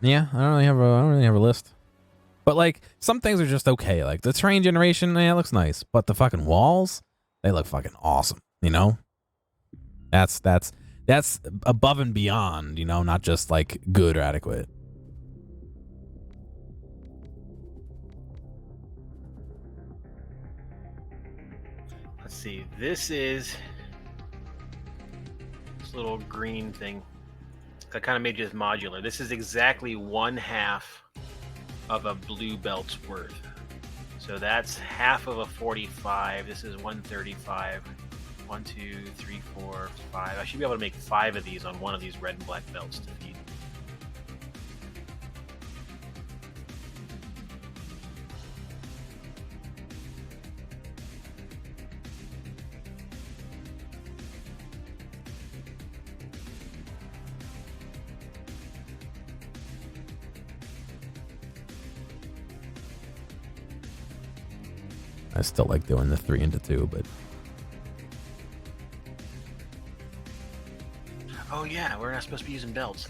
Yeah, I don't really have a list. But like some things are just okay. Like the train generation, yeah, it looks nice, but the fucking walls, they look fucking awesome, you know? That's above and beyond, you know, not just like good or adequate. Let's see. This is this little green thing. I kind of made just modular. This is exactly 1/2 of a blue belt's worth. So that's half of a 45. This is 135. 1, 2, 3, 4, 5. I should be able to make 5 of these on one of these red and black belts to feed. I still like doing the 3 into 2, but Oh yeah, we're not supposed to be using belts.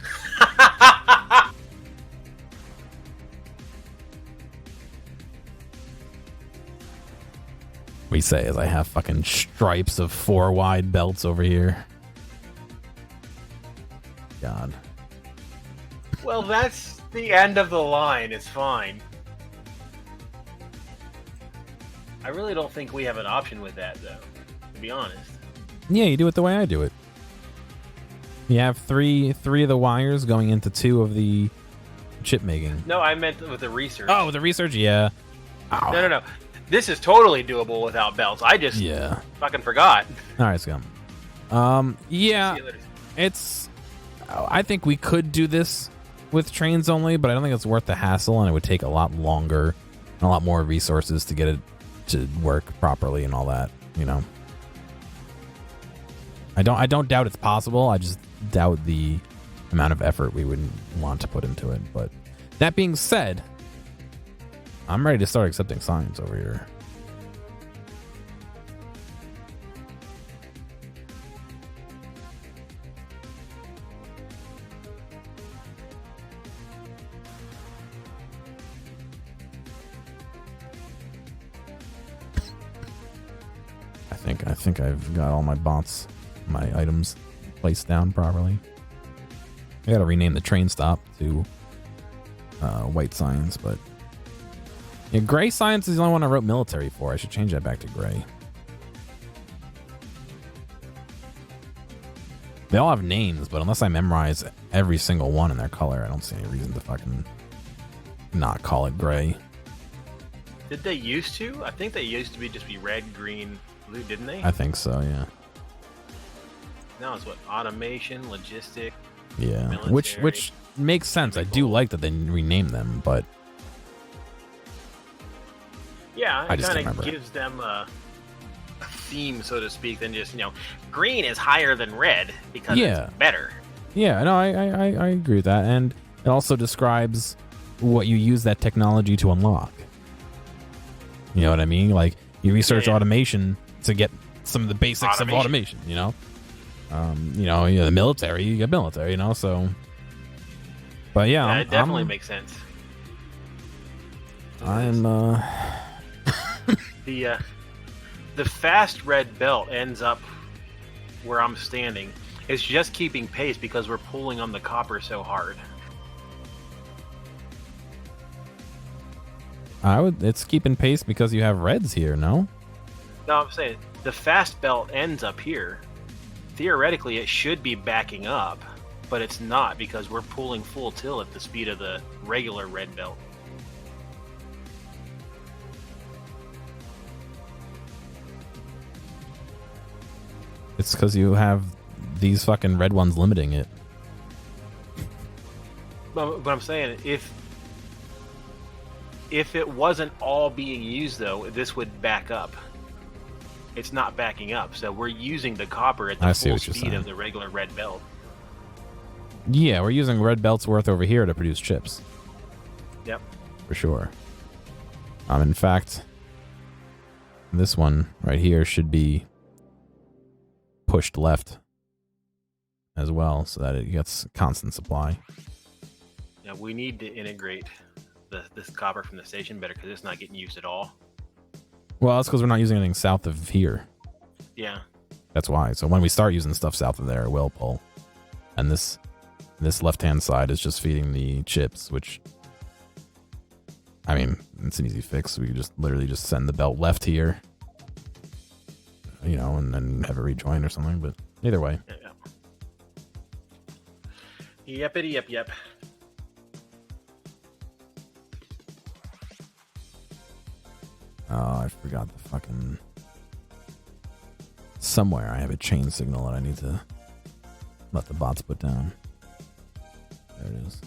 we say as I have fucking stripes of 4 wide belts over here. God. Well, that's the end of the line. It's fine. I really don't think we have an option with that, though, to be honest. Yeah, you do it the way I do it. You have three of the wires going into 2 of the chip making. No, I meant with the research. Oh, the research, yeah. Ow. No. This is totally doable without belts. I just fucking forgot. All right, Scum. Yeah, it's... I think we could do this with trains only, but I don't think it's worth the hassle, and it would take a lot longer and a lot more resources to get it to work properly and all that, you know. I don't doubt it's possible. I just doubt the amount of effort we would want to put into it. But that being said, I'm ready to start accepting signs over here. I think I've got all my bots, my items placed down properly. I gotta rename the train stop to white signs, but yeah, gray signs is the only one I wrote military for. I should change that back to gray. They all have names, but unless I memorize every single one in their color, I don't see any reason to fucking not call it gray. Did they used to? I think they used to just be red, green, blue, didn't they? I think so, yeah. Now it's what? Automation, logistic. Yeah, Military. which makes sense. I do like that they renamed them, but yeah, I it just kind can't of remember. gives them a theme, so to speak, than just green is higher than red because Yeah. it's better. yeah, no, I agree with that, and it also describes what you use that technology to unlock. You know what I mean? Like you research Yeah. automation to get some of the basics of automation. The military, you get military, so. But yeah, It definitely makes sense. I'm The fast red belt ends up where I'm standing. It's just keeping pace because we're pulling on the copper so hard. It's keeping pace because you have reds here, no? No, I'm saying the fast belt ends up here. Theoretically, it should be backing up, but it's not because we're pulling full tilt at the speed of the regular red belt. It's because you have these fucking red ones limiting it. But I'm saying, if it wasn't all being used, though, this would back up. It's not backing up, so we're using the copper at the I see full what you're speed saying. of the regular red belt. Yeah, we're using red belts worth over here to produce chips. Yep. For sure. In fact, this one right here should be pushed left as well so that it gets constant supply. Now we need to integrate this copper from the station better because it's not getting used at all. Well, that's because we're not using anything south of here. Yeah. That's why. So when we start using stuff south of there, it will pull. And this left-hand side is just feeding the chips, which, I mean, it's an easy fix. We could just literally just send the belt left here, and then have it rejoin or something. But either way. Yeah. Yep. Oh, I forgot the fucking... Somewhere I have a chain signal that I need to let the bots put down. There it is.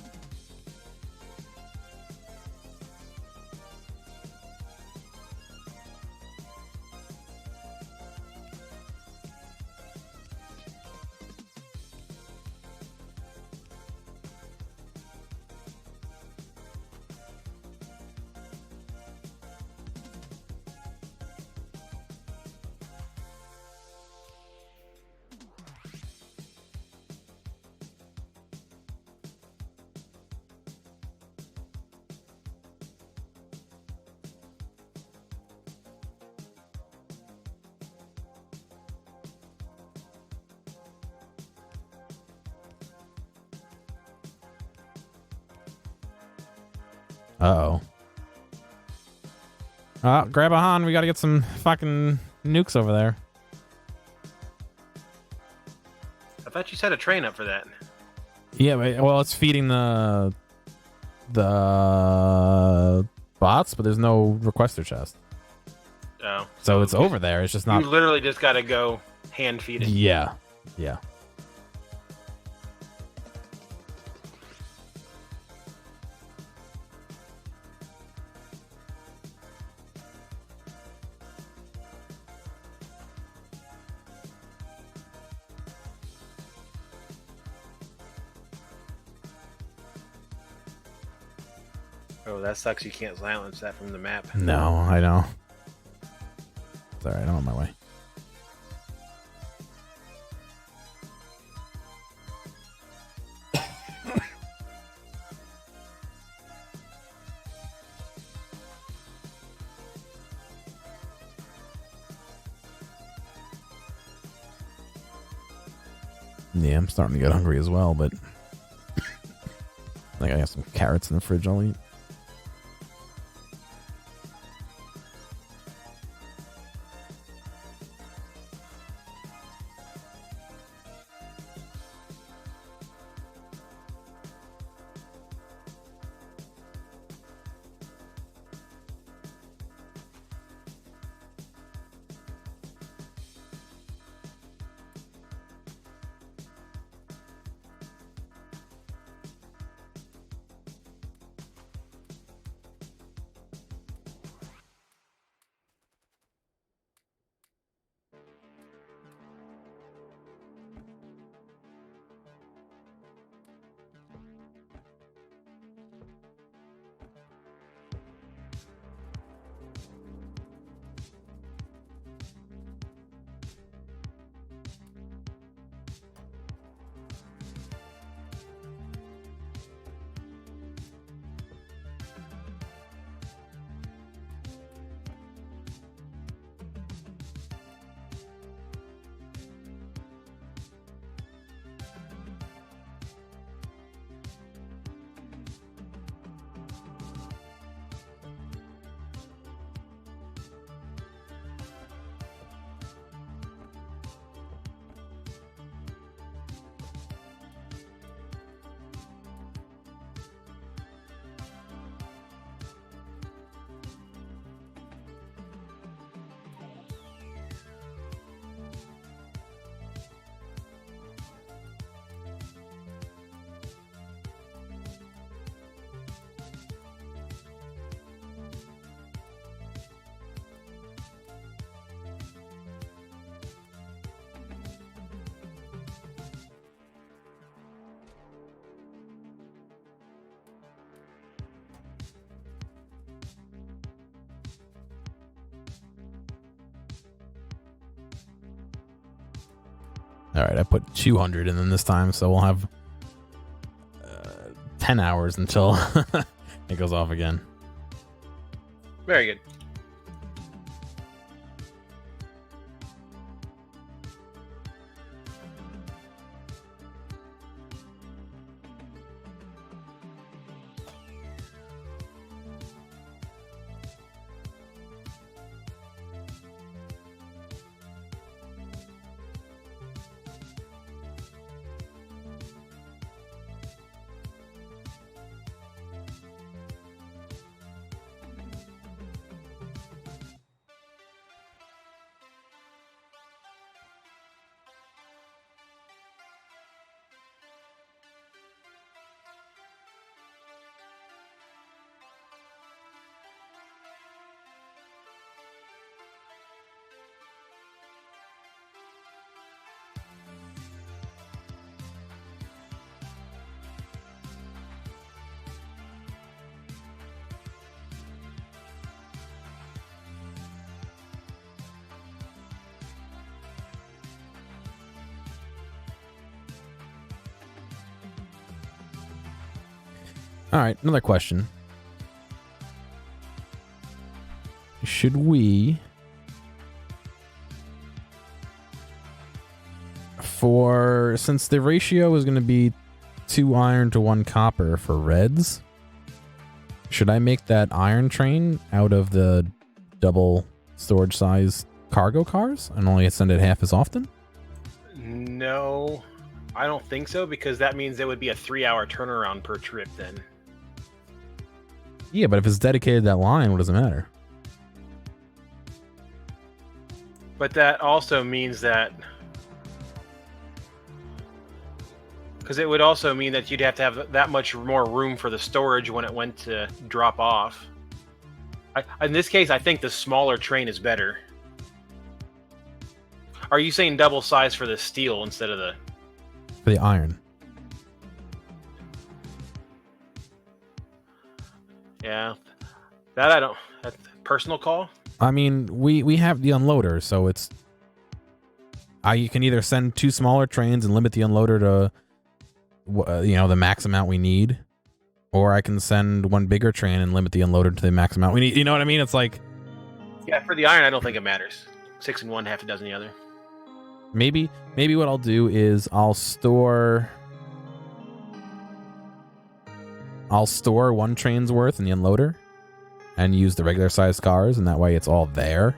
Uh-oh. Grab a Han. We gotta get some fucking nukes over there. I thought you set a train up for that. Yeah, well, it's feeding the bots, but there's no requester chest. Oh. So it's over there. It's just not... You literally just got to go hand feed it. Yeah. Oh, that sucks. You can't silence that from the map. No, I know. It's alright. I'm on my way. Yeah, I'm starting to get hungry as well, but I think I got some carrots in the fridge I'll eat. All right, I put 200 in them this time, so we'll have 10 hours until it goes off again. Very good. All right, another question. Should we, since the ratio is going to be 2 iron to 1 copper for reds, should I make that iron train out of the double storage size cargo cars and only send it half as often? No, I don't think so, because that means there would be a 3-hour turnaround per trip then. Yeah, but if it's dedicated to that line, what does it matter? But that also means that... Because it would also mean that you'd have to have that much more room for the storage when it went to drop off. In this case, I think the smaller train is better. Are you saying double size for the steel instead of the... For the iron. Yeah. That I don't... That's a personal call? I mean, we have the unloader, so it's... you can either send 2 smaller trains and limit the unloader to, the max amount we need, or I can send 1 bigger train and limit the unloader to the max amount we need. You know what I mean? It's like... Yeah, for the iron, I don't think it matters. 6 in one, half a dozen the other. Maybe what I'll do is I'll store one train's worth in the unloader and use the regular sized cars, and that way it's all there.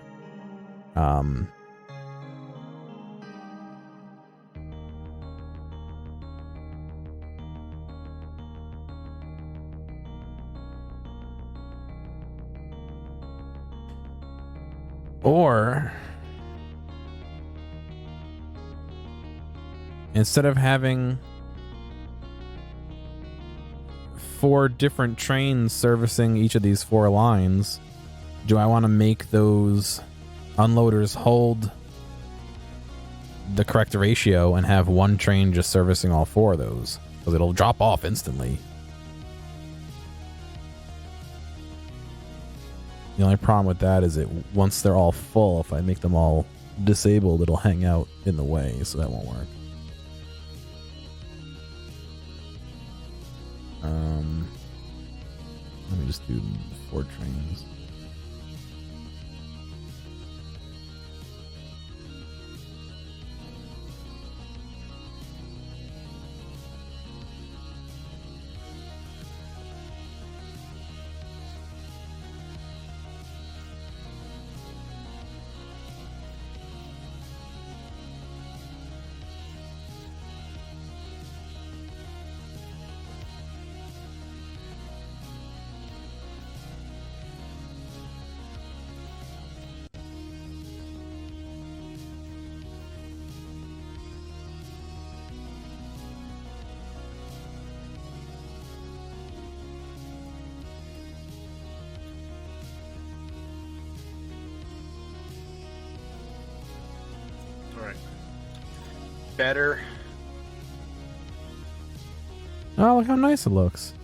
Or instead of having 4 different trains servicing each of these 4 lines, do I want to make those unloaders hold the correct ratio and have one train just servicing all 4 of those? Because it'll drop off instantly. The only problem with that is once they're all full, if I make them all disabled, it'll hang out in the way, so that won't work. Let me just do 4 trains. Better. Oh, look how nice it looks.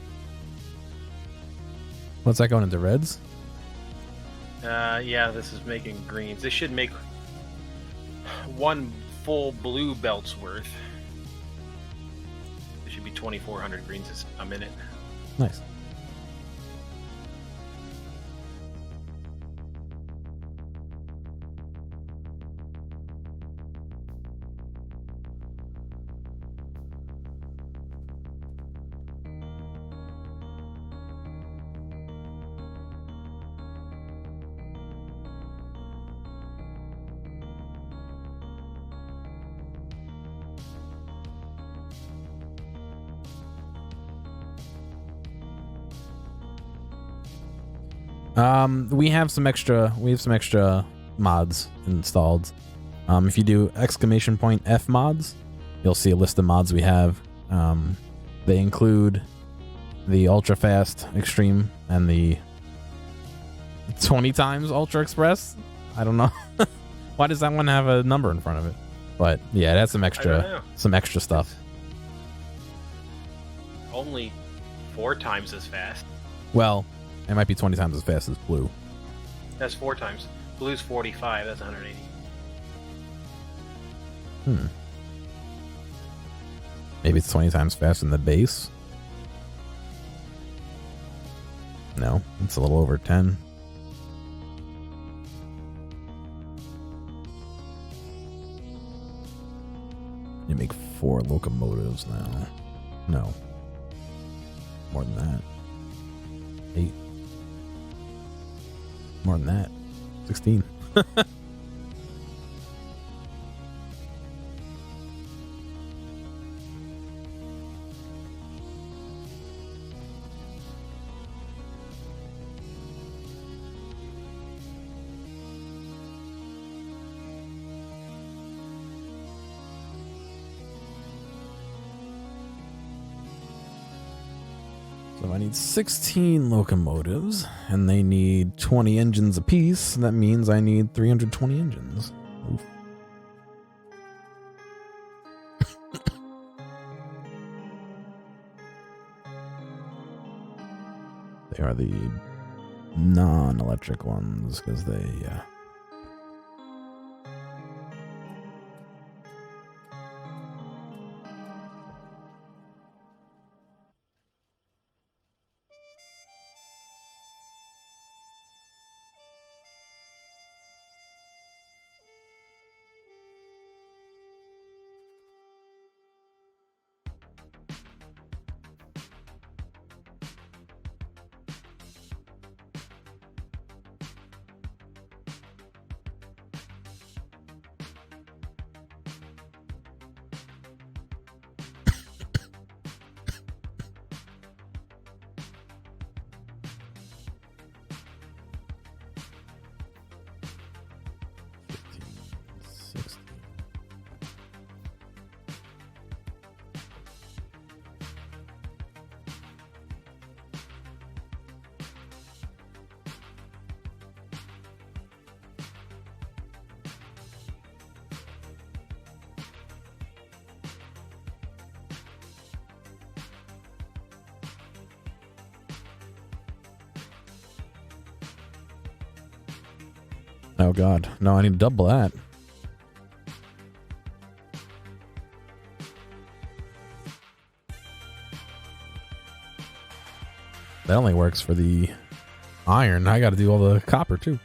What's that going into reds? Yeah, this is making greens. This should make 1 full blue belt's worth. It should be 2,400 greens a minute. Nice. We have some extra mods installed. If you do !F mods, you'll see a list of mods we have. They include the ultra fast extreme and the 20 times ultra express. I don't know. Why does that one have a number in front of it? But yeah, it has some extra stuff. Only 4 times as fast. Well, it might be 20 times as fast as blue. That's 4 times. Blue's 45. That's 180. Maybe it's 20 times faster than the base. No, it's a little over 10. You make 4 locomotives now. No. More than that. 8. More than that. 16. So I need 16 locomotives, and they need 20 engines apiece. That means I need 320 engines. Oof. They are the non-electric ones, because they... Oh god. No, I need to double that. That only works for the iron. I gotta do all the copper too.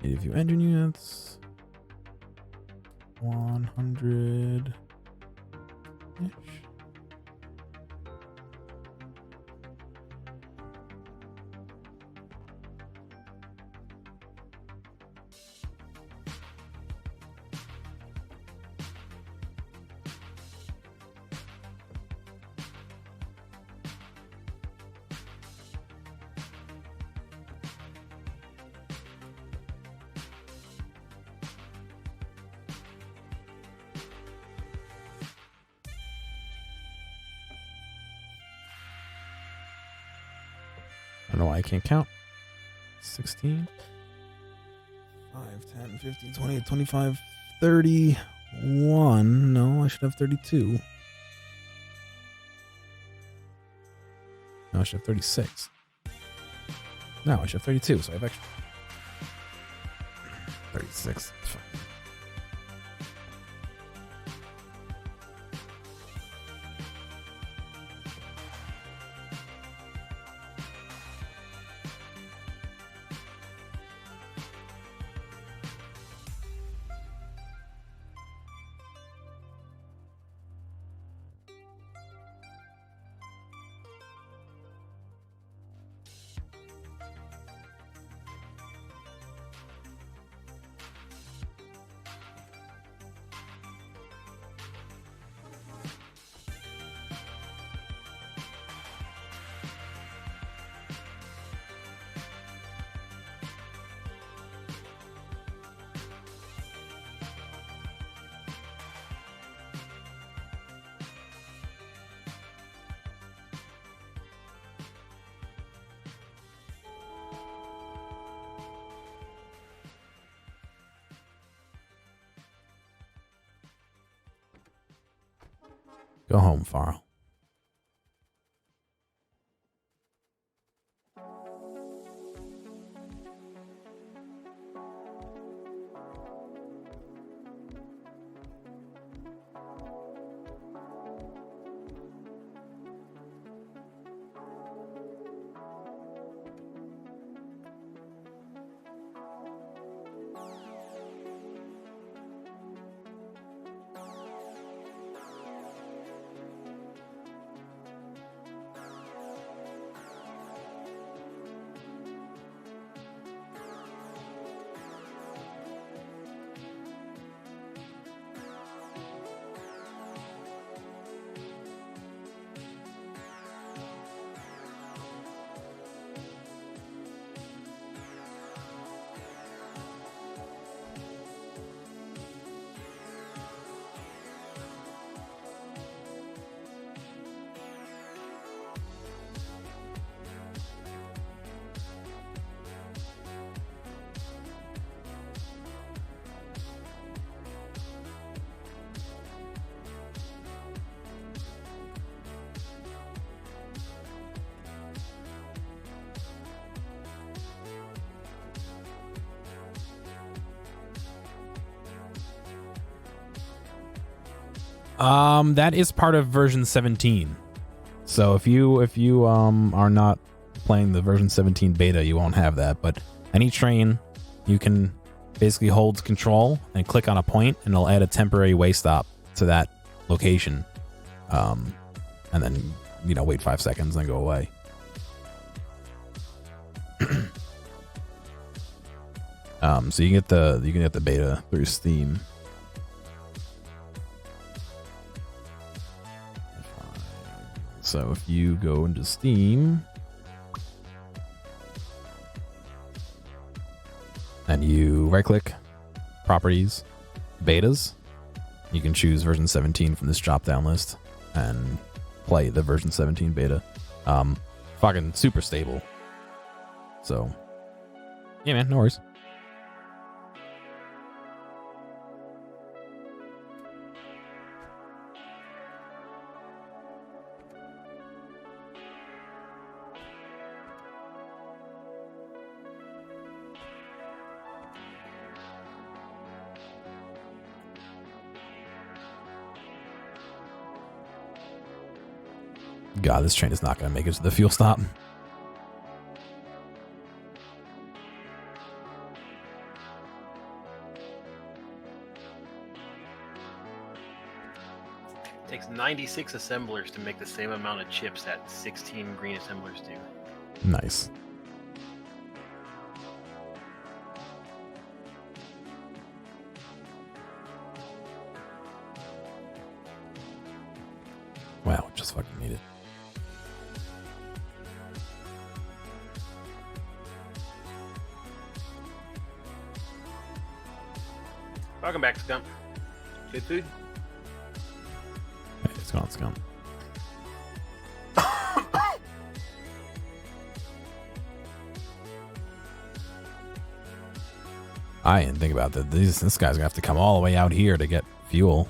Need a few engine units. 100 ish. I don't know why I can't count. 16, 5, 10, 15, 20, 25, 31. No, I should have 32. No, I should have 36. No, I should have 32, so I have extra. 36. That's fine. Go home, Farrell. That is part of version 17. So if you are not playing the version 17 beta, you won't have that. But any train, you can basically hold control and click on a point, and it'll add a temporary way stop to that location. And then wait 5 seconds, and then go away. So you can get the beta through Steam. So if you go into Steam and you right click properties, betas, you can choose version 17 from this drop down list and play the version 17 beta. Fucking super stable. So yeah, man, no worries. God, this train is not going to make it to the fuel stop. It takes 96 assemblers to make the same amount of chips that 16 green assemblers do. Nice. Wow, just fucking need it. Welcome back, Scump. Good food? Hey, it's gone, scum. I didn't think about that. This guy's gonna have to come all the way out here to get fuel.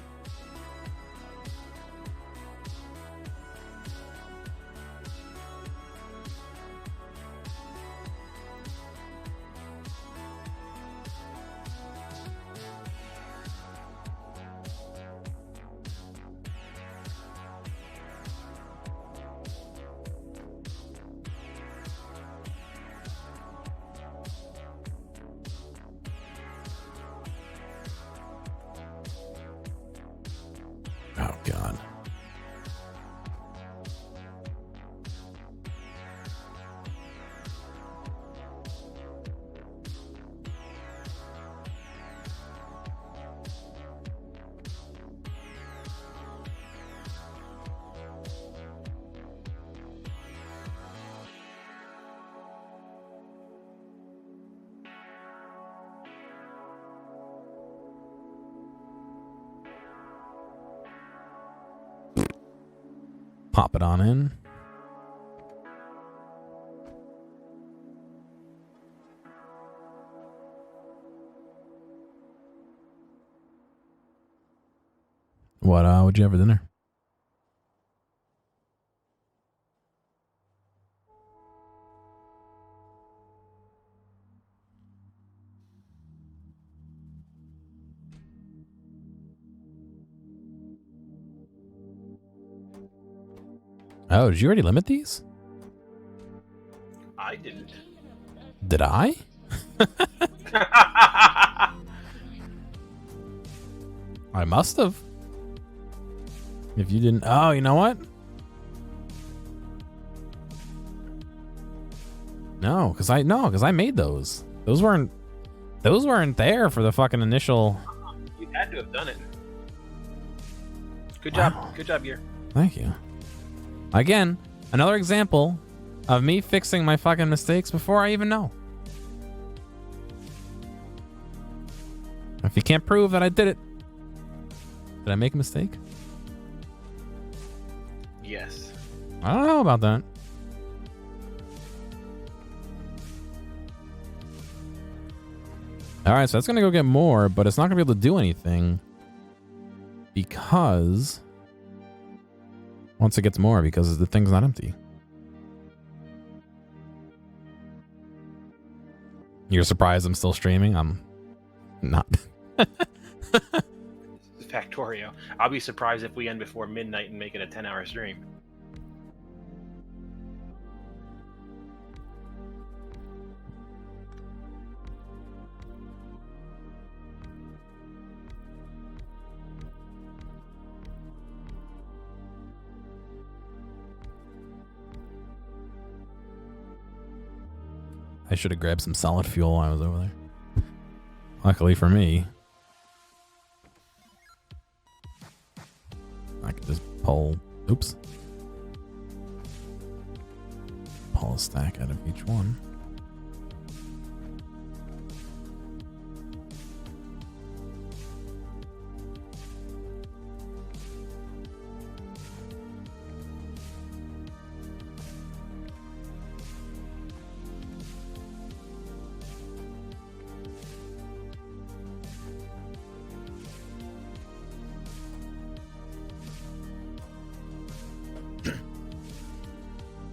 Oh, God. Pop it on in. What'd you have for dinner? Oh, did you already limit these? I didn't. Did I? I must have. If you didn't, oh, you know what? No, because I made those. Those weren't there for the fucking initial. You had to have done it. Good job. Wow. Good job, Gear. Thank you. Again, another example of me fixing my fucking mistakes before I even know. If you can't prove that I did it, did I make a mistake? Yes. I don't know about that. Alright, so that's gonna go get more, but it's not gonna be able to do anything because once it gets more, because the thing's not empty. You're surprised I'm still streaming? I'm not. Factorio. I'll be surprised if we end before midnight and make it a 10-hour stream. I should have grabbed some solid fuel while I was over there. Luckily for me, I could just pull. Oops. pull a stack out of each one.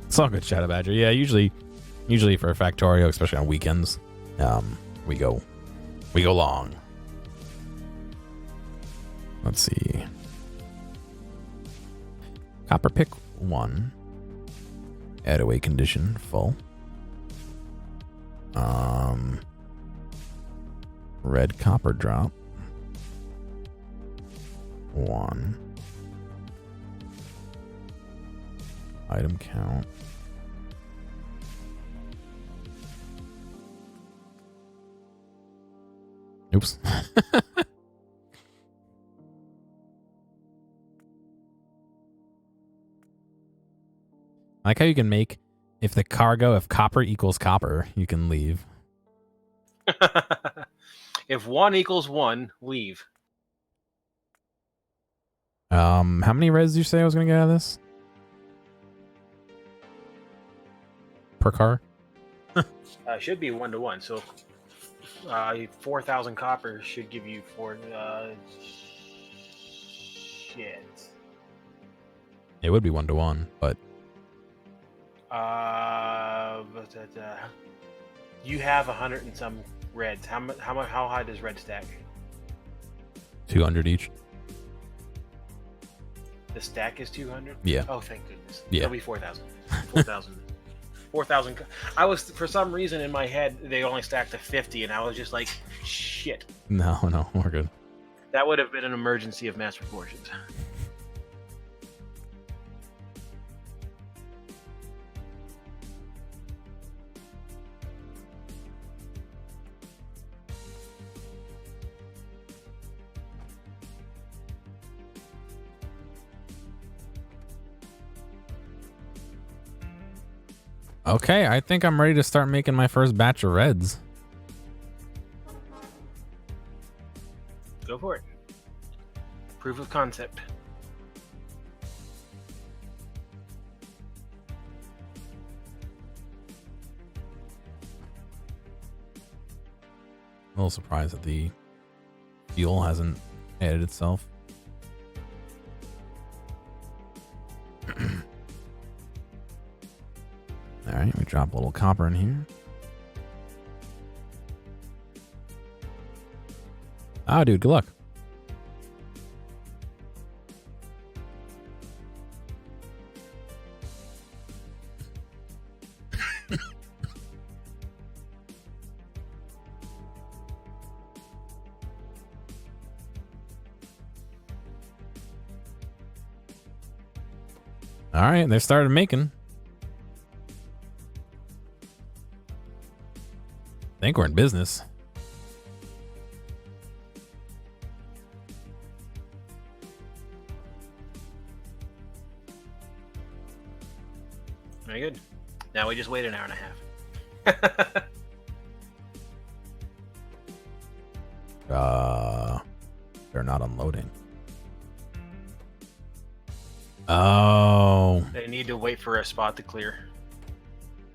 It's all good, Shadow Badger. Yeah, usually for a Factorio, especially on weekends, we go long. Let's see. Copper pick 1. Add away condition full. Red copper drop 1. Item count. Oops. I like how you can make, if copper equals copper, you can leave. If 1 equals 1, leave. How many res did you say I was going to get out of this? Per car? Should be 1 to 1. So 4,000 copper should give you 4. Shit. It would be 1 to 1, but you have 100 and some reds. How high does red stack? 200 each. The stack is 200. Yeah. Oh, thank goodness. Yeah. It'll be 4,000. 4,000. 4,000. I was, for some reason in my head, they only stacked to 50, and I was just like, shit. No, we're good. That would have been an emergency of mass proportions. Okay, I think I'm ready to start making my first batch of reds. Go for it. Proof of concept. A little surprised that the fuel hasn't added itself. All right, we drop a little copper in here. Ah, dude, good luck. All right, they started making. I think we're in business. Very good. Now we just wait an hour and a half. They're not unloading. Oh. They need to wait for a spot to clear.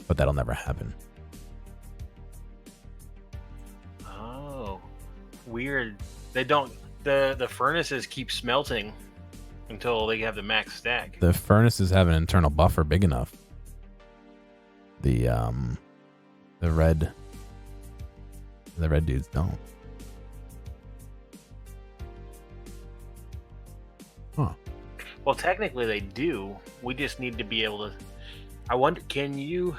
But that'll never happen. Oh. Weird. They don't... The furnaces keep smelting until they have the max stack. The furnaces have an internal buffer big enough. The red dudes don't. Huh. Well, technically they do. We just need to be able to... I wonder, can you...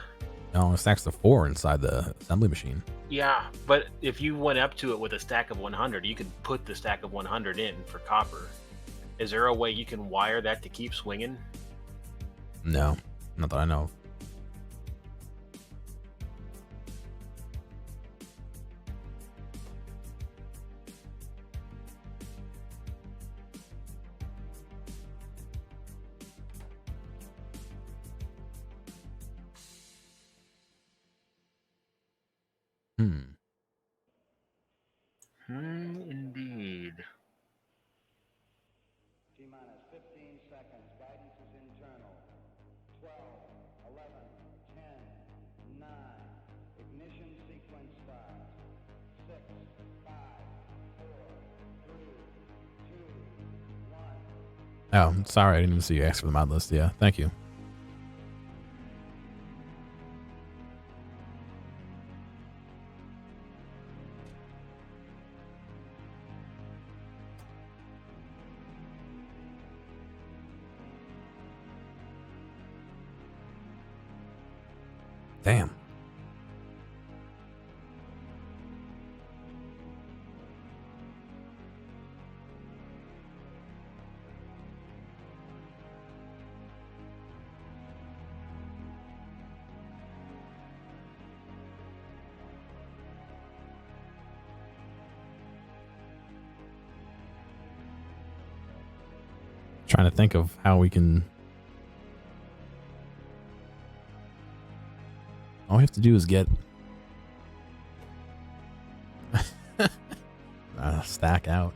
No, it stacks to 4 inside the assembly machine. Yeah, but if you went up to it with a stack of 100, you could put the stack of 100 in for copper. Is there a way you can wire that to keep swinging? No, not that I know of. Indeed. T-minus 15 seconds. Guidance is internal. 12, 11, 10, 9. Ignition sequence starts. 6, 5, 4, 3, 2, 1. Oh, sorry, I didn't even see you ask for the mod list. Yeah, thank you. Damn. Trying to think of how we can. All we have to do is get stack out.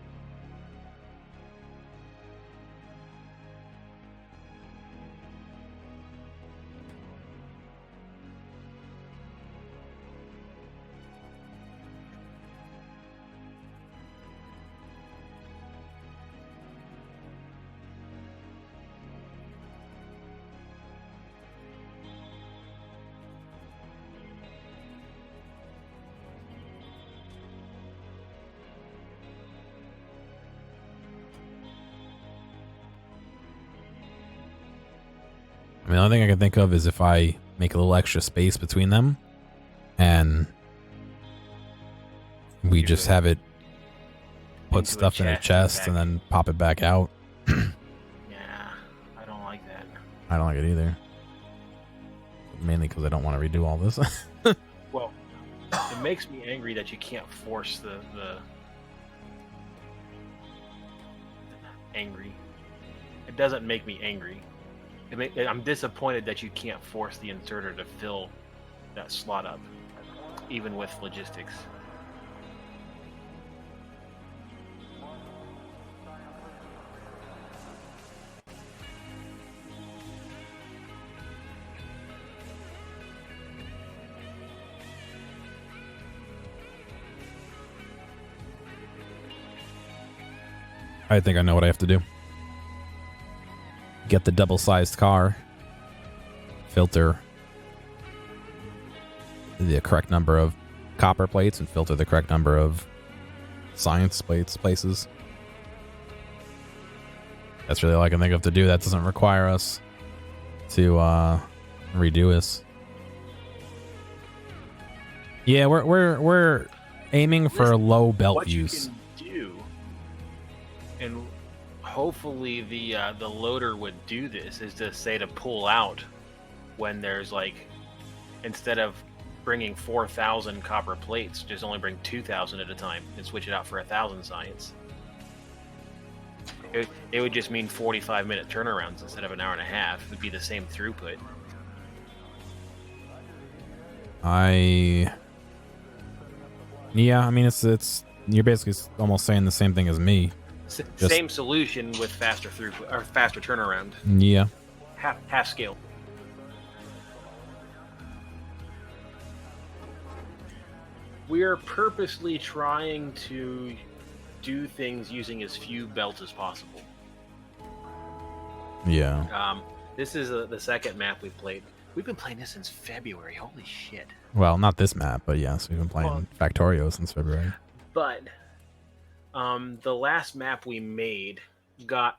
I mean, the only thing I can think of is if I make a little extra space between them and we just have it put Into stuff in a chest back. and then pop it back out. Yeah, I don't like that. I don't like it either. Mainly because I don't want to redo all this. Well, it makes me angry that you can't force the angry. It doesn't make me angry. I'm disappointed that you can't force the inserter to fill that slot up, even with logistics. I think I know what I have to do. Get the double-sized car, filter the correct number of copper plates, and filter the correct number of science places. That's really all I can think of to do. That doesn't require us to redo this. Yeah, we're aiming for low belt what use. You can do, and hopefully the loader would do this, is to say to pull out when there's like, instead of bringing 4,000 copper plates, just only bring 2,000 at a time and switch it out for 1,000 science. It would just mean 45-minute turnarounds instead of an hour and a half. It would be the same throughput. Yeah, I mean it's you're basically almost saying the same thing as me. Same solution with faster throughput or faster turnaround. Yeah. Half scale. We are purposely trying to do things using as few belts as possible. Yeah. This is the second map we've played. We've been playing this since February. Holy shit. Well, not this map, but yes, we've been playing Factorio since February. But the last map we made got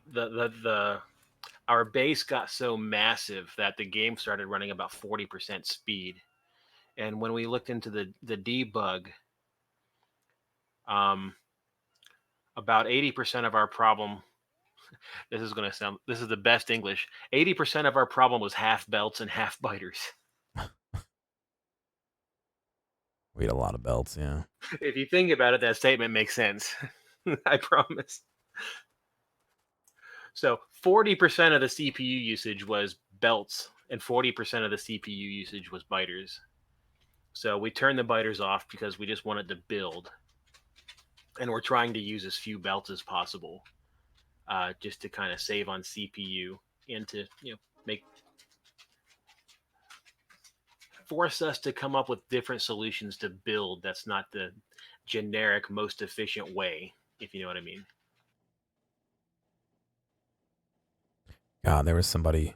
our base got so massive that the game started running about 40% speed. And when we looked into the debug, about 80% of our problem, this is the best English, 80% of our problem was half belts and half biters. We had a lot of belts, yeah. If you think about it, that statement makes sense. I promise. So 40% of the CPU usage was belts and 40% of the CPU usage was biters. So we turned the biters off because we just wanted to build, and we're trying to use as few belts as possible, just to kind of save on CPU and to make force us to come up with different solutions to build. That's not the generic most efficient way, if you know what I mean. God, there was somebody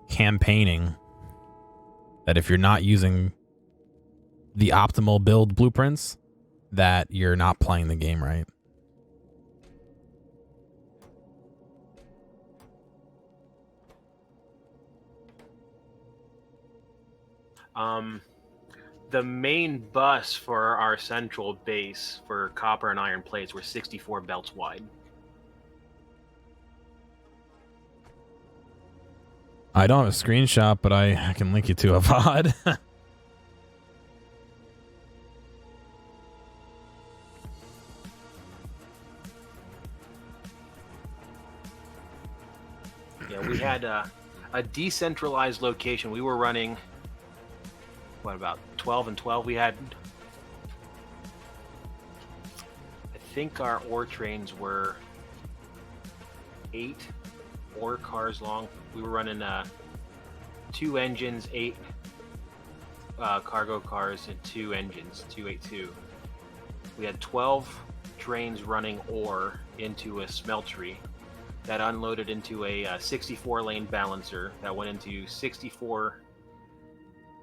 campaigning that if you're not using the optimal build blueprints, that you're not playing the game right. The main bus for our central base for copper and iron plates were 64 belts wide. I don't have a screenshot, but I can link you to a VOD. Yeah, we had a decentralized location. We were running, what, about 12 and 12? We had, I think our ore trains were 8 ore cars long. We were running 2 engines, 8 cargo cars, and 2 engines, 282. We had 12 trains running ore into a smeltery that unloaded into a 64-lane balancer that went into 64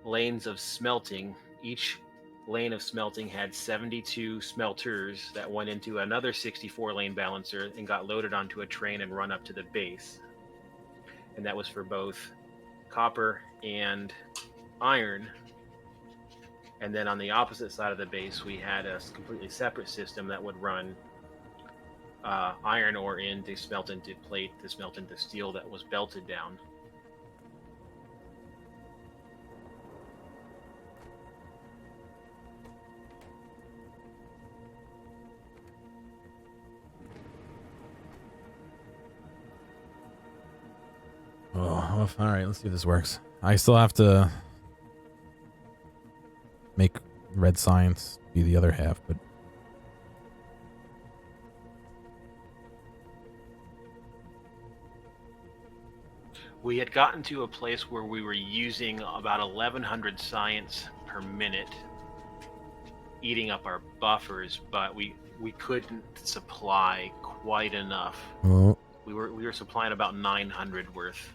lanes of smelting. Each lane of smelting had 72 smelters that went into another 64-lane balancer and got loaded onto a train and run up to the base. And that was for both copper and iron. And then on the opposite side of the base, we had a completely separate system that would run iron ore in to smelt into plate, to smelt into steel that was belted down. Oh, well, all right. Let's see if this works. I still have to make red science be the other half, but We had gotten to a place where we were using about 1,100 science per minute, eating up our buffers, but we couldn't supply quite enough. oh, We were supplying about 900 worth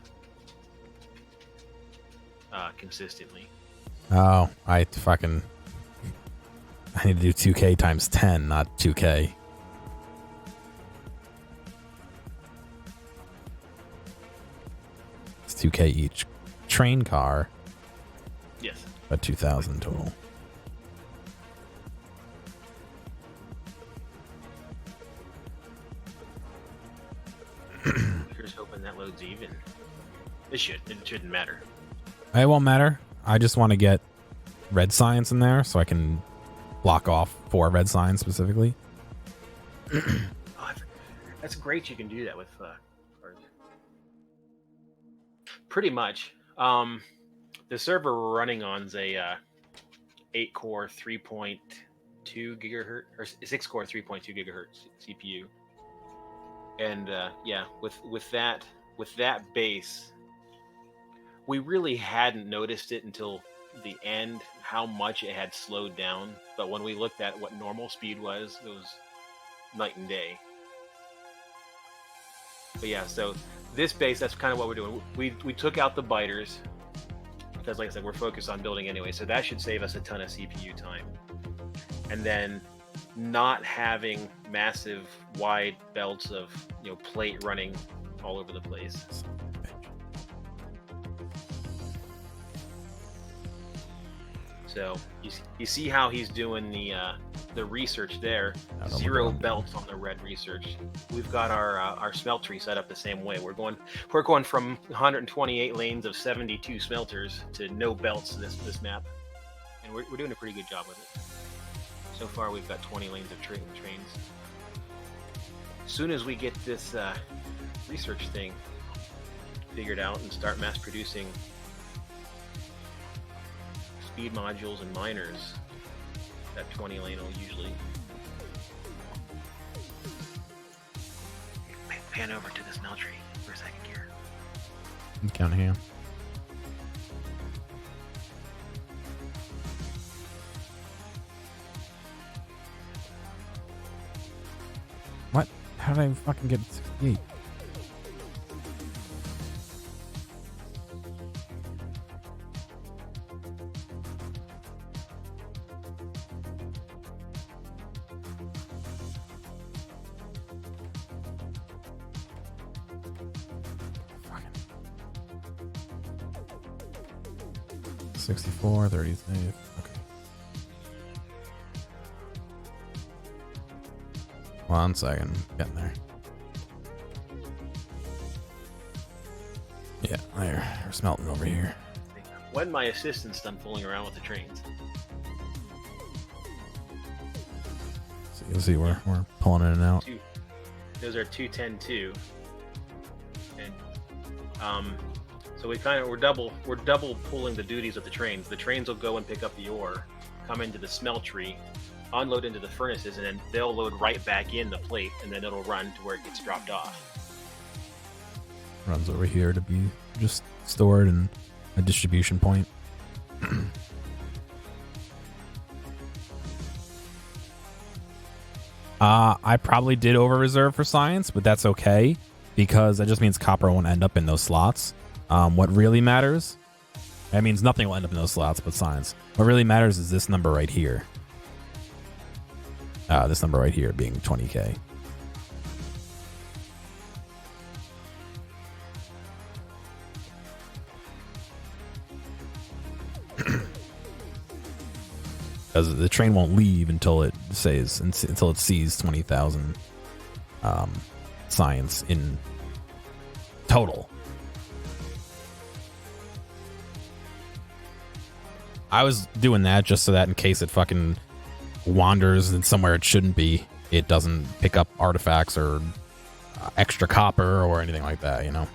consistently. oh, I need to do 2K times 10, not 2K. It's 2K each train car, Yes. but 2,000 total. Here's hoping that loads even. It shouldn't matter. It won't matter. I just want to get red science in there so I can block off 4 red science specifically. Oh, that's great. You can do that with cards. Pretty much. The server we're running on is a 8-core 3.2 gigahertz or 6-core 3.2 gigahertz CPU, and yeah, with that base, we really hadn't noticed it until the end how much it had slowed down. But when we looked at what normal speed was, it was night and day. But yeah, so this base, that's kind of what we're doing. We took out the biters because, like I said, we're focused on building anyway, so that should save us a ton of CPU time. And then not having massive wide belts of plate running all over the place. So you see how he's doing the research there. 0 belts on the red research. We've got our smeltery set up the same way. We're going from 128 lanes of 72 smelters to no belts this map, and we're doing a pretty good job with it. So far, we've got 20 lanes of trains. As soon as we get this research thing figured out and start mass producing speed modules and miners, that 20 lane will usually pan over to this smeltery for a second here. I'm counting here. What? How did I fucking get 68? Fucking 64, 30. Okay. One second. Getting there. Yeah, there. We're smelting over here. When my assistant's done fooling around with the trains. So you'll see we're pulling in and out. Those are 210-2. And so we're double pulling the duties of the trains. The trains will go and pick up the ore, come into the smeltery, unload into the furnaces, and then they'll load right back in the plate, and then it'll run to where it gets dropped off. Runs over here to be just stored in a distribution point. I probably did over reserve for science, but that's okay because that just means copper won't end up in those slots. What really matters, that means nothing will end up in those slots but science. What really matters is this number right here. This number right here being 20k. Because the train won't leave until it sees 20,000 science in total. I was doing that just so that in case it fucking wanders in somewhere it shouldn't be, it doesn't pick up artifacts or extra copper or anything like that, you know?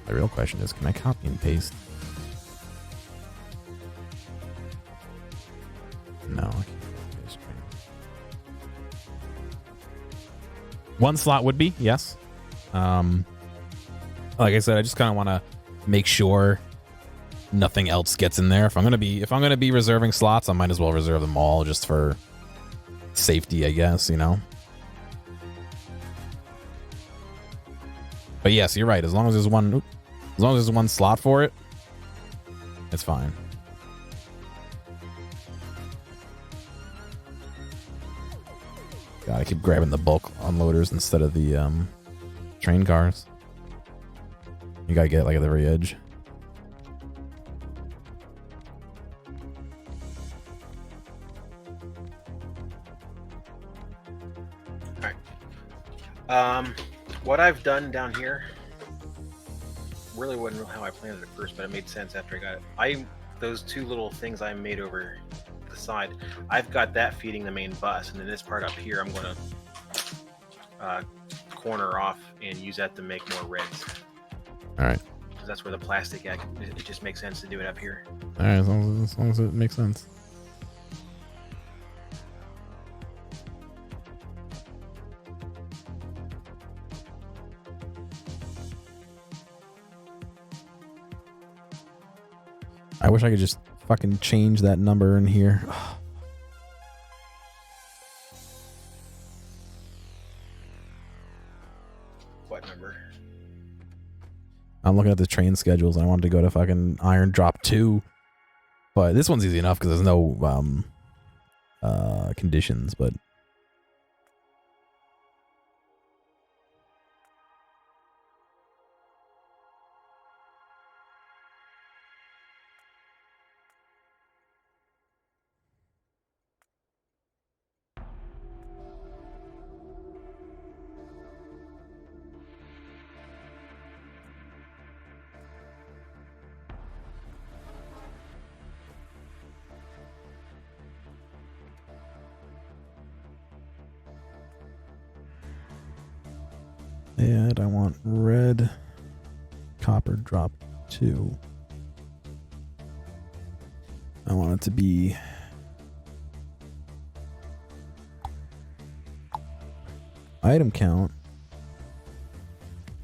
The real question is, can I copy and paste? No, I can't copy and paste. One slot would be, yes. Like I said, I just kind of want to make sure nothing else gets in there. If I'm gonna be reserving slots, I might as well reserve them all just for safety, I guess, you know. But yes, you're right. As long as there's one slot for it, it's fine. God, I keep grabbing the bulk unloaders instead of the train cars. You gotta get like at the very edge. All right. What I've done down here really wasn't how I planned it at first, but it made sense after I got it. Those two little things I made over the side, I've got that feeding the main bus, and then this part up here, I'm going to corner off and use that to make more reds. All right. Because that's where the plastic, it just makes sense to do it up here. All right, as long as it makes sense. I wish I could just fucking change that number in here. What number? I'm looking at the train schedules and I wanted to go to fucking Iron Drop 2. But this one's easy enough because there's no conditions, but And I want red, copper drop 2. I want it to be item count.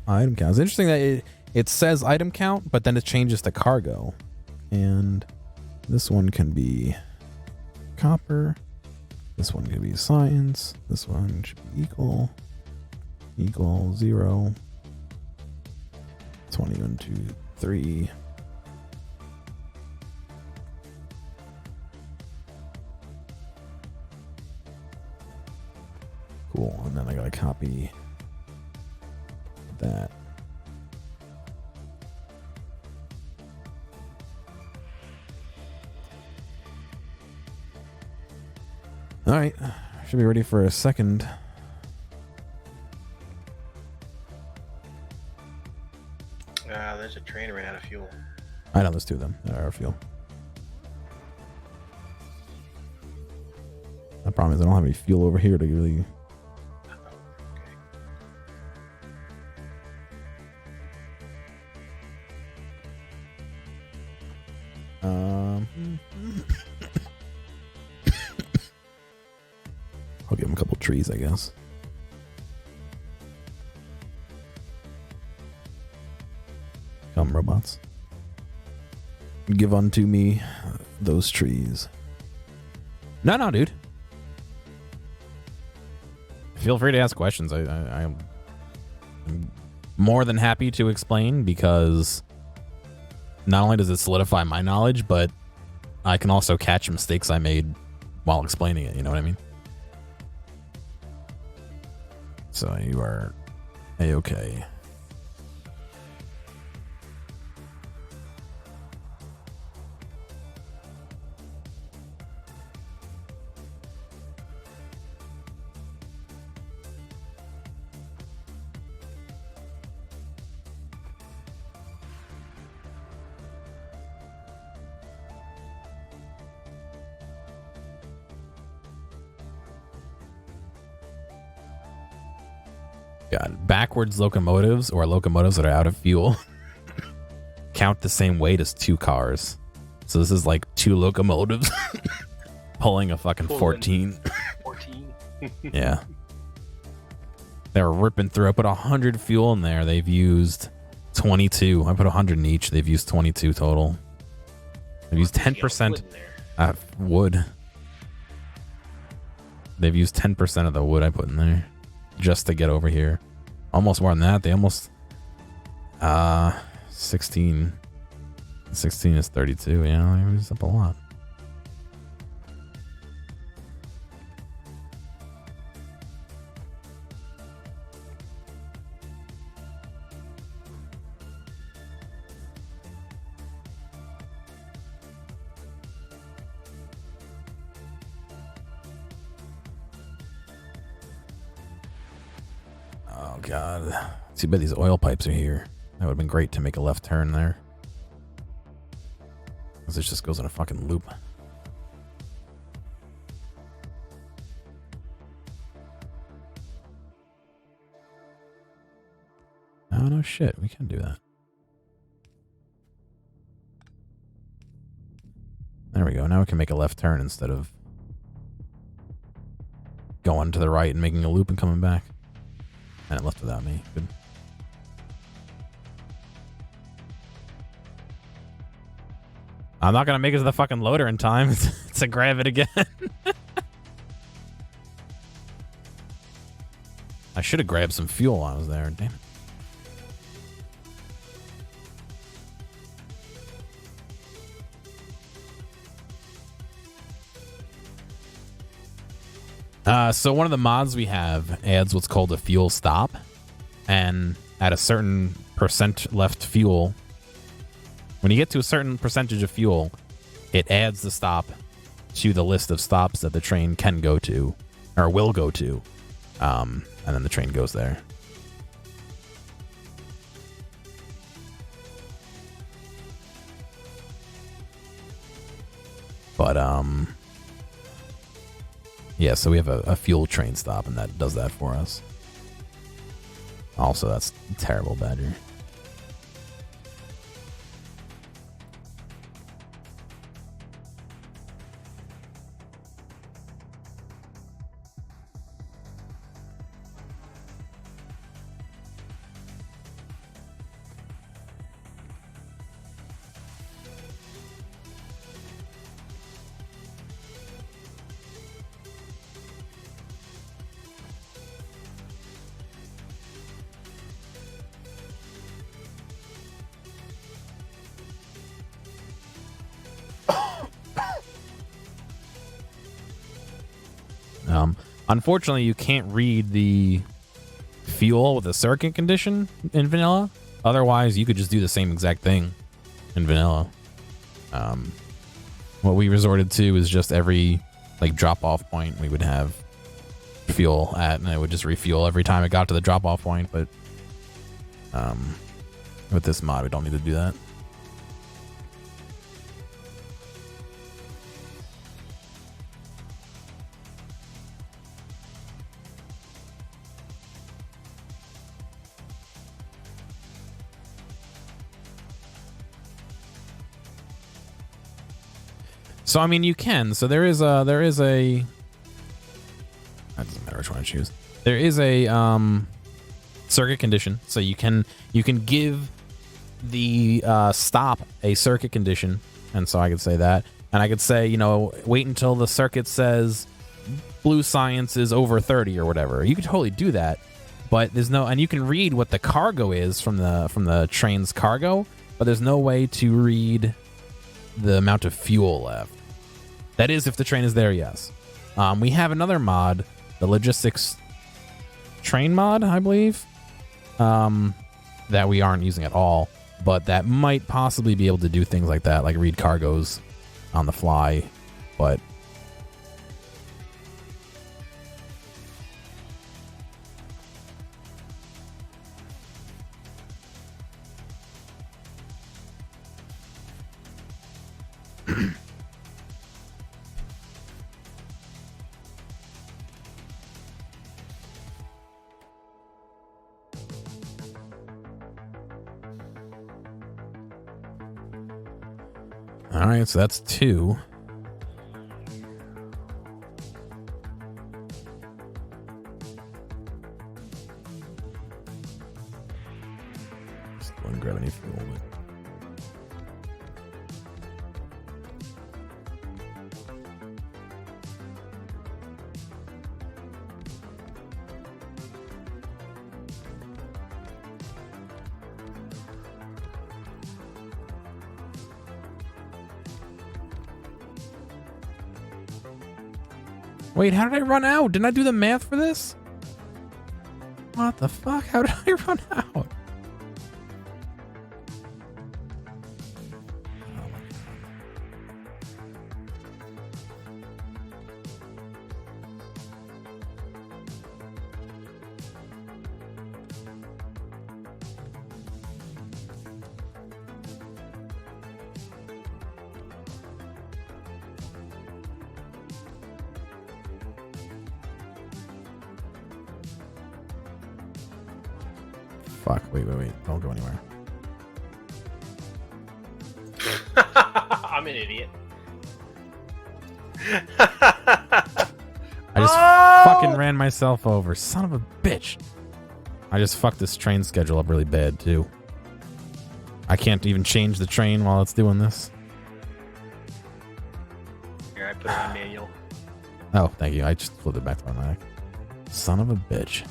Item count. It's interesting that it says item count, but then it changes to cargo. And this one can be copper. This one can be science. This one should be equal 0. 21, 2, 3. Cool. And then I gotta copy that. All right, should be ready for a second. There's a train ran out of fuel. I know, there's 2 of them that are fuel. The problem is I don't have any fuel over here to really. I'll give him a couple trees, I guess. Come, robots. Give unto me those trees. No, dude. Feel free to ask questions. I'm more than happy to explain, because not only does it solidify my knowledge, but I can also catch mistakes I made while explaining it. You know what I mean? So you are A-okay. God, backwards locomotives, or locomotives that are out of fuel, count the same weight as 2 cars. So this is like 2 locomotives pulling a fucking 14. 14. Yeah. They're ripping through. I put 100 fuel in there. They've used 22. I put 100 in each. They've used 22 total. They've used 10% wood. They've used 10% of the wood I put in there just to get over here. Almost more than that. They almost 16 is 32. Yeah, they used up a lot. Oh god. Too bad these oil pipes are here. That would have been great to make a left turn there. Because this just goes in a fucking loop. Oh no shit, we can do that. There we go. Now we can make a left turn instead of going to the right and making a loop and coming back. And it left without me. Good. I'm not going to make it to the fucking loader in time to grab it again. I should have grabbed some fuel while I was there. Damn it. So one of the mods we have adds what's called a fuel stop, and at a certain percent left fuel, when you get to a certain percentage of fuel, it adds the stop to the list of stops that the train can go to, or will go to, and then the train goes there. But yeah, so we have a fuel train stop, and that does that for us. Also, that's terrible, Badger. Unfortunately, you can't read the fuel with a circuit condition in vanilla. Otherwise, you could just do the same exact thing in vanilla. What we resorted to is just every like drop-off point we would have fuel at, and it would just refuel every time it got to the drop-off point. But with this mod, we don't need to do that. So I mean, you can. So there is a. That doesn't matter which one I choose. There is a circuit condition, so you can give the stop a circuit condition, and so I could say that, and I could say, you know, wait until the circuit says blue science is over 30 or whatever. You could totally do that, but there's no, and you can read what the cargo is from the train's cargo, but there's no way to read the amount of fuel left. That is if the train is there, yes. We have another mod, the logistics train mod, I believe, that we aren't using at all, but that might possibly be able to do things like that, like read cargoes on the fly, but all right, so that's 2. Just wouldn't grab any fuel. But... Wait, how did I run out? Didn't I do the math for this? What the fuck? How did I run out? Fuck, wait. Don't go anywhere. I'm an idiot. I just fucking ran myself over. Son of a bitch. I just fucked this train schedule up really bad, too. I can't even change the train while it's doing this. Here, I put it on manual. Oh, thank you. I just flipped it back to automatic. Son of a bitch.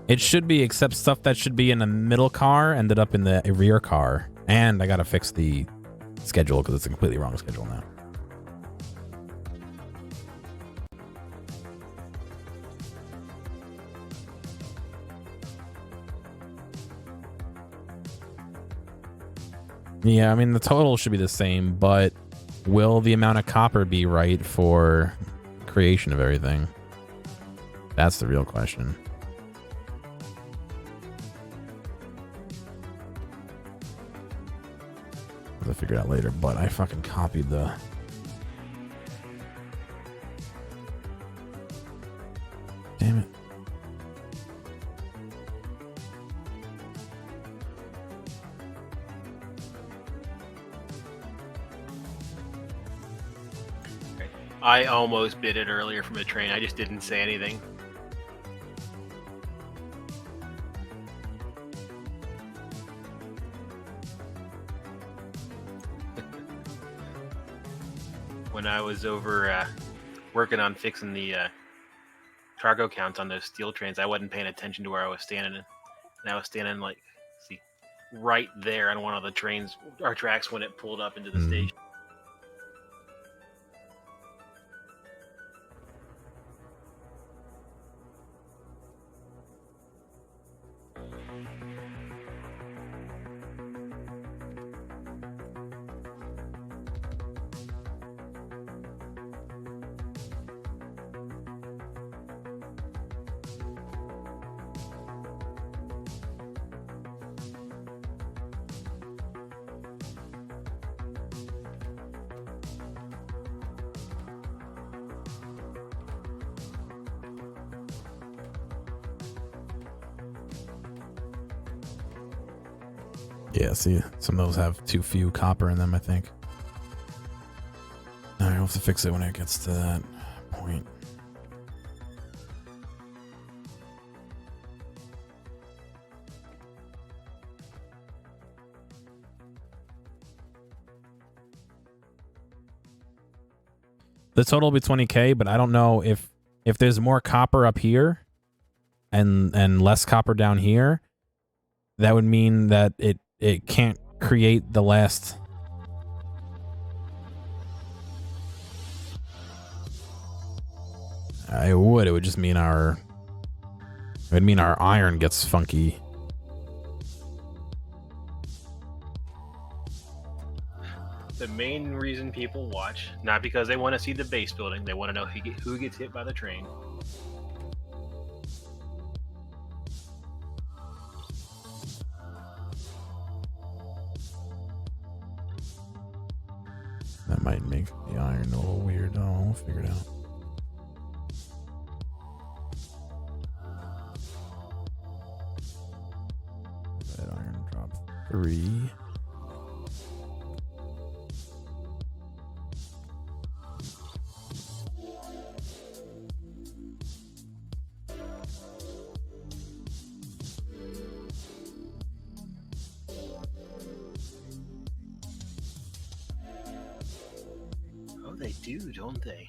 It should be, except stuff that should be in the middle car ended up in the rear car. And I gotta fix the schedule because it's a completely wrong schedule now. Yeah, I mean, the total should be the same, but will the amount of copper be right for creation of everything? That's the real question. I'll figure it out later, but I fucking copied the... Damn it. I almost bid it earlier from the train. I just didn't say anything. When I was over working on fixing the cargo counts on those steel trains, I wasn't paying attention to where I was standing. And I was standing, like, see, right there on one of the trains, our tracks, when it pulled up into the station. Yeah, see, some of those have too few copper in them, I think. I'll have to fix it when it gets to that point. The total will be 20K, but I don't know if there's more copper up here and less copper down here, that would mean that it can't create the last... It would just mean our iron gets funky. The main reason people watch, not because they want to see the base building, they want to know who gets hit by the train. That might make the iron a little weird. Oh, we'll figure it out. That iron drop 3. They do, don't they?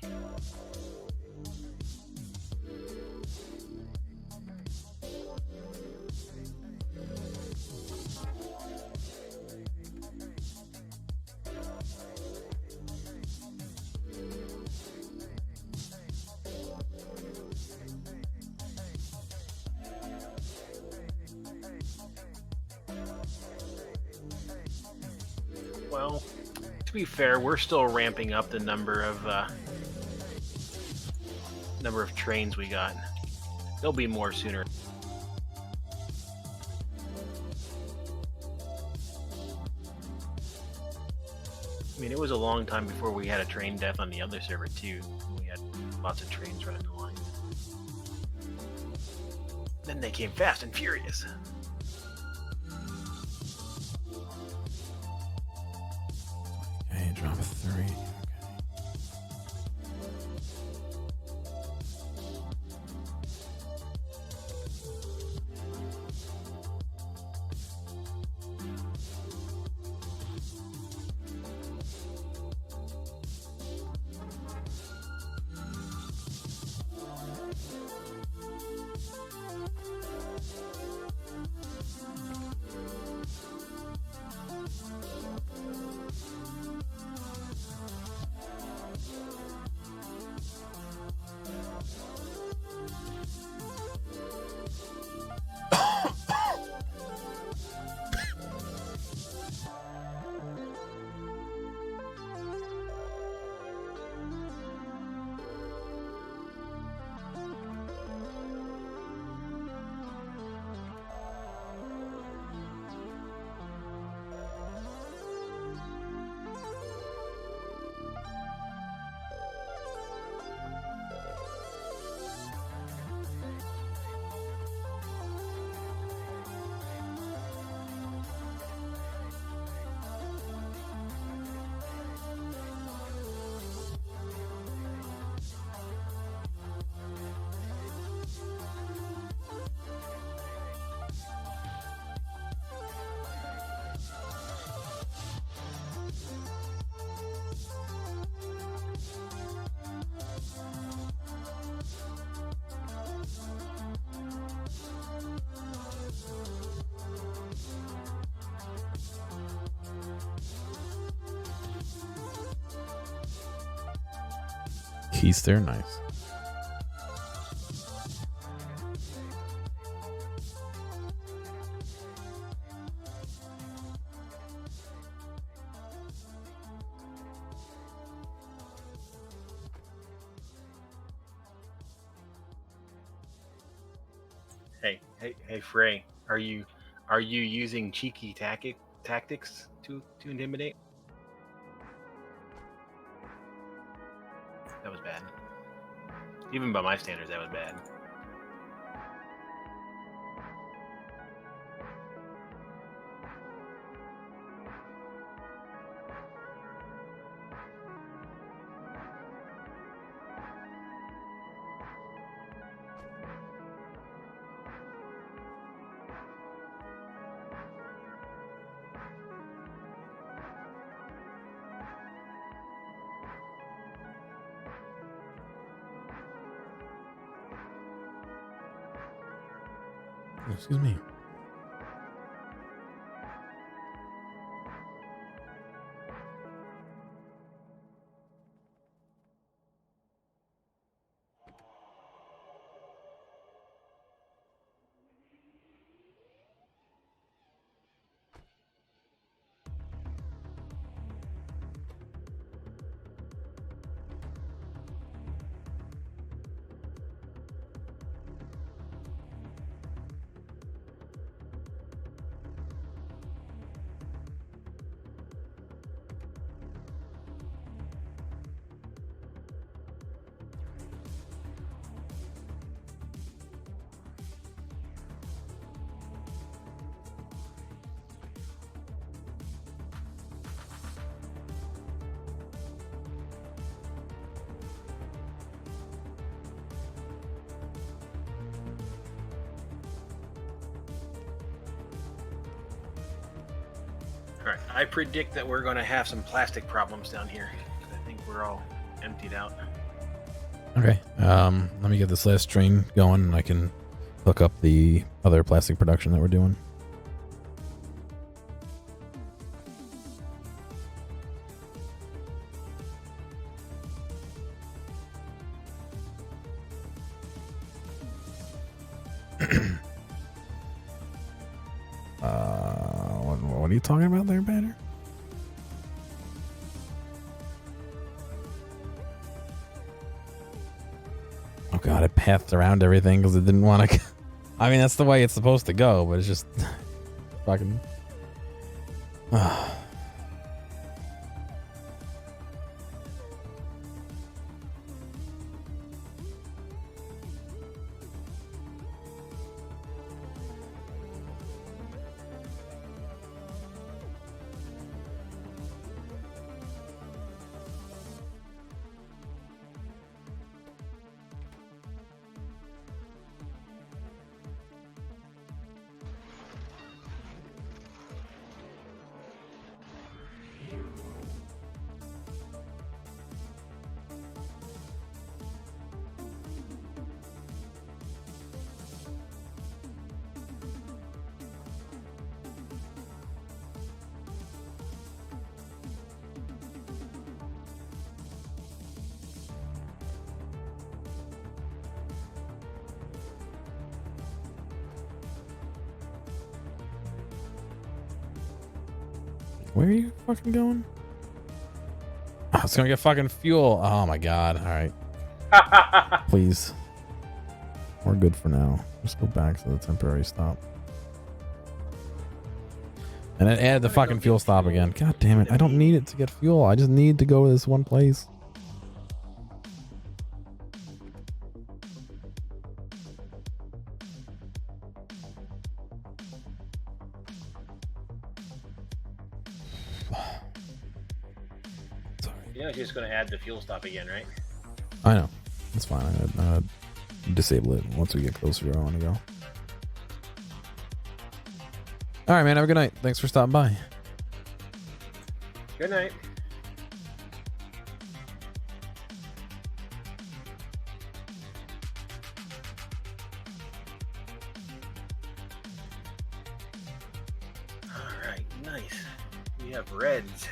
Well, to be fair, we're still ramping up the number of trains we got. There'll be more sooner. I mean, it was a long time before we had a train death on the other server too. We had lots of trains running the line. Then they came fast and furious. Okay, drop 3. Keister, nice. Hey, Frey. Are you using cheeky tactics to intimidate? That was bad. Even by my standards, that was bad. Excuse me. All right. I predict that we're going to have some plastic problems down here. I think we're all emptied out. Okay. Let me get this last train going, and I can hook up the other plastic production that we're doing. What are you talking about there, Banner? Oh god, it pathed around everything because it didn't want to. I mean, that's the way it's supposed to go, but it's just fucking. Where are you fucking going? Oh, it's gonna get fucking fuel. Oh my god. Alright. Please. We're good for now. Just go back to the temporary stop. And then add the fucking fuel stop again. God damn it. I don't need it to get fuel. I just need to go to this one place. You know, she's going to add the fuel stop again, right? I know. That's fine. I'm gonna disable it once we get closer to where I want to go. Alright, man. Have a good night. Thanks for stopping by. Good night. All right, nice. We have reds.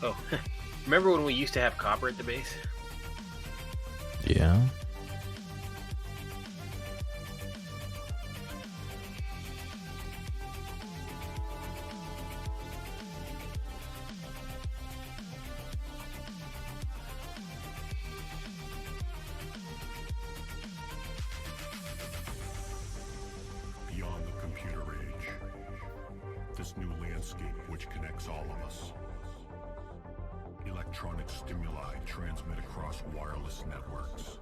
Oh, remember when we used to have copper at the base? Yeah. Beyond the computer age, this new landscape which connects all of us. Electronic stimuli transmit across wireless networks.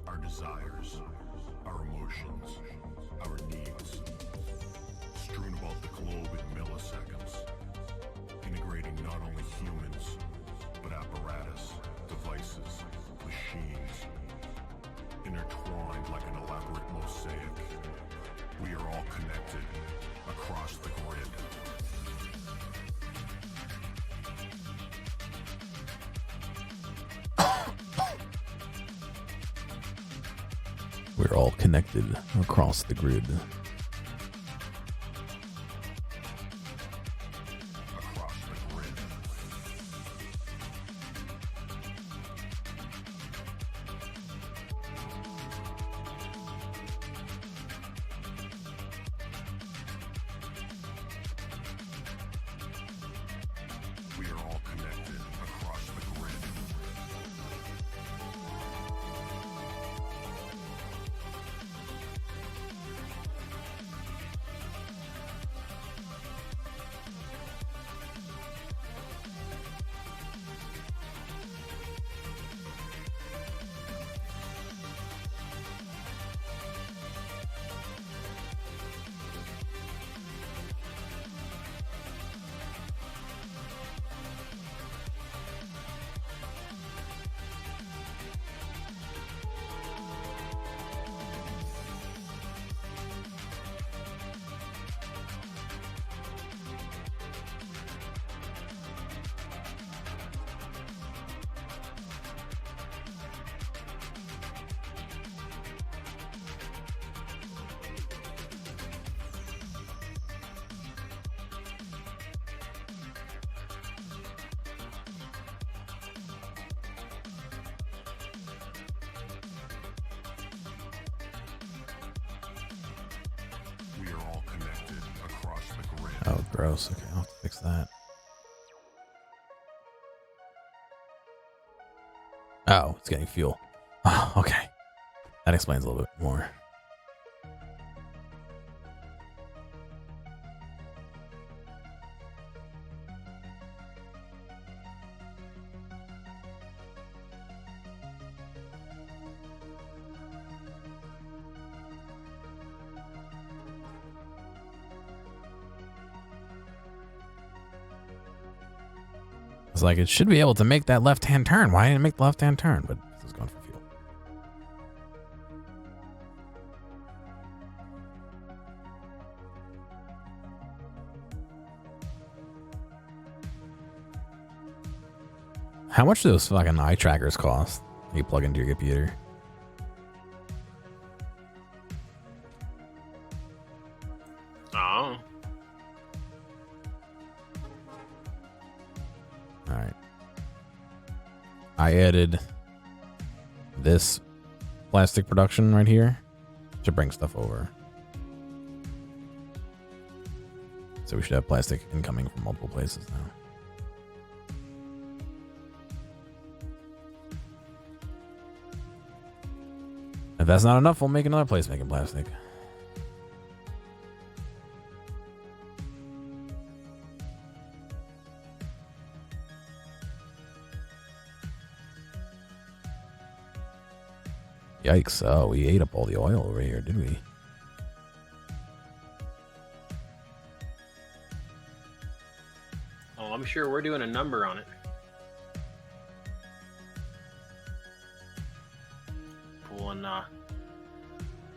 Our desires, our emotions, our needs, strewn about the globe in milliseconds, integrating not only humans, but apparatus, devices, machines, intertwined like an elaborate mosaic. We are all connected across the grid. We're all connected across the grid. Across the grid. We are all connected across the grid. We are all connected across the grid. Oh, gross. Okay, I'll have to fix that. Oh, it's getting fuel. Oh, okay. That explains a little bit more. It's like it should be able to make that left-hand turn. Why didn't it make the left-hand turn? But this is going for fuel. How much do those fucking eye trackers cost? You plug into your computer. Oh. All right. I added this plastic production right here to bring stuff over. So we should have plastic incoming from multiple places now. If that's not enough, we'll make another place making plastic. Yikes. Oh, we ate up all the oil over here, did we? Oh, I'm sure we're doing a number on it. Pulling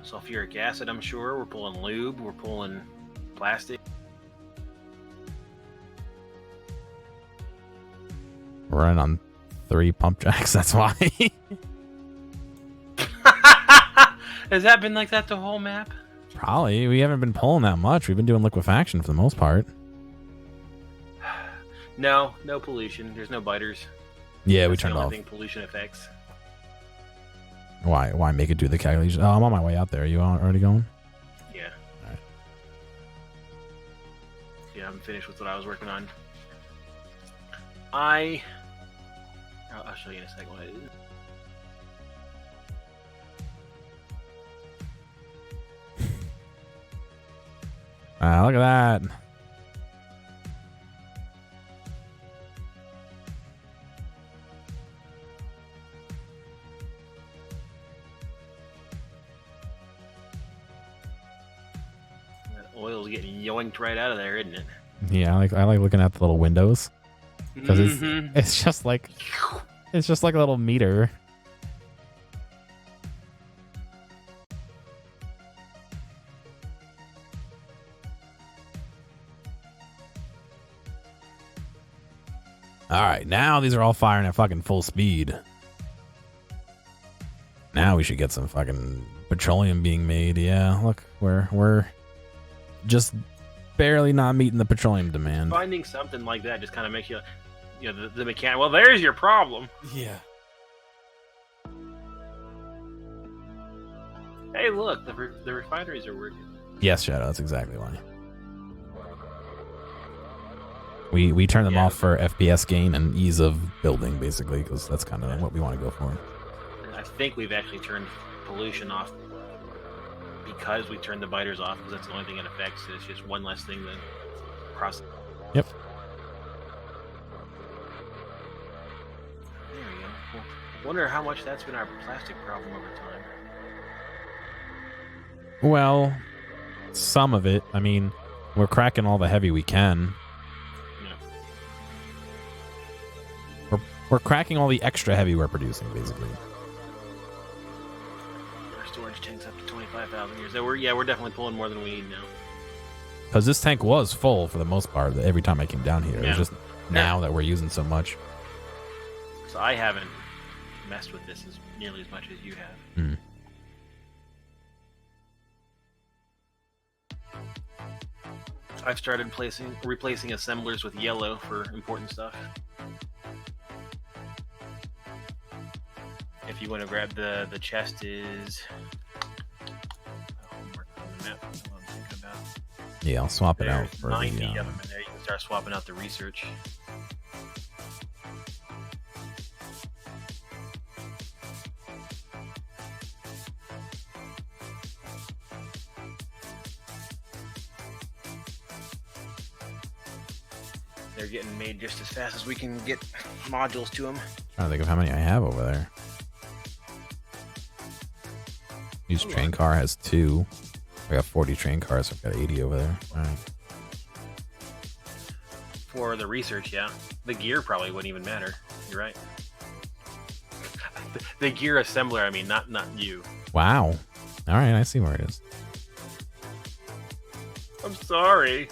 sulfuric acid, I'm sure. We're pulling lube. We're pulling plastic. We're running on 3 pump jacks, that's why. Has that been like that the whole map? Probably. We haven't been pulling that much. We've been doing liquefaction for the most part. No pollution. There's no biters. Yeah, we That's turned the off. only thing pollution affects. Why make it do the calculation? Oh, I'm on my way out there. Are you already going? Yeah. All right. Yeah, I'm finished with what I was working on. I'll show you in a second what it is. Look at that. That oil's getting yoinked right out of there, isn't it? Yeah, I like looking at the little windows because Mhm. it's just like a little meter. All right, now these are all firing at fucking full speed. Now we should get some fucking petroleum being made. Yeah, look, we're just barely not meeting the petroleum demand. Finding something like that just kind of makes you know, the mechanic. Well, there's your problem. Yeah. Hey, look, the refineries are working. Yes, Shadow. That's exactly why. We turn them off for FPS gain and ease of building, basically, because that's kind of what we want to go for. I think we've actually turned pollution off because we turned the biters off, because that's the only thing it affects. It's just one less thing to process. Yep. There we go. Well, wonder how much that's been our plastic problem over time. Well, some of it. I mean, we're cracking all the heavy we can. We're cracking all the extra heavy we're producing, basically. Our storage tank's up to 25,000 years. So we're definitely pulling more than we need now. Because this tank was full for the most part every time I came down here. It was just now that we're using so much. So I haven't messed with this nearly as much as you have. Hmm. I've started replacing assemblers with yellow for important stuff. If you want to grab the chest is... I'm working on the map. That's what I'm thinking about. Yeah, I'll swap it out There's for 90 the... of them in there. You can start swapping out the research. They're getting made just as fast as we can get modules to them. Trying to think of how many I have over there. Each train car has 2. I got 40 train cars, so I've got 80 over there. All right. For the research, yeah. The gear probably wouldn't even matter. You're right. The gear assembler, I mean, not you. Wow. All right, I see where it is. I'm sorry.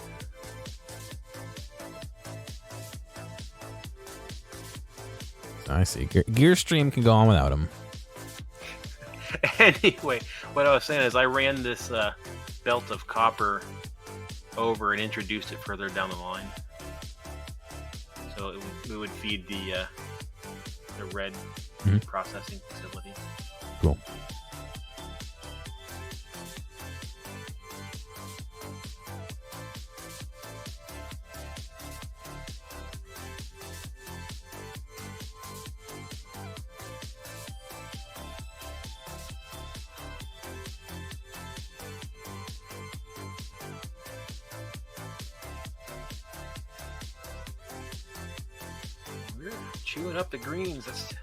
I see. Gearstream can go on without him. Anyway, what I was saying is I ran this belt of copper over and introduced it further down the line. So it would feed the red processing facility. Cool. We're chewing up the greens. That's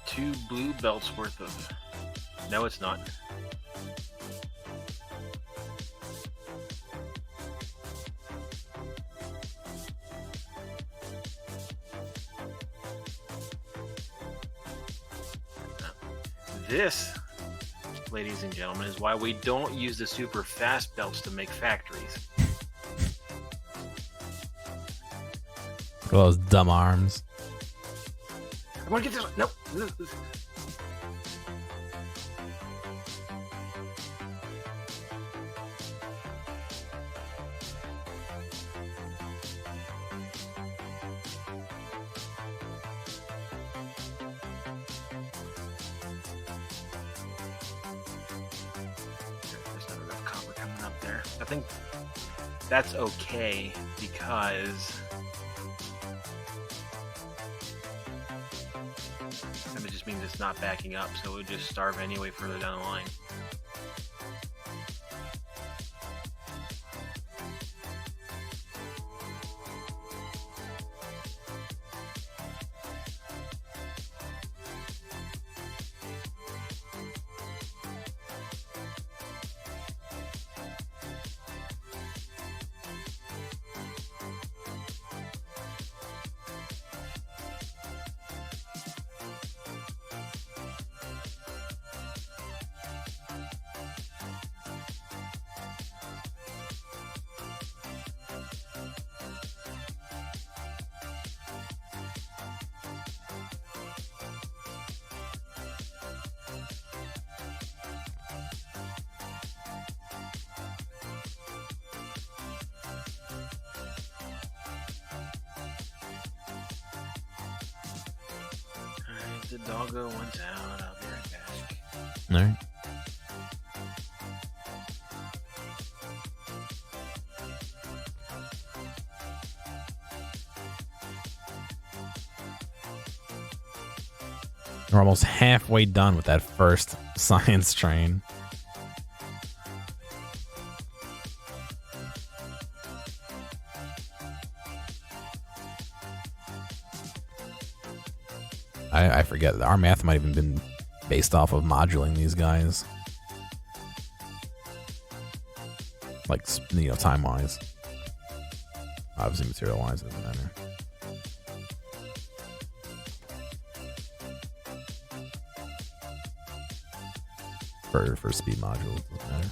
2 blue belts worth of... No, it's not. This, ladies and gentlemen, is why we don't use the super fast belts to make factories. Look at those dumb arms. I want to get this. Nope. There's not enough copper coming up there. I think that's okay because it just means it's not backing up, so it would just starve anyway further down the line. Alright, the doggo one's out. I'll be right back. All right. We're almost halfway done with that first science train. I forget. Our math might have even been based off of moduling these guys. Like, you know, time-wise. Obviously, material-wise, doesn't matter. For speed modules, doesn't matter.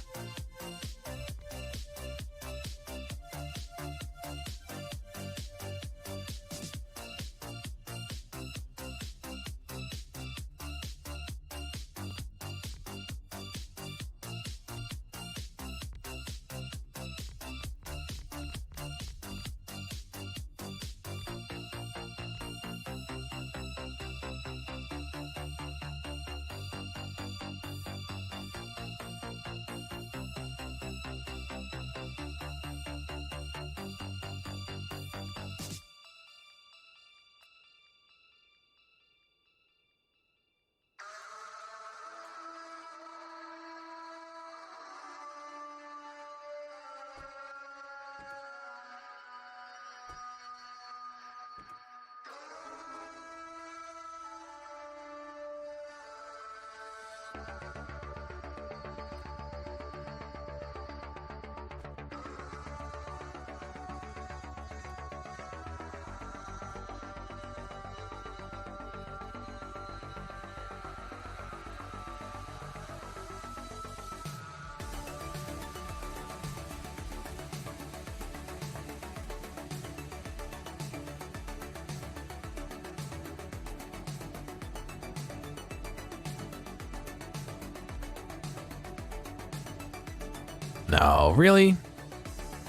No, really?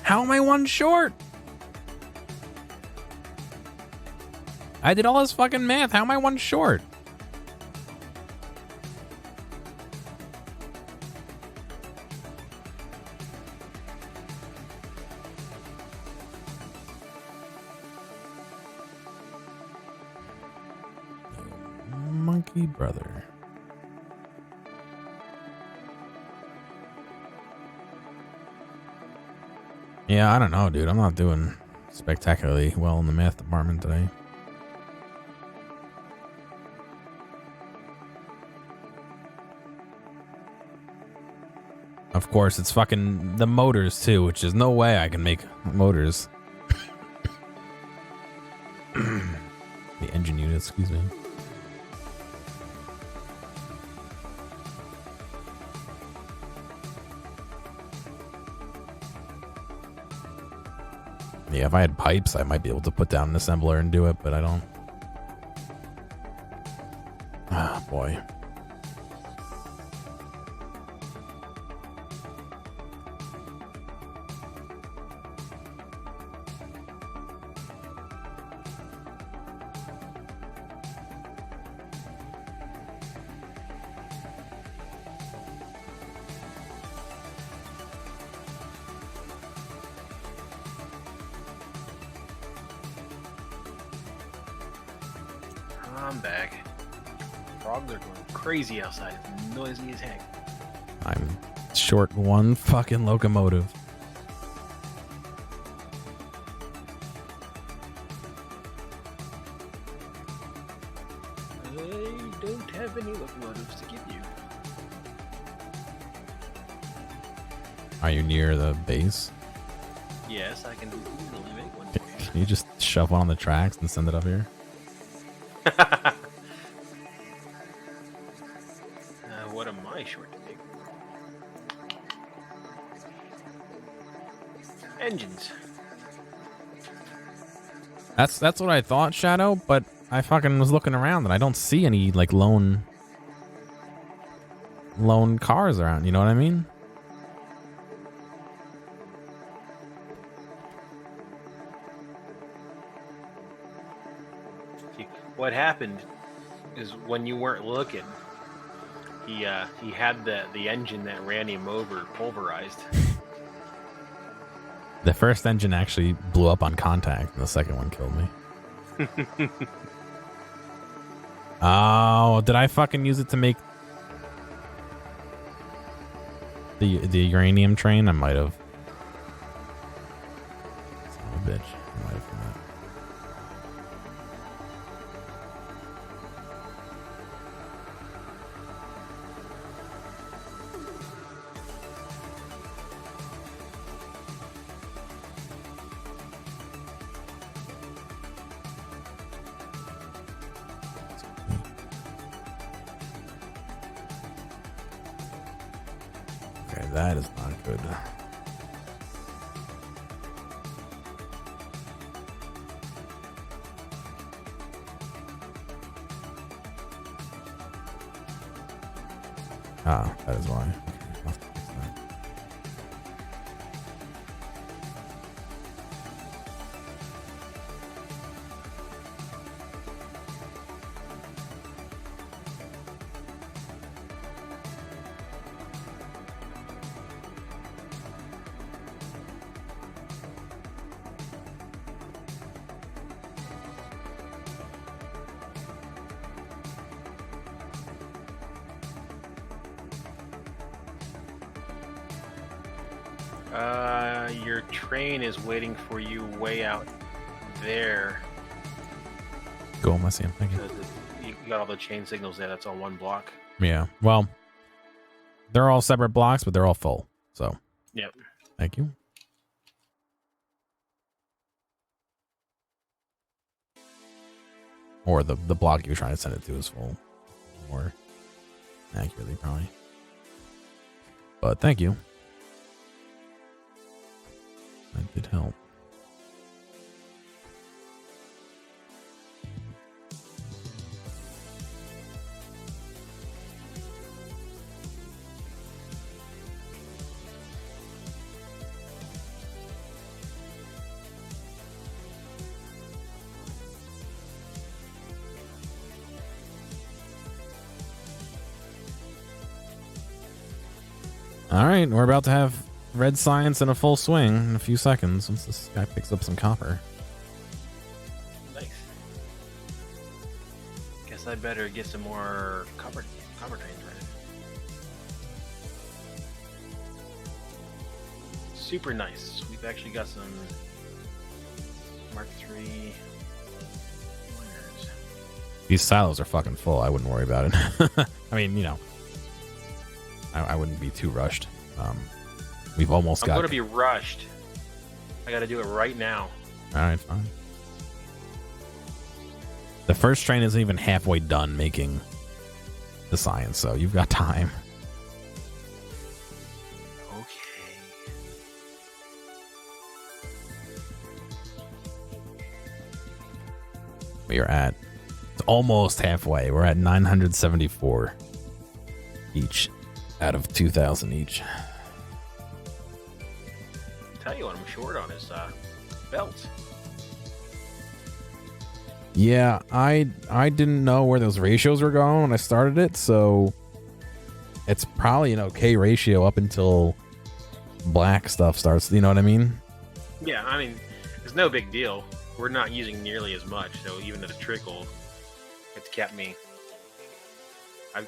How am I one short? I did all this fucking math. How am I one short? Monkey brother. Yeah, I don't know, dude. I'm not doing spectacularly well in the math department today. Of course, it's fucking the motors, too, which is no way I can make motors. The engine unit, excuse me. Yeah, if I had pipes, I might be able to put down an assembler and do it, but I don't. Ah, boy. I'm back. Frogs are going crazy outside. It's noisy as heck. I'm short one fucking locomotive. I don't have any locomotives to give you. Are you near the base? Yes, I can easily make one for you. Can you just shove one on the tracks and send it up here? What am I short to make? Engines. That's what I thought, Shadow, but I fucking was looking around and I don't see any like lone cars around, you know what I mean? See, what happened is when you weren't looking, he had the engine that ran him over pulverized. The first engine actually blew up on contact and the second one killed me. Oh, did I fucking use it to make the uranium train? I might have. Son of a bitch. I might have done that. Okay, that is not good. Ah, that is why. Okay, must fix that. Your train is waiting for you way out there. Go, my Sam. Thank you. You got all the chain signals there. That's on one block. Yeah. Well, they're all separate blocks, but they're all full. So. Yep. Thank you. Or the block you're trying to send it to is full. More accurately, probably. But thank you. That did help. All right, we're about to have red science in a full swing in a few seconds once this guy picks up some copper. Nice. Guess I better get some more copper trains ready. Super nice. We've actually got some Mark III miners. These silos are fucking full. I wouldn't worry about it. I mean, you know, I wouldn't be too rushed. We've almost got. I'm going to be rushed. I got to do it right now. All right, fine. The first train isn't even halfway done making the science, so you've got time. Okay. We are at almost halfway. We're at 974 each out of 2,000 each. Tell you what, I'm short on his belts. Yeah, I didn't know where those ratios were going when I started it, so it's probably an okay ratio up until black stuff starts. You know what I mean? Yeah, I mean, it's no big deal. We're not using nearly as much, so even at a trickle, it's kept me.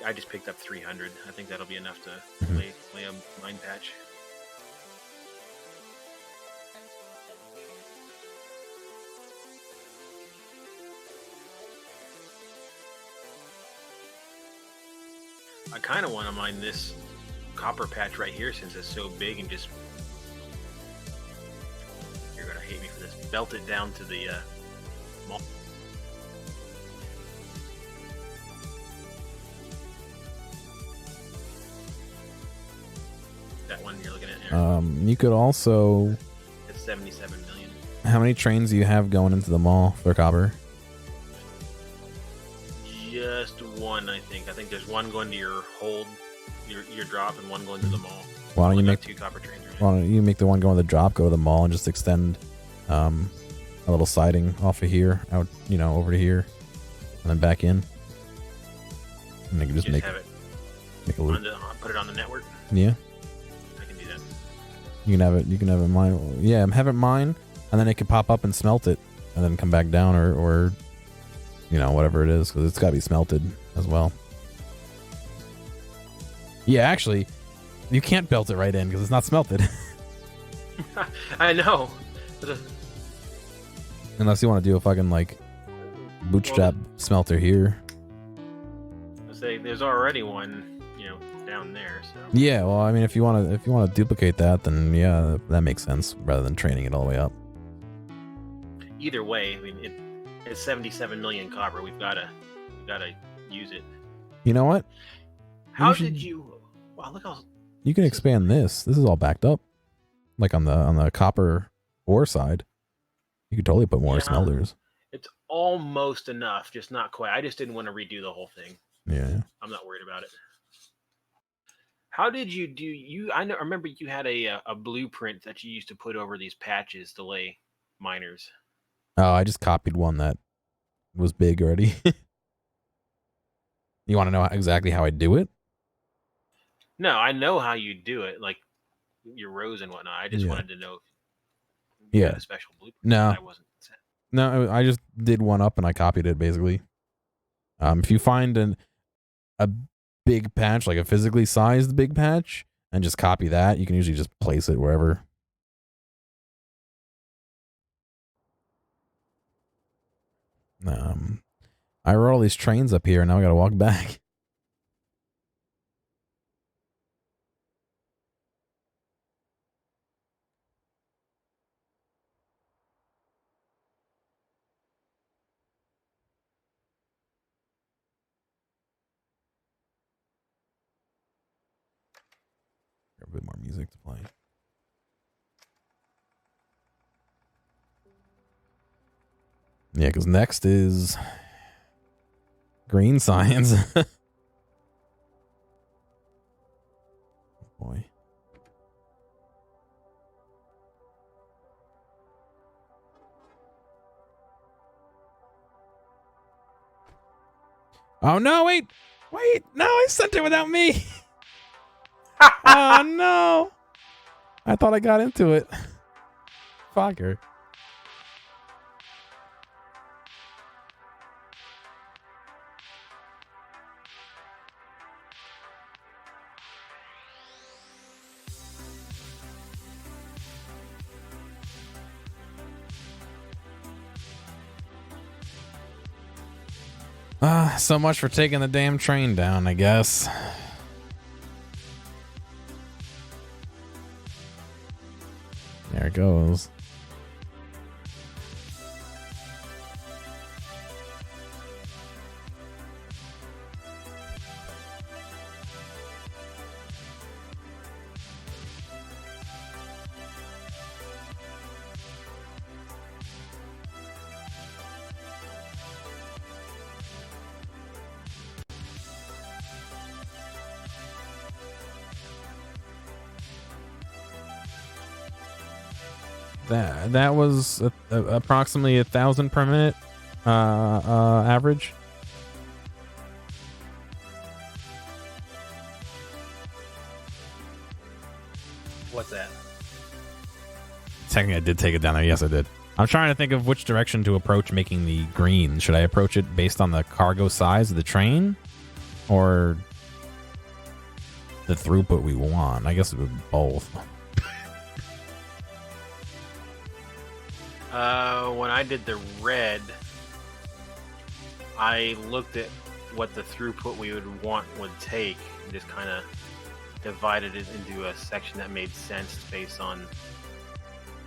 I just picked up 300. I think that'll be enough to lay a mine patch. I kind of want to mine this copper patch right here since it's so big and just... You're going to hate me for this. Belt it down to the mall. That one you're looking at here. You could also... It's 77 million. How many trains do you have going into the mall for copper? Just one, I think. I think there's one going to your hold, your drop, and one going to the mall. Why don't you make 2 copper trains right Why don't you make the one going to the drop, go to the mall, and just extend a little siding off of here, out, over to here, and then back in. And they can just make have it a loop. put it on the network. Yeah, I can do that. you can have it. You can have it mine. Yeah, have it mine, and then it can pop up and smelt it, and then come back down, or whatever it is, because it's got to be smelted as well. Yeah, actually, you can't belt it right in because it's not smelted. I know. Unless you want to do a fucking bootstrap smelter here. Say there's already one, down there. So Yeah, well, I mean, if you want to duplicate that, then yeah, that makes sense rather than training it all the way up. either way, I mean, it's 77 million copper. We've got to use it. You know what? How did you? Wow, look how you can expand this. This is all backed up, like on the copper ore side. You could totally put more smelters. It's almost enough, just not quite. I just didn't want to redo the whole thing. Yeah. I'm not worried about it. How did you do? I remember you had a blueprint that you used to put over these patches to lay miners. Oh, I just copied one that was big already. You want to know exactly how I do it? No, I know how you do it, like your rows and whatnot. I just wanted to know if you had a special blueprint. No. I wasn't set. No, I just did one up and I copied it basically. If you find a big patch, like a physically sized big patch, and just copy that, you can usually just place it wherever. I wrote all these trains up here and now I gotta walk back. A bit more music to play. Yeah, because next is green science. Boy. Oh no, wait, no, I sent it without me. Oh no, I thought I got into it. Fucker. So much for taking the damn train down, I guess. There it goes. That was approximately 1,000 per minute average. What's that? Technically, I did take it down there. Yes, I did. I'm trying to think of which direction to approach making the green. Should I approach it based on the cargo size of the train, or the throughput we want? I guess it would be both. When I did the red, I looked at what the throughput we would take, and just kind of divided it into a section that made sense based on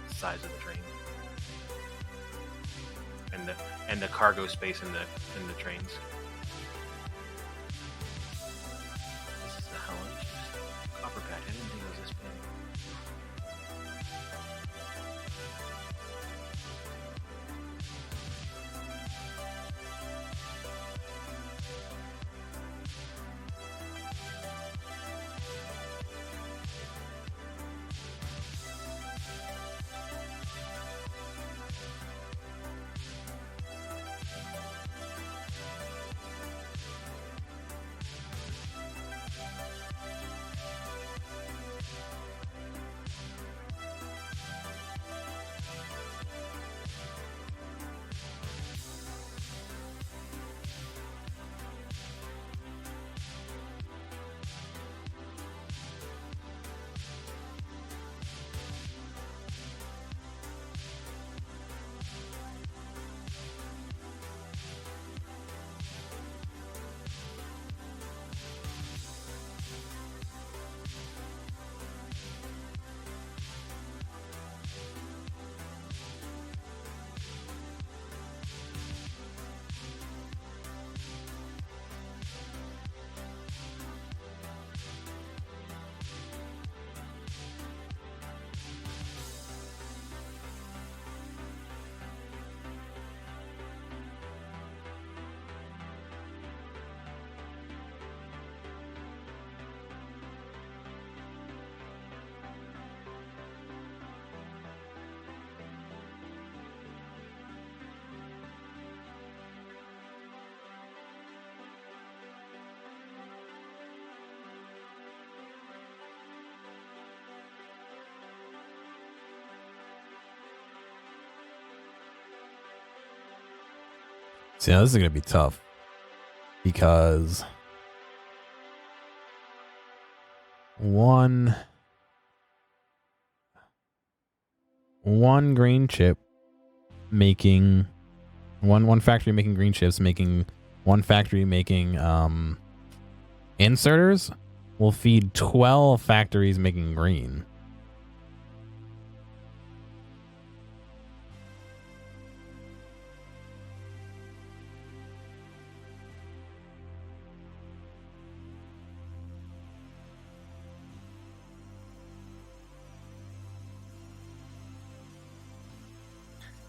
the size of the train and the cargo space in the trains. This is the hell copper patch. I didn't think it was this big. See, now this is going to be tough because one green chip making one factory making green chips, making one factory making inserters will feed 12 factories making green.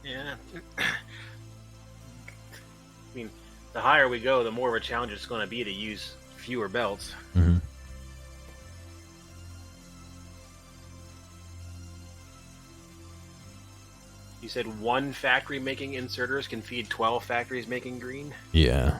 Yeah. I mean, the higher we go, the more of a challenge it's going to be to use fewer belts. Mm-hmm. You said one factory making inserters can feed 12 factories making green? Yeah.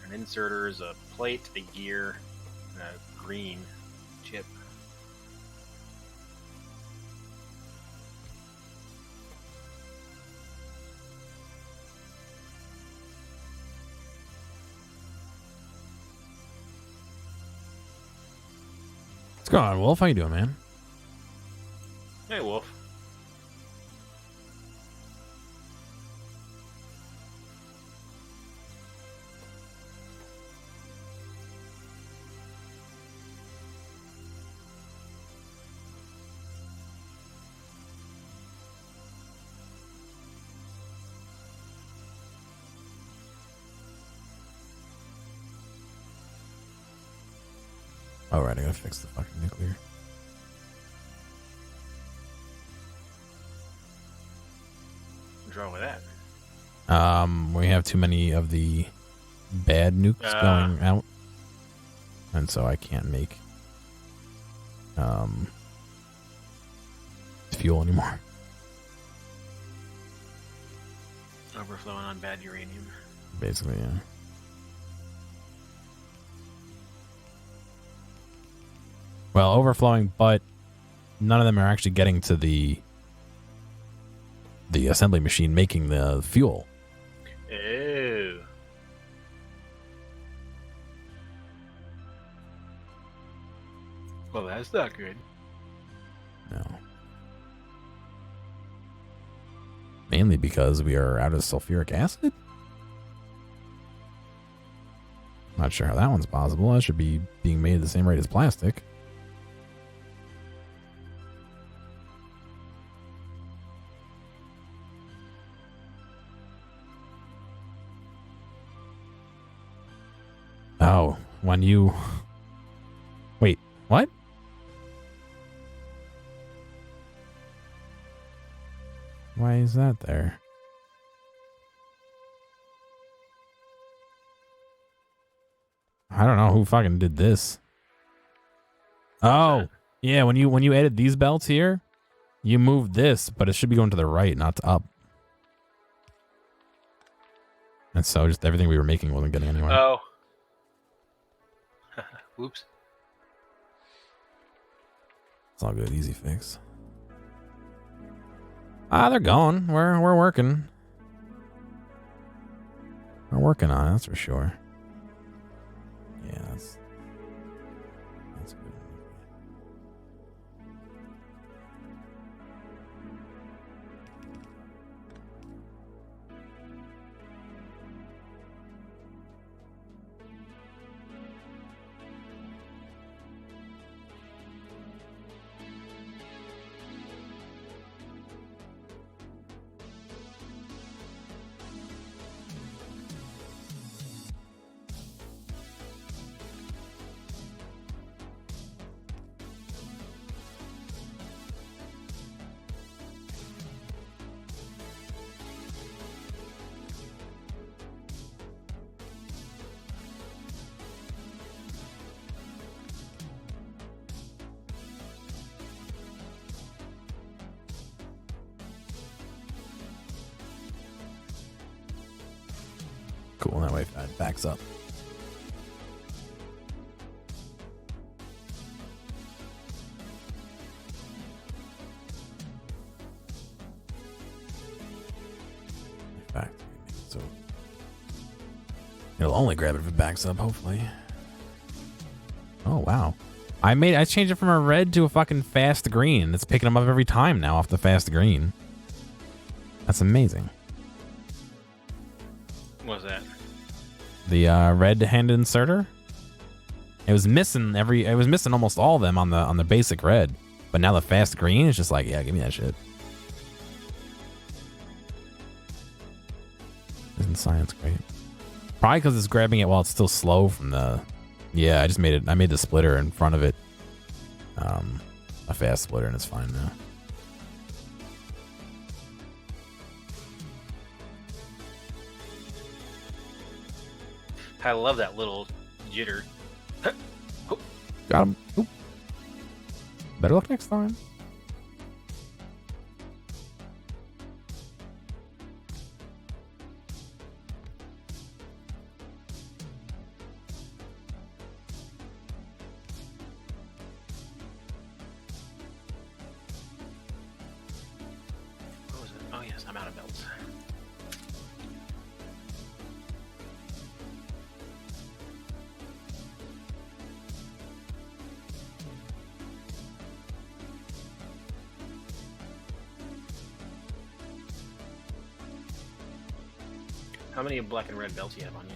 An inserter is a plate, a gear, and a green chip. What's going on, Wolf? How you doing, man? Hey, Wolf. All right, I gotta fix the fucking nuclear. I'm wrong with that? We have too many of the bad nukes going out, and so I can't make fuel anymore. Overflowing on bad uranium. Basically, yeah. Well, overflowing, but none of them are actually getting to the assembly machine making the fuel. Ew. Well, that's not good. No. Mainly because we are out of sulfuric acid? Not sure how that one's possible. That should be being made at the same rate as plastic. Oh, when you... Wait, what? Why is that there? I don't know who fucking did this. Oh, yeah, when you added these belts here, you moved this, but it should be going to the right, not to up. And so just everything we were making wasn't getting anywhere. Oh. Whoops. It's all good, easy fix. They're going. We're working. We're working on it, that's for sure. Yeah, that's good. Cool, that way it backs up. In fact, so it'll only grab it if it backs up, hopefully. Oh wow. I changed it from a red to a fucking fast green. It's picking them up every time now off the fast green. That's amazing. What was that? The red hand inserter. It was missing almost all of them on the basic red, but now the fast green is just like, yeah, give me that shit. Isn't science great? Probably because it's grabbing it while it's still slow from the. Yeah, I made the splitter in front of it, a fast splitter, and it's fine now. I love that little jitter. Got him. Oop. Better luck next time. What was it? Oh yes, I'm out of belts. How many black and red belts do you have on you?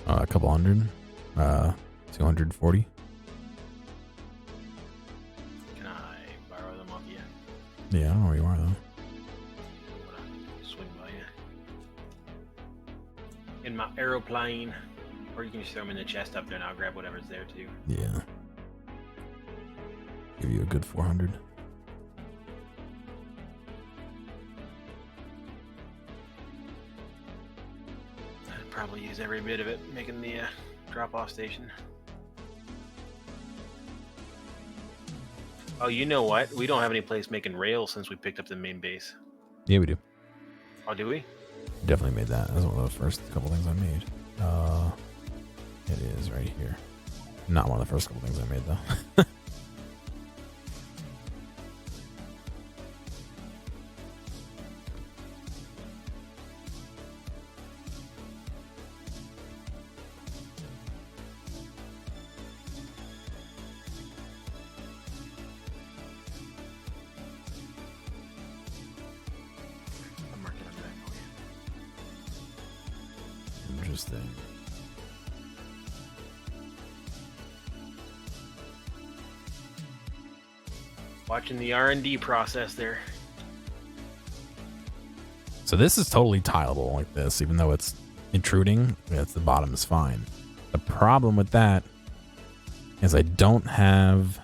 A couple hundred. 240. Can I borrow them off you? Yeah, I don't know where you are though. I wanna swing by you. In my aeroplane. Or you can just throw them in the chest up there and I'll grab whatever's there too. Yeah. Give you a good 400. probably use every bit of it, making the drop-off station. Oh, you know what? We don't have any place making rails since we picked up the main base. Yeah, we do. Oh, do we? Definitely made that. That's one of the first couple things I made. It is right here. Not one of the first couple things I made, though. I'm marking on that for you. Interesting. Watching the R&D process there. So this is totally tileable like this, even though it's intruding. It's the bottom is fine. The problem with that is I don't have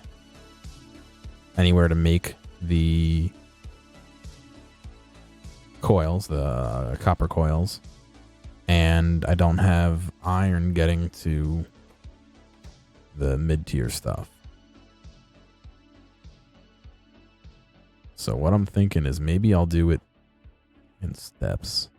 anywhere to make the coils, the copper coils, and I don't have iron getting to the mid-tier stuff. So what I'm thinking is maybe I'll do it in steps.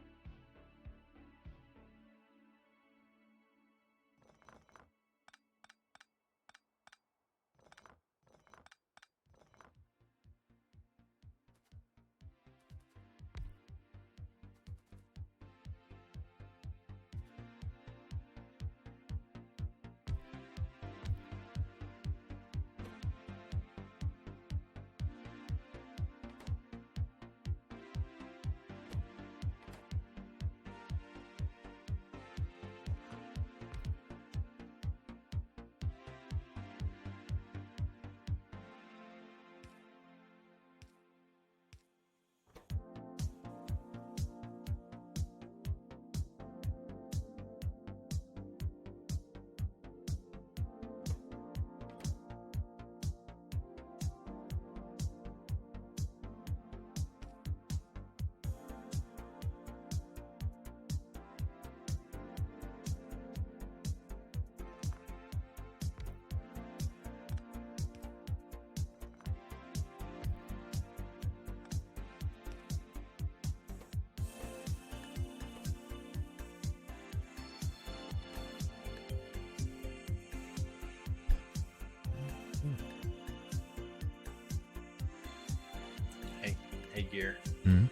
Hey, Gear. Hmm?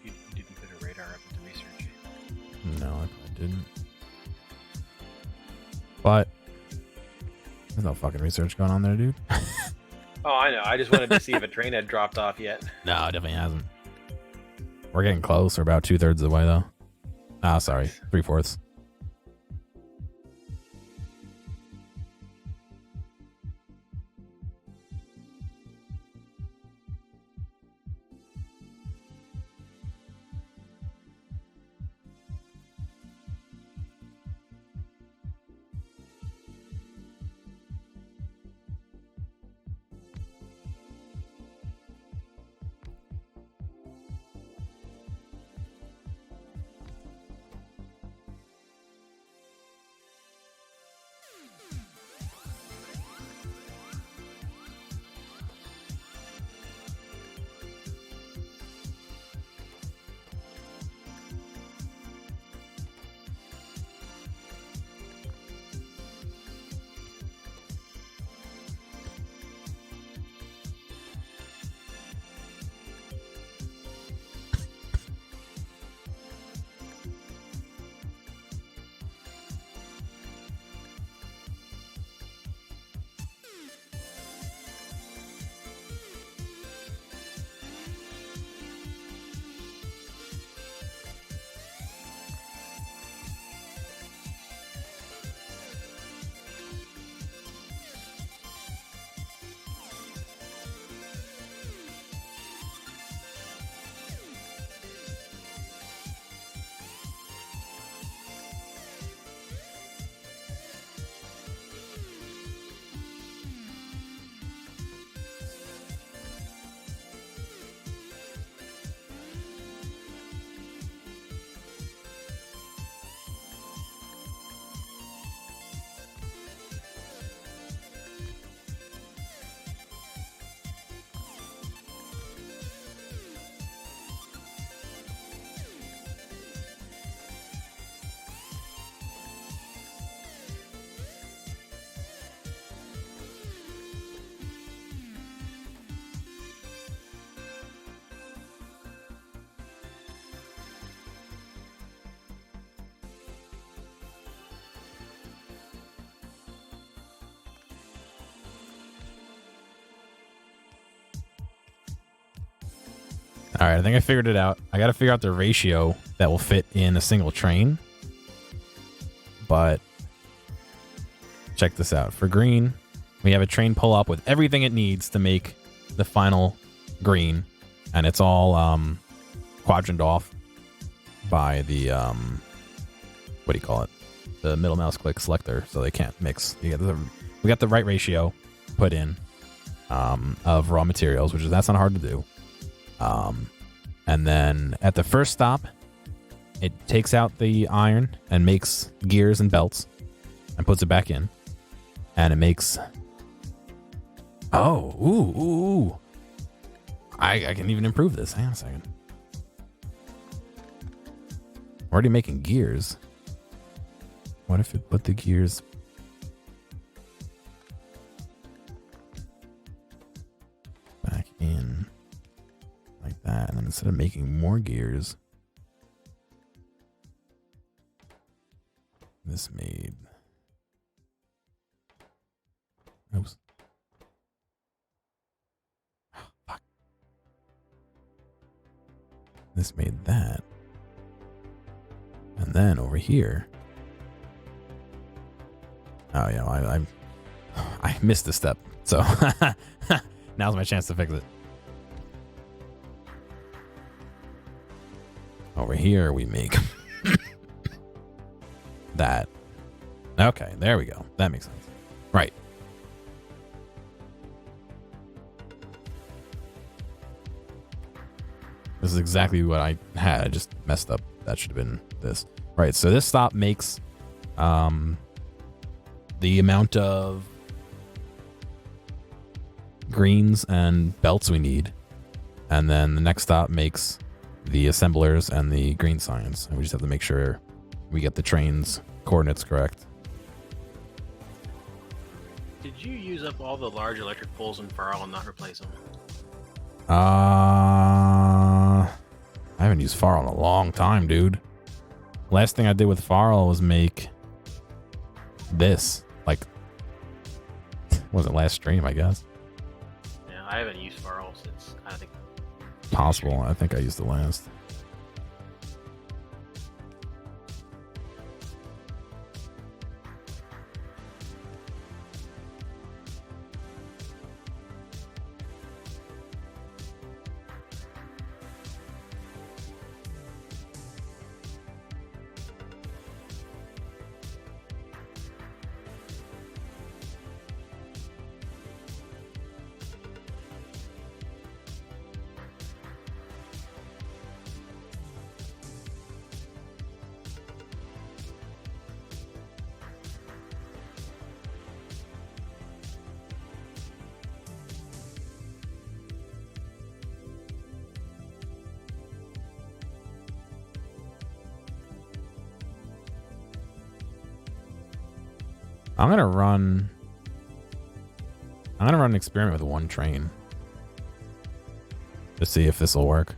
You didn't put a radar up with the research. No, I didn't. But there's no fucking research going on there, dude. Oh, I know. I just wanted to see if a train had dropped off yet. No, it definitely hasn't. We're getting close. We're about 2/3 of the way, though. Ah, sorry. 3/4. All right, I think I figured it out. I got to figure out the ratio that will fit in a single train. But check this out. For green, we have a train pull up with everything it needs to make the final green. And it's all quadrant off by the, what do you call it? The middle mouse click selector, so they can't mix. We got the right ratio put in of raw materials, that's not hard to do. And then at the first stop, it takes out the iron and makes gears and belts and puts it back in. And it makes... Oh, ooh. I can even improve this. Hang on a second. Already making gears. What if it put the gears... back in like that, and then instead of making more gears, this made... Oops. Fuck. This made that. And then over here... Oh yeah, I missed a step, so now's my chance to fix it. Over here we make that. Okay, there we go. That makes sense. Right. This is exactly what I had. I just messed up. That should have been this. Right, so this stop makes the amount of greens and belts we need. And then the next stop makes the assemblers and the green signs. And we just have to make sure we get the train's coordinates correct. Did you use up all the large electric poles in Farl and not replace them? I haven't used Farl in a long time, dude. Last thing I did with Farl was make this. Like, was it last stream, I guess? Yeah, I haven't used Farl since I think. Possible. I think I used the last. I'm gonna run an experiment with one train to see if this will work.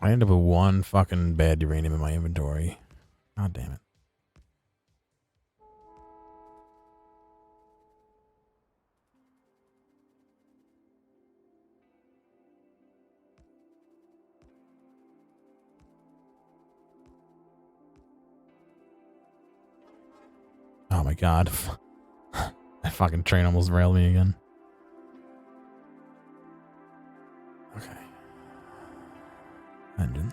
I ended up with one fucking bad uranium in my inventory. God damn it. Oh my god. That fucking train almost railed me again. Okay. Engine.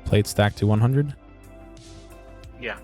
Plate stack to 100. Yeah.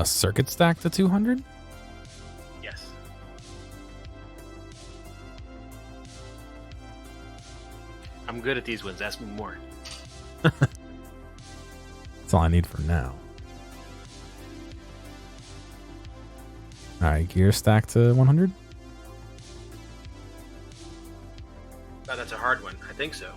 Circuit stack to 200. Yes. I'm good at these ones. Ask me more. That's all I need for now. All right, gear stack to 100. Oh, that's a hard one. I think so.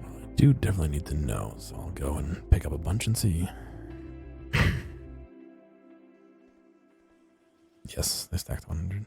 I do definitely need to know, so I'll go and pick up a bunch and see. Yes, they stacked 100.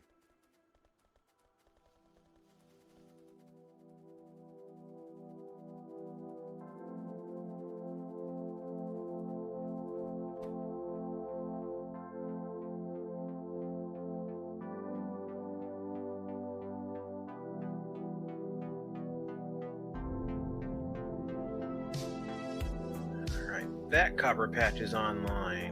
All right. That copper patch is online.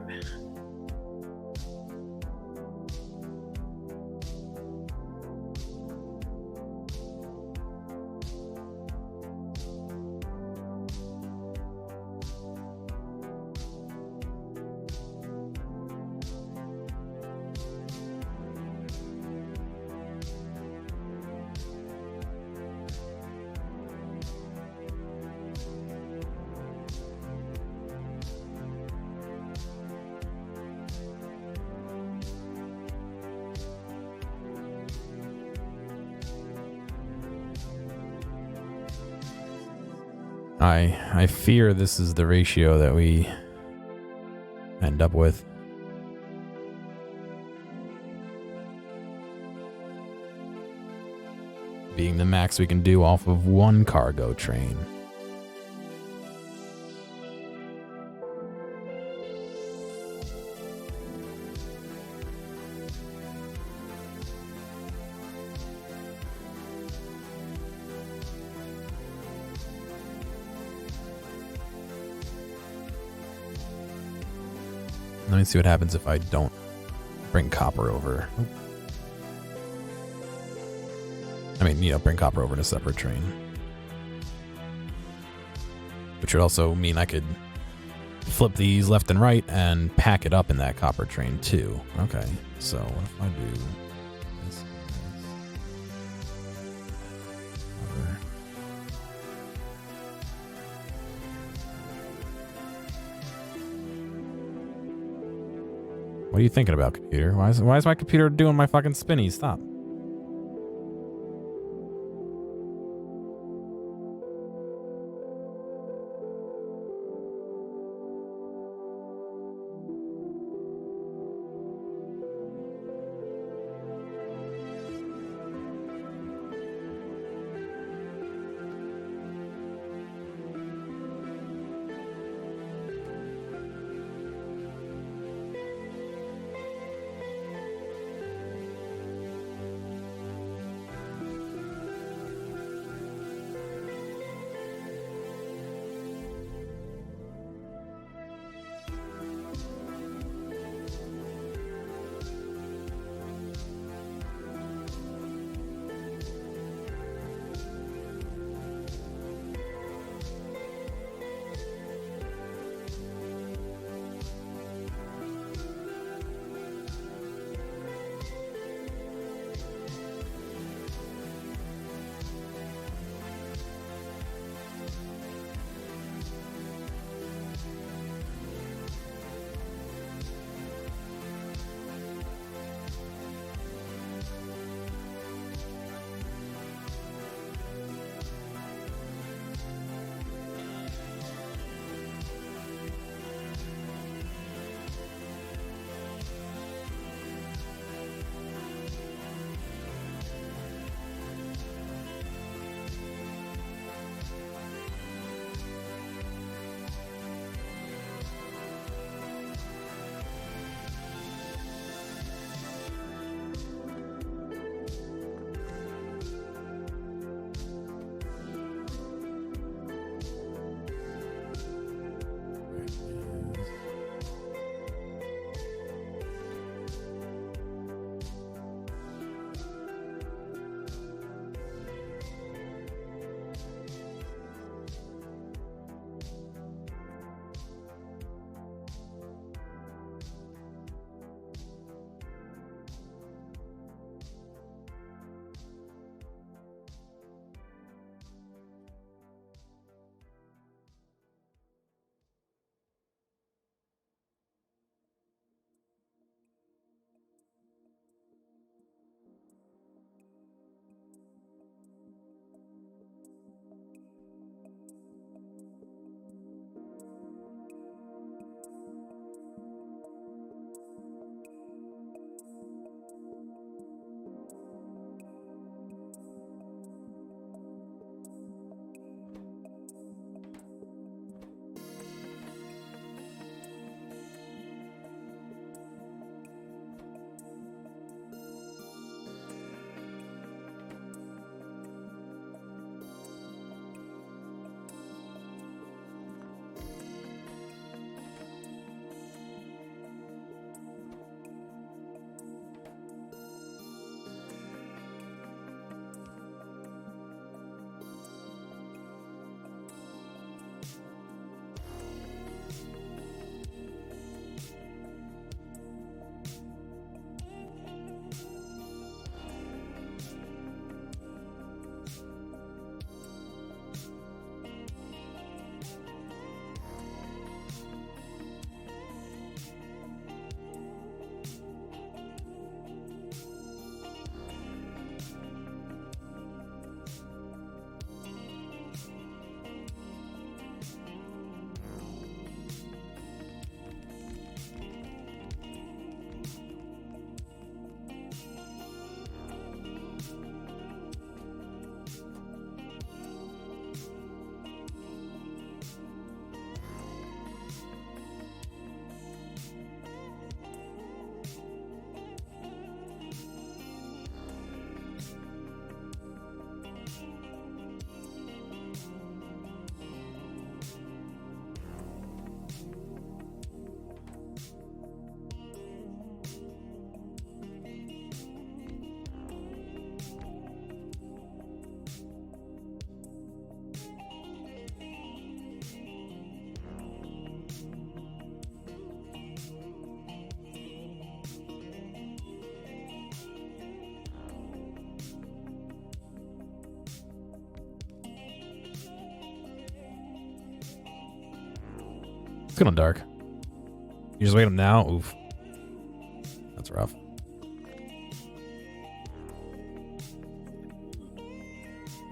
I fear this is the ratio that we end up with. Being the max we can do off of one cargo train. Let me see what happens if I don't bring copper over. I mean, bring copper over to a separate train. Which would also mean I could flip these left and right and pack it up in that copper train too. Okay, so what if I do this? Copper. What are you thinking about, computer? Why is my computer doing my fucking spinny? Stop. It's going dark. You just wake up now? Oof. That's rough.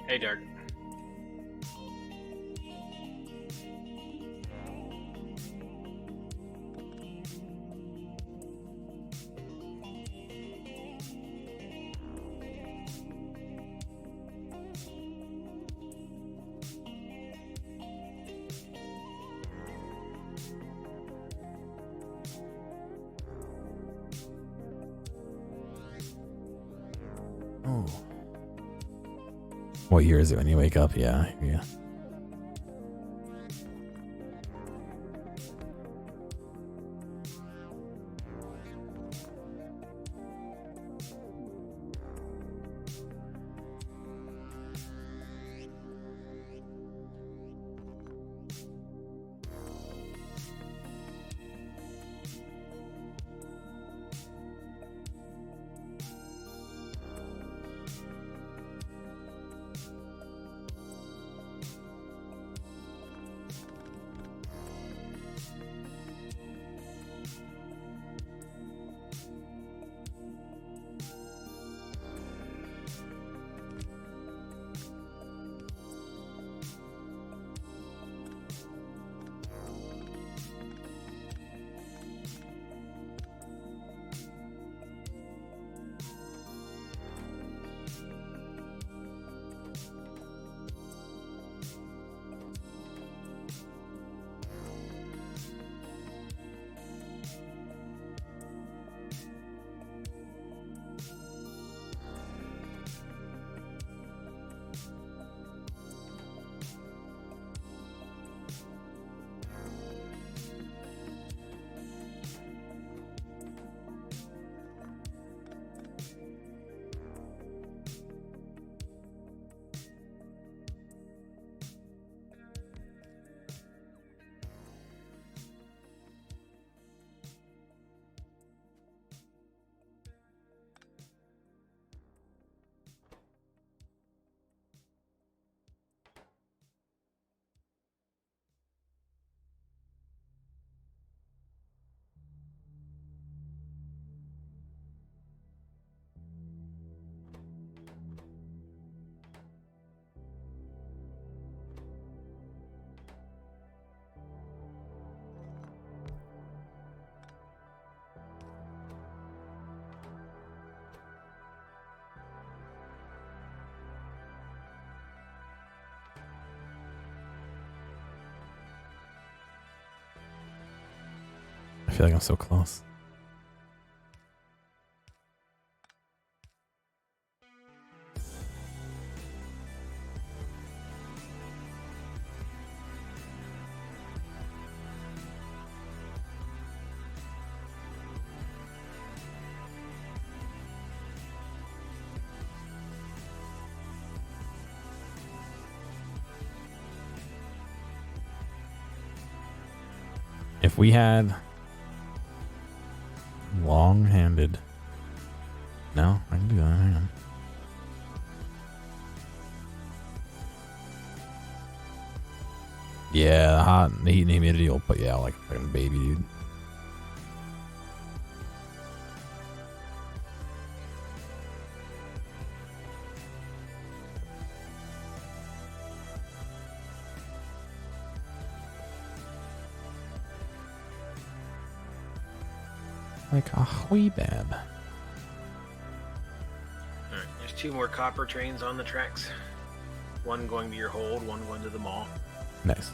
Hey, Dark. Oh. What year is it when you wake up? Yeah. I feel like I'm so close. If we had long-handed, no, I can do that. Hang on. Yeah, the heat and humidity will put you out like a fucking baby, dude. Like a weebab. Alright, there's 2 more copper trains on the tracks. One going to your hold, one going to the mall. Nice.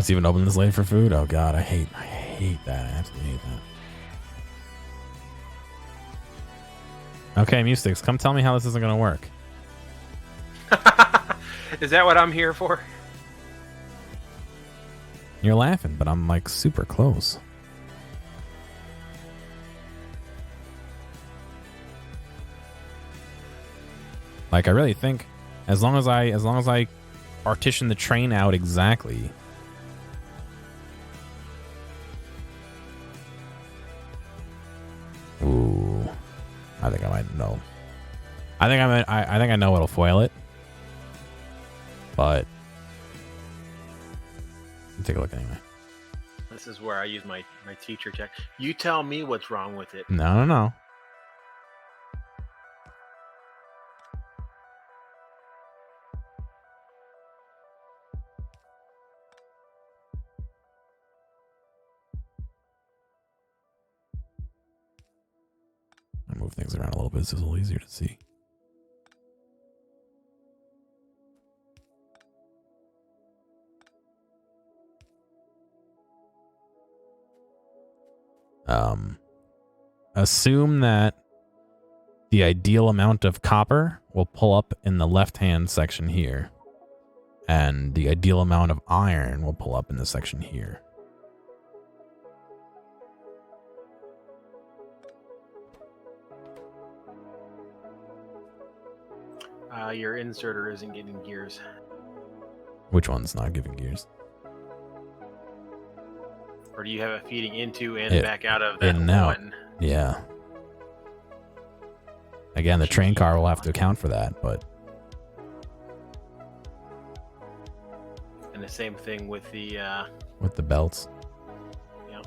Let's even open this late for food. Oh god, I hate that. I absolutely hate that. Okay, Mustix, come tell me how this isn't gonna work. Is that what I'm here for? You're laughing, but I'm like super close. Like I really think as long as I partition the train out exactly. Ooh. I think I might know. I think I know what'll foil it. But take a look anyway. This is where I use my teacher check. You tell me what's wrong with it. No. I move things around a little bit so it's a little easier to see. Assume that the ideal amount of copper will pull up in the left-hand section here, and the ideal amount of iron will pull up in the section here. Your inserter isn't getting gears. Which one's not giving gears? Or do you have it feeding into and back out of that in and out. one? Yeah. Again, the train car will have to account for that, but... And the same thing with the... with the belts. Yep.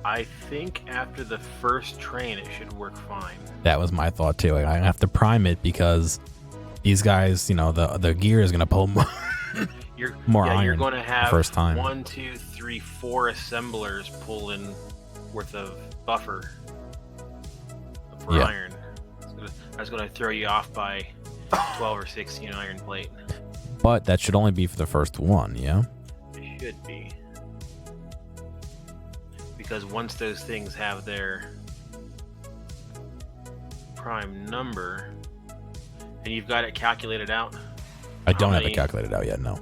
I think after the first train, it should work fine. That was my thought too. I have to prime it because these guys, you know, the gear is going to pull more, more iron. You're going to have first time. 1, 2, 3, 4 assemblers pulling worth of buffer for iron. That's going to throw you off by 12 or 16 iron plate. But that should only be for the first one, yeah? It should be. Because once those things have their prime number, and you've got it calculated out. I don't have it calculated out yet, no.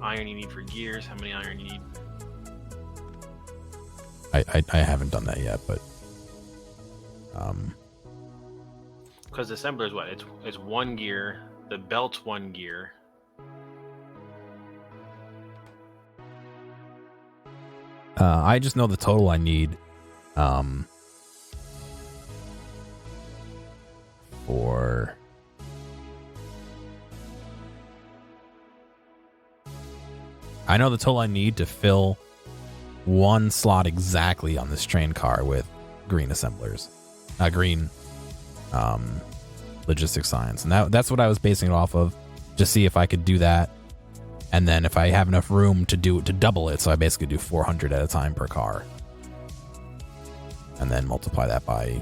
Iron you need for gears, how many iron you need? I haven't done that yet, but because the assembler is what? It's 1 gear, the belt's 1 gear. I just know the total I need for I know the total I need to fill 1 slot exactly on this train car with green assemblers. Green logistics science. And that's what I was basing it off of, to see if I could do that. And then if I have enough room to double it, so I basically do 400 at a time per car. And then multiply that by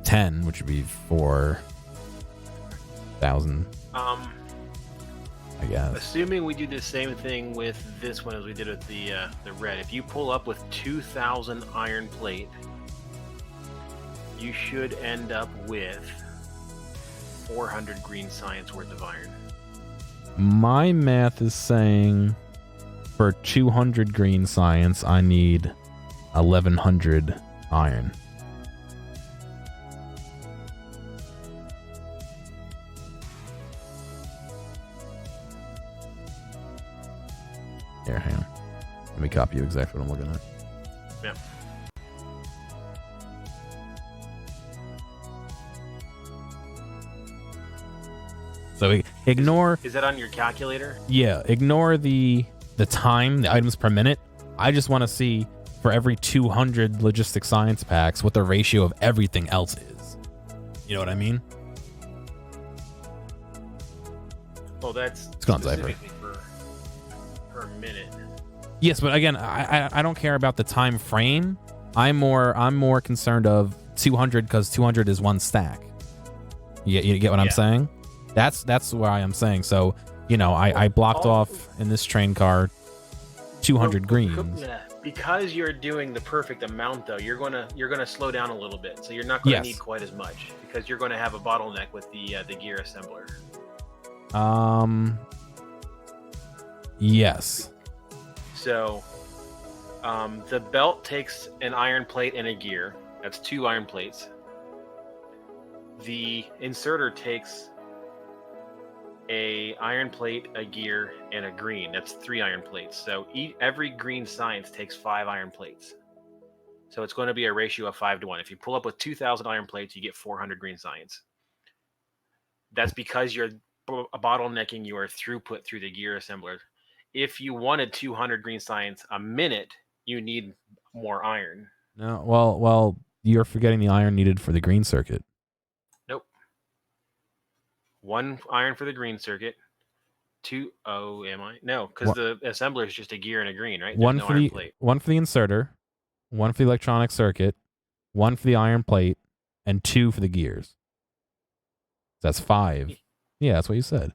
10, which would be 4,000. I guess. Assuming we do the same thing with this one as we did with the red. If you pull up with 2,000 iron plate, you should end up with 400 green science worth of iron. My math is saying for 200 green science, I need 1,100 iron. Here, hang on. Let me copy you exactly what I'm looking at. Yeah. So ignore... Is that on your calculator? Yeah, ignore the time, the items per minute. I just want to see for every 200 logistic science packs what the ratio of everything else is. You know what I mean? Well, that's Going on, Zypher. specifically per minute. Yes, but again, I don't care about the time frame. I'm more concerned of 200 because 200 is one stack. You get what I'm saying? That's why I'm saying. So, you know, I blocked off in this train car 200 greens. Because you're doing the perfect amount, though, you're gonna slow down a little bit. So you're not gonna need quite as much because you're gonna have a bottleneck with the gear assembler. Yes. So, the belt takes an iron plate and a gear. That's 2 iron plates. The inserter takes a iron plate, a gear, and a green. That's 3 iron plates. So every green science takes 5 iron plates. So it's going to be a ratio of 5 to 1. If you pull up with 2,000 iron plates, you get 400 green science. That's because you're bottlenecking your throughput through the gear assembler. If you wanted 200 green science a minute, you need more iron. No, well, you're forgetting the iron needed for the green circuit. Nope. 1 iron for the green circuit. 2. Oh, am I? No, because the assembler is just a gear and a green, right? One for the inserter, 1 for the electronic circuit, 1 for the iron plate, and 2 for the gears. That's 5. Yeah, that's what you said.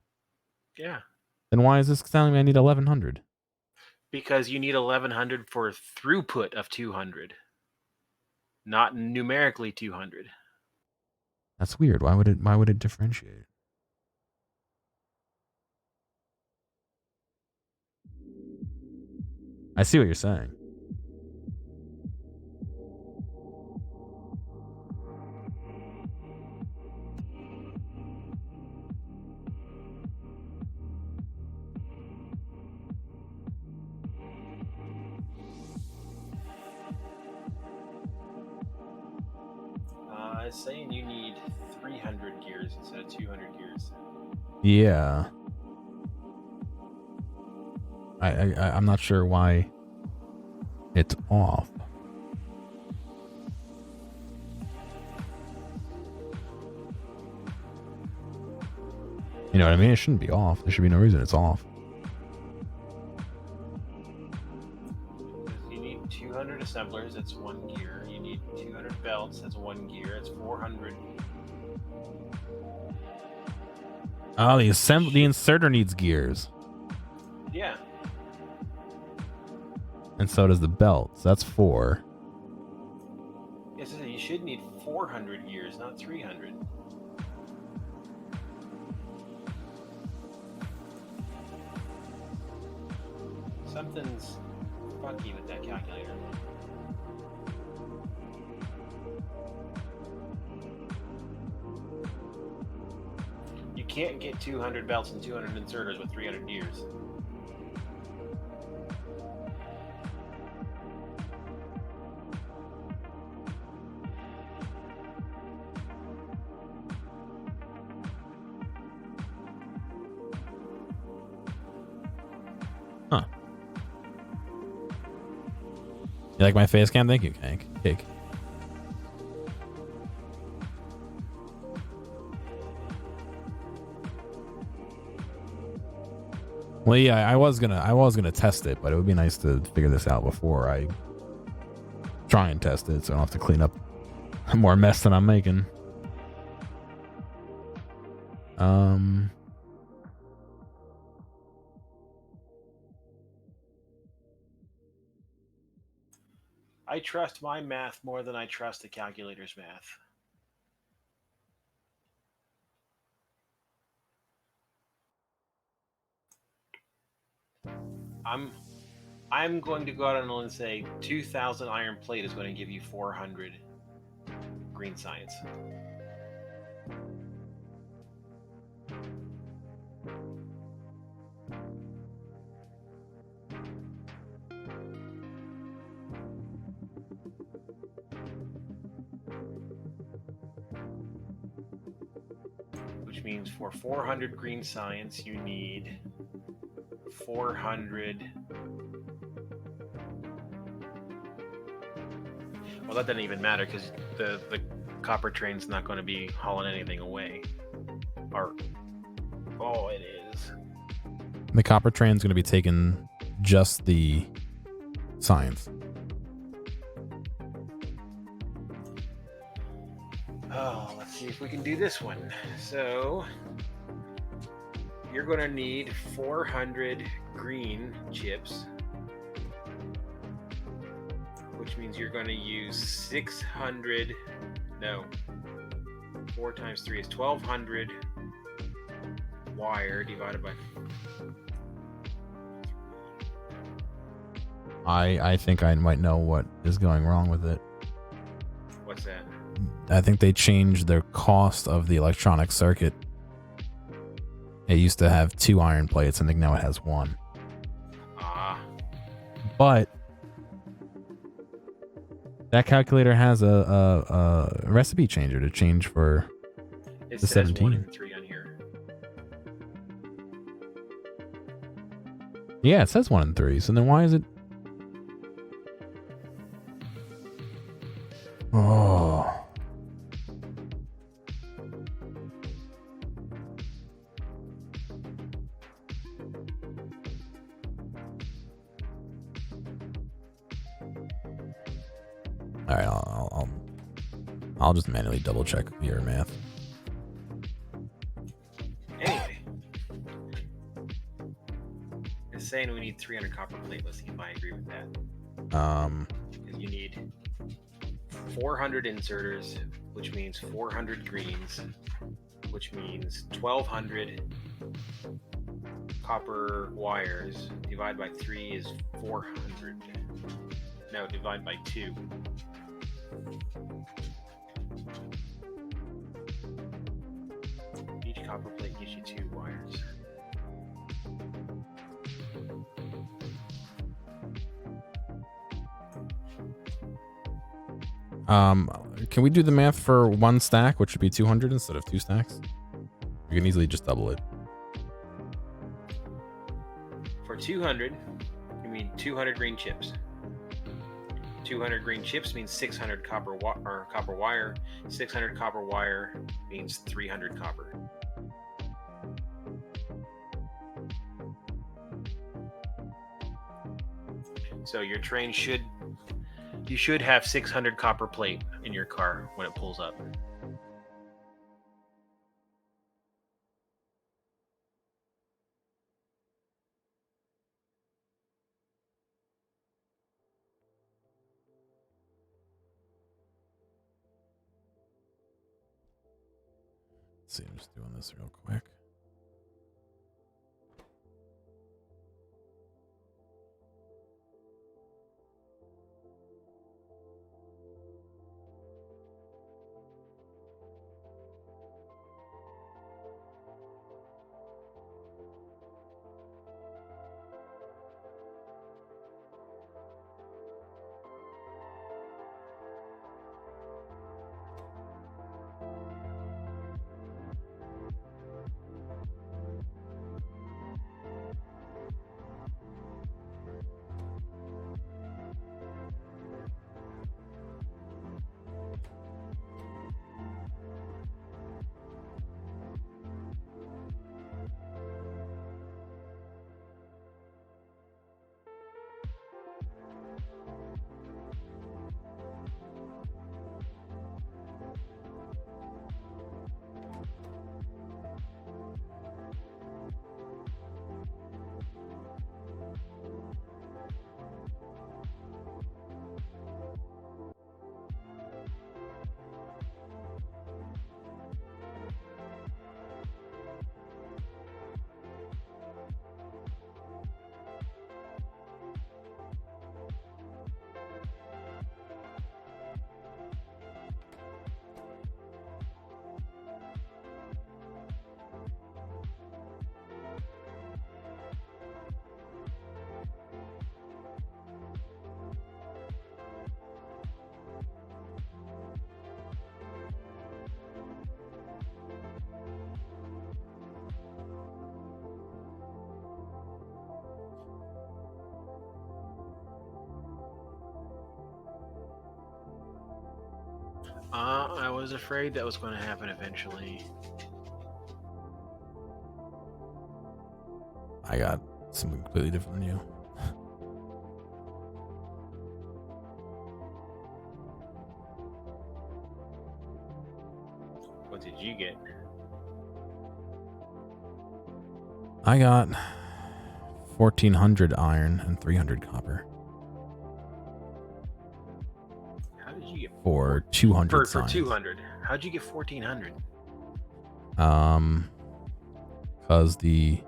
Yeah. Then why is this telling me I need 1,100? Because you need 1,100 for throughput of 200, not numerically 200. That's weird. Why would it differentiate? I see what you're saying. It's saying you need 300 gears instead of 200 gears. Yeah. I'm not sure why it's off. You know what I mean? It shouldn't be off. There should be no reason it's off. You need 200 assemblers, that's 1 gear. You need 200 belts, that's 1 gear. That's 400. Oh, the inserter needs gears. Yeah. And so does the belt. So that's 4. Yes, you should need 400 gears, not 300. Something's funky with that calculator. You can't get 200 belts and 200 inserters with 300 gears. Huh. You like my face cam? Thank you, Cake. Well, yeah, I was gonna test it, but it would be nice to figure this out before I try and test it, so I don't have to clean up more mess than I'm making. I trust my math more than I trust the calculator's math. I'm going to go out on a limb and say 2,000 iron plate is going to give you 400 green science. Which means for 400 green science, you need 400 Well, that doesn't even matter because the copper train's not going to be hauling anything away. Or, oh, it is. The copper train's going to be taking just the science. Oh, let's see if we can do this one. So, you're going to need 400 green chips, which means you're going to use 600. No, 4 times 3 is 1200 wire divided by. I think I might know what is going wrong with it. What's that? I think they changed their cost of the electronic circuit. It used to have 2 iron plates, I think now it has 1. Ah. But that calculator has a recipe changer to change for It the says 17. 1 and 3 on here. Yeah, it says 1 and 3. So then why is it? Oh. All right, I'll just manually double check your math. Anyway, it's saying we need 300 copper plate. Let's see if I agree with that. Because you need 400 inserters, which means 400 greens, which means 1200 copper wires. Divide by 3 is 400. No, divide by 2. Each copper plate gives you 2 wires. Can we do the math for 1 stack, which would be 200 instead of 2 stacks? You can easily just double it. For 200, you mean 200 green chips. 200 green chips means 600 copper wire. 600 copper wire means 300 copper. So your train should have 600 copper plate in your car when it pulls up. Let's see, I'm just doing this real quick. I was afraid that was going to happen eventually. I got something completely different than you. What did you get? I got 1,400 iron and 300 copper How did you get for 200 for science. 200? How'd you get 1,400? Because the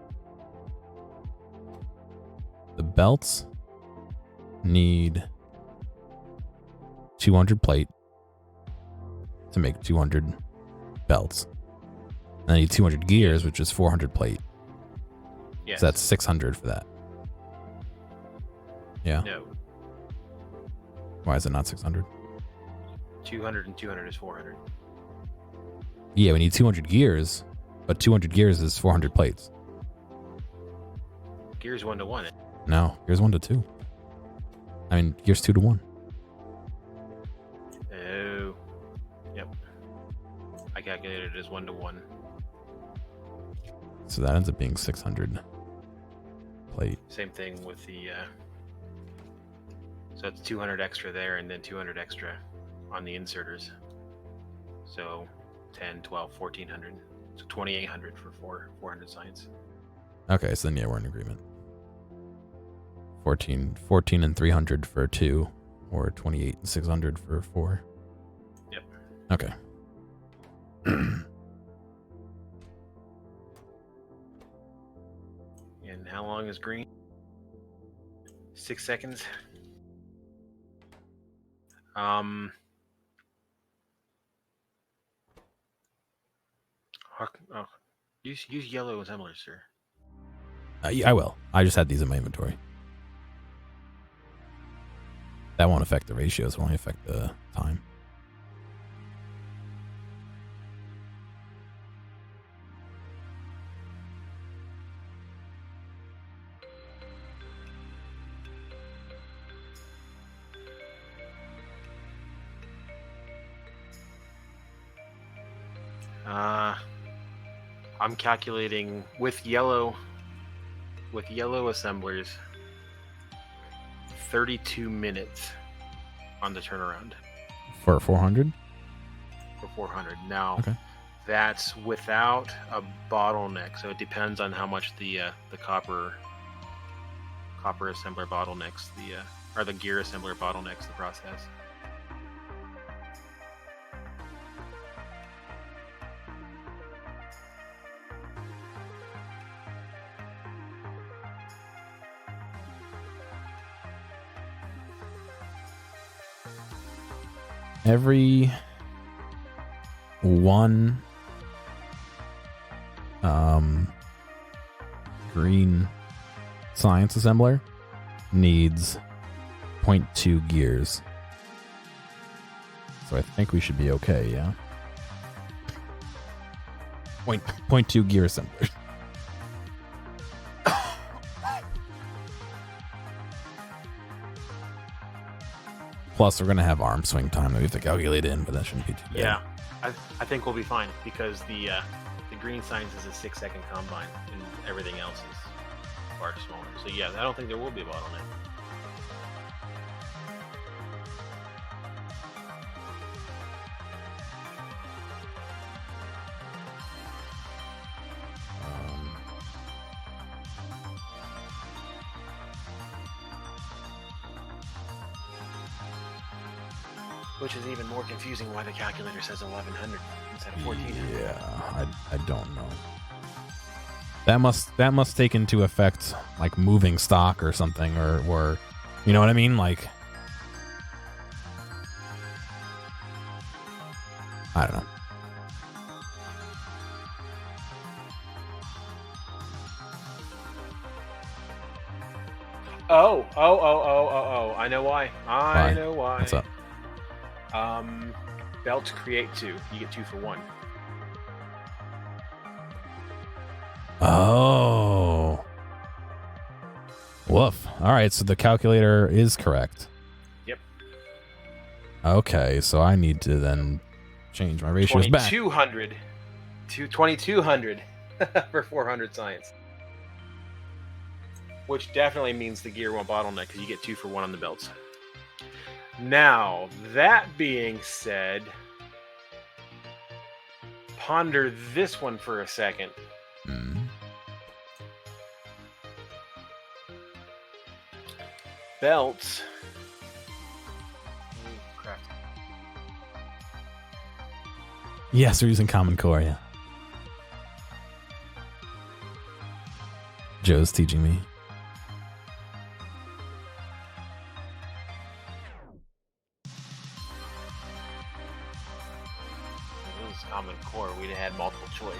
belts need 200 plate to make 200 belts. And I need 200 gears, which is 400 plate. Yes. So that's 600 for that. Yeah. No. Why is it not 600? 200 and 200 is 400. Yeah, we need 200 gears, but 200 gears is 400 plates. Gears 1 to 1. No, gears 1 to 2. I mean, gears 2 to 1. Oh. Yep. I calculated it as 1 to 1. So that ends up being 600 plate. Same thing with the. So it's 200 extra there, and then 200 extra on the inserters. So 10, 12, 1,400. So 2,800 for 400 science. Okay, so then yeah, we're in agreement. 14 and 300 for 2, or 28 and 600 for 4. Yep. Okay. And how long is green? 6 seconds. Use yellow assemblers, sir. Yeah, I will. I just had these in my inventory. That won't affect the ratios. It won't affect the time. I'm calculating with yellow assemblers 32 minutes on the turnaround For 400? for 400. Now, Okay. that's without a bottleneck, so it depends on how much the copper assembler bottlenecks or the gear assembler bottlenecks the process. Every one green science assembler needs 0.2 gears. So I think we should be okay, yeah? 0.2 gear assemblers. Plus, we're going to have arm swing time that we have to calculate in, but that shouldn't be too bad. Yeah, I think we'll be fine because the green science is a 6-second combine and everything else is far smaller. So yeah, I don't think there will be a bottleneck. Which is even more confusing why the calculator says 1,100 instead of 1,400. Yeah, I don't know. That must take into effect like moving stock or something, or you know what I mean? Like, I don't know. Oh! I know why. I know why. What's up? Belts create 2. You get 2 for 1. Oh. Woof. All right, so the calculator is correct. Yep. Okay, so I need to then change my ratios back. 2200 to 2200 for 400 science. Which definitely means the gear won't bottleneck because you get 2 for 1 on the belts. Now, that being said, ponder this one for a second. Belts. Oh, crap. Yes, we're using Common Core, yeah. Joe's teaching me. If it was Common Core, we'd have had multiple choice.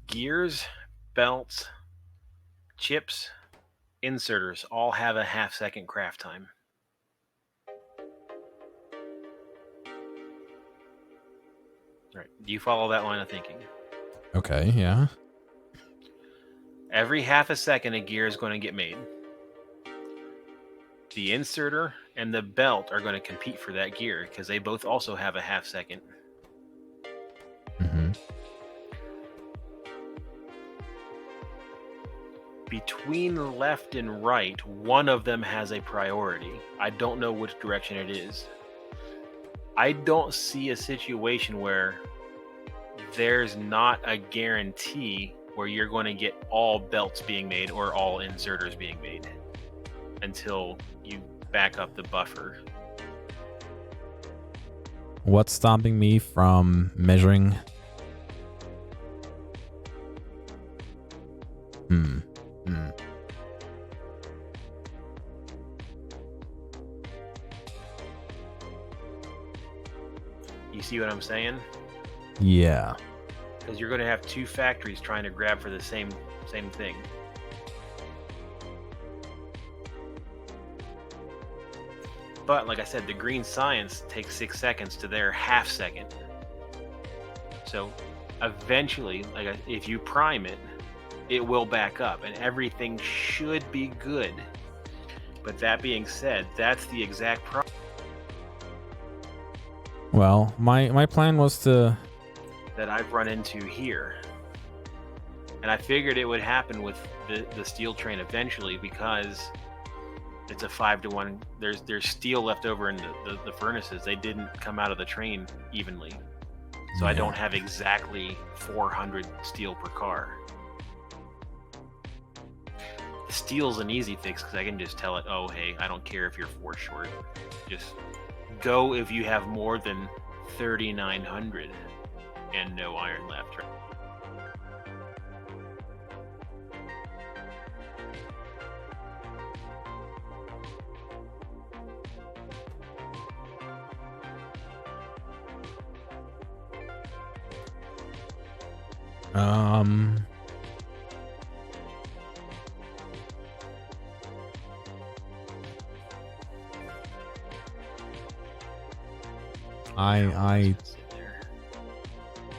Gears, belts, chips, inserters all have a half-second craft time. All right. Do you follow that line of thinking? Okay, yeah. Every half a second, a gear is going to get made. The inserter and the belt are going to compete for that gear because they both also have a half second. Mm-hmm. Between left and right, one of them has a priority. I don't know which direction it is. I don't see a situation where there's not a guarantee where you're going to get all belts being made or all inserters being made until you back up the buffer. What's stopping me from measuring? You see what I'm saying? Yeah. Because you're going to have two factories trying to grab for the same thing. But like I said, the green science takes 6 seconds to their half second. So eventually, if you prime it, it will back up and everything should be good. But that being said, that's the exact problem. Well, my plan was to... that I've run into here. And I figured it would happen with the steel train eventually because it's a 5-to-1. There's steel left over in the furnaces. They didn't come out of the train evenly. So I don't have exactly 400 steel per car. The steel's an easy fix because I can just tell it, oh, hey, I don't care if you're 4 short. Just go if you have more than 3,900 and no iron left.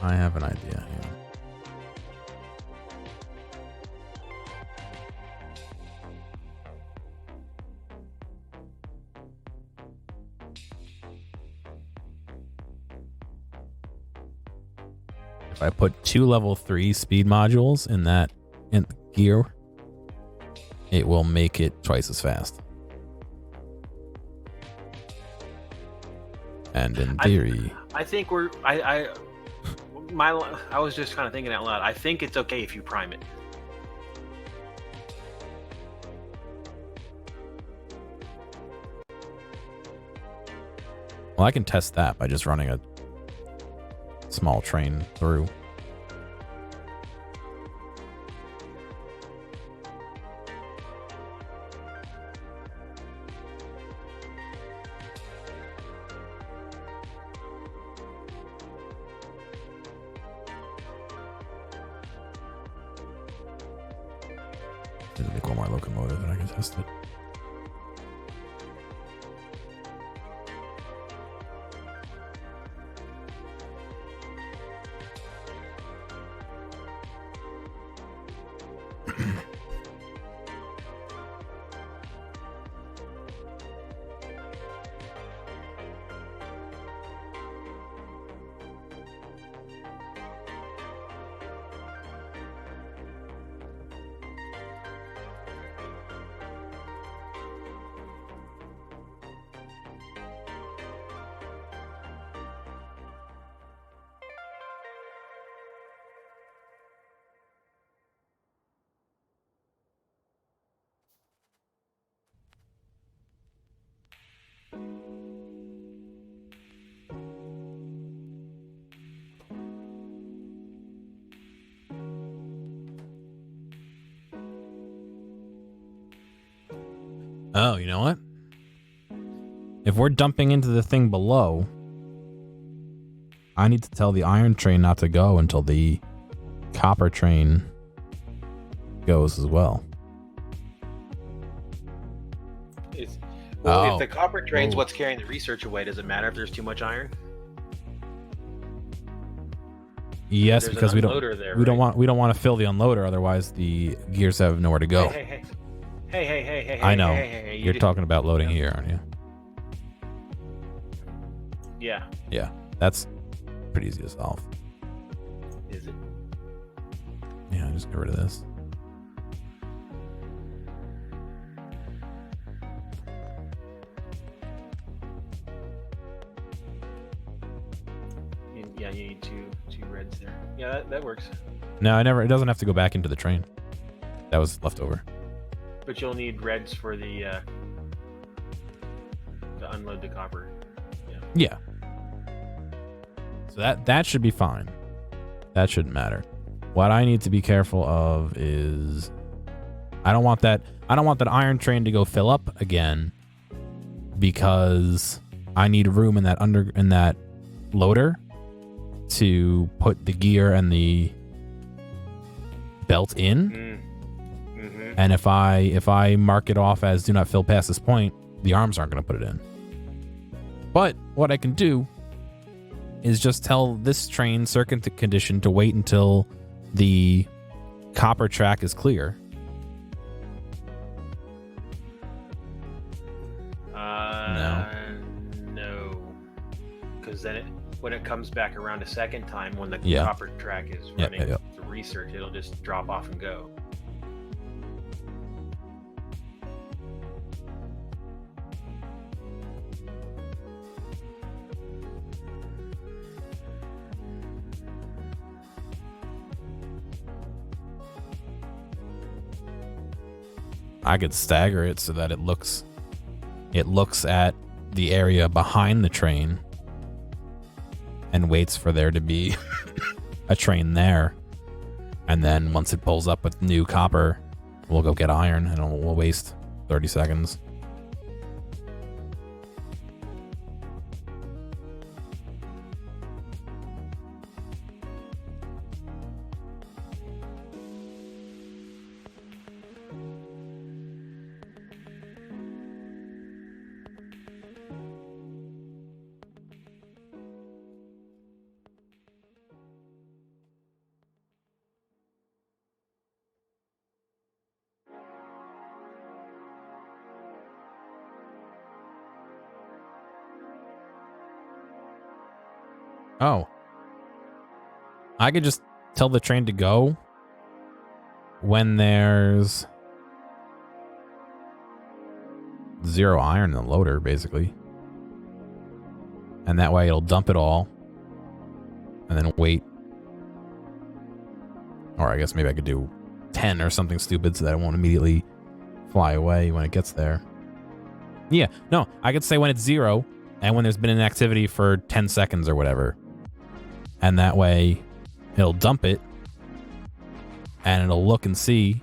I I have an idea here. If I put 2 level 3 speed modules in that gear, it will make it twice as fast. And in theory, I think we're I was just kind of thinking out loud. I think it's okay if you prime it. well, I can test that by just running a small train through. There's make one more locomotive and I can test it. Oh, you know what? If we're dumping into the thing below, I need to tell the iron train not to go until the copper train goes as well. If Oh. the copper train's Oh. what's carrying the research away, does it matter if there's too much iron? Yes, There's because an we don't unloader there, we don't right? want to fill the unloader, otherwise the gears have nowhere to go. Hey. I know. Hey, You're talking about loading here, aren't you? Yeah. Yeah, that's pretty easy to solve. Is it? Yeah, just get rid of this. Yeah, you need two reds there. Yeah, that works. No, it doesn't have to go back into the train. That was left over. But you'll need reds for the to unload the copper. Yeah. So that should be fine. That shouldn't matter. What I need to be careful of is I don't want that iron train to go fill up again, because I need room in that loader to put the gear and the belt in. Mm-hmm. And if I mark it off as do not fill past this point, the arms aren't going to put it in. But what I can do is just tell this train circuit condition to wait until the copper track is clear. No. Because then when it comes back around a second time, when the Yeah. copper track is Yeah, running yeah. the research, it'll just drop off and go. I could stagger it so that it looks at the area behind the train and waits for there to be a train there. And then once it pulls up with new copper, we'll go get iron and we'll waste 30 seconds. Oh. I could just tell the train to go when there's 0 iron in the loader, basically. And that way it'll dump it all. And then wait. Or I guess maybe I could do 10 or something stupid so that it won't immediately fly away when it gets there. Yeah, no, I could say when it's 0 and when there's been an activity for 10 seconds or whatever. And that way it'll dump it and it'll look and see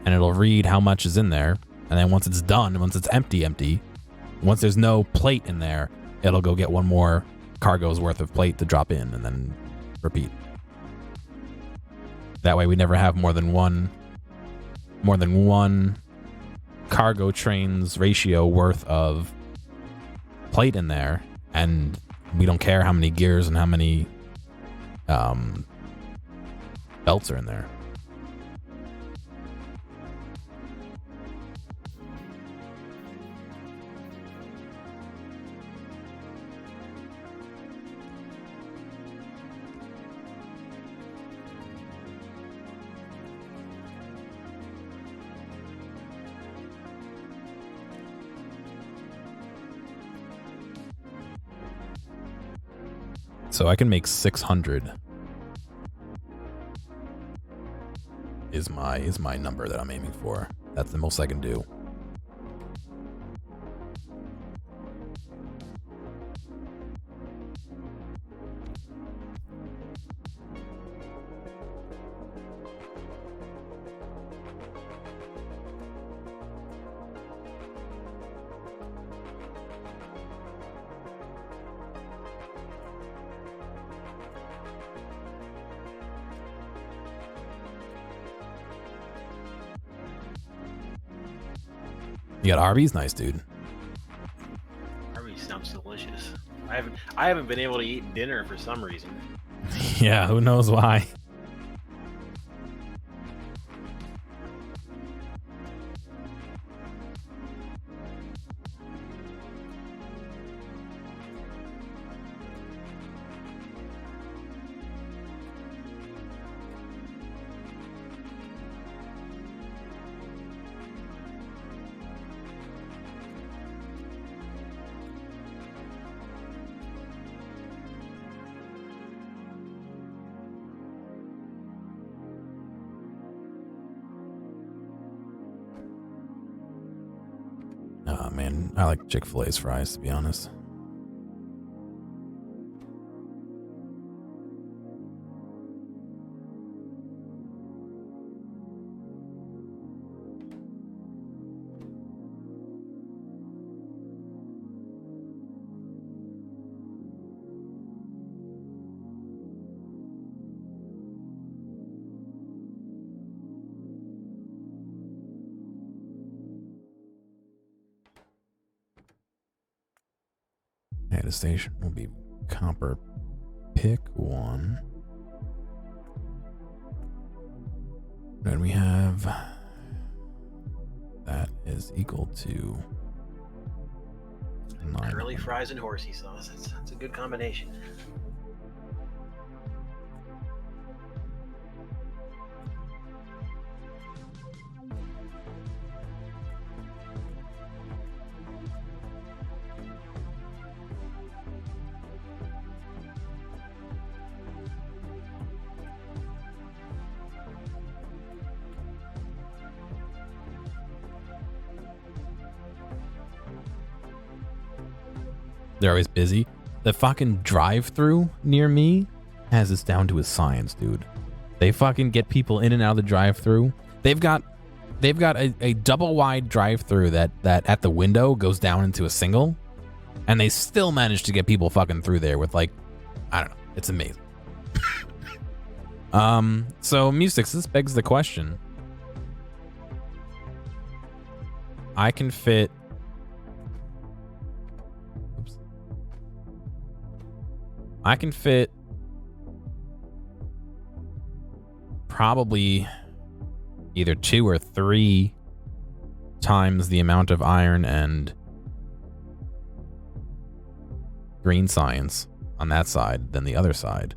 and it'll read how much is in there. And then once it's done, once it's empty, once there's no plate in there, it'll go get one more cargo's worth of plate to drop in and then repeat. That way we never have more than one cargo train's ratio worth of plate in there, and we don't care how many gears and how many belts are in there. So I can make 600 is my number that I'm aiming for. That's the most I can do. You got Arby's? Nice, dude. Arby's sounds delicious. I haven't been able to eat dinner for some reason. Yeah, who knows why? Oh, man, I like Chick-fil-A's fries, to be honest. Okay, the station will be copper pick 1. And we have that is equal to 9. Curly fries and horsey sauce. That's a good combination. They're always busy. The fucking drive-through near me has this down to a science, dude. They fucking get people in and out of the drive-through. They've got a double wide drive-through that at the window goes down into a single, and they still manage to get people fucking through there with, like, I don't know. It's amazing. So Musics, this begs the question. I can fit probably either 2 or 3 times the amount of iron and green science on that side than the other side.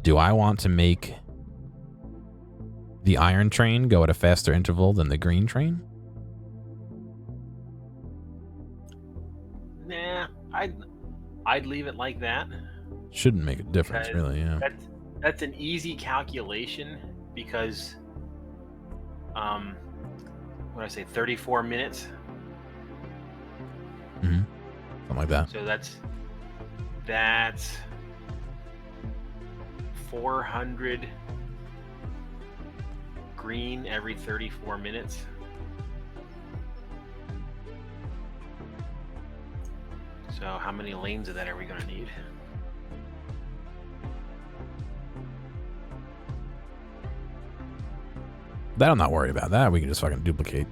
Do I want to make the iron train go at a faster interval than the green train? Nah, I'd leave it like that. Shouldn't make a difference, Because really. Yeah. That's an easy calculation because, what did I say, 34 minutes. Something like that. So that's 400 green every 34 minutes. So how many lanes of that are we going to need? That I'm not worried about. That we can just fucking duplicate.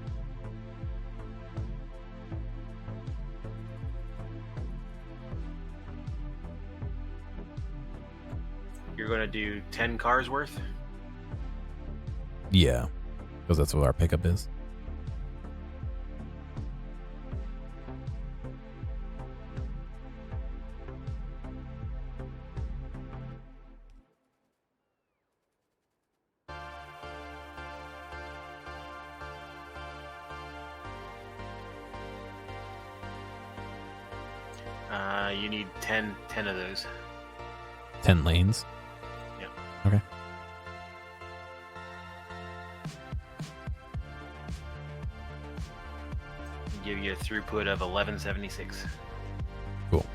You're going to do 10 cars worth? Yeah, because that's what our pickup is. You need 10 of those. 10 lanes. Yeah. Okay. Give you a throughput of 1176. Cool.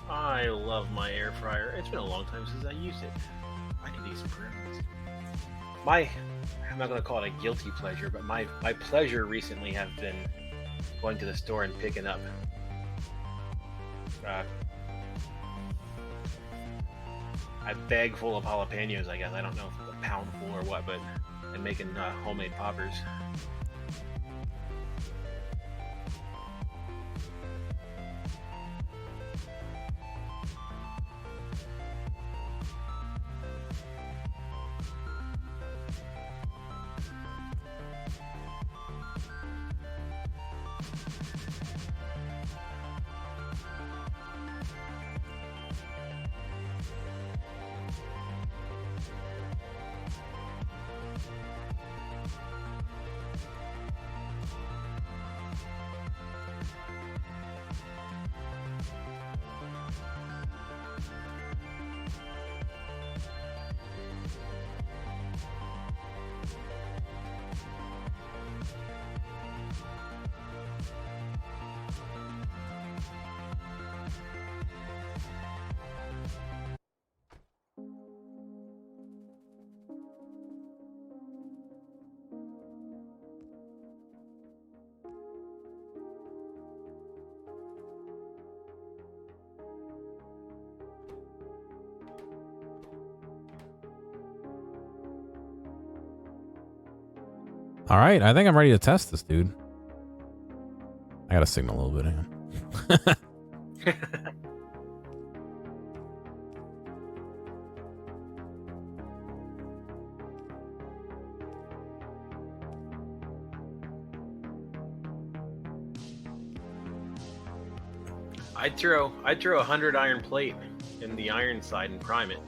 I love my air fryer. It's been a long time since I used it. I need these improvements. I'm not going to call it a guilty pleasure, but my pleasure recently have been going to the store and picking up a bag full of jalapenos, I guess. I don't know if it's a pound full or what, but and making homemade poppers. All right, I think I'm ready to test this, dude. I gotta signal a little bit. Hang on. I'd throw 100 iron plate in the iron side and prime it.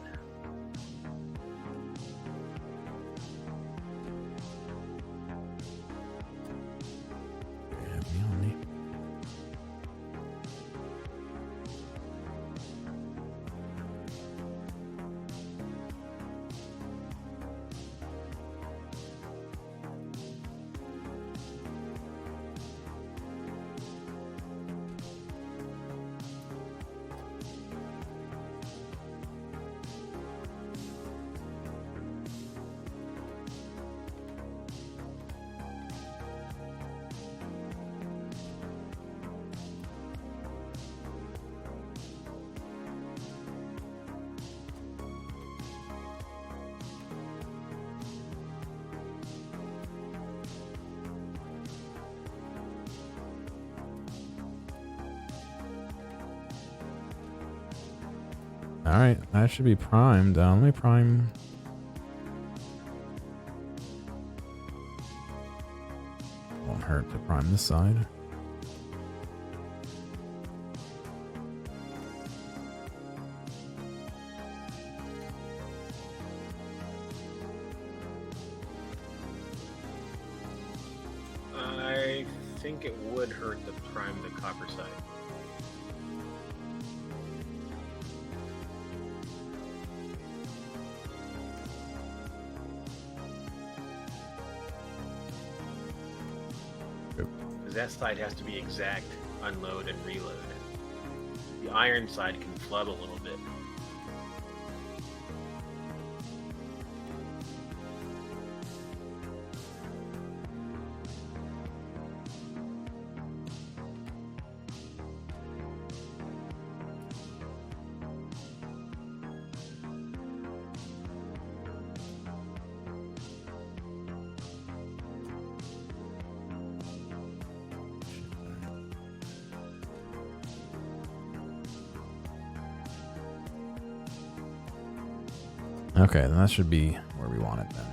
All right, that should be primed. Let me prime. Won't hurt to prime this side. I think it would hurt to prime the copper side. Because that side has to be exact, unload and reload. The iron side can flub a little bit. Okay, then that should be where we want it then.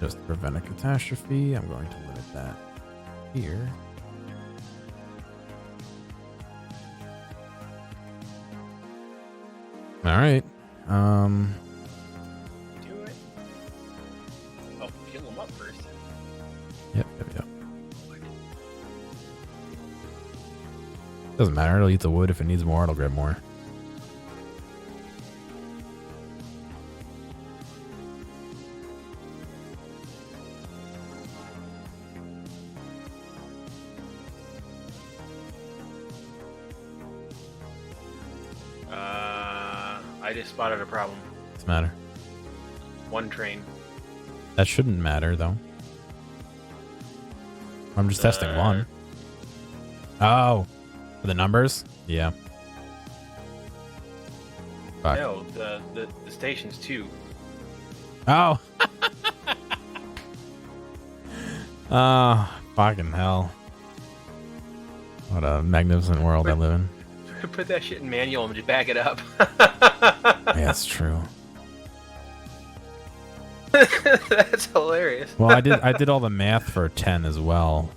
Just to prevent a catastrophe, I'm going to limit that here. All right. Do it. Oh, kill them up first. Yep. Doesn't matter. It'll eat the wood. If it needs more, it'll grab more. I just spotted a problem. Doesn't matter. One train. That shouldn't matter, though. I'm just testing one. Oh, for the numbers? Yeah. Fuck. No, the station's 2. Oh. Fucking hell. What a magnificent world I live in. Put that shit in manual and just back it up. Yeah, that's true. That's hilarious. Well, I did all the math for 10 as well.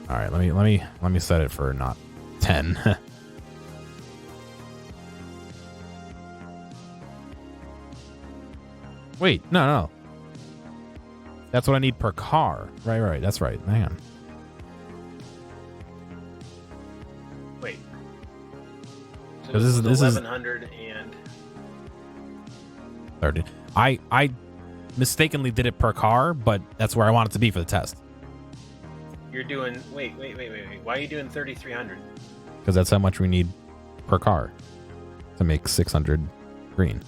All right, let me set it for not 10. Wait, no. That's what I need per car. Right. That's right. Hang on. Wait. So This is 1100 and 30. I mistakenly did it per car, but that's where I want it to be for the test. you're doing. Wait. Why are you doing 3300? Because that's how much we need per car to make 600 green.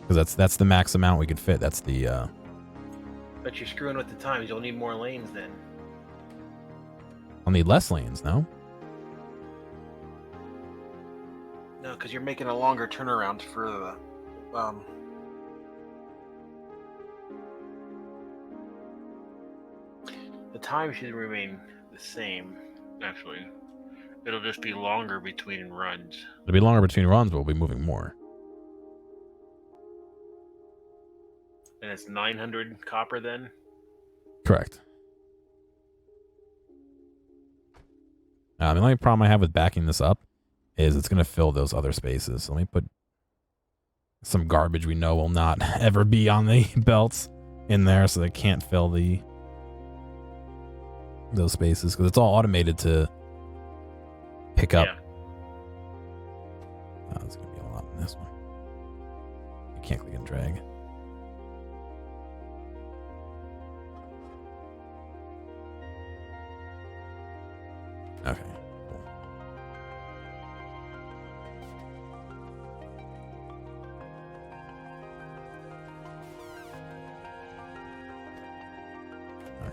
Because that's the max amount we could fit. That's the. But you're screwing with the times. You'll need more lanes then. I'll need less lanes, no? No, because you're making a longer turnaround for the. The time should remain the same. Actually, it'll just be longer between runs. It'll be longer between runs, but we'll be moving more. And it's 900 copper then. Correct. The only problem I have with backing this up is it's going to fill those other spaces. So let me put some garbage we know will not ever be on the belts in there so they can't fill those spaces because it's all automated to pick up. Yeah. Oh, it's going to be a lot in this one. I can't click and drag. Okay. Cool.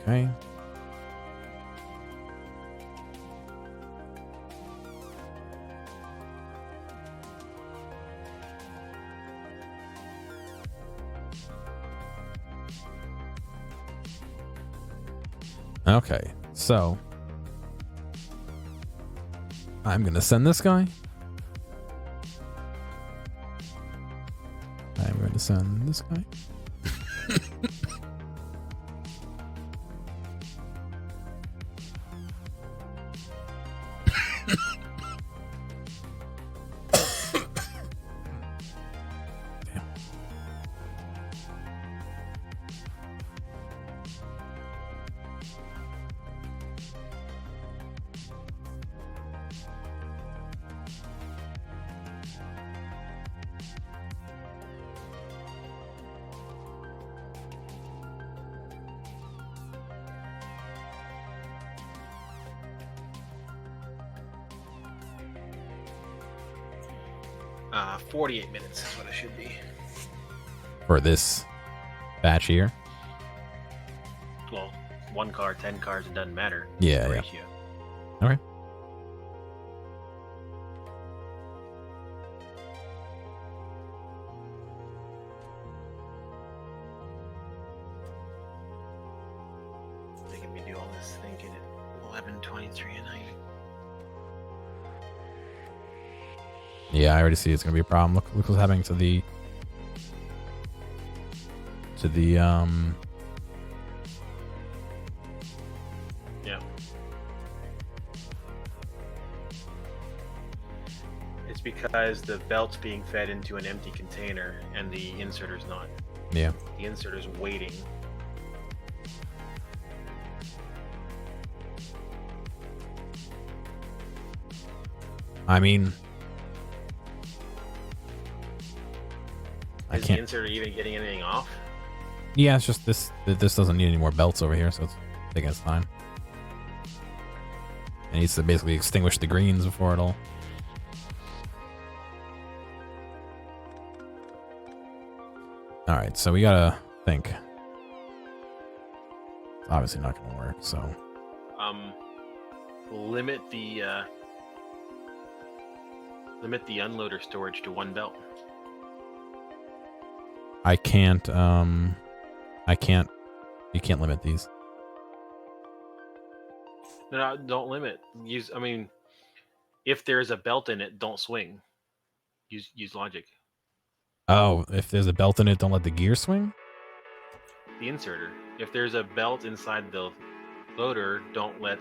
Okay. Okay, so I'm gonna send this guy. I'm going to send this guy. Damn. Uh, 48 minutes is what it should be. For this batch here. Well, 1 car, 10 cars, it doesn't matter. Yeah, The yeah. ratio. Okay. Making me do all this thinking at 11:23 at night. Yeah, I already see it's gonna be a problem. Look what's happening to the Yeah. It's because the belt's being fed into an empty container and the inserter's not. yeah. The inserter's waiting. I mean, I Is the can't. inserter even getting anything off? Yeah, it's just this doesn't need any more belts over here, so it's taking its time. It needs to basically extinguish the greens before it'll. All right, so we gotta think. It's obviously not gonna work. So Limit the unloader storage to 1 belt. I can't. I can't. You can't limit these. No, don't limit. If there's a belt in it, don't swing. Use logic. Oh, if there's a belt in it, don't let the gear swing. The inserter. If there's a belt inside the loader, don't let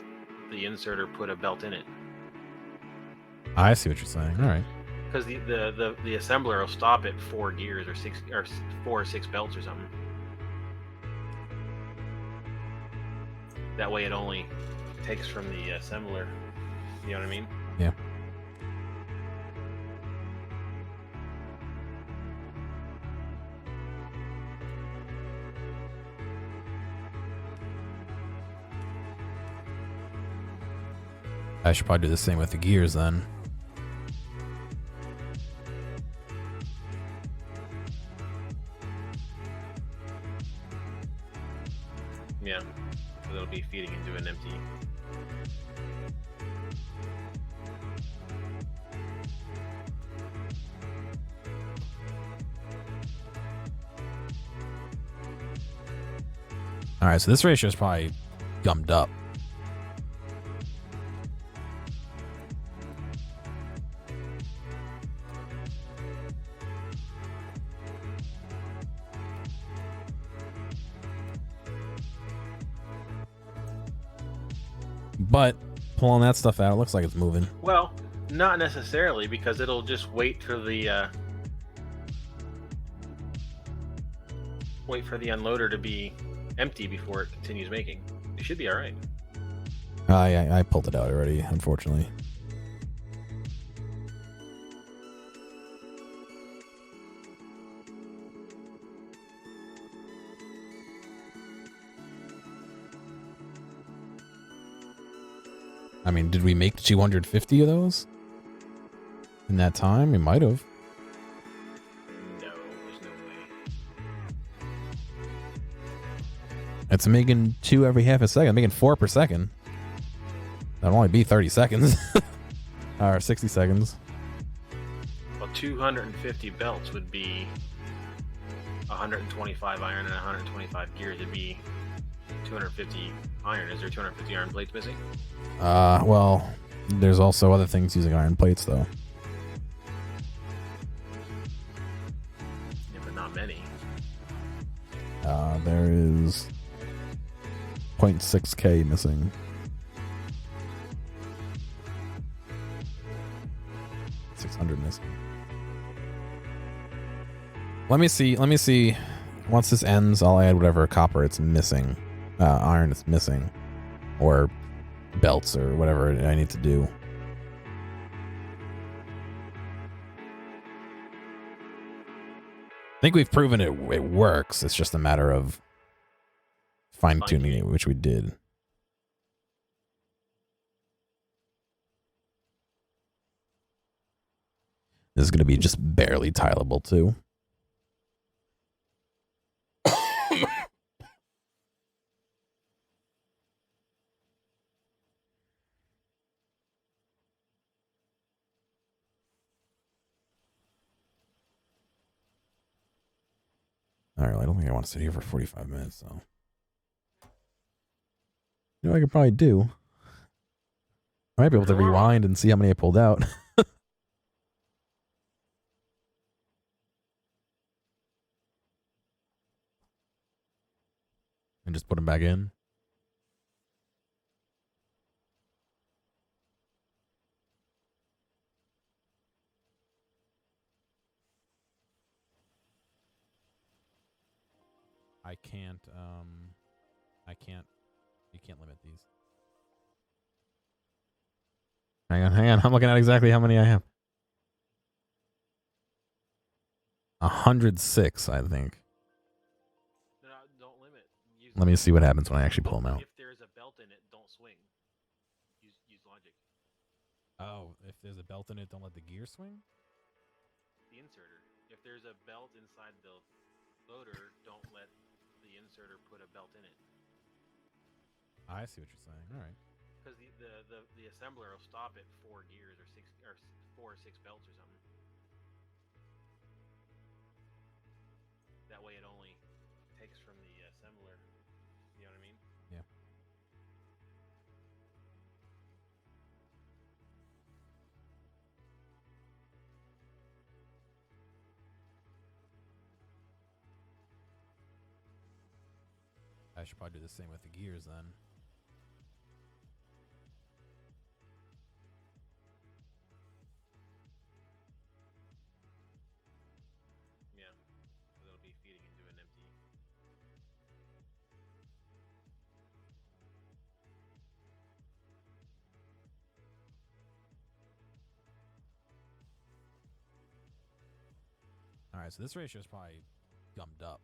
the inserter put a belt in it. I see what you're saying. All right. Because the assembler will stop at 4 gears or 6 or 4 or 6 belts or something. That way, it only takes from the assembler. You know what I mean? Yeah. I should probably do the same with the gears then. Yeah. So it'll be feeding into an empty. All right, so this ratio is probably gummed up. But pulling that stuff out, it looks like it's moving. Well, not necessarily, because it'll just wait for the unloader to be empty before it continues making. It should be all right. I pulled it out already, unfortunately. I mean, did we make 250 of those in that time? We might have. No, there's no way. It's making 2 every half a second. Making 4 per second. That'll only be 30 seconds. Or 60 seconds. Well, 250 belts would be 125 iron and 125 gears. It'd be 250 iron. Is there 250 iron plates missing? Well, there's also other things using iron plates, though. Yeah, but not many. There is 0.6k missing. Missing. Let me see. Once this ends, I'll add whatever copper it's missing, iron it's missing, or belts or whatever I need to do. I think we've proven it works. It's just a matter of fine-tuning it, which we did. This is going to be just barely tileable, too. All right, I don't think I want to sit here for 45 minutes, so. You know what I could probably do? I might be able to rewind and see how many I pulled out. And just put them back in. You can't limit these. Hang on. I'm looking at exactly how many I have. 106, I think. No, don't limit. Let me see what happens when I actually pull them out. If there's a belt in it, don't swing. Use logic. Oh, if there's a belt in it, don't let the gear swing? The inserter. If there's a belt inside the loader, don't let the inserter put a belt in it. I see what you're saying. All right. Because the assembler will stop at 4 gears or 4 or 6 belts or something. That way it only takes from the assembler. You know what I mean? Yeah. I should probably do the same with the gears then. Yeah. So they'll be feeding into an empty. All right, so this ratio is probably gummed up.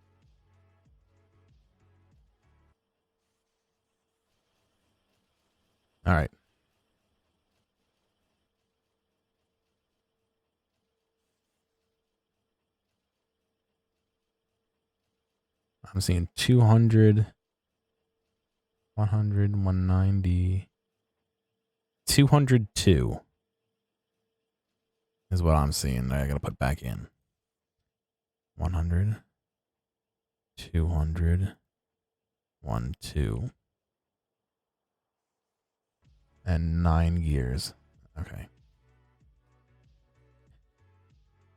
All right. I'm seeing 200, 100, 190, 202 is what I'm seeing. I got to put back in. 100, 200, 1, 2, and 9 gears. Okay.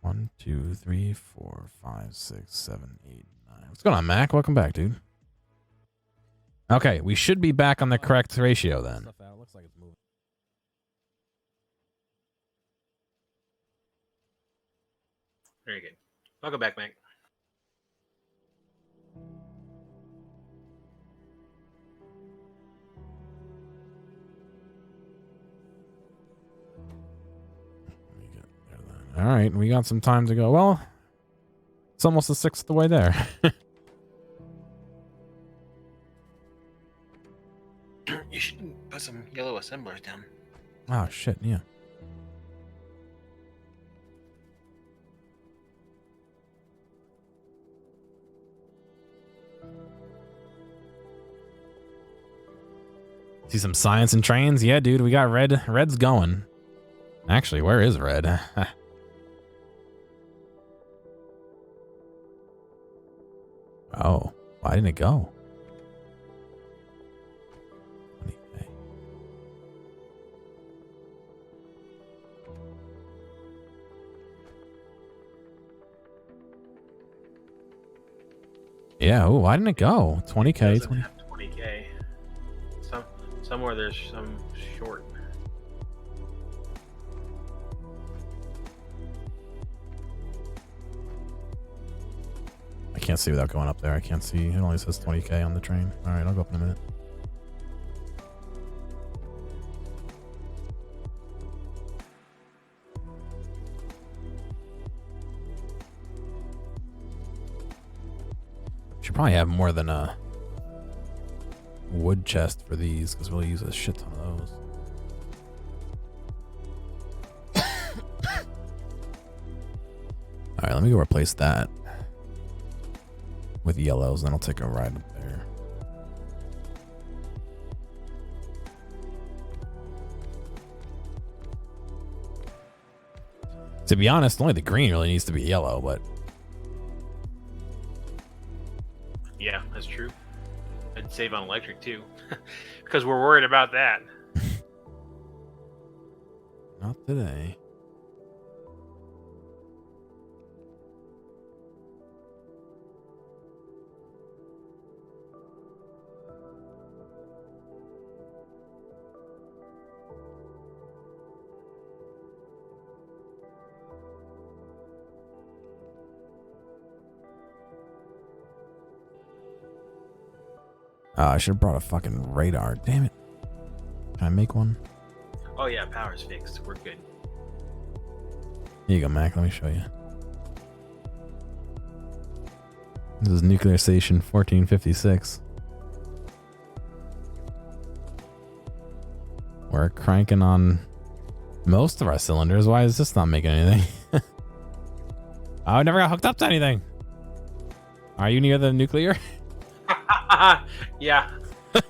1, 2, 3, 4, 5, 6, 7, 8, 9. What's going on, Mac? Welcome back, dude. Okay, we should be back on the correct ratio then. Looks like it's moving. Very good. Welcome back, Mac. All right, we got some time to go. Well, it's almost a sixth of the way there. You should put some yellow assemblers down. Oh, shit, yeah. See some science and trains? Yeah, dude, we got red. Red's going. Actually, where is red? Oh, why didn't it go? Okay. Yeah, oh, why didn't it go? 20K. 20. 20K. Somewhere there's some short. I can't see without going up there. I can't see. It only says 20K on the train. All right, I'll go up in a minute. Should probably have more than a wood chest for these because we'll use a shit ton of those. All right, let me go replace that with yellows, then I'll take a ride up there. To be honest, only the green really needs to be yellow, but Yeah, that's true. I'd save on electric too, because we're worried about that. not today. I should have brought a fucking radar. Damn it. Can I make one? Oh yeah, power's fixed. We're good. Here you go, Mac. Let me show you. This is Nuclear Station 1456. We're cranking on most of our cylinders. Why is this not making anything? Oh, I never got hooked up to anything. Are you near the nuclear? Yeah.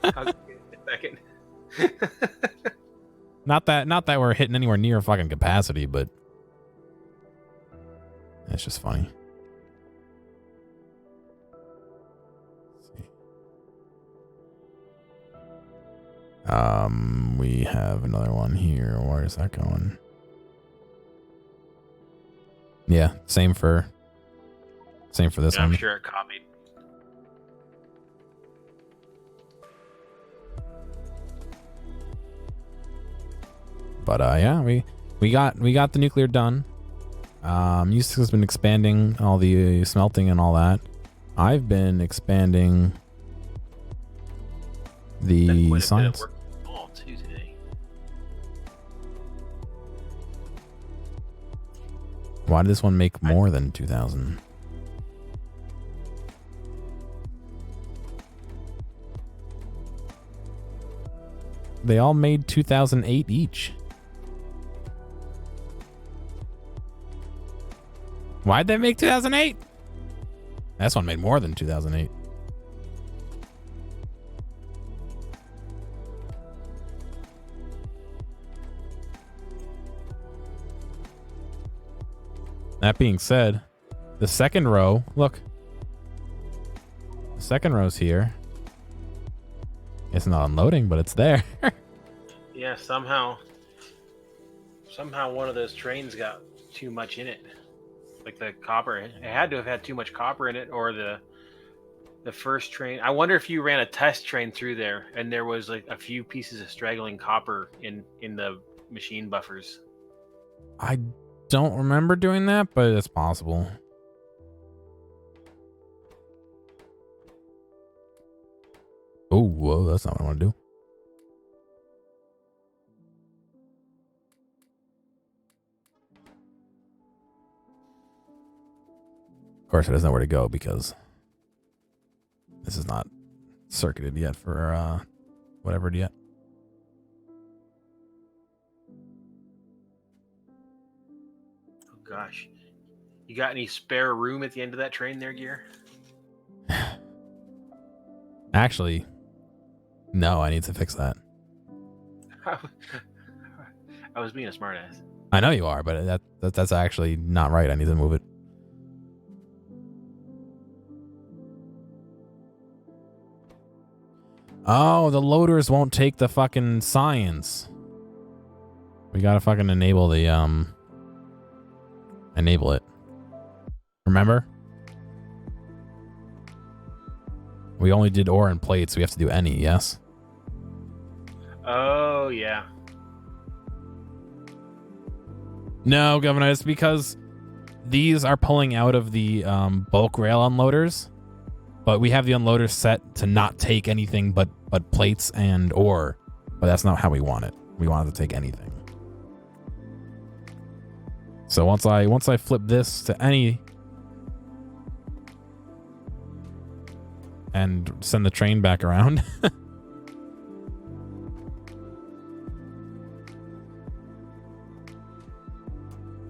I'll give it a second. Not that we're hitting anywhere near fucking capacity, but it's just funny. Let's see. We have another one here. Where is that going? Yeah, same for this Yeah, one. I'm sure it copied. But yeah, we got the nuclear done. Yusuf has been expanding all the smelting and all that. I've been expanding the science. All too today. Why did this one make more than 2,000? They all made 2008 each. Why'd they make 2008? This one made more than 2008. That being said, the second row, look. The second row's here. It's not unloading, but it's there. Yeah, somehow one of those trains got too much in it. Like the copper, it had to have had too much copper in it, or the first train. I wonder if you ran a test train through there and there was like a few pieces of straggling copper in the machine buffers. I don't remember doing that, but it's possible. Oh, whoa, that's not what I want to do. Of course, it doesn't know where to go because this is not circuited yet for whatever yet. Oh gosh, you got any spare room at the end of that train there, Gear? Actually, no, I need to fix that. I was being a smartass. I know you are, but that's actually not right. I need to move it. Oh, the loaders won't take the fucking science. We gotta fucking enable the enable it. Remember? We only did ore and plates. We have to do any, yes? Oh yeah. No, Governor, it's because these are pulling out of the bulk rail unloaders, but we have the unloaders set to not take anything but plates and ore. But that's not how we want it. We want it to take anything. So once I flip this to any and send the train back around.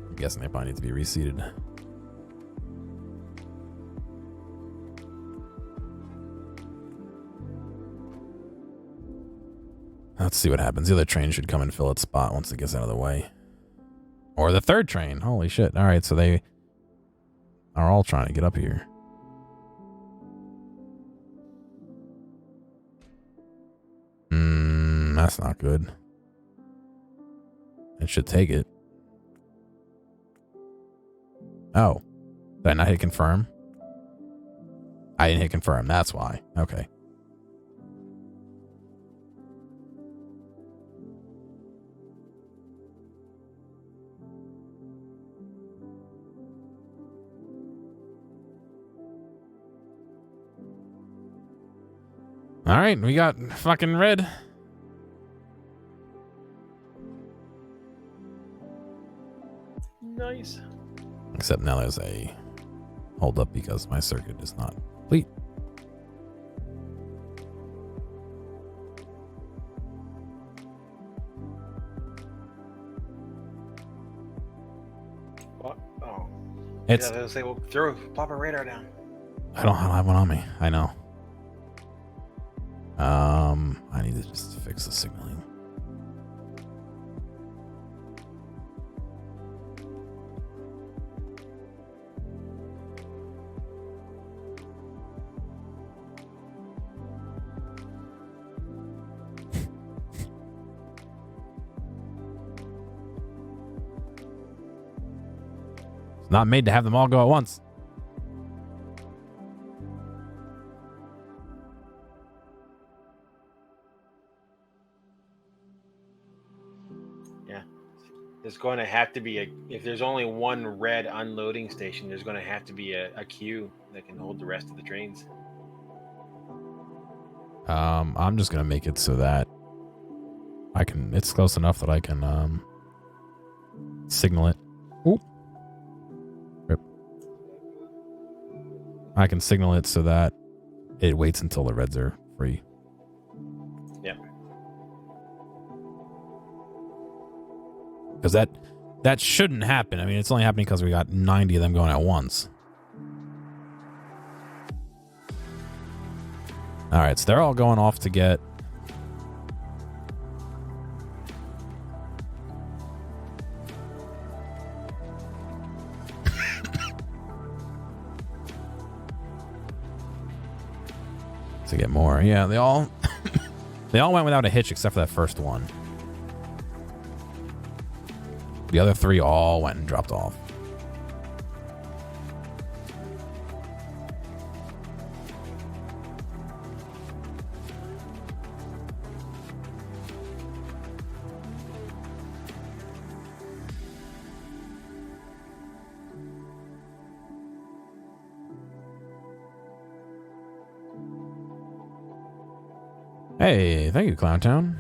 I'm guessing they probably need to be reseated. Let's see what happens. The other train should come and fill its spot once it gets out of the way. Or the third train. Holy shit. All right, so they are all trying to get up here. That's not good. It should take it. Oh. Did I not hit confirm? I didn't hit confirm. That's why. Okay. All right, we got fucking red. Nice. Except now there's a hold up because my circuit is not complete. What? Oh. It's. Yeah, they'll say, well, plop a radar down. I don't have one on me. I know. I need to just fix the signaling. It's not made to have them all go at once. There's going to have to be if there's only one red unloading station, there's going to have to be a queue that can hold the rest of the trains. I'm just gonna make it so that it's close enough that I can signal it. Oop. Rip. I can signal it so that it waits until the reds are free. Yep. Because that shouldn't happen. I mean, it's only happening because we got 90 of them going at once. All right, so they're all going off to get... to get more. Yeah, they all went without a hitch except for that first one. The other three all went and dropped off. Hey, thank you, Clowntown.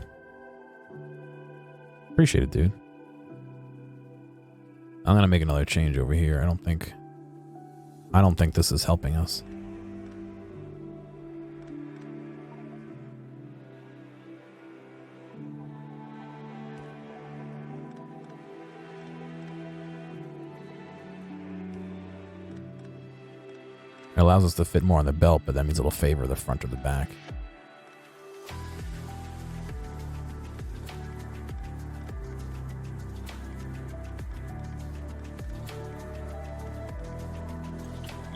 Appreciate it, dude. I'm gonna make another change over here. I don't think this is helping us. It allows us to fit more on the belt, but that means it'll favor the front or the back.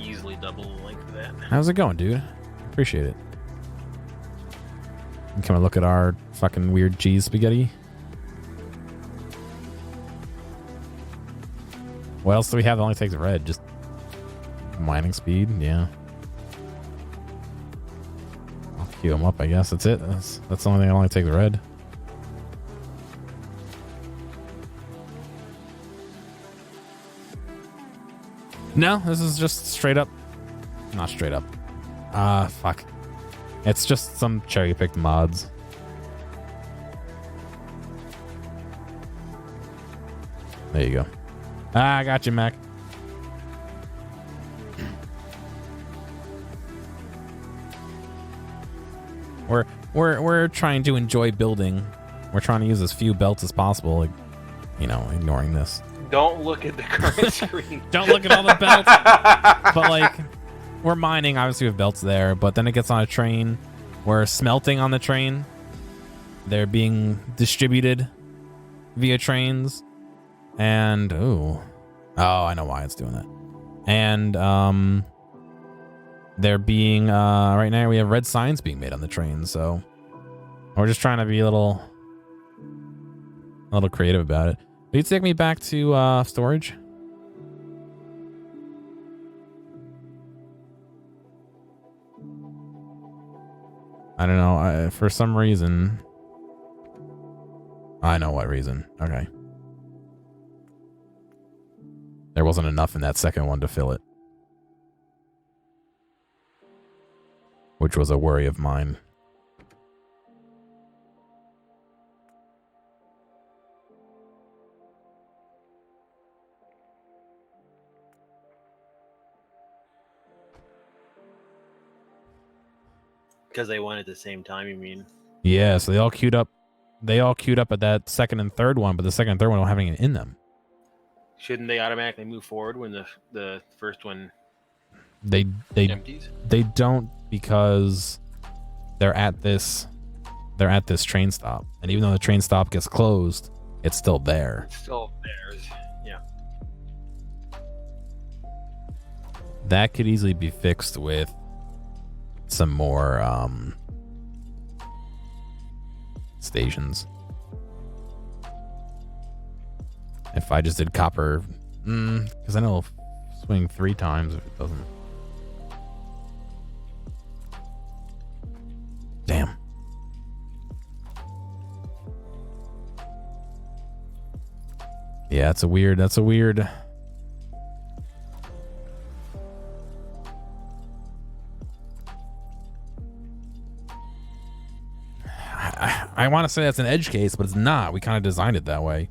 easily double the length of that. How's it going, dude? Appreciate it. Come and look at our fucking weird cheese spaghetti. What else do we have that only takes red? Just mining speed? Yeah. I'll queue them up, I guess. That's it. That's the only thing that only takes red. No, this is just straight up. Not straight up. Fuck. It's just some cherry-picked mods. There you go. I got you, Mac. We're trying to enjoy building. We're trying to use as few belts as possible, like, you know, ignoring this. Don't look at the current screen. Don't look at all the belts. But like, we're mining, obviously with belts there, but then it gets on a train. We're smelting on the train. They're being distributed via trains. And oh, I know why it's doing that. And they're being right now we have red signs being made on the train, so we're just trying to be a little creative about it. Will you take me back to storage? I don't know. For some reason, I know what reason. Okay. There wasn't enough in that second one to fill it, which was a worry of mine. Because they went at the same time, you mean? Yeah, so they all queued up. They all queued up at that second and third one, but the second and third one don't have anything in them. Shouldn't they automatically move forward when the first one They empties? They don't, because they're at this train stop, and even though the train stop gets closed, it's still there. It's still theirs. Yeah. That could easily be fixed with some more stations. If I just did copper, because then it'll swing 3 times if it doesn't. Damn. Yeah, that's a weird. I want to say that's an edge case, but it's not. We kind of designed it that way.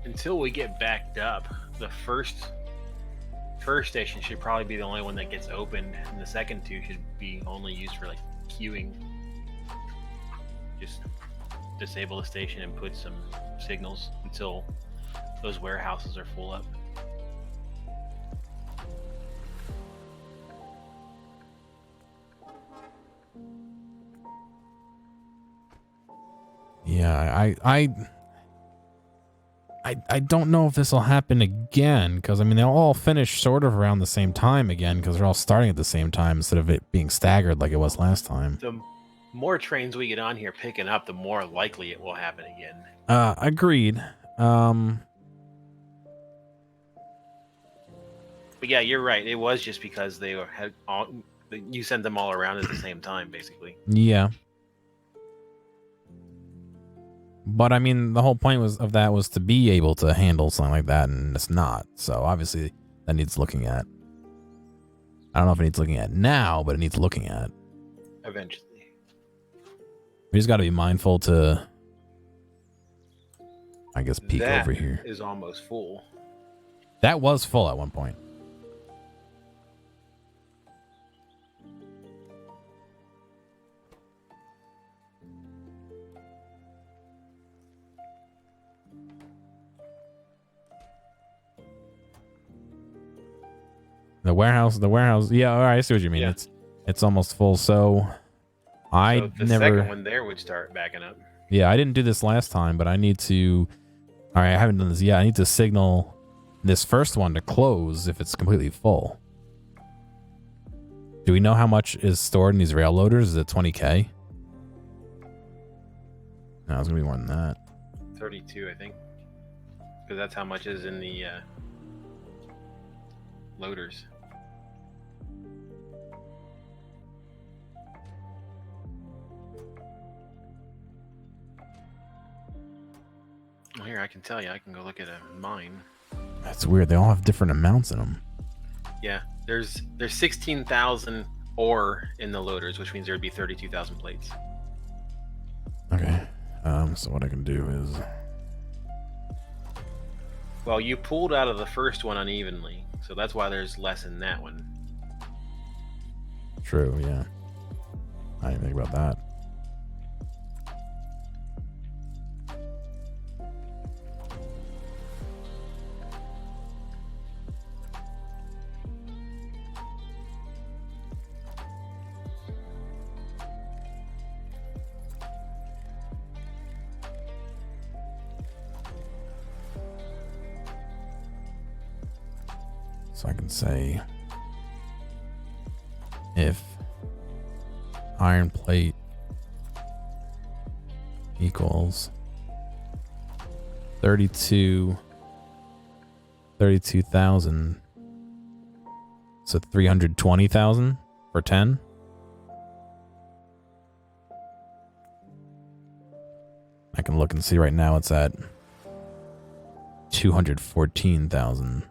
Until we get backed up, the first station should probably be the only one that gets opened, and the second 2 should be only used for like queuing. Just disable the station and put some signals until those warehouses are full up. Yeah, I don't know if this will happen again, because I mean they'll all finish sort of around the same time again, because they're all starting at the same time instead of it being staggered like it was last time. The more trains we get on here picking up, the more likely it will happen again. Agreed. But yeah, you're right. It was just because they had you sent them all around at the same time, basically. Yeah. But I mean, the whole point of that was to be able to handle something like that, and it's not. So obviously, that needs looking at. I don't know if it needs looking at now, but it needs looking at. Eventually. We just got to be mindful to, I guess, peek That over here. Is almost full. That was full at one point. The warehouse. Yeah, all right, I see what you mean. Yeah. It's almost full, so I So the never. second one there would start backing up. Yeah, I didn't do this last time, but I need to. All right, I haven't done this yet. I need to signal this first one to close if it's completely full. Do we know how much is stored in these rail loaders? Is it 20K? No, it's gonna be more than that. 32, I think. Because that's how much is in the loaders. Well, here, I can tell you. I can go look at mine. That's weird. They all have different amounts in them. Yeah, there's 16,000 ore in the loaders, which means there'd be 32,000 plates. Okay. So what I can do is. Well, you pulled out of the first one unevenly, so that's why there's less in that one. True, yeah. I didn't think about that. So I can say if iron plate equals 32,000, so 320,000 for 10. I can look and see right now it's at 214,000.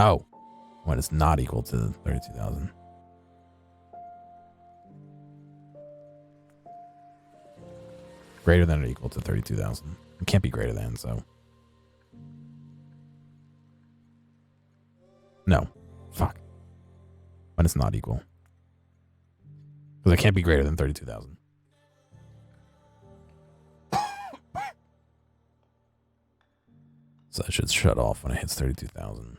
Oh, when it's not equal to 32,000. Greater than or equal to 32,000. It can't be greater than, so. No. Fuck. When it's not equal. Because it can't be greater than 32,000. So that should shut off when it hits 32,000.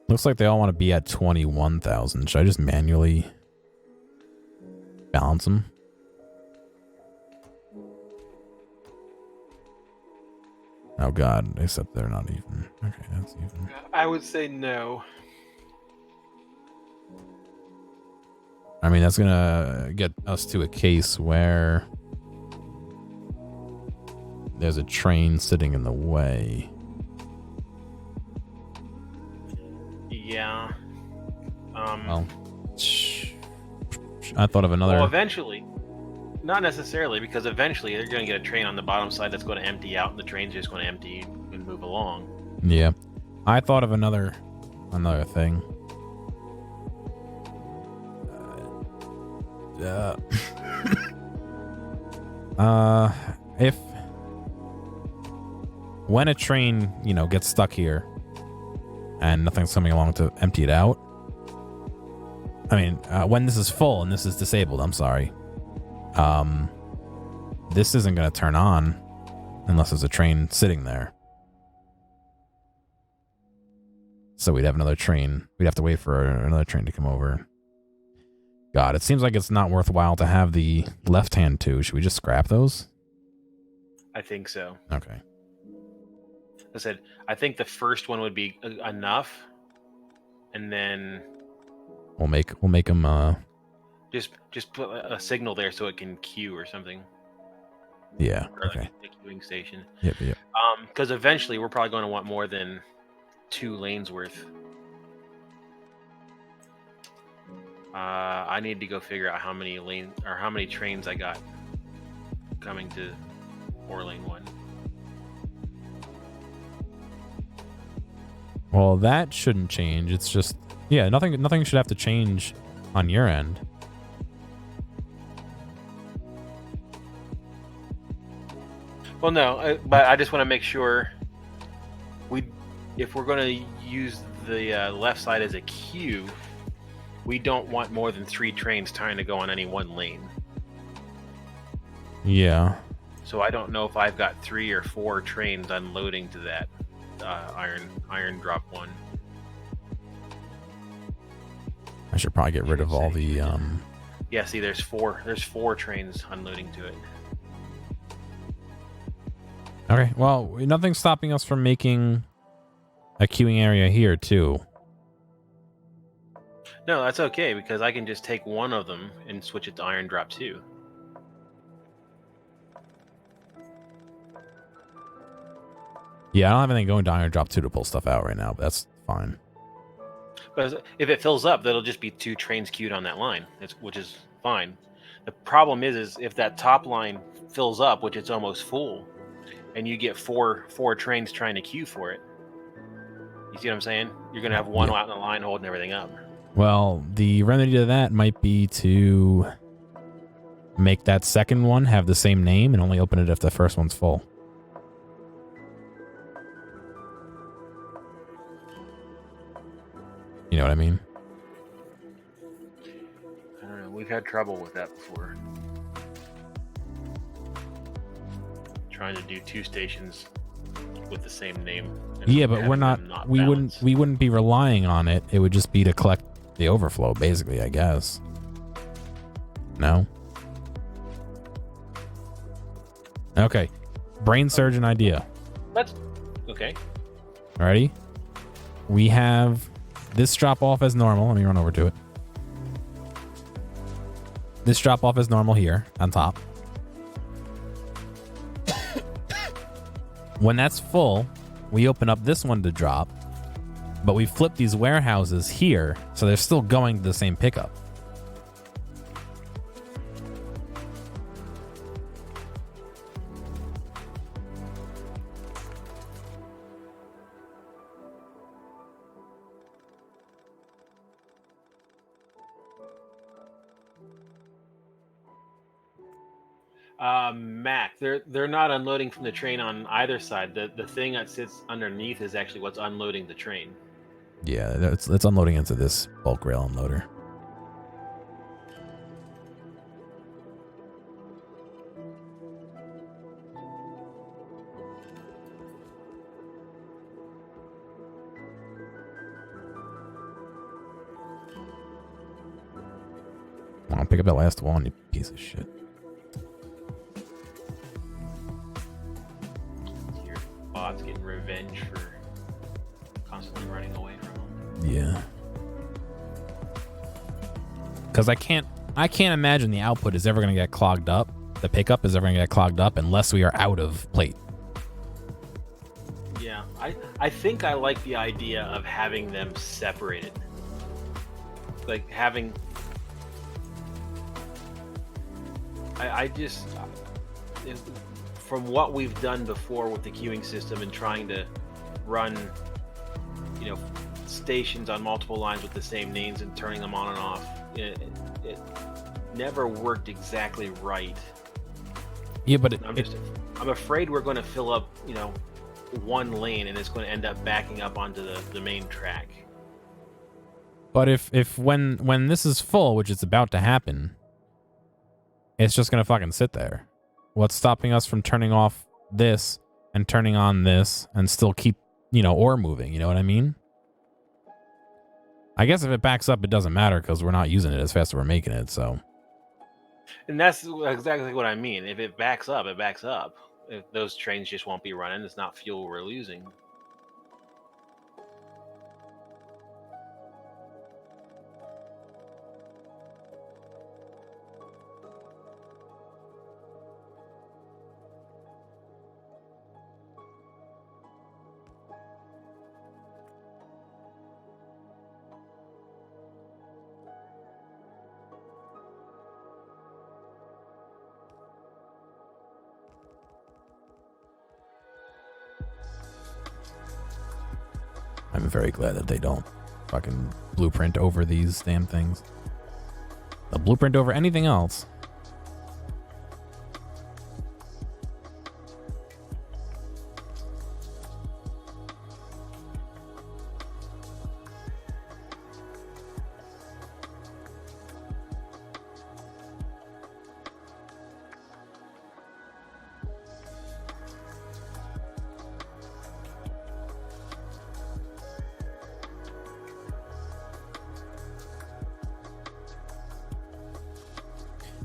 Looks like they all want to be at 21,000. Should I just manually balance them? Oh god, except they're not even. Okay, that's even. I would say no. I mean, that's gonna get us to a case where there's a train sitting in the way. Yeah. Well, I thought of another. Well, eventually. Not necessarily, because eventually they're going to get a train on the bottom side that's going to empty out, and the train's just going to empty and move along. Yeah, I thought of another thing. If when a train, gets stuck here and nothing's coming along to empty it out. I mean, when this is full and this is disabled, I'm sorry. This isn't going to turn on unless there's a train sitting there. So we'd have another train. We'd have to wait for another train to come over. God, it seems like it's not worthwhile to have the left hand too. Should we just scrap those? I think so. Okay. I said, I think the first one would be enough, and then we'll make them. Just put a signal there so it can queue or something. Yeah. Or okay. like a queuing station. Yep. Because eventually we're probably going to want more than 2 lanes worth. I need to go figure out how many trains I got coming to 4-lane 1. Well, that shouldn't change. It's just nothing should have to change on your end. Well, no, but I just want to make sure if we're going to use the left side as a queue, we don't want more than 3 trains trying to go on any one lane. Yeah. So I don't know if I've got 3 or 4 trains unloading to that iron drop one. I should probably get rid of all the Yeah, see, there's 4 trains unloading to it. Okay, well, nothing's stopping us from making a queuing area here too. No, that's okay because I can just take one of them and switch it to iron drop 2. Yeah, I don't have anything going to iron drop 2 to pull stuff out right now, but that's fine. Because if it fills up, that'll just be 2 trains queued on that line, which is fine. The problem is if that top line fills up, which it's almost full, and you get four trains trying to queue for it. You see what I'm saying? You're gonna have one out in the line holding everything up. Well, the remedy to that might be to make that second one have the same name and only open it if the first one's full. You know what I mean? I don't know. We've had trouble with that before. Trying to do 2 stations with the same name. Yeah, but we're not we wouldn't be relying on it. It would just be to collect the overflow, basically, I guess. No? Okay. Brain surgeon idea. That's okay. Alrighty. We have this drop off as normal. Let me run over to it. This drop off as normal here on top. When that's full, we open up this one to drop, but we flip these warehouses here, so they're still going to the same pickup. Mac, they're not unloading from the train on either side. The thing that sits underneath is actually what's unloading the train. Yeah, it's unloading into this bulk rail unloader. I'll pick up that last one, you piece of shit. Your bot's getting revenge for constantly running away from them. Yeah. Because I can't imagine the output is ever going to get clogged up. The pickup is ever going to get clogged up unless we are out of plate. Yeah, I think I like the idea of having them separated. Like having... I just... From what we've done before with the queuing system and trying to run, stations on multiple lines with the same names and turning them on and off, it never worked exactly right. Yeah, but I'm afraid we're going to fill up, one lane and it's going to end up backing up onto the main track. But if when this is full, which is about to happen, it's just going to fucking sit there. What's stopping us from turning off this and turning on this and still keep, ore moving? You know what I mean? I guess if it backs up, it doesn't matter because we're not using it as fast as we're making it, so. And that's exactly what I mean. If it backs up, it backs up. If those trains just won't be running, it's not fuel we're losing. I'm very glad that they don't fucking blueprint over these damn things. They'll blueprint over anything else.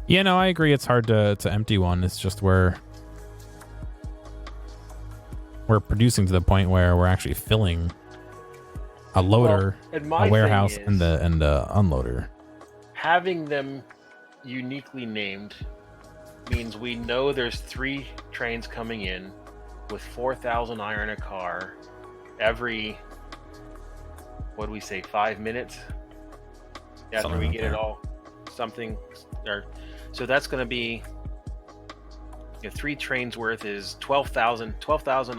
Yeah, no, I agree. It's hard to empty one. It's just we're producing to the point where we're actually filling a loader, and my a warehouse, thing and is, the unloader. having them uniquely named means we know there's 3 trains coming in with 4,000 iron a car every, what do we say, 5 minutes after Something we like get it that. all, something, or so that's going to be, 3 trains worth is 12,000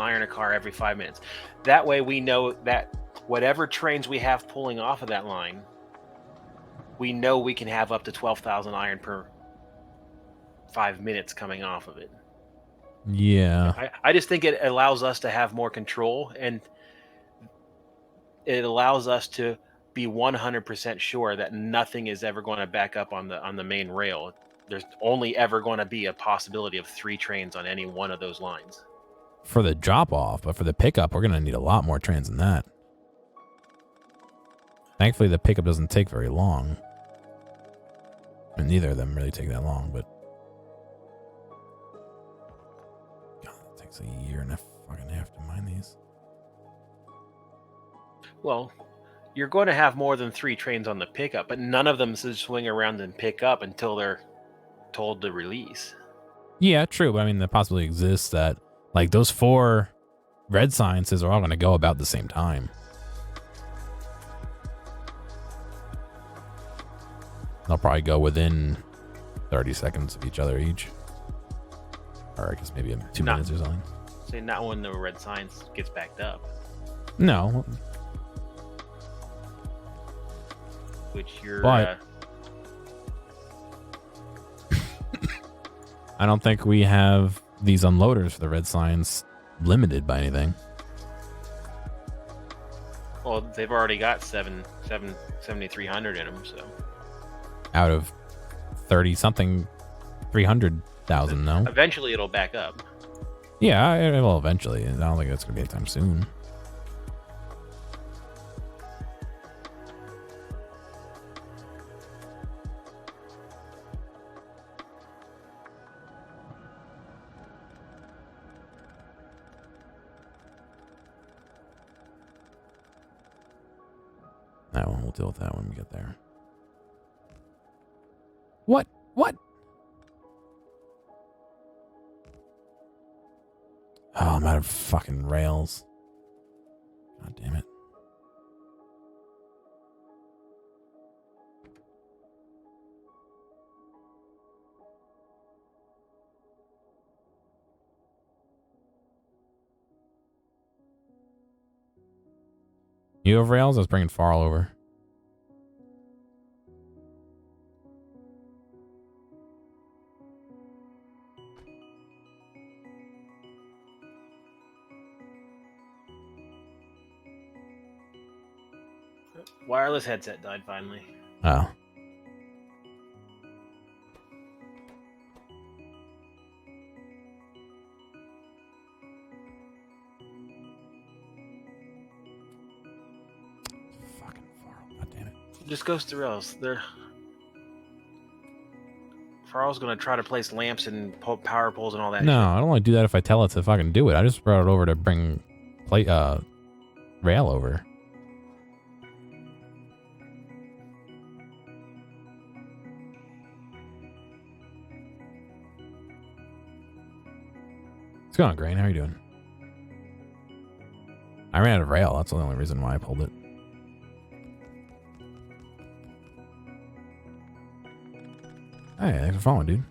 iron a car every 5 minutes. That way we know that whatever trains we have pulling off of that line, we know we can have up to 12,000 iron per 5 minutes coming off of it. Yeah. I just think it allows us to have more control, and it allows us to be 100% sure that nothing is ever going to back up on the main rail. There's only ever going to be a possibility of 3 trains on any one of those lines. For the drop off, but for the pickup, we're gonna need a lot more trains than that. Thankfully, the pickup doesn't take very long. And neither of them really take that long, but God, it takes a year and a fucking half to mine these. Well, you're going to have more than 3 trains on the pickup, but none of them should swing around and pick up until they're told to release. Yeah, true. But I mean, the possibility exists that like those 4 red sciences are all going to go about the same time. They'll probably go within 30 seconds of each other each. Or I guess maybe 2 minutes or something. Say not when the red science gets backed up, No. which you're... But- I don't think we have these unloaders for the red science limited by anything. well, they've already got 7,300 in them, so... Out of 30 something, 300,000, no? Eventually it'll back up. Yeah, it will eventually. I don't think that's going to be anytime soon. No, we'll deal with that when we get there. What? What? Oh, I'm out of fucking rails. God damn it. You have rails? I was bringing Farl over. Wireless headset died finally. Oh. Fucking Farl. God damn it. Just goes to rails. Farl's going to try to place lamps and power poles and all that. No, I don't want to do that if I tell it to fucking do it. I just brought it over to bring rail over. What's going on, Grain? How are you doing? I ran out of rail. That's the only reason why I pulled it. Hey, thanks for following, dude.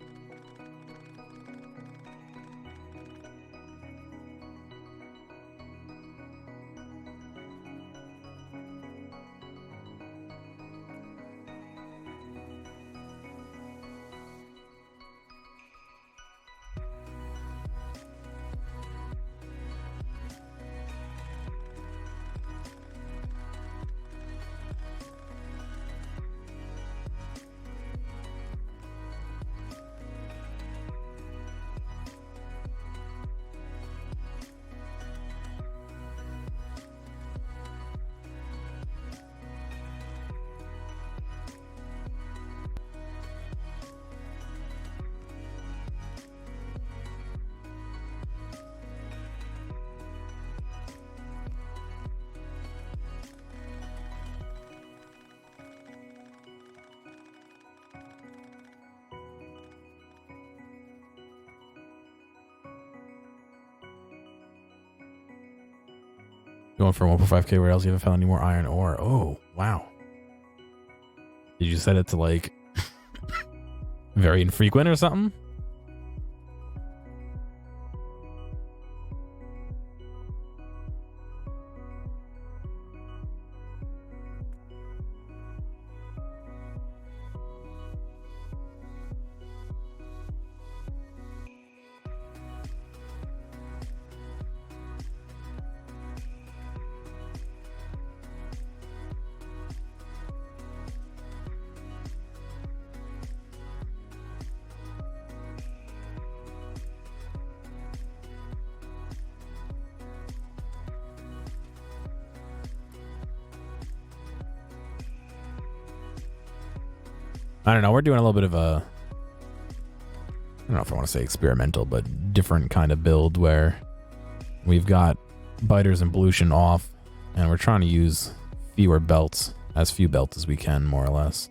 Going for 1.5k, where else you haven't found any more iron ore? Oh, wow. Did you set it to like very infrequent or something? I don't know. We're doing a little bit of a, I don't know if I want to say experimental, but different kind of build where we've got biters and pollution off, and we're trying to use fewer belts, as few belts as we can, more or less.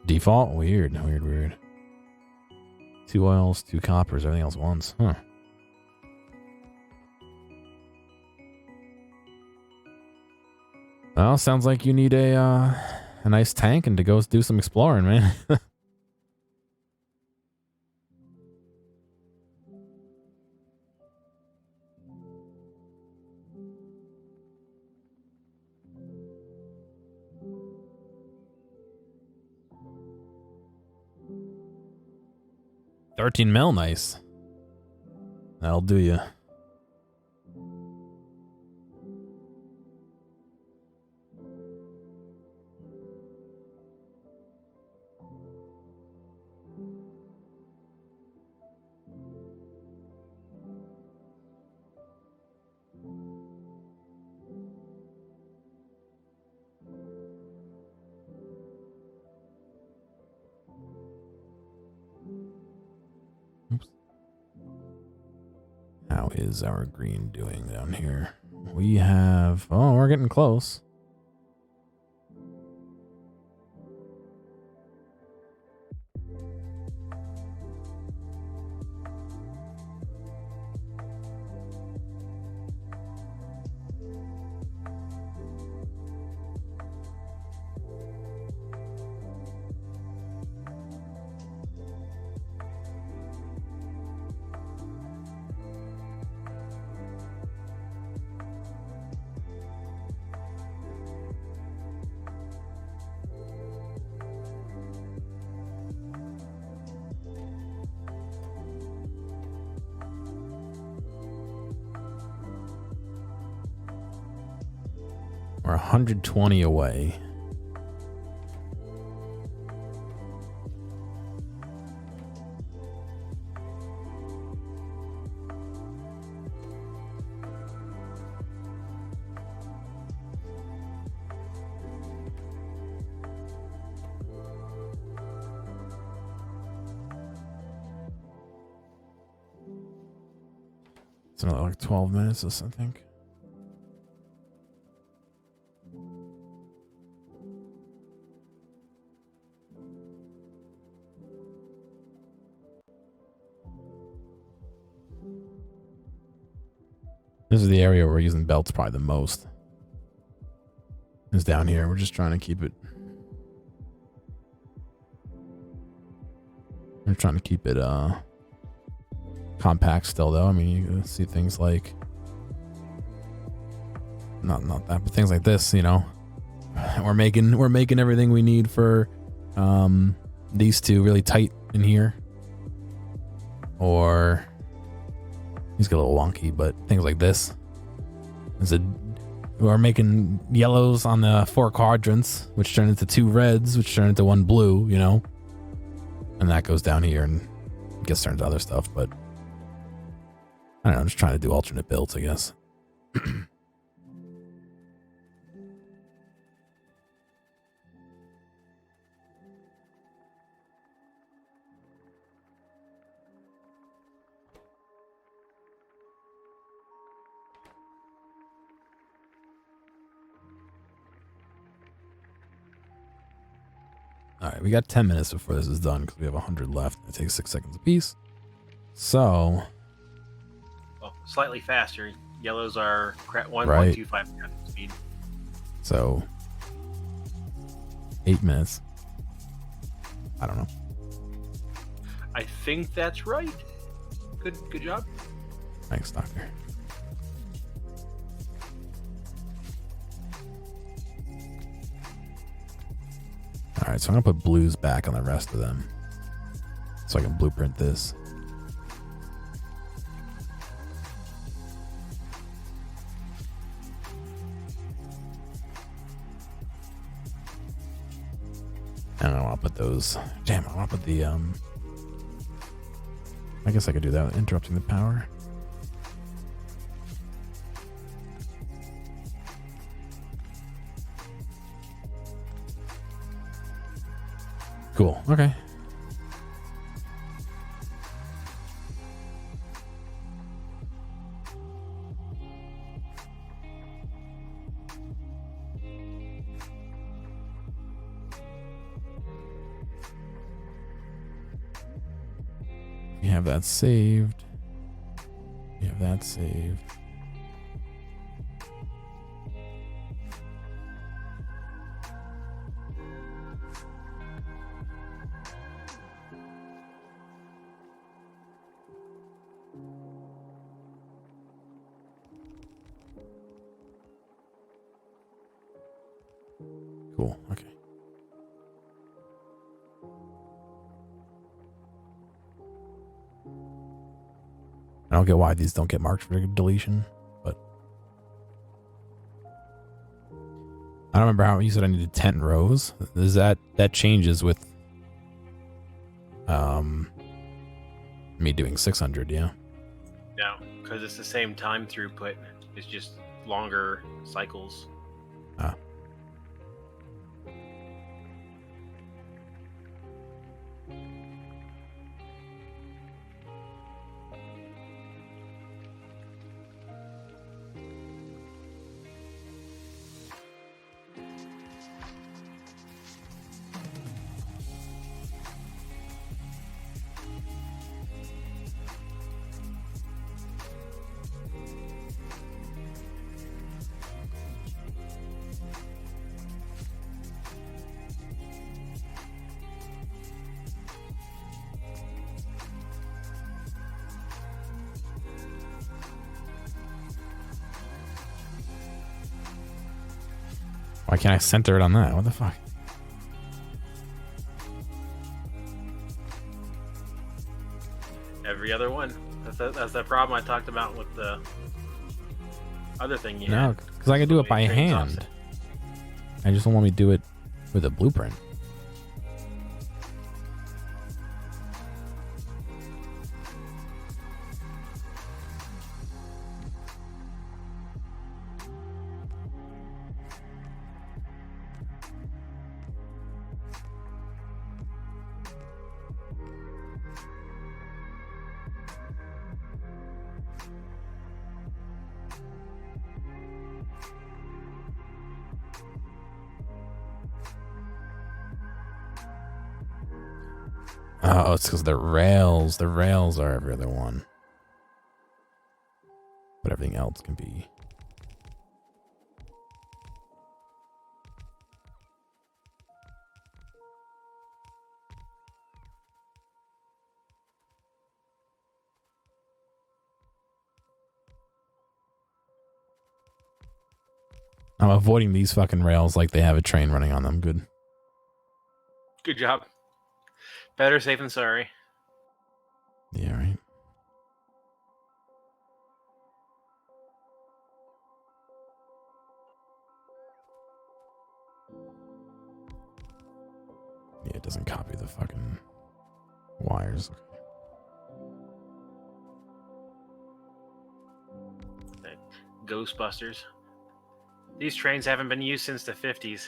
Default? Weird. 2 oils, 2 coppers, everything else once. Huh. Well, sounds like you need a nice tank and to go do some exploring, man. $13 mil, nice. That'll do you. How is our green doing down here? We have... Oh, we're getting close. We're 120 away. It's another like 12 minutes, I think. This is the area where we're using belts probably the most. Is down here. We're just trying to keep it. We're trying to keep it compact still, though. I mean, you can see things like not that, but things like this. You know, we're making everything we need for these two really tight in here. Or these get a little wonky, but things like this. We're making yellows on the 4 quadrants, which turn into 2 reds, which turn into 1 blue, you know? And that goes down here and gets turned into other stuff, but I don't know, I'm just trying to do alternate builds, I guess. All right, we got 10 minutes before this is done because we have 100 left. It takes 6 seconds apiece. So, Well, slightly faster. Yellows are 1.25 crafting speed. So 8 minutes. I don't know. I think that's right. Good job. Thanks, Doctor. Alright, so I'm going to put blues back on the rest of them. So I can blueprint this. And I want to put those... Damn, I want to put the... I guess I could do that, interrupting the power. Cool, okay. We have that saved. We have that saved. Cool, okay. I don't get why these don't get marked for deletion, but I don't remember how you said I needed 10 rows. Is that changes with me doing 600, yeah? No, because it's the same time throughput. It's just longer cycles. Ah. Why can't I center it on that? What the fuck? Every other one. That's the problem I talked about with the other thing you No, had. because I can do it by hand. I just don't want me to do it with a blueprint. Oh, it's because the rails are every other one. But everything else can be. I'm avoiding these fucking rails like they have a train running on them. Good. Good job. Better safe than sorry. Yeah, right. Yeah, it doesn't copy the fucking wires. Ghostbusters. These trains haven't been used since the 50s.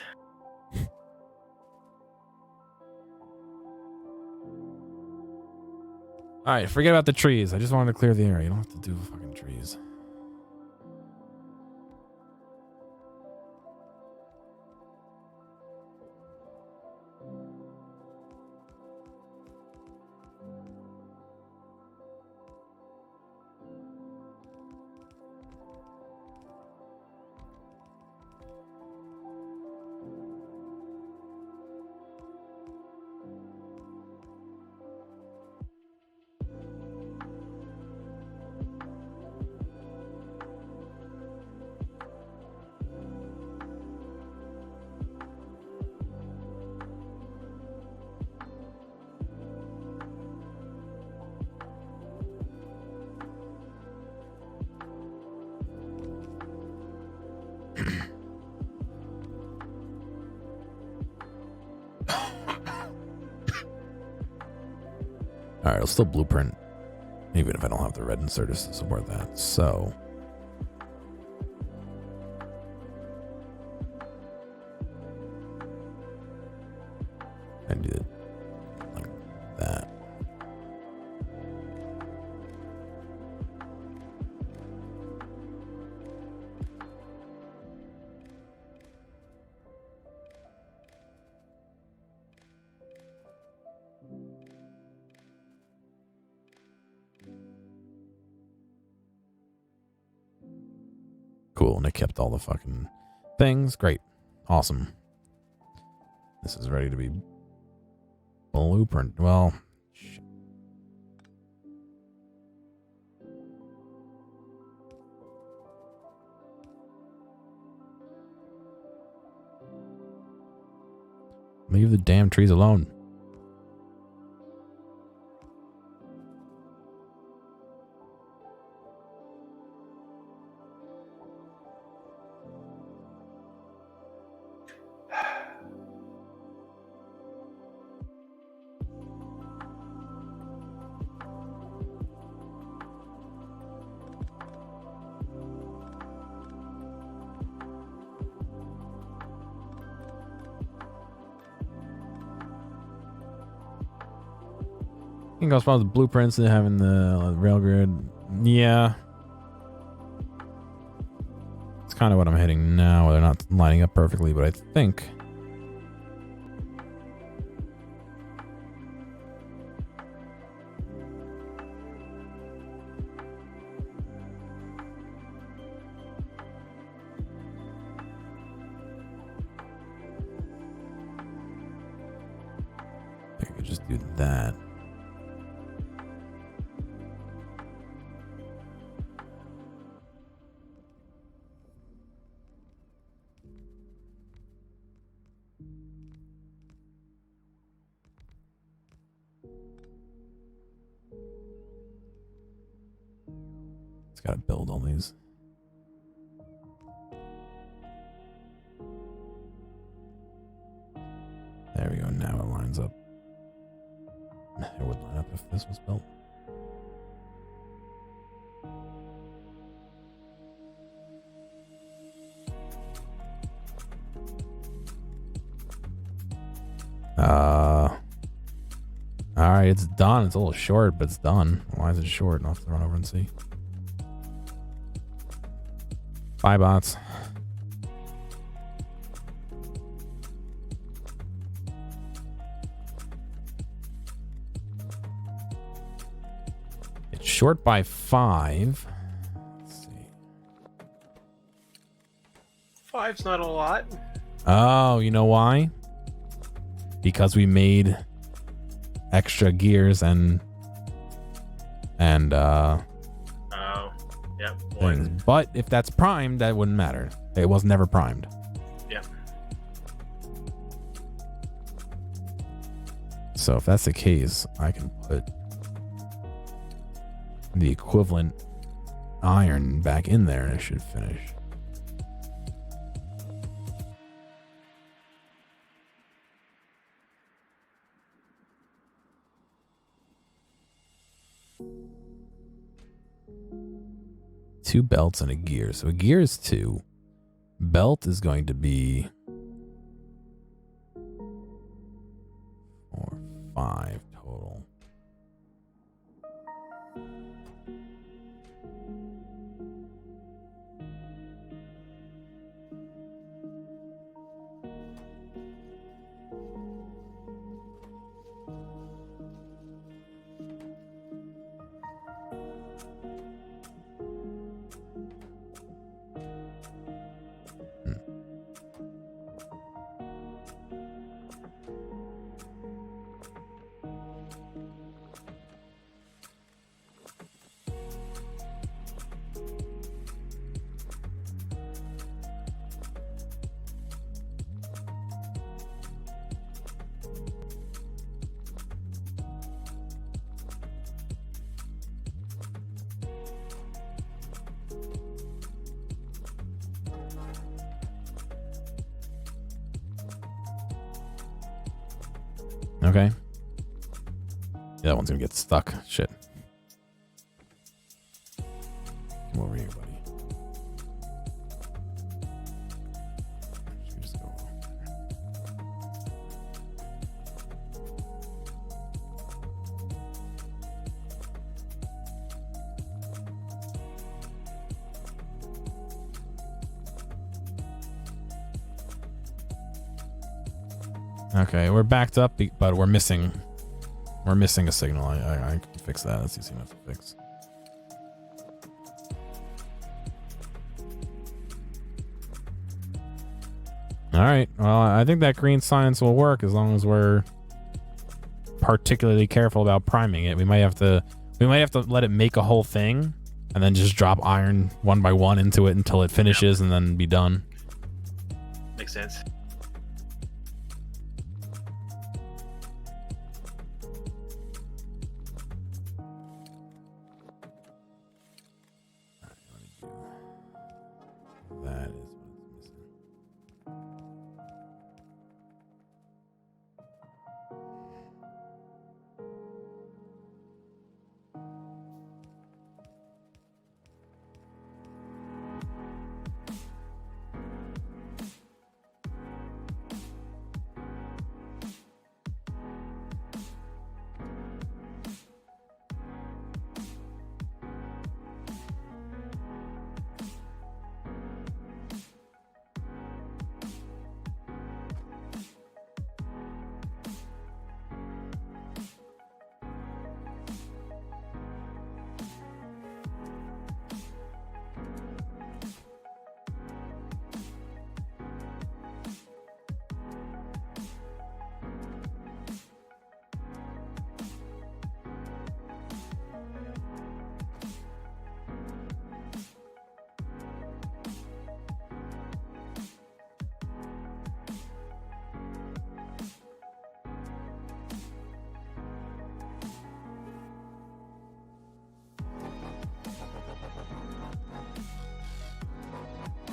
All right, forget about the trees. I just wanted to clear the area. You don't have to do fucking trees. All right, it'll still blueprint, even if I don't have the red inserters to support that. So I do it like that. Cool, and it kept all the fucking things. Great. Awesome. This is ready to be blueprint. Well, shit. Leave the damn trees alone. I think I was following the blueprints and having the rail grid. Yeah. It's kind of what I'm hitting now. They're not lining up perfectly, but I think I could just do that. It's got to build all these. There we go. Now it lines up. It would line up if this was built. Alright, it's done. It's a little short, but it's done. Why is it short? I'll have to run over and see. Bye, bots. It's short by 5. Let's see. 5's not a lot. Oh, you know why? Because we made extra gears and Oh, yep. things. But if that's primed, that wouldn't matter. It was never primed. Yep. So if that's the case, I can put the equivalent iron back in there and it should finish. Two belts and a gear. So a gear is 2. Belt is going to be 4, 5 total. Okay. that one's gonna get stuck. Shit. Come over here, buddy. Just go. Okay, we're backed up, but we're missing a signal. I can fix that. That's easy enough to fix. All right. Well, I think that green science will work as long as we're particularly careful about priming it. We might have to let it make a whole thing and then just drop iron one by one into it until it finishes and then be done. Makes sense. That is what it's missing.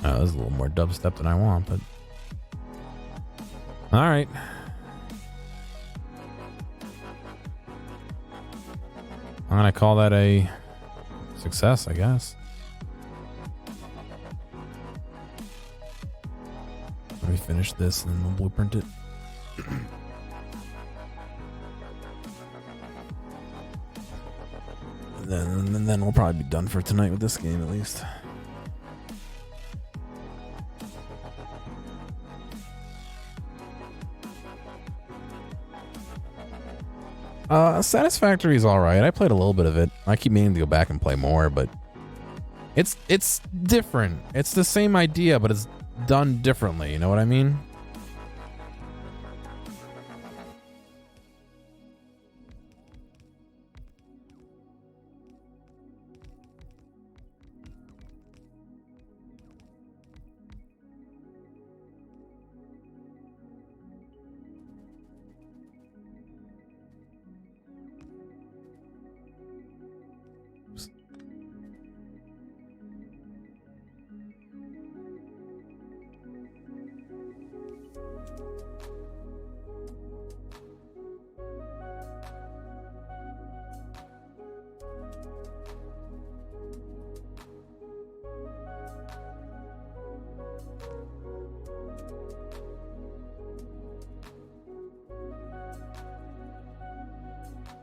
Oh, that was a little more dubstep than I want, but all right. I'm gonna call that a success, I guess. Let me finish this and then we'll blueprint it. And then we'll probably be done for tonight with this game at least. Satisfactory is all right. I played a little bit of it. I keep meaning to go back and play more, but it's different. It's the same idea, but it's done differently. You know what I mean?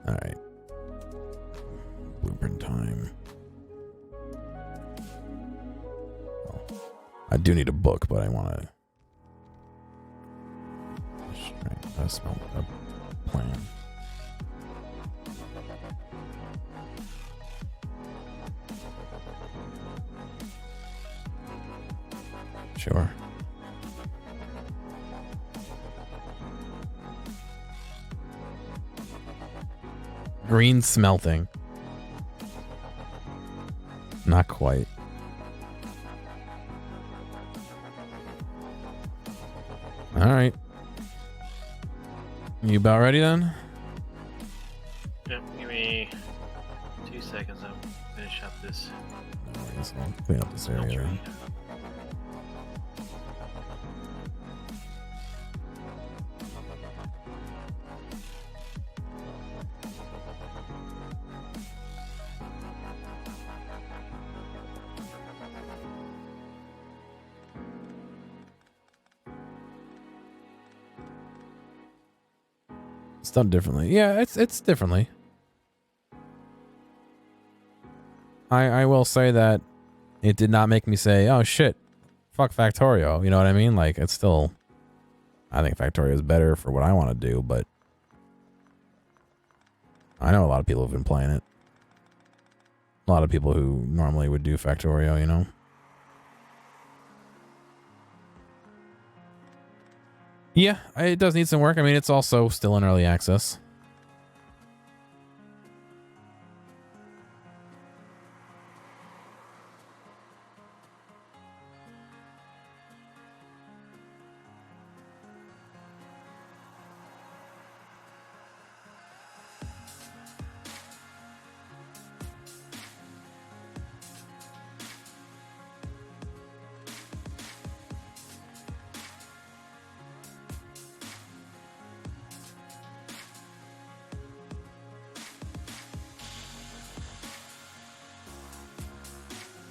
All right. Blueprint time. Oh, I do need a book, but I want to. I smell a plan. Sure. Green smelting. Not quite. All right. You about ready then? Yep, give me 2 seconds. I'll finish up this. No worries, I'll clean up this area then. It's done differently. Yeah, it's differently. I will say that it did not make me say, oh shit, fuck Factorio. You know what I mean? Like, it's still, I think Factorio is better for what I want to do, but I know a lot of people have been playing it. A lot of people who normally would do Factorio, you know? Yeah, it does need some work. I mean, it's also still in early access.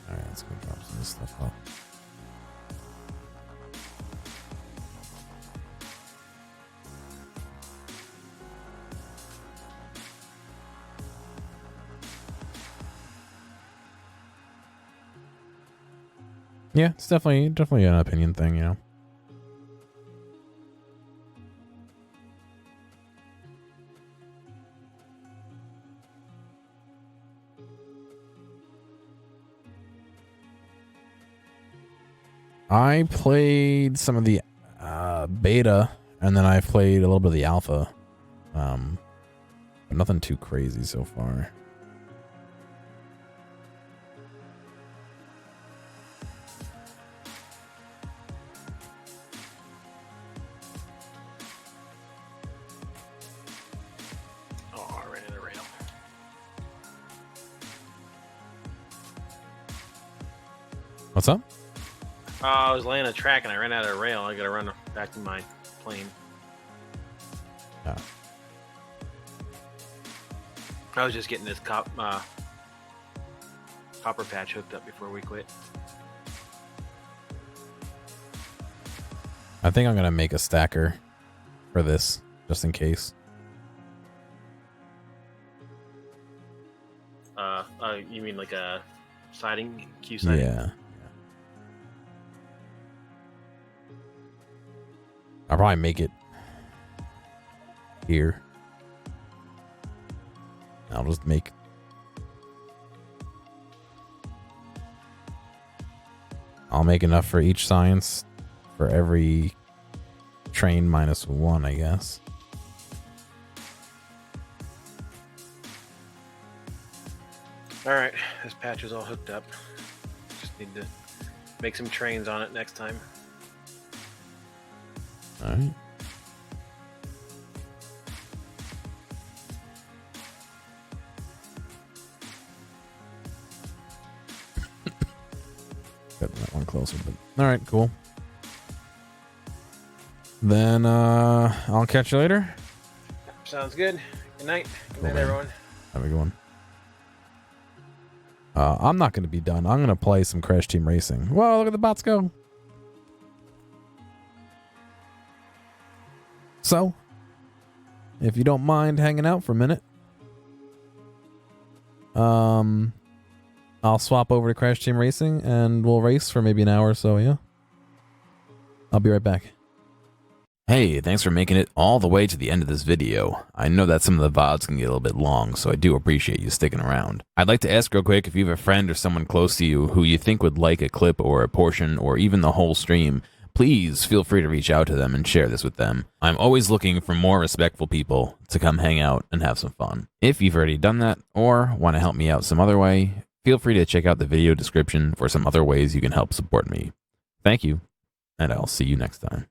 Alright, let's go drop some of this stuff off. Yeah, it's definitely an opinion thing, you know. I played some of the beta, and then I played a little bit of the alpha. But nothing too crazy so far. Oh, I ran into a rail. What's up? I was laying a track and I ran out of rail. I gotta run back to my plane. Yeah. I was just getting this copper patch hooked up before we quit. I think I'm gonna make a stacker for this, just in case. You mean like a siding, Q siding? Yeah. I'll probably make it here. I'll just make enough for each science for every train -1, I guess. All right, this patch is all hooked up. Just need to make some trains on it next time. All right. Got that one closer, but all right, cool. Then I'll catch you later. Sounds good. Good night. Good Cool, night, man. everyone. Have a good one. I'm not going to be done. I'm going to play some Crash Team Racing. Whoa, look at the bots go. So, if you don't mind hanging out for a minute, I'll swap over to Crash Team Racing and we'll race for maybe an hour or so, yeah? I'll be right back. Hey, thanks for making it all the way to the end of this video. I know that some of the VODs can get a little bit long, so I do appreciate you sticking around. I'd like to ask real quick if you have a friend or someone close to you who you think would like a clip or a portion or even the whole stream, please feel free to reach out to them and share this with them. I'm always looking for more respectful people to come hang out and have some fun. If you've already done that or want to help me out some other way, feel free to check out the video description for some other ways you can help support me. Thank you, and I'll see you next time.